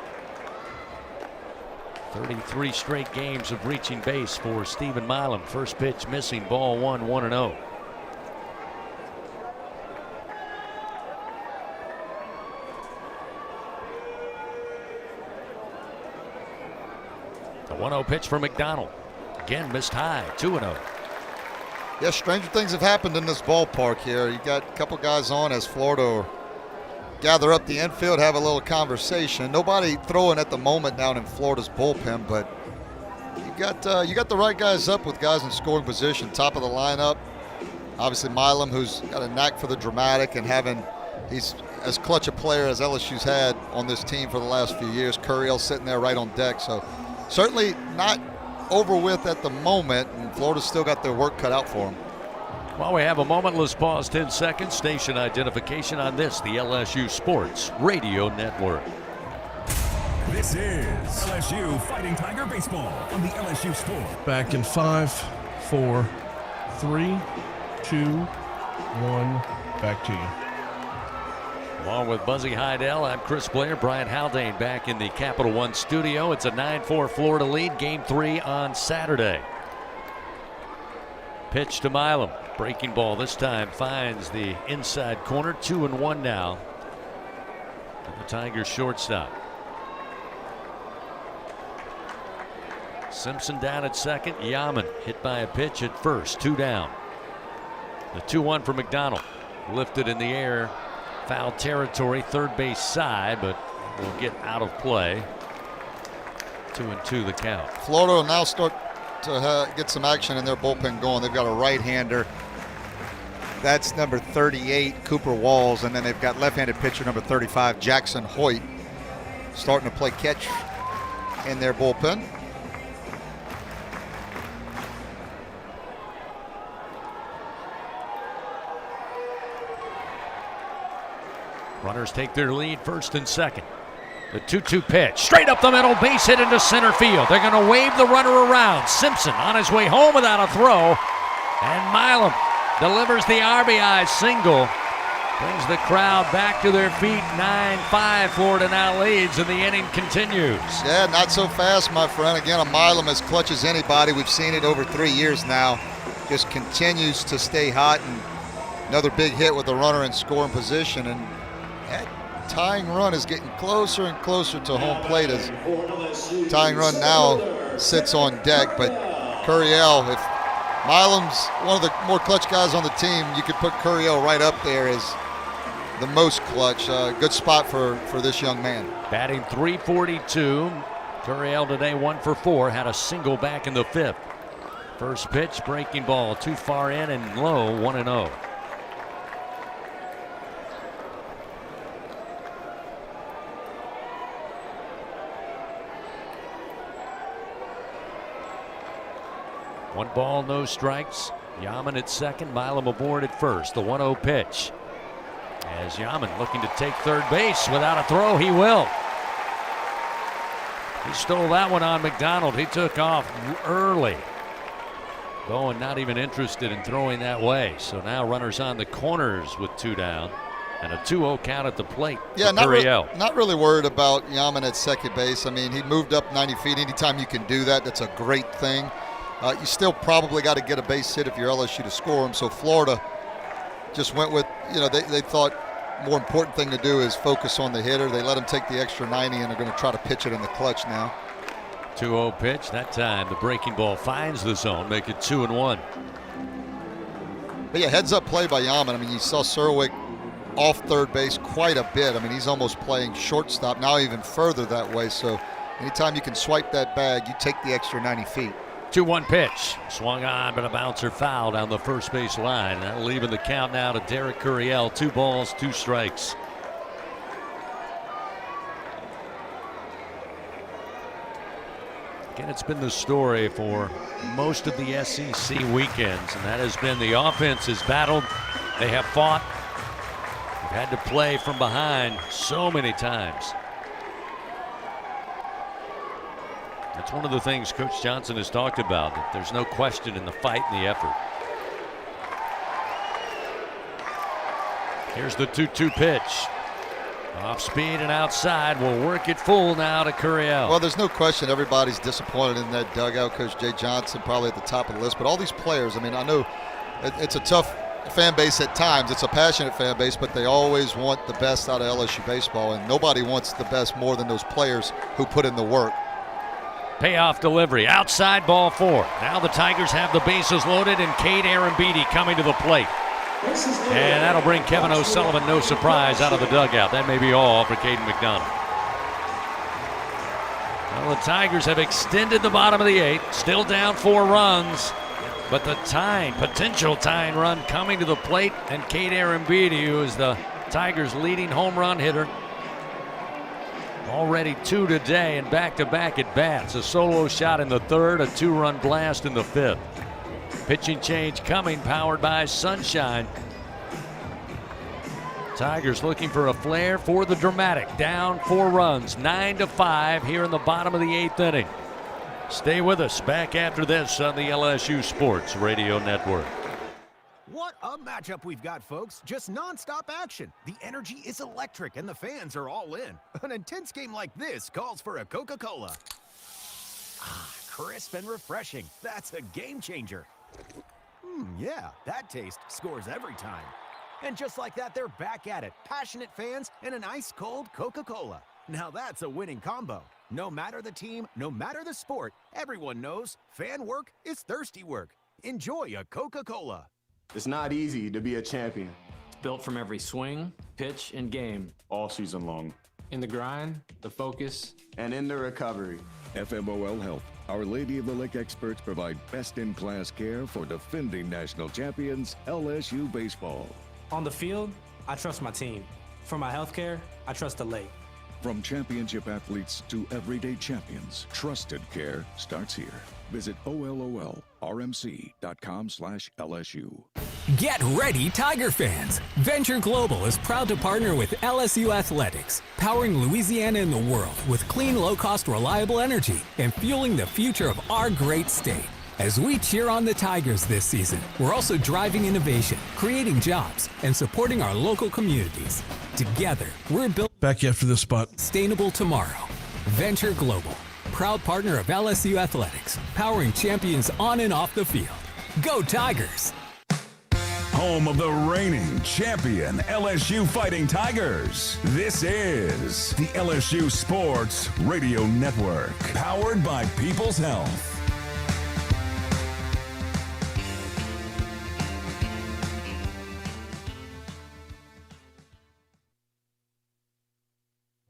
33 straight games of reaching base for Stephen Milam. First pitch missing, ball 1, 1-0. The 1-0 pitch for McDonald. Again missed high, 2-0. Yeah, stranger things have happened in this ballpark here. You got a couple guys on as Florida gather up the infield, have a little conversation. Nobody throwing at the moment down in Florida's bullpen, but you got the right guys up with guys in scoring position, top of the lineup. Obviously Milam, who's got a knack for the dramatic and he's as clutch a player as LSU's had on this team for the last few years. Curiel sitting there right on deck, so certainly not over with at the moment, and Florida's still got their work cut out for them. While we have a moment, let's pause 10 seconds. Station identification on this, the LSU Sports Radio Network. This is LSU Fighting Tiger Baseball on the LSU Sport. Back in 5, 4, 3, 2, 1. Back to you. Along with Buzzy Heidel, I'm Chris Blair. Brian Haldane back in the Capital One studio. It's a 9-4 Florida lead, Game 3 on Saturday. Pitch to Milam. Breaking ball this time finds the inside corner. 2-1 now. And the Tigers shortstop. Simpson down at second. Yaman hit by a pitch at first. 2 down. The 2-1 for McDonald. Lifted in the air. Foul territory, third base side, but will get out of play. 2-2 the count. Florida will now start to get some action in their bullpen going. They've got a right-hander. That's number 38, Cooper Walls, and then they've got left-handed pitcher number 35, Jackson Hoyt, starting to play catch in their bullpen. Runners take their lead first and second. The 2-2 pitch, straight up the middle, base hit into center field. They're going to wave the runner around. Simpson on his way home without a throw. And Milam delivers the RBI single. Brings the crowd back to their feet. 9-5, Florida now leads, and the inning continues. Yeah, not so fast, my friend. Again, a Milam as clutch as anybody. We've seen it over 3 years now. Just continues to stay hot, and another big hit with the runner in scoring position. And that tying run is getting closer and closer to home plate as tying run now sits on deck. But Curiel, if Milam's one of the more clutch guys on the team, you could put Curiel right up there as the most clutch. Good spot for this young man. Batting .342. Curiel today 1 for 4. Had a single back in the 5th. First pitch, breaking ball, too far in and low, 1-0. 1 ball, no strikes. Yaman at second, Milam aboard at first. The 1-0 pitch. As Yaman looking to take third base without a throw, he will. He stole that one on McDonald. He took off early. Bowen not even interested in throwing that way. So now runners on the corners with 2 down. And a 2-0 count at the plate. Yeah, not really worried about Yaman at second base. I mean, he moved up 90 feet. Anytime you can do that, that's a great thing. You still probably got to get a base hit if you're LSU to score him. So Florida just went with, they thought more important thing to do is focus on the hitter. They let him take the extra 90 and are going to try to pitch it in the clutch now. 2-0 pitch. That time the breaking ball finds the zone, make it 2-1. But yeah, heads up play by Yaman. I mean, you saw Serwick off third base quite a bit. I mean, he's almost playing shortstop now, even further that way. So anytime you can swipe that bag, you take the extra 90 feet. 2-1 pitch. Swung on, but a bouncer foul down the first base line. That'll leave the count now to Derek Curiel. 2 balls, 2 strikes. Again, it's been the story for most of the SEC weekends, and that has been the offense has battled. They have fought. They've had to play from behind so many times. That's one of the things Coach Johnson has talked about, that there's no question in the fight and the effort. Here's the 2-2 pitch. Off speed and outside. Will work it full now to Curiel. Well, there's no question everybody's disappointed in that dugout. Coach Jay Johnson probably at the top of the list. But all these players, I mean, I know it's a tough fan base at times. It's a passionate fan base, but they always want the best out of LSU baseball. And nobody wants the best more than those players who put in the work. Payoff delivery. Outside, ball 4. Now the Tigers have the bases loaded, and Cade Arambidi coming to the plate. And that'll bring Kevin O'Sullivan, no surprise, out of the dugout. That may be all for Caden McDonald. Well, the Tigers have extended the bottom of the 8th, still down 4 runs, but the potential tying run coming to the plate, and Cade Arambidi, who is the Tigers' leading home run hitter. Already 2 today and back-to-back at bats. A solo shot in the 3rd, a 2-run blast in the 5th. Pitching change coming, powered by Sunshine. Tigers looking for a flare for the dramatic. Down 4 runs, 9-5 here in the bottom of the 8th inning. Stay with us. Back after this on the LSU Sports Radio Network. What a matchup we've got, folks. Just nonstop action. The energy is electric and the fans are all in. An intense game like this calls for a Coca-Cola. Ah, crisp and refreshing. That's a game changer. Yeah, that taste scores every time. And just like that, they're back at it. Passionate fans and an ice-cold Coca-Cola. Now that's a winning combo. No matter the team, no matter the sport, everyone knows fan work is thirsty work. Enjoy a Coca-Cola. It's not easy to be a champion. Built from every swing, pitch, and game. All season long. In the grind, the focus, and in the recovery. FMOL Health, Our Lady of the Lake experts provide best-in-class care for defending national champions LSU baseball. On the field, I trust my team. For my health care, I trust the lake. From championship athletes to everyday champions, trusted care starts here. Visit OLOLRMC.com/LSU. Get ready, Tiger fans! Venture Global is proud to partner with LSU Athletics, powering Louisiana and the world with clean, low-cost, reliable energy and fueling the future of our great state. As we cheer on the Tigers this season, we're also driving innovation, creating jobs, and supporting our local communities. Together, we're building back after this spot. Sustainable tomorrow. Venture Global, proud partner of LSU Athletics, powering champions on and off the field. Go Tigers! Home of the reigning champion LSU Fighting Tigers. This is the LSU Sports Radio Network, powered by People's Health.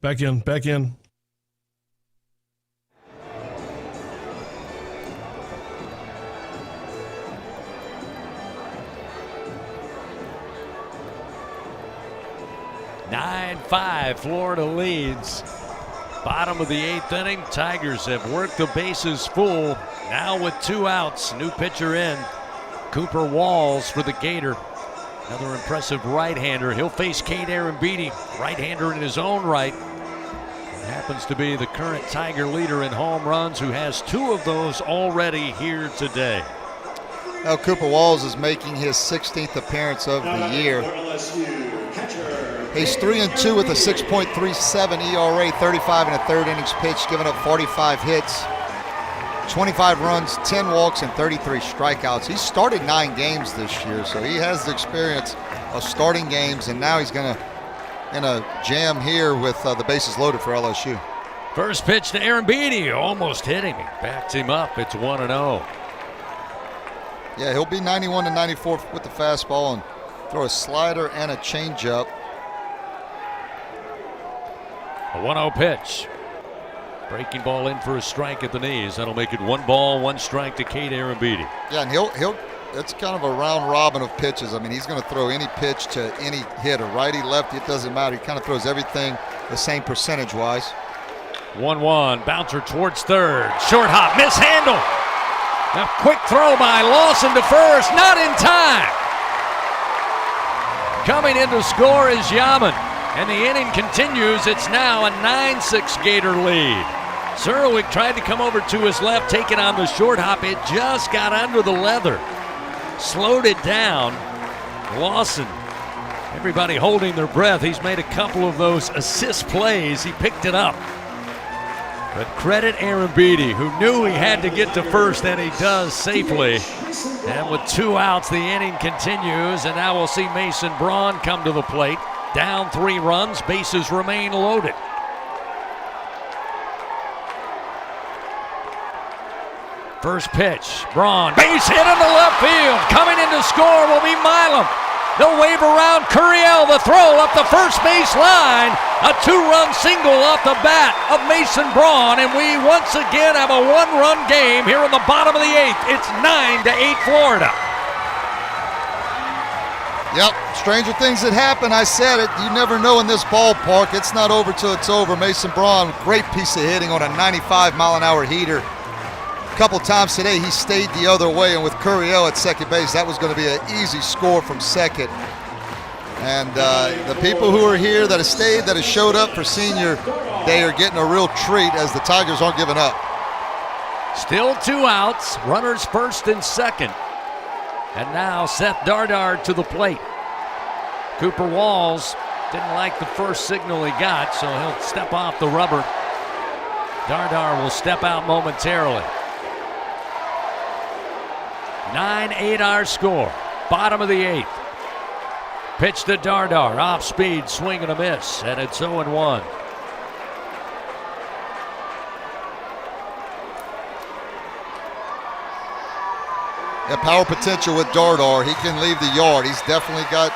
Back in. Nine-5, Florida leads. Bottom of the 8th inning. Tigers have worked the bases full. Now with 2 outs. New pitcher in. Cooper Walls for the Gator. Another impressive right-hander. He'll face Cade Arambidi, right-hander in his own right. He happens to be the current Tiger leader in home runs, who has 2 of those already here today. Now Cooper Walls is making his 16th appearance of the year. He's 3-2 with a 6.37 ERA, 35 and a third innings pitched, giving up 45 hits, 25 runs, 10 walks, and 33 strikeouts. He started 9 games this year, so he has the experience of starting games, and now he's gonna jam here with the bases loaded for LSU. First pitch to Arambidi, almost hit him. He backed him up. It's 1-0. Yeah, he'll be 91 to 94 with the fastball and throw a slider and a changeup. A 1-0 pitch. Breaking ball in for a strike at the knees. That'll make it 1 ball, 1 strike to Cade Arambidi. Yeah, and he'll it's kind of a round robin of pitches. I mean, he's going to throw any pitch to any hitter, righty, lefty, it doesn't matter. He kind of throws everything the same percentage-wise. 1-1, bouncer towards third. Short hop, mishandle. A quick throw by Lawson to first, not in time. Coming in to score is Yaman, and the inning continues. It's now a 9-6 Gator lead. Zerwick tried to come over to his left, taking on the short hop. It just got under the leather. Slowed it down. Lawson, everybody holding their breath. He's made a couple of those assist plays. He picked it up. But credit Arambidi, who knew he had to get to first, and he does safely. And with 2 outs, the inning continues, and now we'll see Mason Braun come to the plate. Down 3 runs, bases remain loaded. First pitch, Braun, base hit into left field. Coming in to score will be Milam. They'll wave around Curiel, the throw up the first base line. A 2-run single off the bat of Mason Braun, and we once again have a 1-run game here in the bottom of the 8th. It's 9-8 Florida. Yep, stranger things that happen. I said it. You never know in this ballpark. It's not over till it's over. Mason Braun, great piece of hitting on a 95-mile-an-hour heater. A couple times today he stayed the other way, and with Curiel at second base, that was going to be an easy score from second. And the people who are here that have stayed, that have showed up for senior day, are getting a real treat as the Tigers aren't giving up. Still 2 outs, runners first and second. And now Seth Dardar to the plate. Cooper Walls didn't like the first signal he got, so he'll step off the rubber. Dardar will step out momentarily. 9-8 our score. Bottom of the 8th. Pitch to Dardar. Off speed, swing and a miss, and it's 0-1. Yeah, power potential with Dardar. He can leave the yard. He's definitely got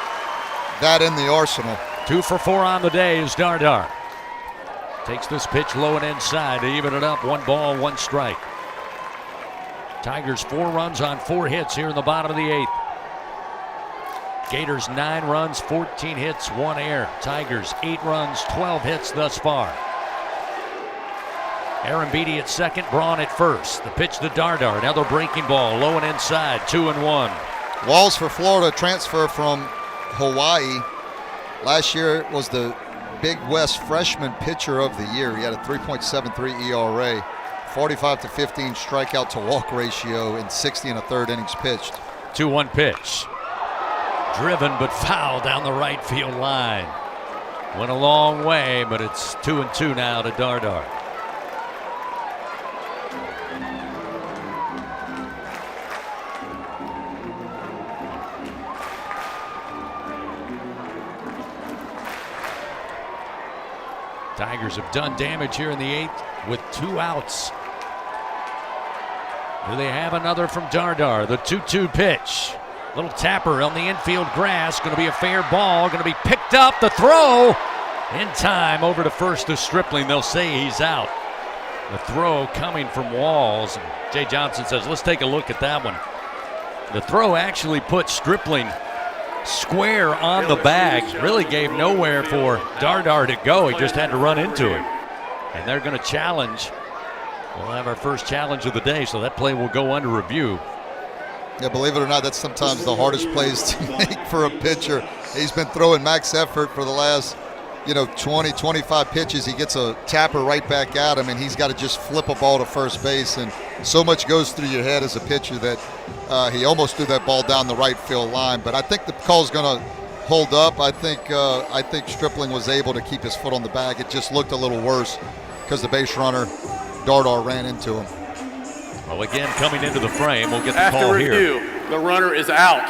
that in the arsenal. 2 for 4 on the day is Dardar. Takes this pitch low and inside to even it up. 1 ball, 1 strike. Tigers 4 runs on 4 hits here in the bottom of the 8th. Gators 9 runs, 14 hits, 1 error. Tigers 8 runs, 12 hits thus far. Arambidi at second, Braun at first. The pitch to Dardar, another breaking ball, low and inside, 2-1. Walls for Florida, transfer from Hawaii. Last year was the Big West Freshman Pitcher of the Year. He had a 3.73 ERA, 45 to 15 strikeout to walk ratio, and 60 and a third innings pitched. 2-1 pitch. Driven but foul down the right field line. Went a long way, but it's 2-2 now to Dardar. Tigers have done damage here in the 8th with 2 outs. Do they have another from Dardar? The 2-2 pitch. Little tapper on the infield grass. Going to be a fair ball. Going to be picked up. The throw in time over to first to Stripling. They'll say he's out. The throw coming from Walls. And Jay Johnson says, let's take a look at that one. The throw actually put Stripling square on the bag. Really gave nowhere for Dardar to go. He just had to run into it. And they're going to challenge. We'll have our first challenge of the day, so that play will go under review. Yeah, believe it or not, that's sometimes the hardest plays to make for a pitcher. He's been throwing max effort for the last, 20, 25 pitches. He gets a tapper right back at him, and he's got to just flip a ball to first base. And so much goes through your head as a pitcher that he almost threw that ball down the right field line. But I think the call's going to hold up. I think Stripling was able to keep his foot on the bag. It just looked a little worse because the base runner, Dardar, ran into him. Well, again, coming into the frame, we'll get the call here. After review, the runner is out.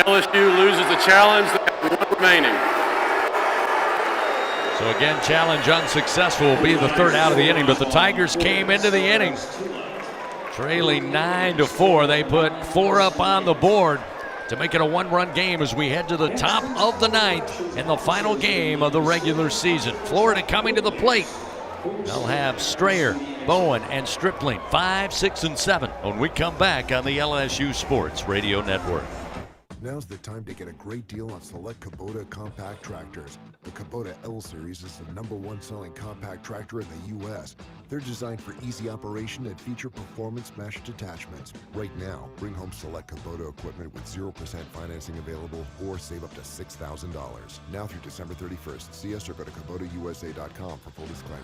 LSU loses the challenge. They have one remaining. So again, challenge unsuccessful will be the third out of the inning, but the Tigers came into the inning trailing 9-4. They put 4 up on the board to make it a one-run game as we head to the top of the ninth in the final game of the regular season. Florida coming to the plate. They'll have Strayer, Bowen, and Stripling 5, 6, and 7 when we come back on the LSU Sports Radio Network. Now's the time to get a great deal on select Kubota compact tractors. The Kubota L-Series is the #1 selling compact tractor in the U.S. They're designed for easy operation and feature performance meshed attachments. Right now, bring home select Kubota equipment with 0% financing available or save up to $6,000. Now through December 31st. See us or go to KubotaUSA.com for full disclaimer.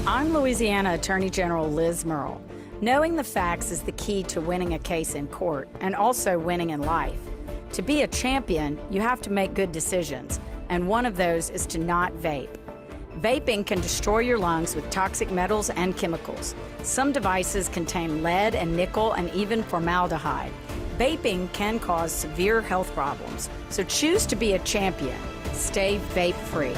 I'm Louisiana Attorney General Liz Murrill. Knowing the facts is the key to winning a case in court and also winning in life. To be a champion, you have to make good decisions, and one of those is to not vape. Vaping can destroy your lungs with toxic metals and chemicals. Some devices contain lead and nickel and even formaldehyde. Vaping can cause severe health problems, so choose to be a champion. Stay vape-free.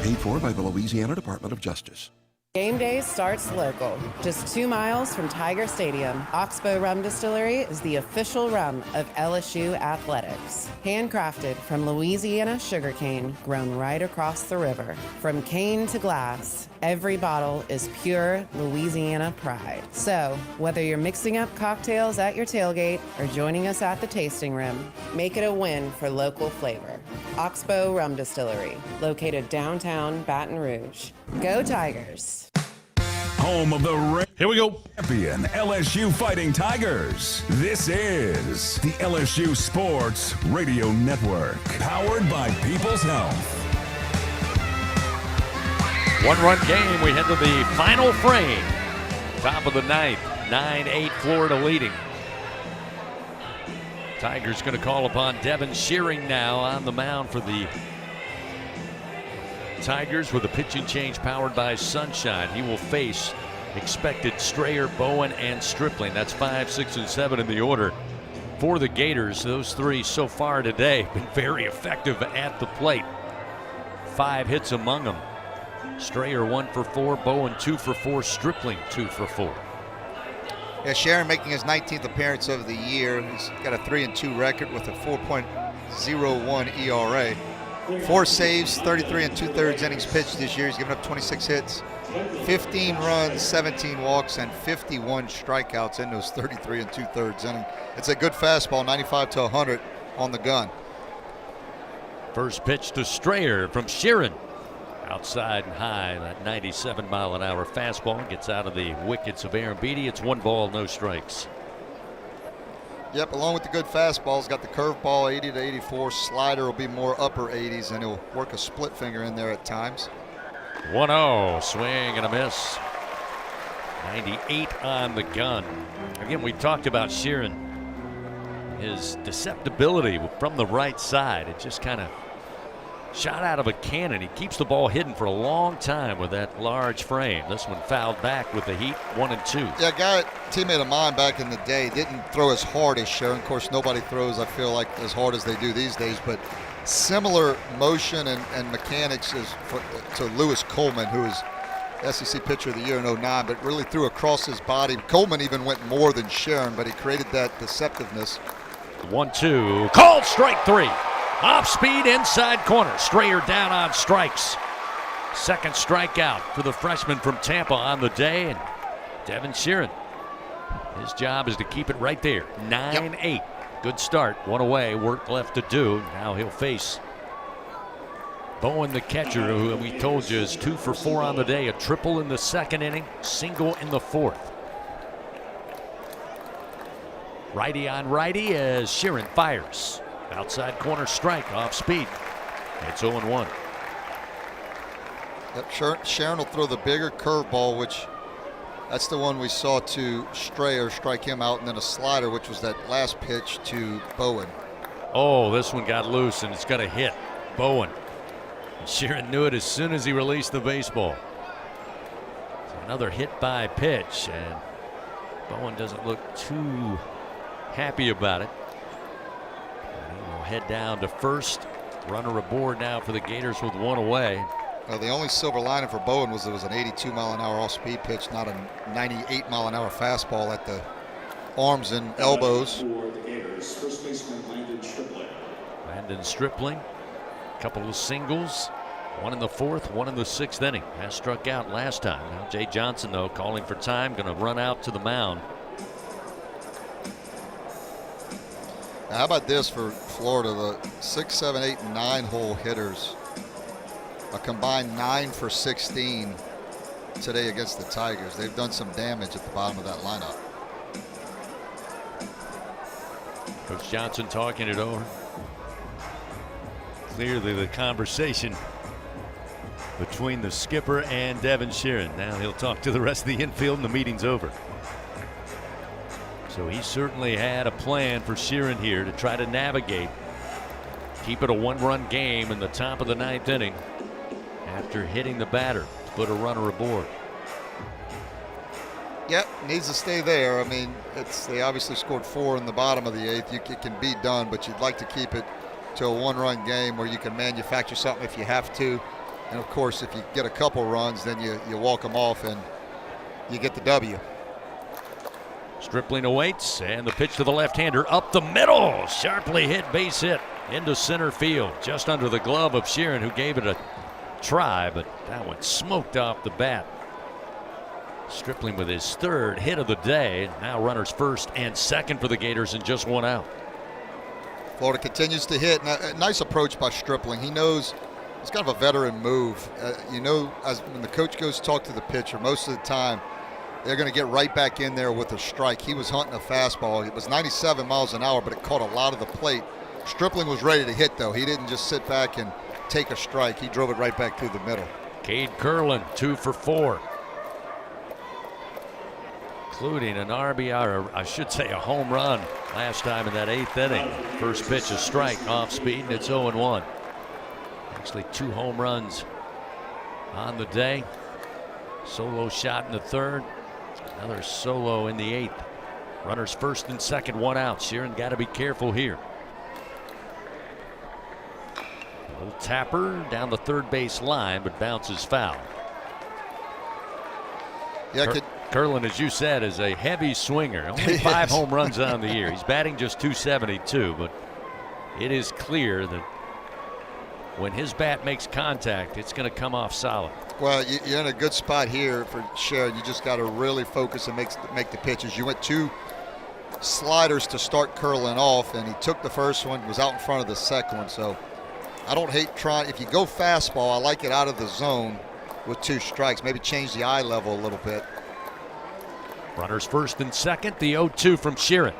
Paid for by the Louisiana Department of Justice. Game day starts local, just 2 miles from Tiger Stadium. Oxbow Rum Distillery is the official rum of LSU athletics. Handcrafted from Louisiana sugarcane grown right across the river. From cane to glass, every bottle is pure Louisiana pride. So, whether you're mixing up cocktails at your tailgate or joining us at the tasting room, make it a win for local flavor. Oxbow Rum Distillery, located downtown Baton Rouge. Go Tigers! Home of the Here we go. Champion LSU Fighting Tigers. This is the LSU Sports Radio Network, powered by People's Health. One-run game. We head to the final frame. Top of the ninth. 9-8 Florida leading. Tigers going to call upon Devin Shearing now on the mound for the Tigers with a pitching change powered by Sunshine. He will face expected Strayer, Bowen, and Stripling. That's 5, 6, and 7 in the order for the Gators. Those three so far today have been very effective at the plate. 5 hits among them. Strayer 1 for 4, Bowen 2 for 4, Stripling 2 for 4. Yeah, Sharon making his 19th appearance of the year. He's got a 3-2 record with a 4.01 ERA. 4 saves, 33 2/3 innings pitched this year. He's given up 26 hits, 15 runs, 17 walks, and 51 strikeouts in those 33 2/3 innings. It's a good fastball, 95 to 100 on the gun. First pitch to Strayer from Sheeran. Outside and high, that 97-mile-an-hour fastball gets out of the wickets of Aaron Beatty. It's 1 ball, no strikes. Yep, along with the good fastballs, got the curveball 80 to 84. Slider will be more upper 80s, and he'll work a split finger in there at times. 1-0, swing and a miss. 98 on the gun. Again, we talked about Sheeran. His deceptibility from the right side. It just kind of shot out of a cannon. He keeps the ball hidden for a long time with that large frame. This one fouled back with the heat, 1 and 2. Yeah, a guy, teammate of mine back in the day, didn't throw as hard as Sharon. Of course, nobody throws, I feel like, as hard as they do these days, but similar motion and mechanics to Lewis Coleman, who is SEC Pitcher of the Year in 09, but really threw across his body. Coleman even went more than Sharon, but he created that deceptiveness. 1-2, called strike 3. Off speed inside corner. Strayer down on strikes. Second strikeout for the freshman from Tampa on the day. And Devin Sheeran, his job is to keep it right there. 9-8. Good start. One away. Work left to do. Now he'll face Bowen, the catcher, who we told you is 2 for 4 on the day. A triple in the second inning, single in the fourth. Righty on righty as Sheeran fires. Outside corner strike, off speed. It's 0-1. Yep, Sharon will throw the bigger curveball, which that's the one we saw to Strayer strike him out, and then a slider, which was that last pitch to Bowen. Oh, this one got loose, and it's going to hit Bowen. And Sheeran knew it as soon as he released the baseball. So another hit by pitch, and Bowen doesn't look too happy about it. And he will head down to first. Runner aboard now for the Gators with one away. Well, the only silver lining for Bowen was it was an 82-mile-an-hour off-speed pitch, not a 98-mile-an-hour fastball at the arms and elbows. Landon Stripling, a couple of singles, one in the fourth, one in the sixth inning. Has struck out last time. Now Jay Johnson, though, calling for time, going to run out to the mound. Now, how about this for Florida? The 6, 7, 8, and 9 hole hitters, a combined 9 for 16 today against the Tigers. They've done some damage at the bottom of that lineup. Coach Johnson talking it over. Clearly the conversation between the skipper and Devin Sheeran. Now he'll talk to the rest of the infield and the meeting's over. So he certainly had a plan for Sheeran here to try to navigate, keep it a one-run game in the top of the ninth inning after hitting the batter to put a runner aboard. Yep, needs to stay there. I mean, they obviously scored 4 in the bottom of the 8th. It can be done, but you'd like to keep it to a one-run game where you can manufacture something if you have to. And, of course, if you get a couple runs, then you walk them off and you get the W. Stripling awaits, and the pitch to the left-hander up the middle. Sharply hit, base hit into center field, just under the glove of Sheeran, who gave it a try, but that one smoked off the bat. Stripling with his third hit of the day. Now runners first and second for the Gators and just one out. Florida continues to hit. A nice approach by Stripling. He knows it's kind of a veteran move. When the coach goes to talk to the pitcher, most of the time they're going to get right back in there with a strike. He was hunting a fastball. It was 97 miles an hour, but it caught a lot of the plate. Stripling was ready to hit, though. He didn't just sit back and take a strike. He drove it right back through the middle. Cade Curlin, 2 for 4. Including an RBI, or I should say a home run last time in that 8th inning. First pitch, a strike, off speed, and it's 0-1. Actually 2 home runs on the day. Solo shot in the third. Another solo in the 8th. Runners first and second, one out. Sheeran got to be careful here. A little tapper down the third base line, but bounces foul. Yeah, Curlin, as you said, is a heavy swinger. Only 5 home runs on the year. He's batting just .272, but it is clear that when his bat makes contact, it's going to come off solid. Well, you're in a good spot here for Sharon. You just got to really focus and make the pitches. You went 2 sliders to start Curlin off, and he took the first one, was out in front of the second one. So I don't hate trying. If you go fastball, I like it out of the zone with 2 strikes. Maybe change the eye level a little bit. Runners first and second, the 0-2 from Sheeran.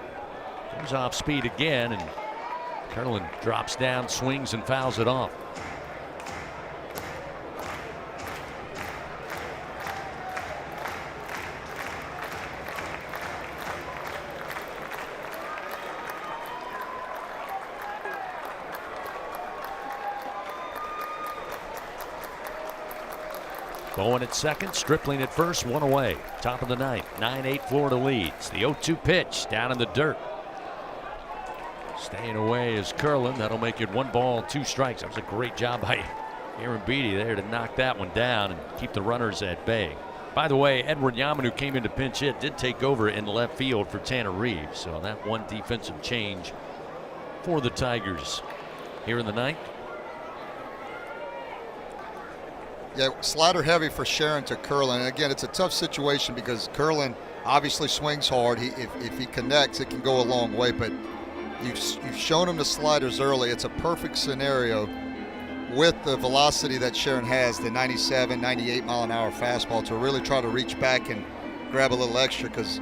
Goes off speed again, and Curlin drops down, swings, and fouls it off. Bowen at second, Stripling at first, one away. Top of the ninth, 9-8 Florida leads. The 0-2 pitch down in the dirt. Staying away is Curlin. That'll make it 1 ball, 2 strikes. That was a great job by Aaron Beatty there to knock that one down and keep the runners at bay. By the way, Edward Yaman, who came in to pinch hit, did take over in left field for Tanner Reeves. So that one defensive change for the Tigers here in the ninth. Yeah, slider heavy for Sheeran to Curlin. And again, it's a tough situation because Curlin obviously swings hard. If he connects, it can go a long way. But You've shown him the sliders early. It's a perfect scenario with the velocity that Sharon has, the 97, 98 mile an hour fastball, to really try to reach back and grab a little extra, because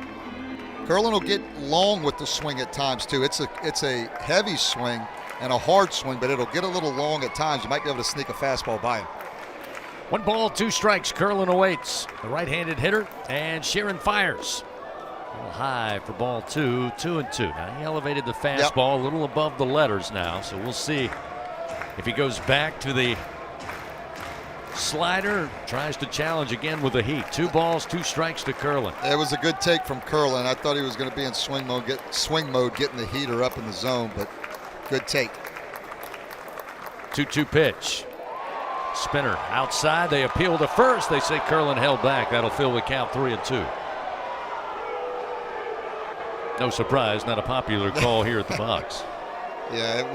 Curlin will get long with the swing at times too. It's a heavy swing and a hard swing, but it'll get a little long at times. You might be able to sneak a fastball by him. 1 ball, 2 strikes. Curlin awaits. The right-handed hitter, and Sharon fires. A little high for ball 2, 2-2. Now he elevated the fastball a little above the letters now, so we'll see if he goes back to the slider, tries to challenge again with the heat. 2 balls, 2 strikes to Curlin. It was a good take from Curlin. I thought he was going to be in swing mode, getting the heater up in the zone, but good take. 2-2 pitch. Spinner outside. They appeal to first. They say Curlin held back. That'll fill the count 3-2. No surprise, not a popular call here at the box. Yeah, it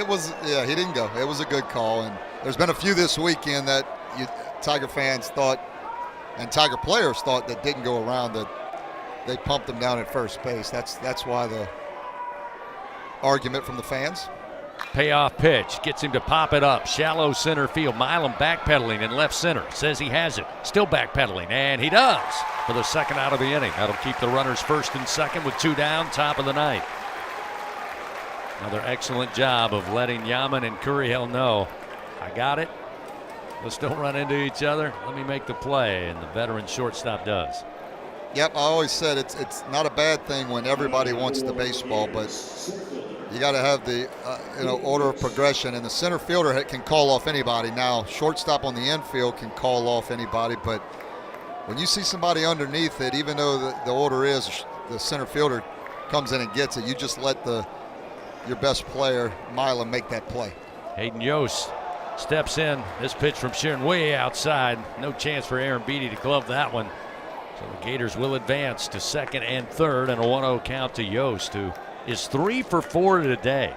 was. He didn't go. It was a good call, and there's been a few this weekend that Tiger fans thought, and Tiger players thought, that didn't go around, that they pumped them down at first base. That's why the argument from the fans. Payoff pitch gets him to pop it up. Shallow center field. Milam backpedaling in left center. Says he has it. Still backpedaling, and he does for the second out of the inning. That'll keep the runners first and second with 2 down, top of the ninth. Another excellent job of letting Yaman and Curryhill know, I got it. Let's don't run into each other. Let me make the play, and the veteran shortstop does. Yep, I always said it's not a bad thing when everybody wants the baseball, but you got to have the order of progression, and the center fielder can call off anybody. Now, shortstop on the infield can call off anybody, but when you see somebody underneath it, even though the order is the center fielder comes in and gets it, you just let your best player, Milam, make that play. Hayden Yost steps in. This pitch from Sharon way outside. No chance for Aaron Beatty to glove that one. So the Gators will advance to second and third, and a 1-0 count to Yost, who is 3 for 4 today.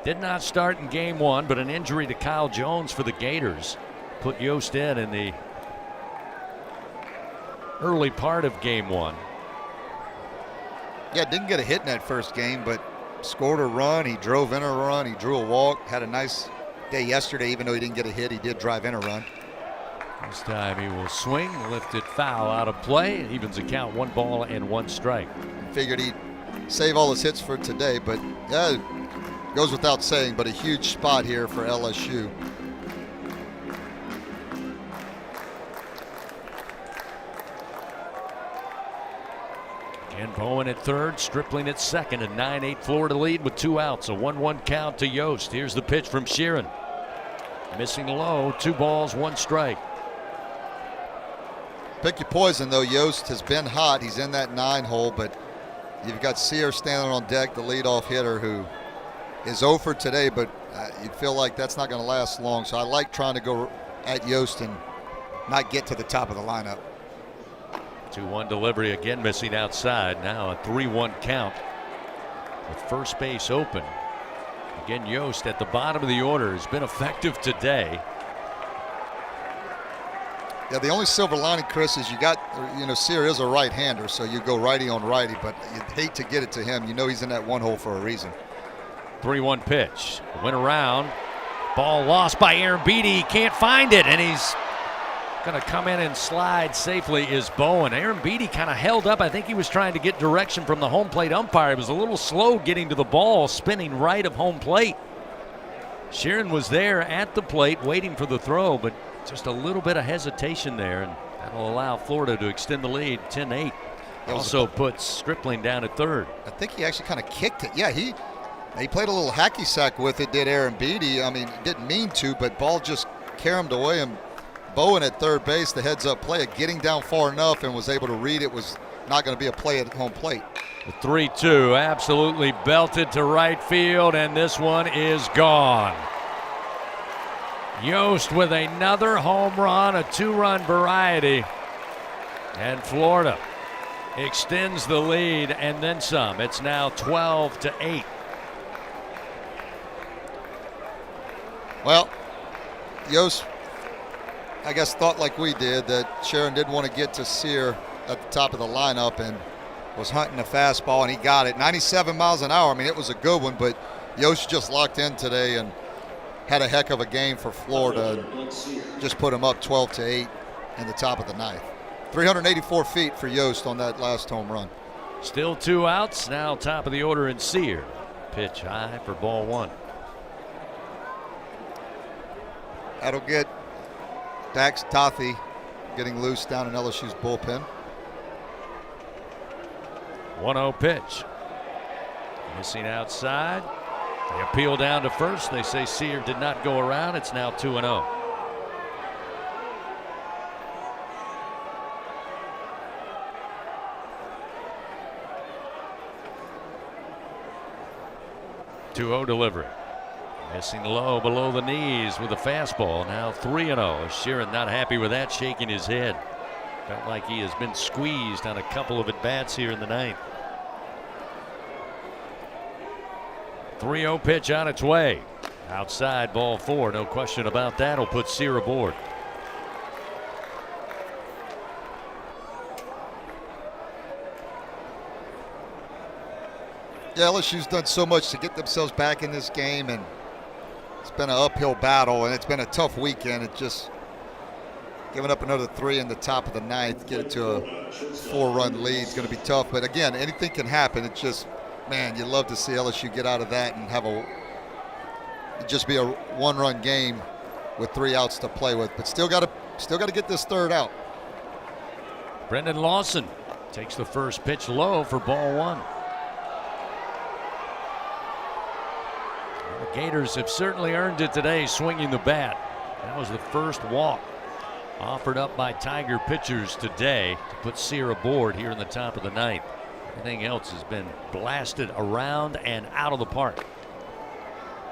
Did not start in game 1, but an injury to Kyle Jones for the Gators put Yost in the early part of game 1. Yeah, didn't get a hit in that first game, but scored a run. He drove in a run. He drew a walk. Had a nice day yesterday. Even though he didn't get a hit, he did drive in a run. This time he will swing, lifted foul out of play. It evens the count, 1 ball and 1 strike. Figured he'd save all his hits for today, but yeah, it goes without saying, but a huge spot here for LSU. Again, Bowen at third, Stripling at second, a 9-8 Florida lead with 2 outs. A 1-1 count to Yost. Here's the pitch from Sheeran. Missing low, 2 balls, 1 strike. Pick your poison, though. Yost has been hot. He's in that 9 hole, but you've got Sear standing on deck, the leadoff hitter, who is 0 for today, but you feel like that's not going to last long. So I like trying to go at Yost and not get to the top of the lineup. 2-1 delivery, again missing outside. Now a 3-1 count with first base open. Again, Yost at the bottom of the order has been effective today. Yeah, the only silver lining, Chris, is Sear is a right-hander, so you go righty on righty, but you'd hate to get it to him. You know he's in that 1 hole for a reason. 3-1 pitch. Went around. Ball lost by Aaron Beatty. He can't find it, and he's going to come in and slide safely is Bowen. Aaron Beatty kind of held up. I think he was trying to get direction from the home plate umpire. He was a little slow getting to the ball, spinning right of home plate. Sheeran was there at the plate waiting for the throw, but just a little bit of hesitation there, and that'll allow Florida to extend the lead 10-8. Also puts Stripling down at third. I think he actually kind of kicked it. Yeah, he played a little hacky sack with it, did Aaron Beatty. I mean, didn't mean to, but ball just caromed away, and Bowen at third base, the heads-up play, getting down far enough and was able to read it was not going to be a play at home plate. The 3-2 absolutely belted to right field, and this one is gone. Yost with another home run, a 2-run variety, and Florida extends the lead and then some. It's now 12-8. Well, Yost, I guess, thought like we did that Sharon didn't want to get to Sear at the top of the lineup, and was hunting a fastball, and he got it. 97 miles an hour. I mean, it was a good one, but Yost just locked in today and had a heck of a game for Florida. Just put him up 12-8 in the top of the ninth. 384 feet for Yost on that last home run. Still 2 outs. Now top of the order in Sear. Pitch high for ball 1. That'll get Dax Tothy getting loose down in LSU's bullpen. 1-0 pitch. Missing outside. They appeal down to first. They say Sear did not go around. It's now 2-0. Delivery. Missing low below the knees with a fastball. Now 3-0. Sheeran not happy with that, shaking his head. Felt like he has been squeezed on a couple of at-bats here in the ninth. 3-0 pitch on its way. Outside, ball 4. No question about that. Will put Sear aboard. Yeah, LSU's done so much to get themselves back in this game, and it's been an uphill battle, and it's been a tough weekend. It just giving up another 3 in the top of the ninth, get it to a 4-run lead. It's going to be tough, but again, anything can happen. It's just, man, you love to see LSU get out of that and have just be a 1-run game with 3 outs to play with. But still got to get this third out. Brendan Lawson takes the first pitch low for ball 1. The Gators have certainly earned it today, swinging the bat. That was the first walk offered up by Tiger pitchers today to put Sear aboard here in the top of the ninth. Everything else has been blasted around and out of the park.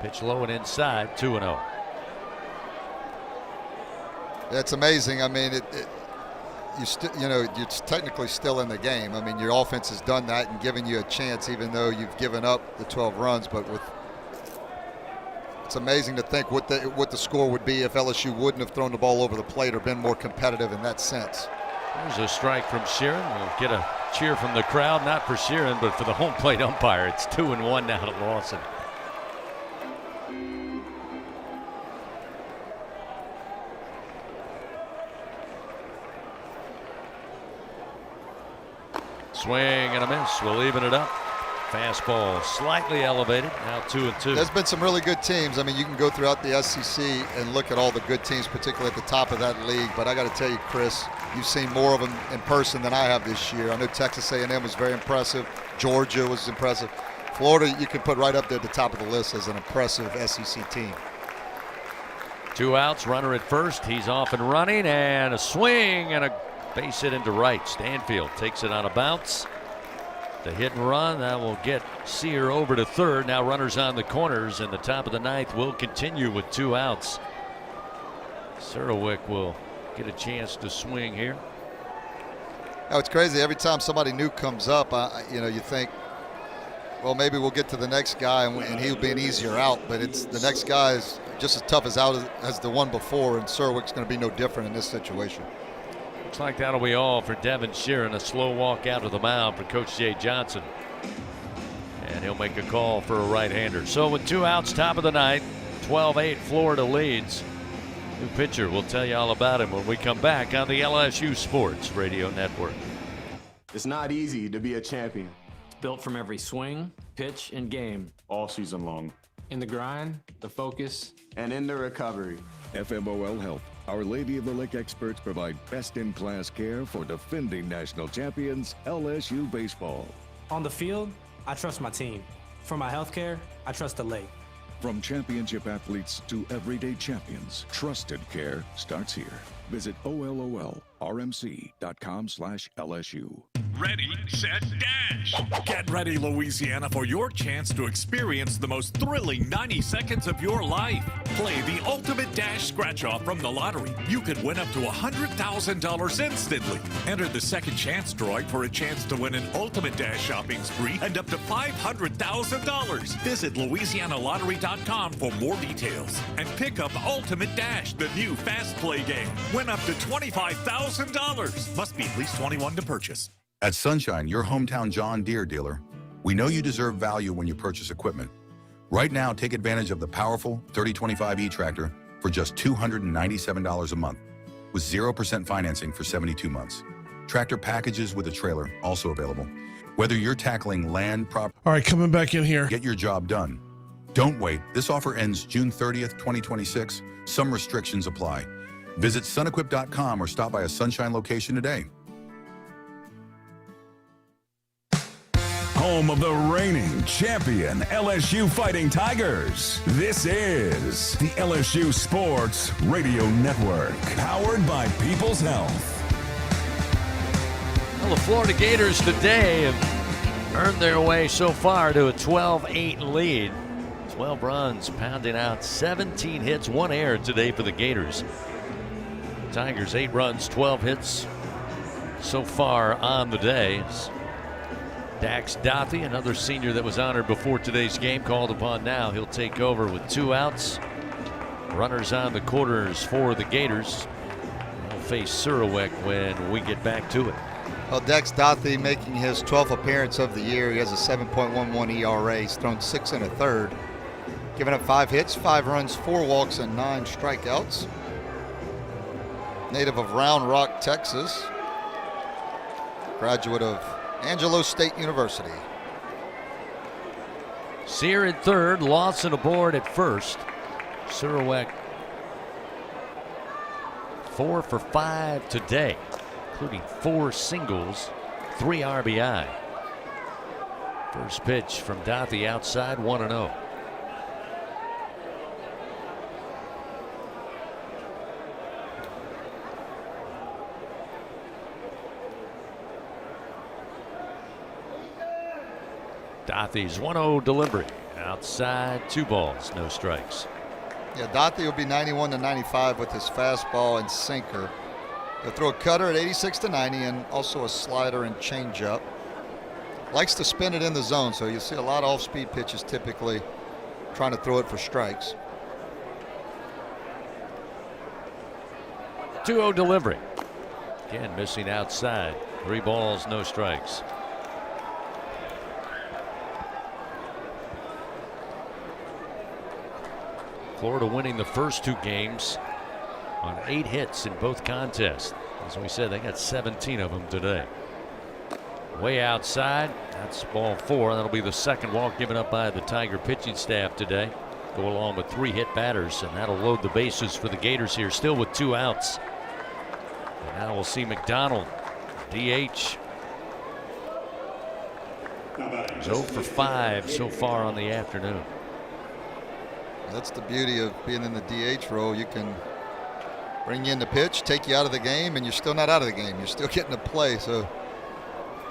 Pitch low and inside, 2-0. It's amazing. I mean, you're technically still in the game. I mean, your offense has done that and given you a chance, even though you've given up the 12 runs. But it's amazing to think what the score would be if LSU wouldn't have thrown the ball over the plate or been more competitive in that sense. There's a strike from Sheeran. We'll get a cheer from the crowd, not for Sheeran, but for the home plate umpire. It's 2-1 now to Lawson. Swing and a miss. We'll even it up. Fastball slightly elevated. Now 2-2. There's been some really good teams. I mean, you can go throughout the SEC and look at all the good teams, particularly at the top of that league. But I got to tell you, Chris, you've seen more of them in person than I have this year. I know Texas A&M was very impressive. Georgia was impressive. Florida, you can put right up there at the top of the list as an impressive SEC team. 2 outs, runner at first. He's off and running, and a swing and a base hit into right. Stanfield takes it on a bounce. The hit and run that will get Sear over to third. Now runners on the corners, and the top of the ninth will continue with 2 outs. Serwick will get a chance to swing here. Oh, it's crazy. Every time somebody new comes up, you think, well, maybe we'll get to the next guy and he'll be an easier out. But the next guy is just as tough as out as the one before, and Serwick's going to be no different in this situation. Looks like that'll be all for Devin Sheeran. A slow walk out of the mound for Coach Jay Johnson. And he'll make a call for a right-hander. So with 2 outs, top of the ninth, 12-8, Florida leads. New pitcher, we'll tell you all about him when we come back on the LSU Sports Radio Network. It's not easy to be a champion. Built from every swing, pitch, and game. All season long. In the grind, the focus, and in the recovery. FMOL Health, Our Lady of the Lake experts provide best-in-class care for defending national champions LSU baseball. On the field, I trust my team. For my health care, I trust the lake. From championship athletes to everyday champions, trusted care starts here. Visit ololrmc.com/LSU. Ready, set, dash. Get ready, Louisiana, for your chance to experience the most thrilling 90 seconds of your life. Play the Ultimate Dash Scratch-Off from the lottery. You could win up to $100,000 instantly. Enter the second chance drawing for a chance to win an Ultimate Dash shopping spree and up to $500,000. Visit LouisianaLottery.com for more details. And pick up Ultimate Dash, the new fast play game. Win up to $25,000. Must be at least 21 to purchase. At Sunshine, your hometown John Deere dealer, we know you deserve value when you purchase equipment. Right now, take advantage of the powerful 3025E tractor for just $297 a month with 0% financing for 72 months. Tractor packages with a trailer also available. Whether you're tackling land, property... All right, coming back in here. Get your job done. Don't wait. This offer ends June 30th, 2026. Some restrictions apply. Visit sunequip.com or stop by a Sunshine location today. Home of the reigning champion LSU Fighting Tigers. This is the LSU Sports Radio Network, powered by People's Health. Well, the Florida Gators today have earned their way so far to a 12-8 lead. 12 runs, pounding out 17 hits, 1 error today for the Gators. Tigers 8 runs, 12 hits so far on the day. Dax Dothy, another senior that was honored before today's game, called upon now. He'll take over with 2 outs. Runners on the corners for the Gators. He'll face Surowiec when we get back to it. Well, Dax Dothy making his 12th appearance of the year. He has a 7.11 ERA. He's thrown 6 1/3. Giving up 5 hits, 5 runs, 4 walks, and 9 strikeouts. Native of Round Rock, Texas. Graduate of Angelo State University. Sear at third, Lawson aboard at first. Surowiec 4 for 5 today, including 4 singles, 3 RBI. First pitch from Dothy outside, 1-0. Dothy's 1-0 delivery. Outside, 2 balls, no strikes. Yeah, Dothy will be 91 to 95 with his fastball and sinker. He'll throw a cutter at 86 to 90 and also a slider and changeup. Likes to spin it in the zone, so you'll see a lot of off-speed pitches typically trying to throw it for strikes. 2-0 delivery. Again, missing outside. 3 balls, no strikes. Florida winning the first 2 games on 8 hits in both contests. As we said, they got 17 of them today. Way outside, that's ball 4. That'll be the second walk given up by the Tiger pitching staff today. Go along with 3 hit batters, and that'll load the bases for the Gators here, still with 2 outs. And now we'll see McDonald, DH. He's 0 for 5 so far on the afternoon. That's the beauty of being in the DH role. You can bring you in the pitch, take you out of the game, and you're still not out of the game. You're still getting to play. So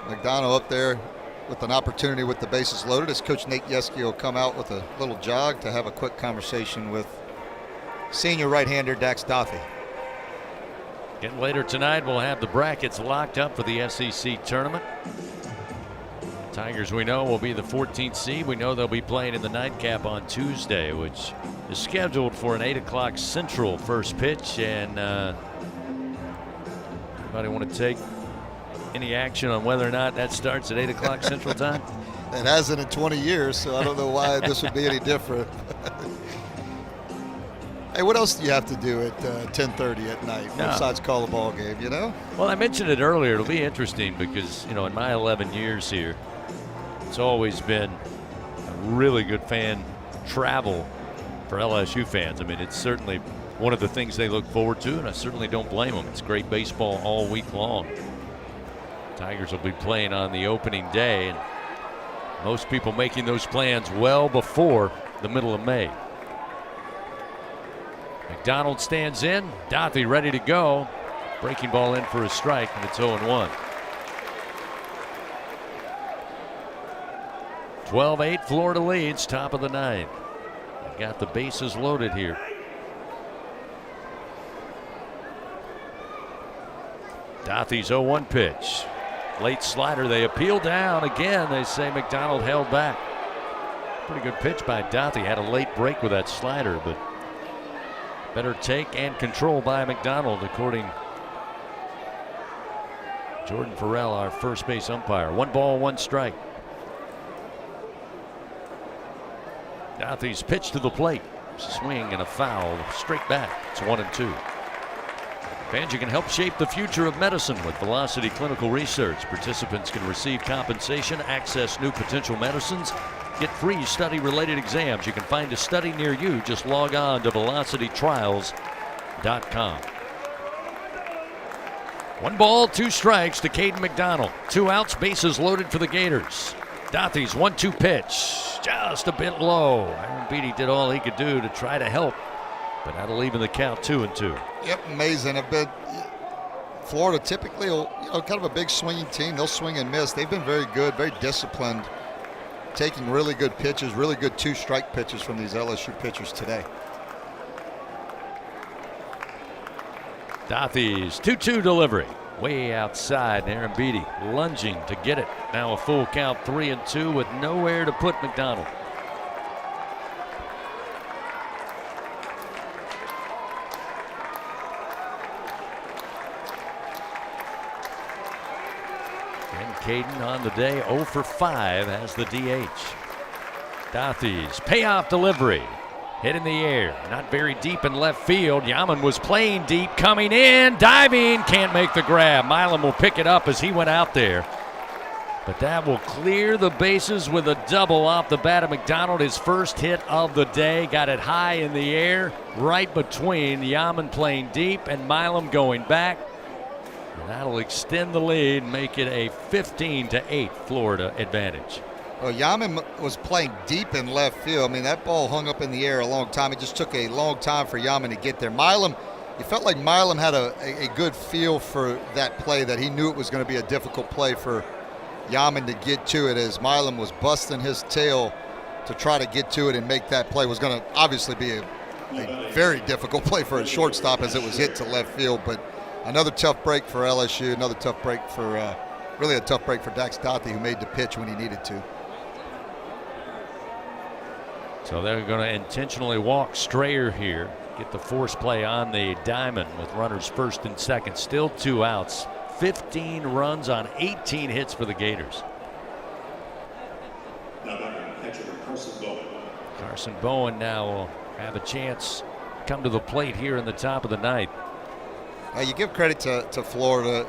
McDonald up there with an opportunity with the bases loaded, as Coach Nate Yeski will come out with a little jog to have a quick conversation with senior right-hander Dax Dothy. Again, later tonight, we'll have the brackets locked up for the SEC tournament. Tigers, we know, will be the 14th seed. We know they'll be playing in the nightcap on Tuesday, which is scheduled for an 8 o'clock Central first pitch. And anybody want to take any action on whether or not that starts at 8 o'clock Central time? It hasn't in 20 years, so I don't know why this would be any different. Hey, what else do you have to do at 10:30 at night besides call a ball game, you know? Well, I mentioned it earlier. It'll be interesting because, you know, in my 11 years here, it's always been a really good fan travel for LSU fans. I mean, it's certainly one of the things they look forward to, and I certainly don't blame them. It's great baseball all week long. Tigers will be playing on the opening day, and most people making those plans well before the middle of May. McDonald stands in. Dothy ready to go. Breaking ball in for a strike, and it's 0-1. 12-8, Florida leads, top of the 9th. They got the bases loaded here. Dothy's 0-1 pitch. Late slider, they appeal down again. They say McDonald held back. Pretty good pitch by Dothy. Had a late break with that slider, but better take and control by McDonald, according to Jordan Farrell, our first base umpire. 1 ball, 1 strike. Douthy's pitch to the plate. Swing and a foul straight back. It's 1-2. Fans, you can help shape the future of medicine with Velocity Clinical Research. Participants can receive compensation, access new potential medicines, get free study-related exams. You can find a study near you. Just log on to velocitytrials.com. 1 ball, 2 strikes to Caden McDonald. 2 outs, bases loaded for the Gators. Douthy's 1-2 pitch, just a bit low. Aaron Beatty did all he could do to try to help, but that'll leave in the count 2-2. Yep, amazing. Florida typically, kind of a big swinging team. They'll swing and miss. They've been very good, very disciplined, taking really good pitches, really good 2-strike pitches from these LSU pitchers today. Douthy's 2-2 delivery. Way outside, Aaron Beatty lunging to get it. Now a full count, 3-2 with nowhere to put McDonald. And Caden on the day 0 for 5 as the DH. Douthy's payoff delivery. Hit in the air, not very deep in left field. Yaman was playing deep, coming in, diving, can't make the grab. Milam will pick it up as he went out there. But that will clear the bases with a double off the bat of McDonald. His first hit of the day, got it high in the air, right between Yaman playing deep and Milam going back. And that'll extend the lead, make it a 15-8 Florida advantage. Well, Yaman was playing deep in left field. I mean, that ball hung up in the air a long time. It just took a long time for Yaman to get there. Milam, it felt like Milam had a good feel for that play, that he knew it was going to be a difficult play for Yaman to get to it, as Milam was busting his tail to try to get to it and make that play. Was going to obviously be a very difficult play for a shortstop as it was hit to left field. But another tough break for LSU, another tough break for, really a tough break for Dax Douthy, who made the pitch when he needed to. So they're going to intentionally walk Strayer here, get the force play on the diamond with runners first and second. Still 2 outs, 15 runs on 18 hits for the Gators. Carson Bowen now will have a chance to come to the plate here in the top of the 9th. You give credit to Florida.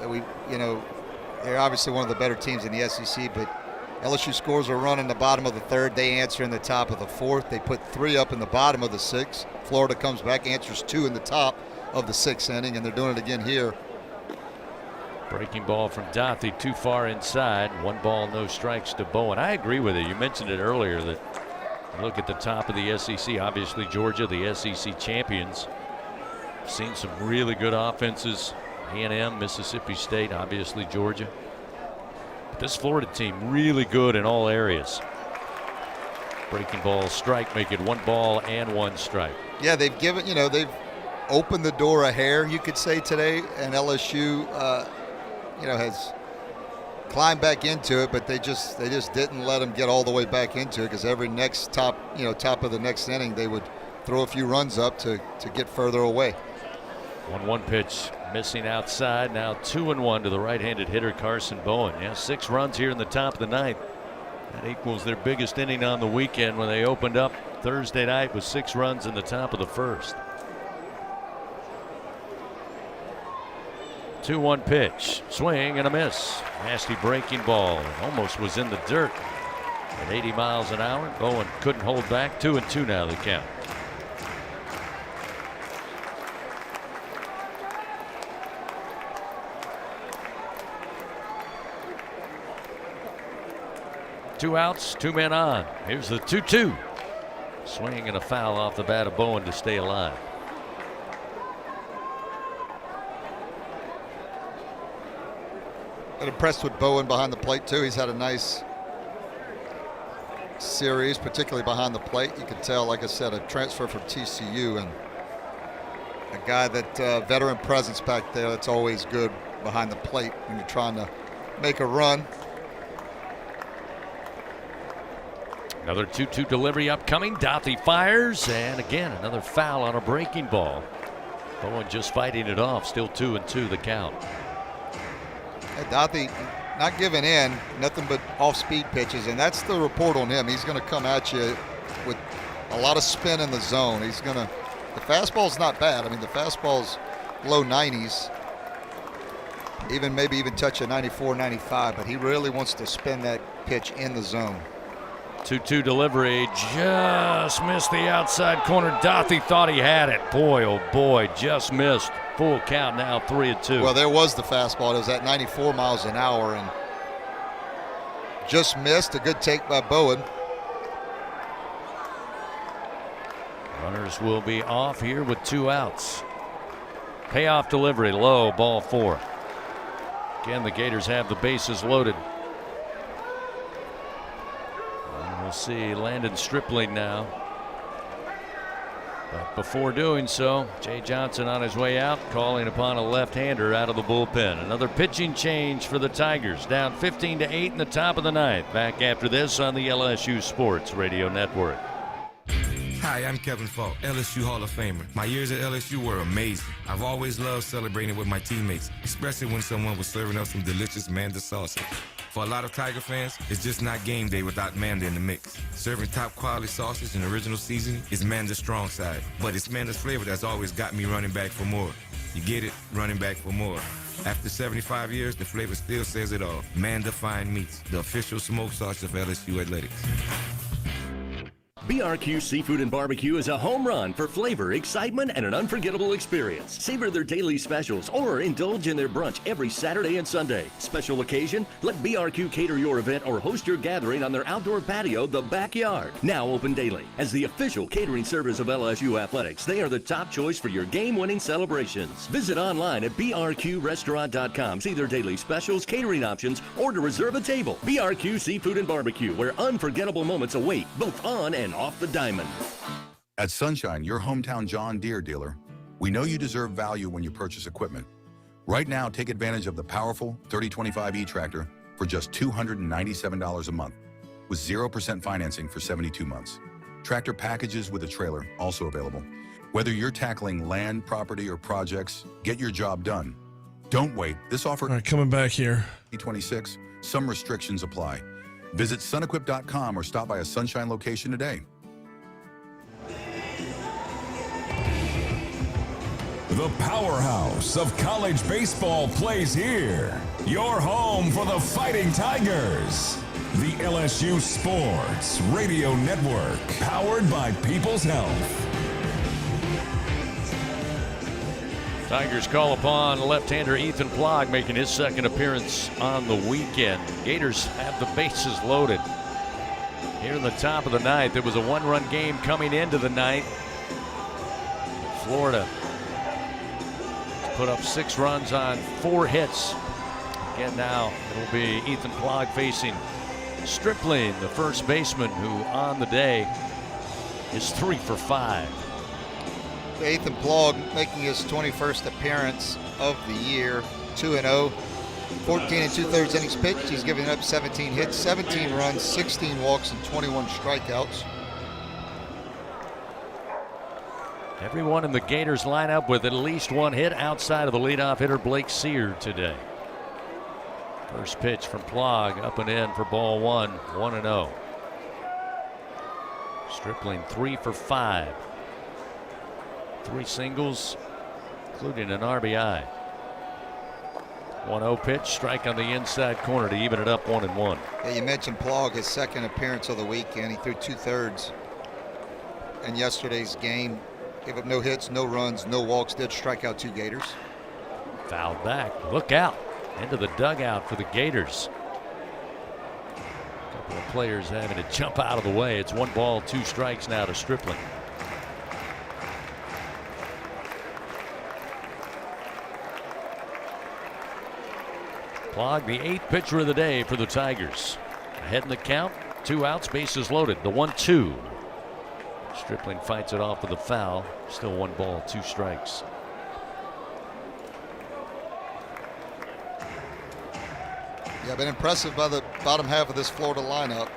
They're obviously one of the better teams in the SEC, but LSU scores a run in the bottom of the 3rd. They answer in the top of the 4th. They put 3 up in the bottom of the 6th. Florida comes back, answers 2 in the top of the 6th inning, and they're doing it again here. Breaking ball from Douthy, too far inside. 1 ball, no strikes to Bowen. I agree with you. You mentioned it earlier that look at the top of the SEC. Obviously, Georgia, the SEC champions. Seen some really good offenses. A&M, Mississippi State, obviously Georgia. This Florida team really good in all areas. Breaking ball, strike, make it 1 ball and 1 strike. Yeah, they've given, they've opened the door a hair, you could say, today, and LSU, has climbed back into it, but they just didn't let them get all the way back into it, because every next top of the next inning, they would throw a few runs up to get further away. 1-1 pitch missing outside. Now 2-1 to the right-handed hitter Carson Bowen. Yeah, 6 runs here in the top of the 9th. That equals their biggest inning on the weekend when they opened up Thursday night with 6 runs in the top of the 1st. 2-1 pitch, swing and a miss. Nasty breaking ball. It almost was in the dirt at 80 miles an hour. Bowen couldn't hold back. 2-2 now the count. Two outs, 2 men on. Here's the 2-2. Swing and a foul off the bat of Bowen to stay alive. I'm impressed with Bowen behind the plate too. He's had a nice series, particularly behind the plate. You can tell, like I said, a transfer from TCU, and a guy that veteran presence back there. That's always good behind the plate when you're trying to make a run. Another 2-2 delivery upcoming. Douthy fires, and again another foul on a breaking ball. Bowen just fighting it off. Still 2-2 the count. Dothie not giving in, nothing but off-speed pitches, and that's the report on him. He's going to come at you with a lot of spin in the zone. The fastball's not bad. I mean, the fastball's low 90s, maybe even touch a 94, 95, but he really wants to spin that pitch in the zone. 2-2 delivery, just missed the outside corner. Dothie thought he had it. Boy, oh boy, just missed. Full count now, 3-2. Well, there was the fastball. It was at 94 miles an hour and just missed. A good take by Bowen. Runners will be off here with 2 outs. Payoff delivery, low, ball 4. Again, the Gators have the bases loaded. And we'll see Landon Stripling now. But before doing so, Jay Johnson on his way out, calling upon a left-hander out of the bullpen. Another pitching change for the Tigers, down 15-8 in the top of the 9th. Back after this on the LSU Sports Radio Network. Hi, I'm Kevin Falk, LSU Hall of Famer. My years at LSU were amazing. I've always loved celebrating with my teammates, especially when someone was serving up some delicious Manda salsa. For a lot of Tiger fans, it's just not game day without Manda in the mix. Serving top quality sausage and original seasoning is Manda's strong side, but it's Manda's flavor that's always got me running back for more. You get it? Running back for more. After 75 years, the flavor still says it all. Manda Fine Meats, the official smoke sauce of LSU Athletics. BRQ Seafood and Barbecue is a home run for flavor, excitement, and an unforgettable experience. Savor their daily specials or indulge in their brunch every Saturday and Sunday. Special occasion? Let BRQ cater your event or host your gathering on their outdoor patio, The Backyard. Now open daily. As the official catering service of LSU Athletics, they are the top choice for your game-winning celebrations. Visit online at brqrestaurant.com. See their daily specials, catering options, or to reserve a table. BRQ Seafood and Barbecue, where unforgettable moments await, both on and off the diamond. At Sunshine, your hometown John Deere dealer, we know you deserve value when you purchase equipment. Right now, take advantage of the powerful 3025E tractor for just $297 a month with 0% financing for 72 months. Tractor packages with a trailer also available. Whether you're tackling land, property, or projects, get your job done. Don't wait. This offer... All right, coming back here. 2026, some restrictions apply. Visit sunequip.com or stop by a Sunshine location today. The powerhouse of college baseball plays here. Your home for the Fighting Tigers. The LSU Sports Radio Network, powered by People's Health. Tigers call upon left-hander Ethan Plog, making his second appearance on the weekend. Gators have the bases loaded. Here in the top of the 9th, it was a 1-run game coming into the 9th. Florida put up 6 runs on 4 hits. Again now, it'll be Ethan Plog facing Stripling, the first baseman, who on the day is 3 for 5. Ethan Plog making his 21st appearance of the year, 2-0, 14 2/3 innings pitched. He's giving up 17 hits, 17 runs, 16 walks, and 21 strikeouts. Everyone in the Gators lineup with at least 1 hit outside of the leadoff hitter Blake Sear today. First pitch from Plog, up and in for ball 1, 1-0. Stripling 3 for 5. 3 singles, including an RBI. 1-0 pitch, strike on the inside corner to even it up 1-1. Yeah, you mentioned Plog, his second appearance of the weekend. He threw 2/3 in yesterday's game. Gave up no hits, no runs, no walks, did strike out 2 Gators. Fouled back. Look out. Into the dugout for the Gators. A couple of players having to jump out of the way. It's 1 ball, 2 strikes now to Stripling. Plog, the 8th pitcher of the day for the Tigers. Ahead in the count, 2 outs, bases loaded. The 1-2. Stripling fights it off with a foul. Still 1 ball, 2 strikes. Yeah, been impressive by the bottom half of this Florida lineup.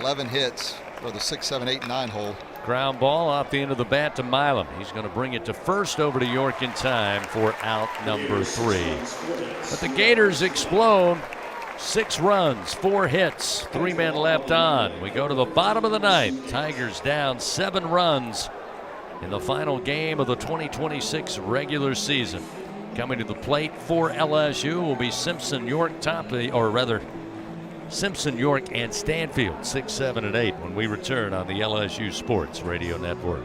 11 hits for the 6, 7, 8, 9 hole. Ground ball off the end of the bat to Milam. He's going to bring it to first, over to York in time for out number 3. But the Gators explode. 6 runs, 4 hits, 3 men left on. We go to the bottom of the 9th. Tigers down 7 runs in the final game of the 2026 regular season. Coming to the plate for LSU will be Simpson, York, Simpson, York, and Stanfield, 6, 7, and 8 when we return on the LSU Sports Radio Network.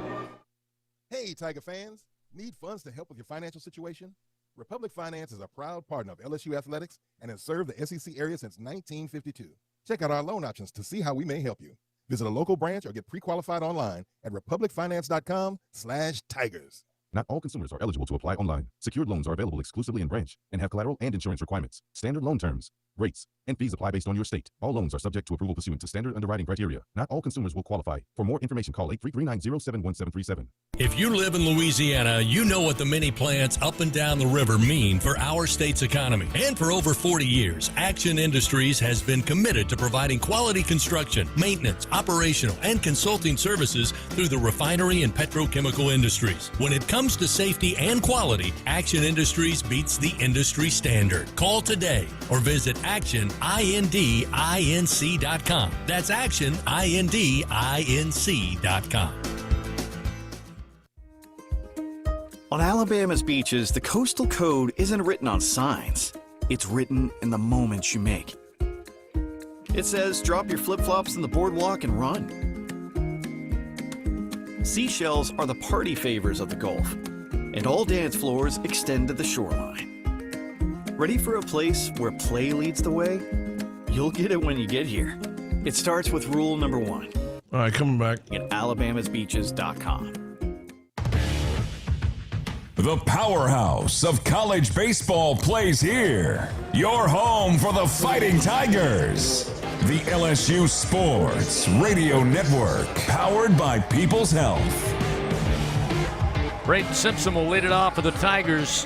Hey, Tiger fans. Need funds to help with your financial situation? Republic Finance is a proud partner of LSU Athletics and has served the SEC area since 1952. Check out our loan options to see how we may help you. Visit a local branch or get pre-qualified online at republicfinance.com/tigers. Not all consumers are eligible to apply online. Secured loans are available exclusively in branch and have collateral and insurance requirements. Standard loan terms, rates, and fees apply based on your state. All loans are subject to approval pursuant to standard underwriting criteria. Not all consumers will qualify. For more information, call 833-907-1737. If you live in Louisiana, you know what the mini plants up and down the river mean for our state's economy. And for over 40 years, Action Industries has been committed to providing quality construction, maintenance, operational, and consulting services through the refinery and petrochemical industries. When it comes to safety and quality, Action Industries beats the industry standard. Call today or visit actionindinc.com. That's actionindinc.com. On Alabama's beaches, the coastal code isn't written on signs. It's written in the moments you make. It says, drop your flip-flops in the boardwalk and run. Seashells are the party favors of the Gulf, and all dance floors extend to the shoreline. Ready for a place where play leads the way? You'll get it when you get here. It starts with rule number 1. All right, coming back. At alabamasbeaches.com. The powerhouse of college baseball plays here. Your home for the Fighting Tigers. The LSU Sports Radio Network, powered by People's Health. Braden Simpson will lead it off for the Tigers.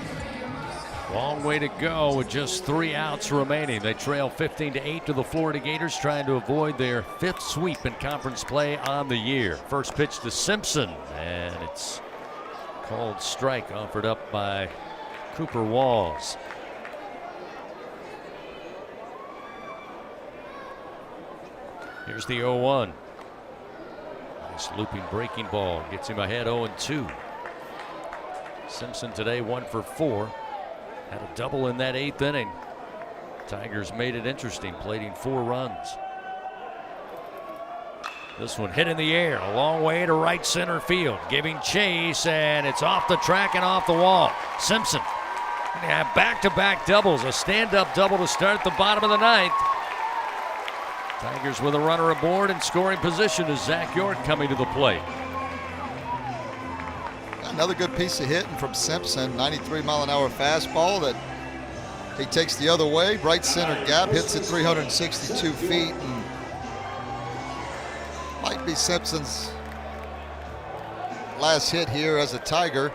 Long way to go with just 3 outs remaining. They trail 15-8 to the Florida Gators, trying to avoid their 5th sweep in conference play on the year. First pitch to Simpson, and it's called strike, offered up by Cooper Walls. Here's the 0-1. Nice looping breaking ball. Gets him ahead 0-2. Simpson today 1 for 4. Had a double in that 8th inning. Tigers made it interesting, plating 4 runs. This one hit in the air, a long way to right center field, giving chase, and it's off the track and off the wall. Simpson, back-to-back doubles, a stand-up double to start the bottom of the 9th. Tigers with a runner aboard in scoring position as Zach York coming to the plate. Another good piece of hitting from Simpson, 93-mile-an-hour fastball that he takes the other way, right center gap, hits it 362 feet, and might be Simpson's last hit here as a Tiger,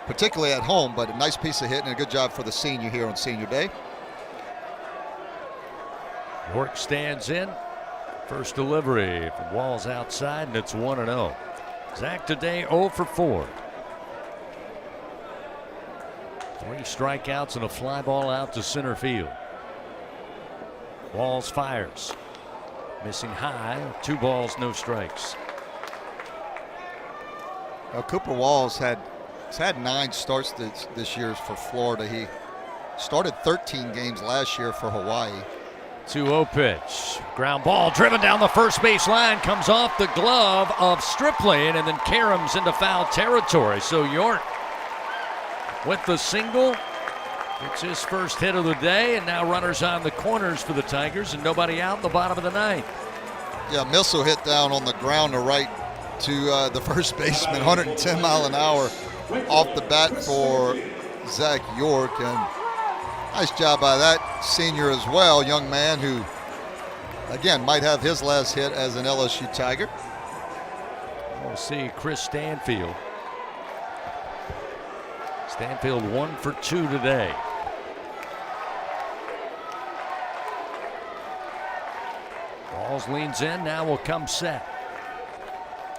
particularly at home, but a nice piece of hitting and a good job for the senior here on Senior Day. York stands in. First delivery from Walls outside, and it's 1-0. Zach today 0 for 4. 3 strikeouts and a fly ball out to center field. Walls fires. Missing high, 2 balls, no strikes. Now, Cooper Walls has had 9 starts this year for Florida. He started 13 games last year for Hawaii. 2-0 pitch. Ground ball driven down the first base line. Comes off the glove of Stripling and then caroms into foul territory. So York with the single. It's his first hit of the day, and now runners on the corners for the Tigers and nobody out in the bottom of the 9th. Yeah, missile hit down on the ground to right to the first baseman, 110 mile an hour off the bat for Zach York, and nice job by that senior as well, young man who, again, might have his last hit as an LSU Tiger. We'll see Chris Stanfield. Stanfield 1 for 2 today. Walls leans in, now will come set.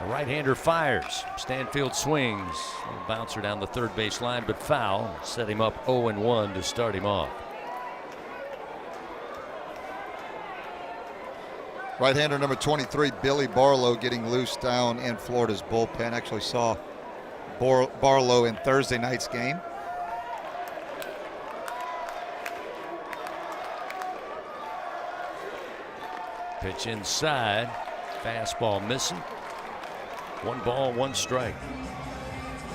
The right-hander fires. Stanfield swings. A bouncer down the third base line, but foul. Set him up 0-1 to start him off. Right-hander number 23, Billy Barlow, getting loose down in Florida's bullpen. Actually saw Barlow in Thursday night's game. Pitch inside. Fastball missing. 1 ball, 1 strike.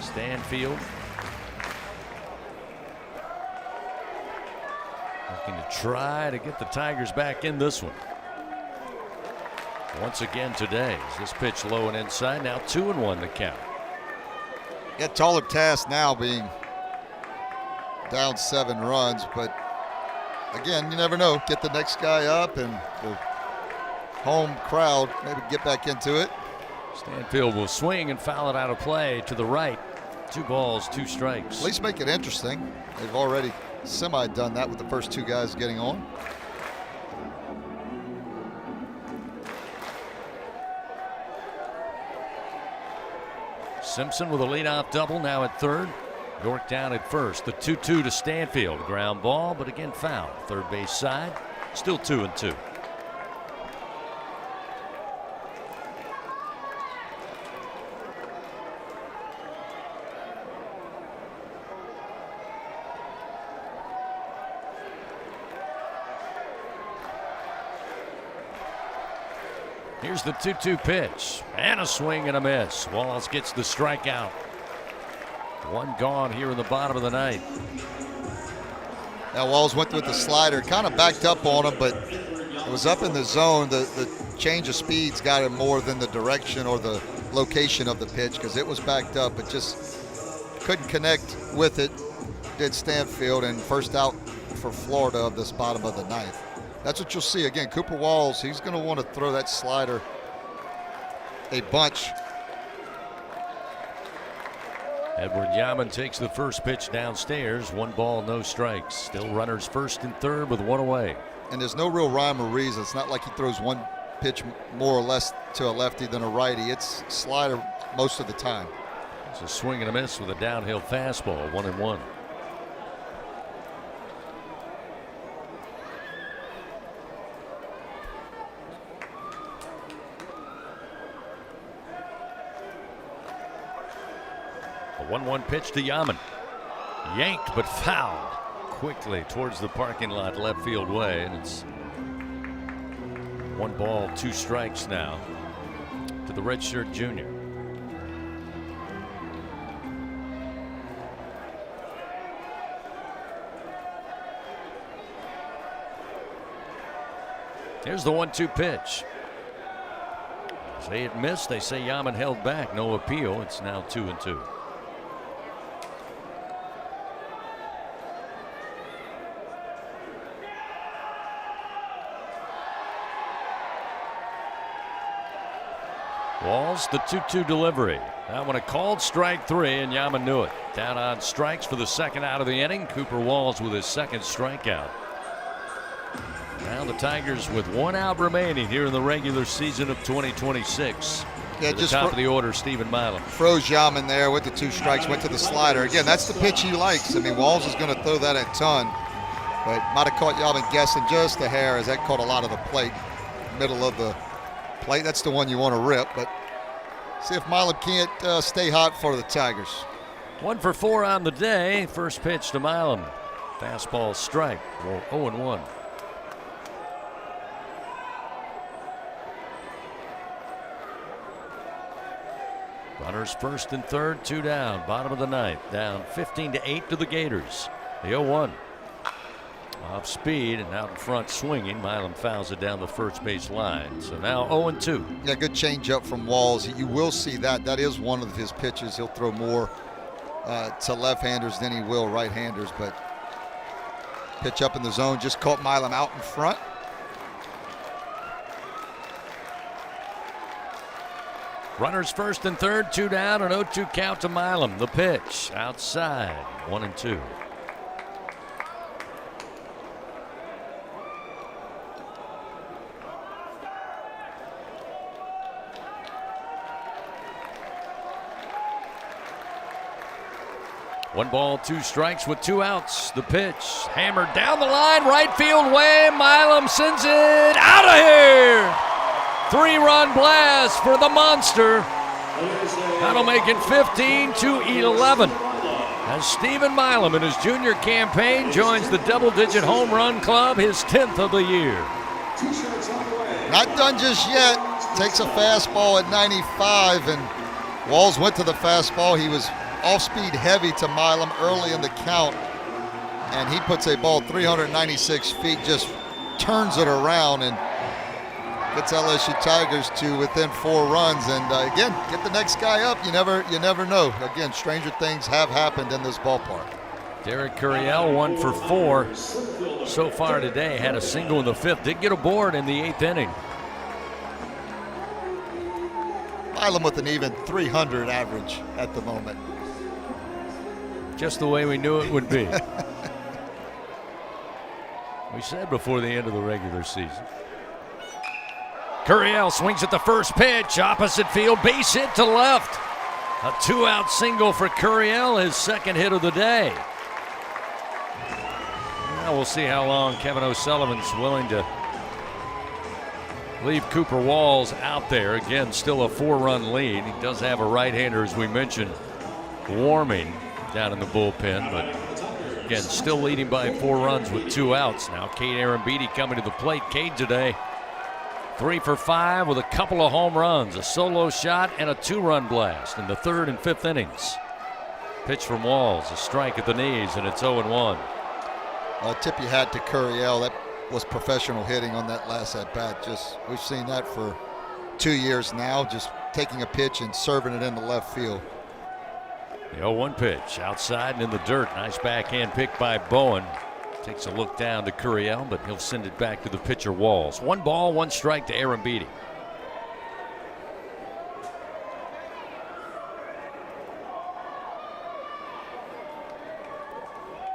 Stanfield looking to try to get the Tigers back in this one. Once again today, this pitch low and inside. Now 2-1 the count. Yeah, taller task now, being down 7 runs, but again, you never know. Get the next guy up and the home crowd maybe get back into it. Stanfield will swing and foul it out of play to the right. 2 balls, 2 strikes. At least make it interesting. They've already semi-done that with the first 2 guys getting on. Simpson with a leadoff double now at third. York down at first. The 2-2 to Stanfield. Ground ball, but again foul. Third base side. Still 2-2. Here's the 2-2 pitch. And a swing and a miss. Walls gets the strikeout. 1 gone here in the bottom of the ninth. Now Walls went with the slider, kind of backed up on him, but it was up in the zone. The change of speeds got him more than the direction or the location of the pitch, because it was backed up, but just couldn't connect with it. Did Stanfield, and first out for Florida of this bottom of the ninth. That's what you'll see. Again, Cooper Walls, he's going to want to throw that slider a bunch. Edward Yaman takes the first pitch downstairs. 1 ball, no strikes. Still runners first and third with 1 away. And there's no real rhyme or reason. It's not like he throws 1 pitch more or less to a lefty than a righty. It's slider most of the time. It's a swing and a miss with a downhill fastball. 1-1. A 1-1 pitch to Yaman. Yanked but fouled quickly towards the parking lot left field way, and it's 1 ball, 2 strikes now to the redshirt junior. Here's the 1-2 pitch. Say it missed. They say Yaman held back. No appeal. It's now 2-2. Walls, the 2-2 delivery. That one a called strike 3, and Yaman knew it. Down on strikes for the second out of the inning. Cooper Walls with his second strikeout. Now the Tigers with 1 out remaining here in the regular season of 2026. Yeah, At the just top of the order, Stephen Milam. Froze Yaman there with the 2 strikes, went to the slider. Again, that's the pitch he likes. I mean, Walls is going to throw that a ton, but might have caught Yaman guessing just a hair, as that caught a lot of the plate, middle of the plate. That's the one you want to rip, but see if Milam can't stay hot for the Tigers. 1 for 4 on the day. First pitch to Milam. Fastball strike. 0-1. Runners first and third, 2 down. Bottom of the ninth. Down 15-8 to the Gators. The 0-1. Off speed and out in front swinging. Milam fouls it down the first base line. So now 0-2. Yeah, good change up from Walls. You will see that. That is one of his pitches. He'll throw more to left-handers than he will right-handers. But pitch up in the zone just caught Milam out in front. Runners first and third, 2 down, an 0-2 count to Milam. The pitch outside, 1-2. 1 ball, 2 strikes with 2 outs. The pitch hammered down the line, right field way. Milam sends it out of here. 3-run blast for the monster. That'll make it 15-11. As Stephen Milam in his junior campaign joins the double-digit home run club, his 10th of the year. Not done just yet. Takes a fastball at 95, and Walls went to the fastball. He was off-speed heavy to Milam early in the count, and he puts a ball 396 feet, just turns it around and gets LSU Tigers to within 4 runs. And again, get the next guy up. You never know. Again, stranger things have happened in this ballpark. Derek Curiel 1 for 4 so far today. Had a single in the 5th. Did get aboard in the 8th inning. Milam with an even 300 average at the moment. Just the way we knew it would be. We said before the end of the regular season. Curiel swings at the first pitch, opposite field, base hit to left. A 2-out single for Curiel, his 2nd hit of the day. Now we'll see how long Kevin O'Sullivan's willing to leave Cooper Walls out there. Again, still a 4-run lead. He does have a right-hander, as we mentioned, warming down in the bullpen, but again, still leading by 4 runs with 2 outs. Now Cade Arambidi coming to the plate. Cade today 3 for 5 with a couple of home runs, a solo shot, and a 2-run blast in the 3rd and 5th innings. Pitch from Walls, a strike at the knees, and it's 0-1. Tip your hat to Curiel. That was professional hitting on that last at-bat. Just, we've seen that for 2 years now, just taking a pitch and serving it into left field. The 0-1 pitch outside and in the dirt. Nice backhand pick by Bowen. Takes a look down to Curiel, but he'll send it back to the pitcher Walls. 1 ball, 1 strike to Arambidi.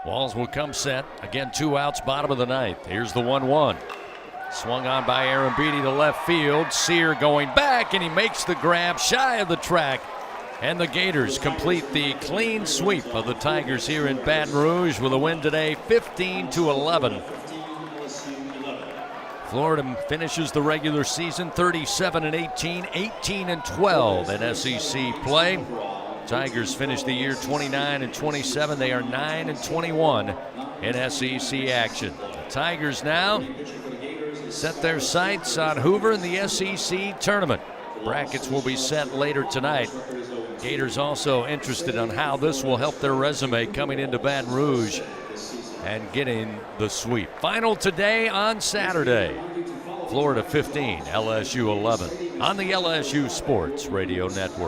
Walls will come set. Again, 2 outs, bottom of the 9th. Here's the 1-1. Swung on by Arambidi to left field. Sear going back, and he makes the grab shy of the track. And the Gators complete the clean sweep of the Tigers here in Baton Rouge with a win today, 15-11. Florida finishes the regular season 37-18, 18-12 in SEC play. Tigers finish the year 29-27. They are 9-21 in SEC action. The Tigers now set their sights on Hoover in the SEC tournament. Brackets will be set later tonight. Gators also interested on how this will help their resume coming into Baton Rouge and getting the sweep. Final today on Saturday. Florida 15, LSU 11 on the LSU Sports Radio Network.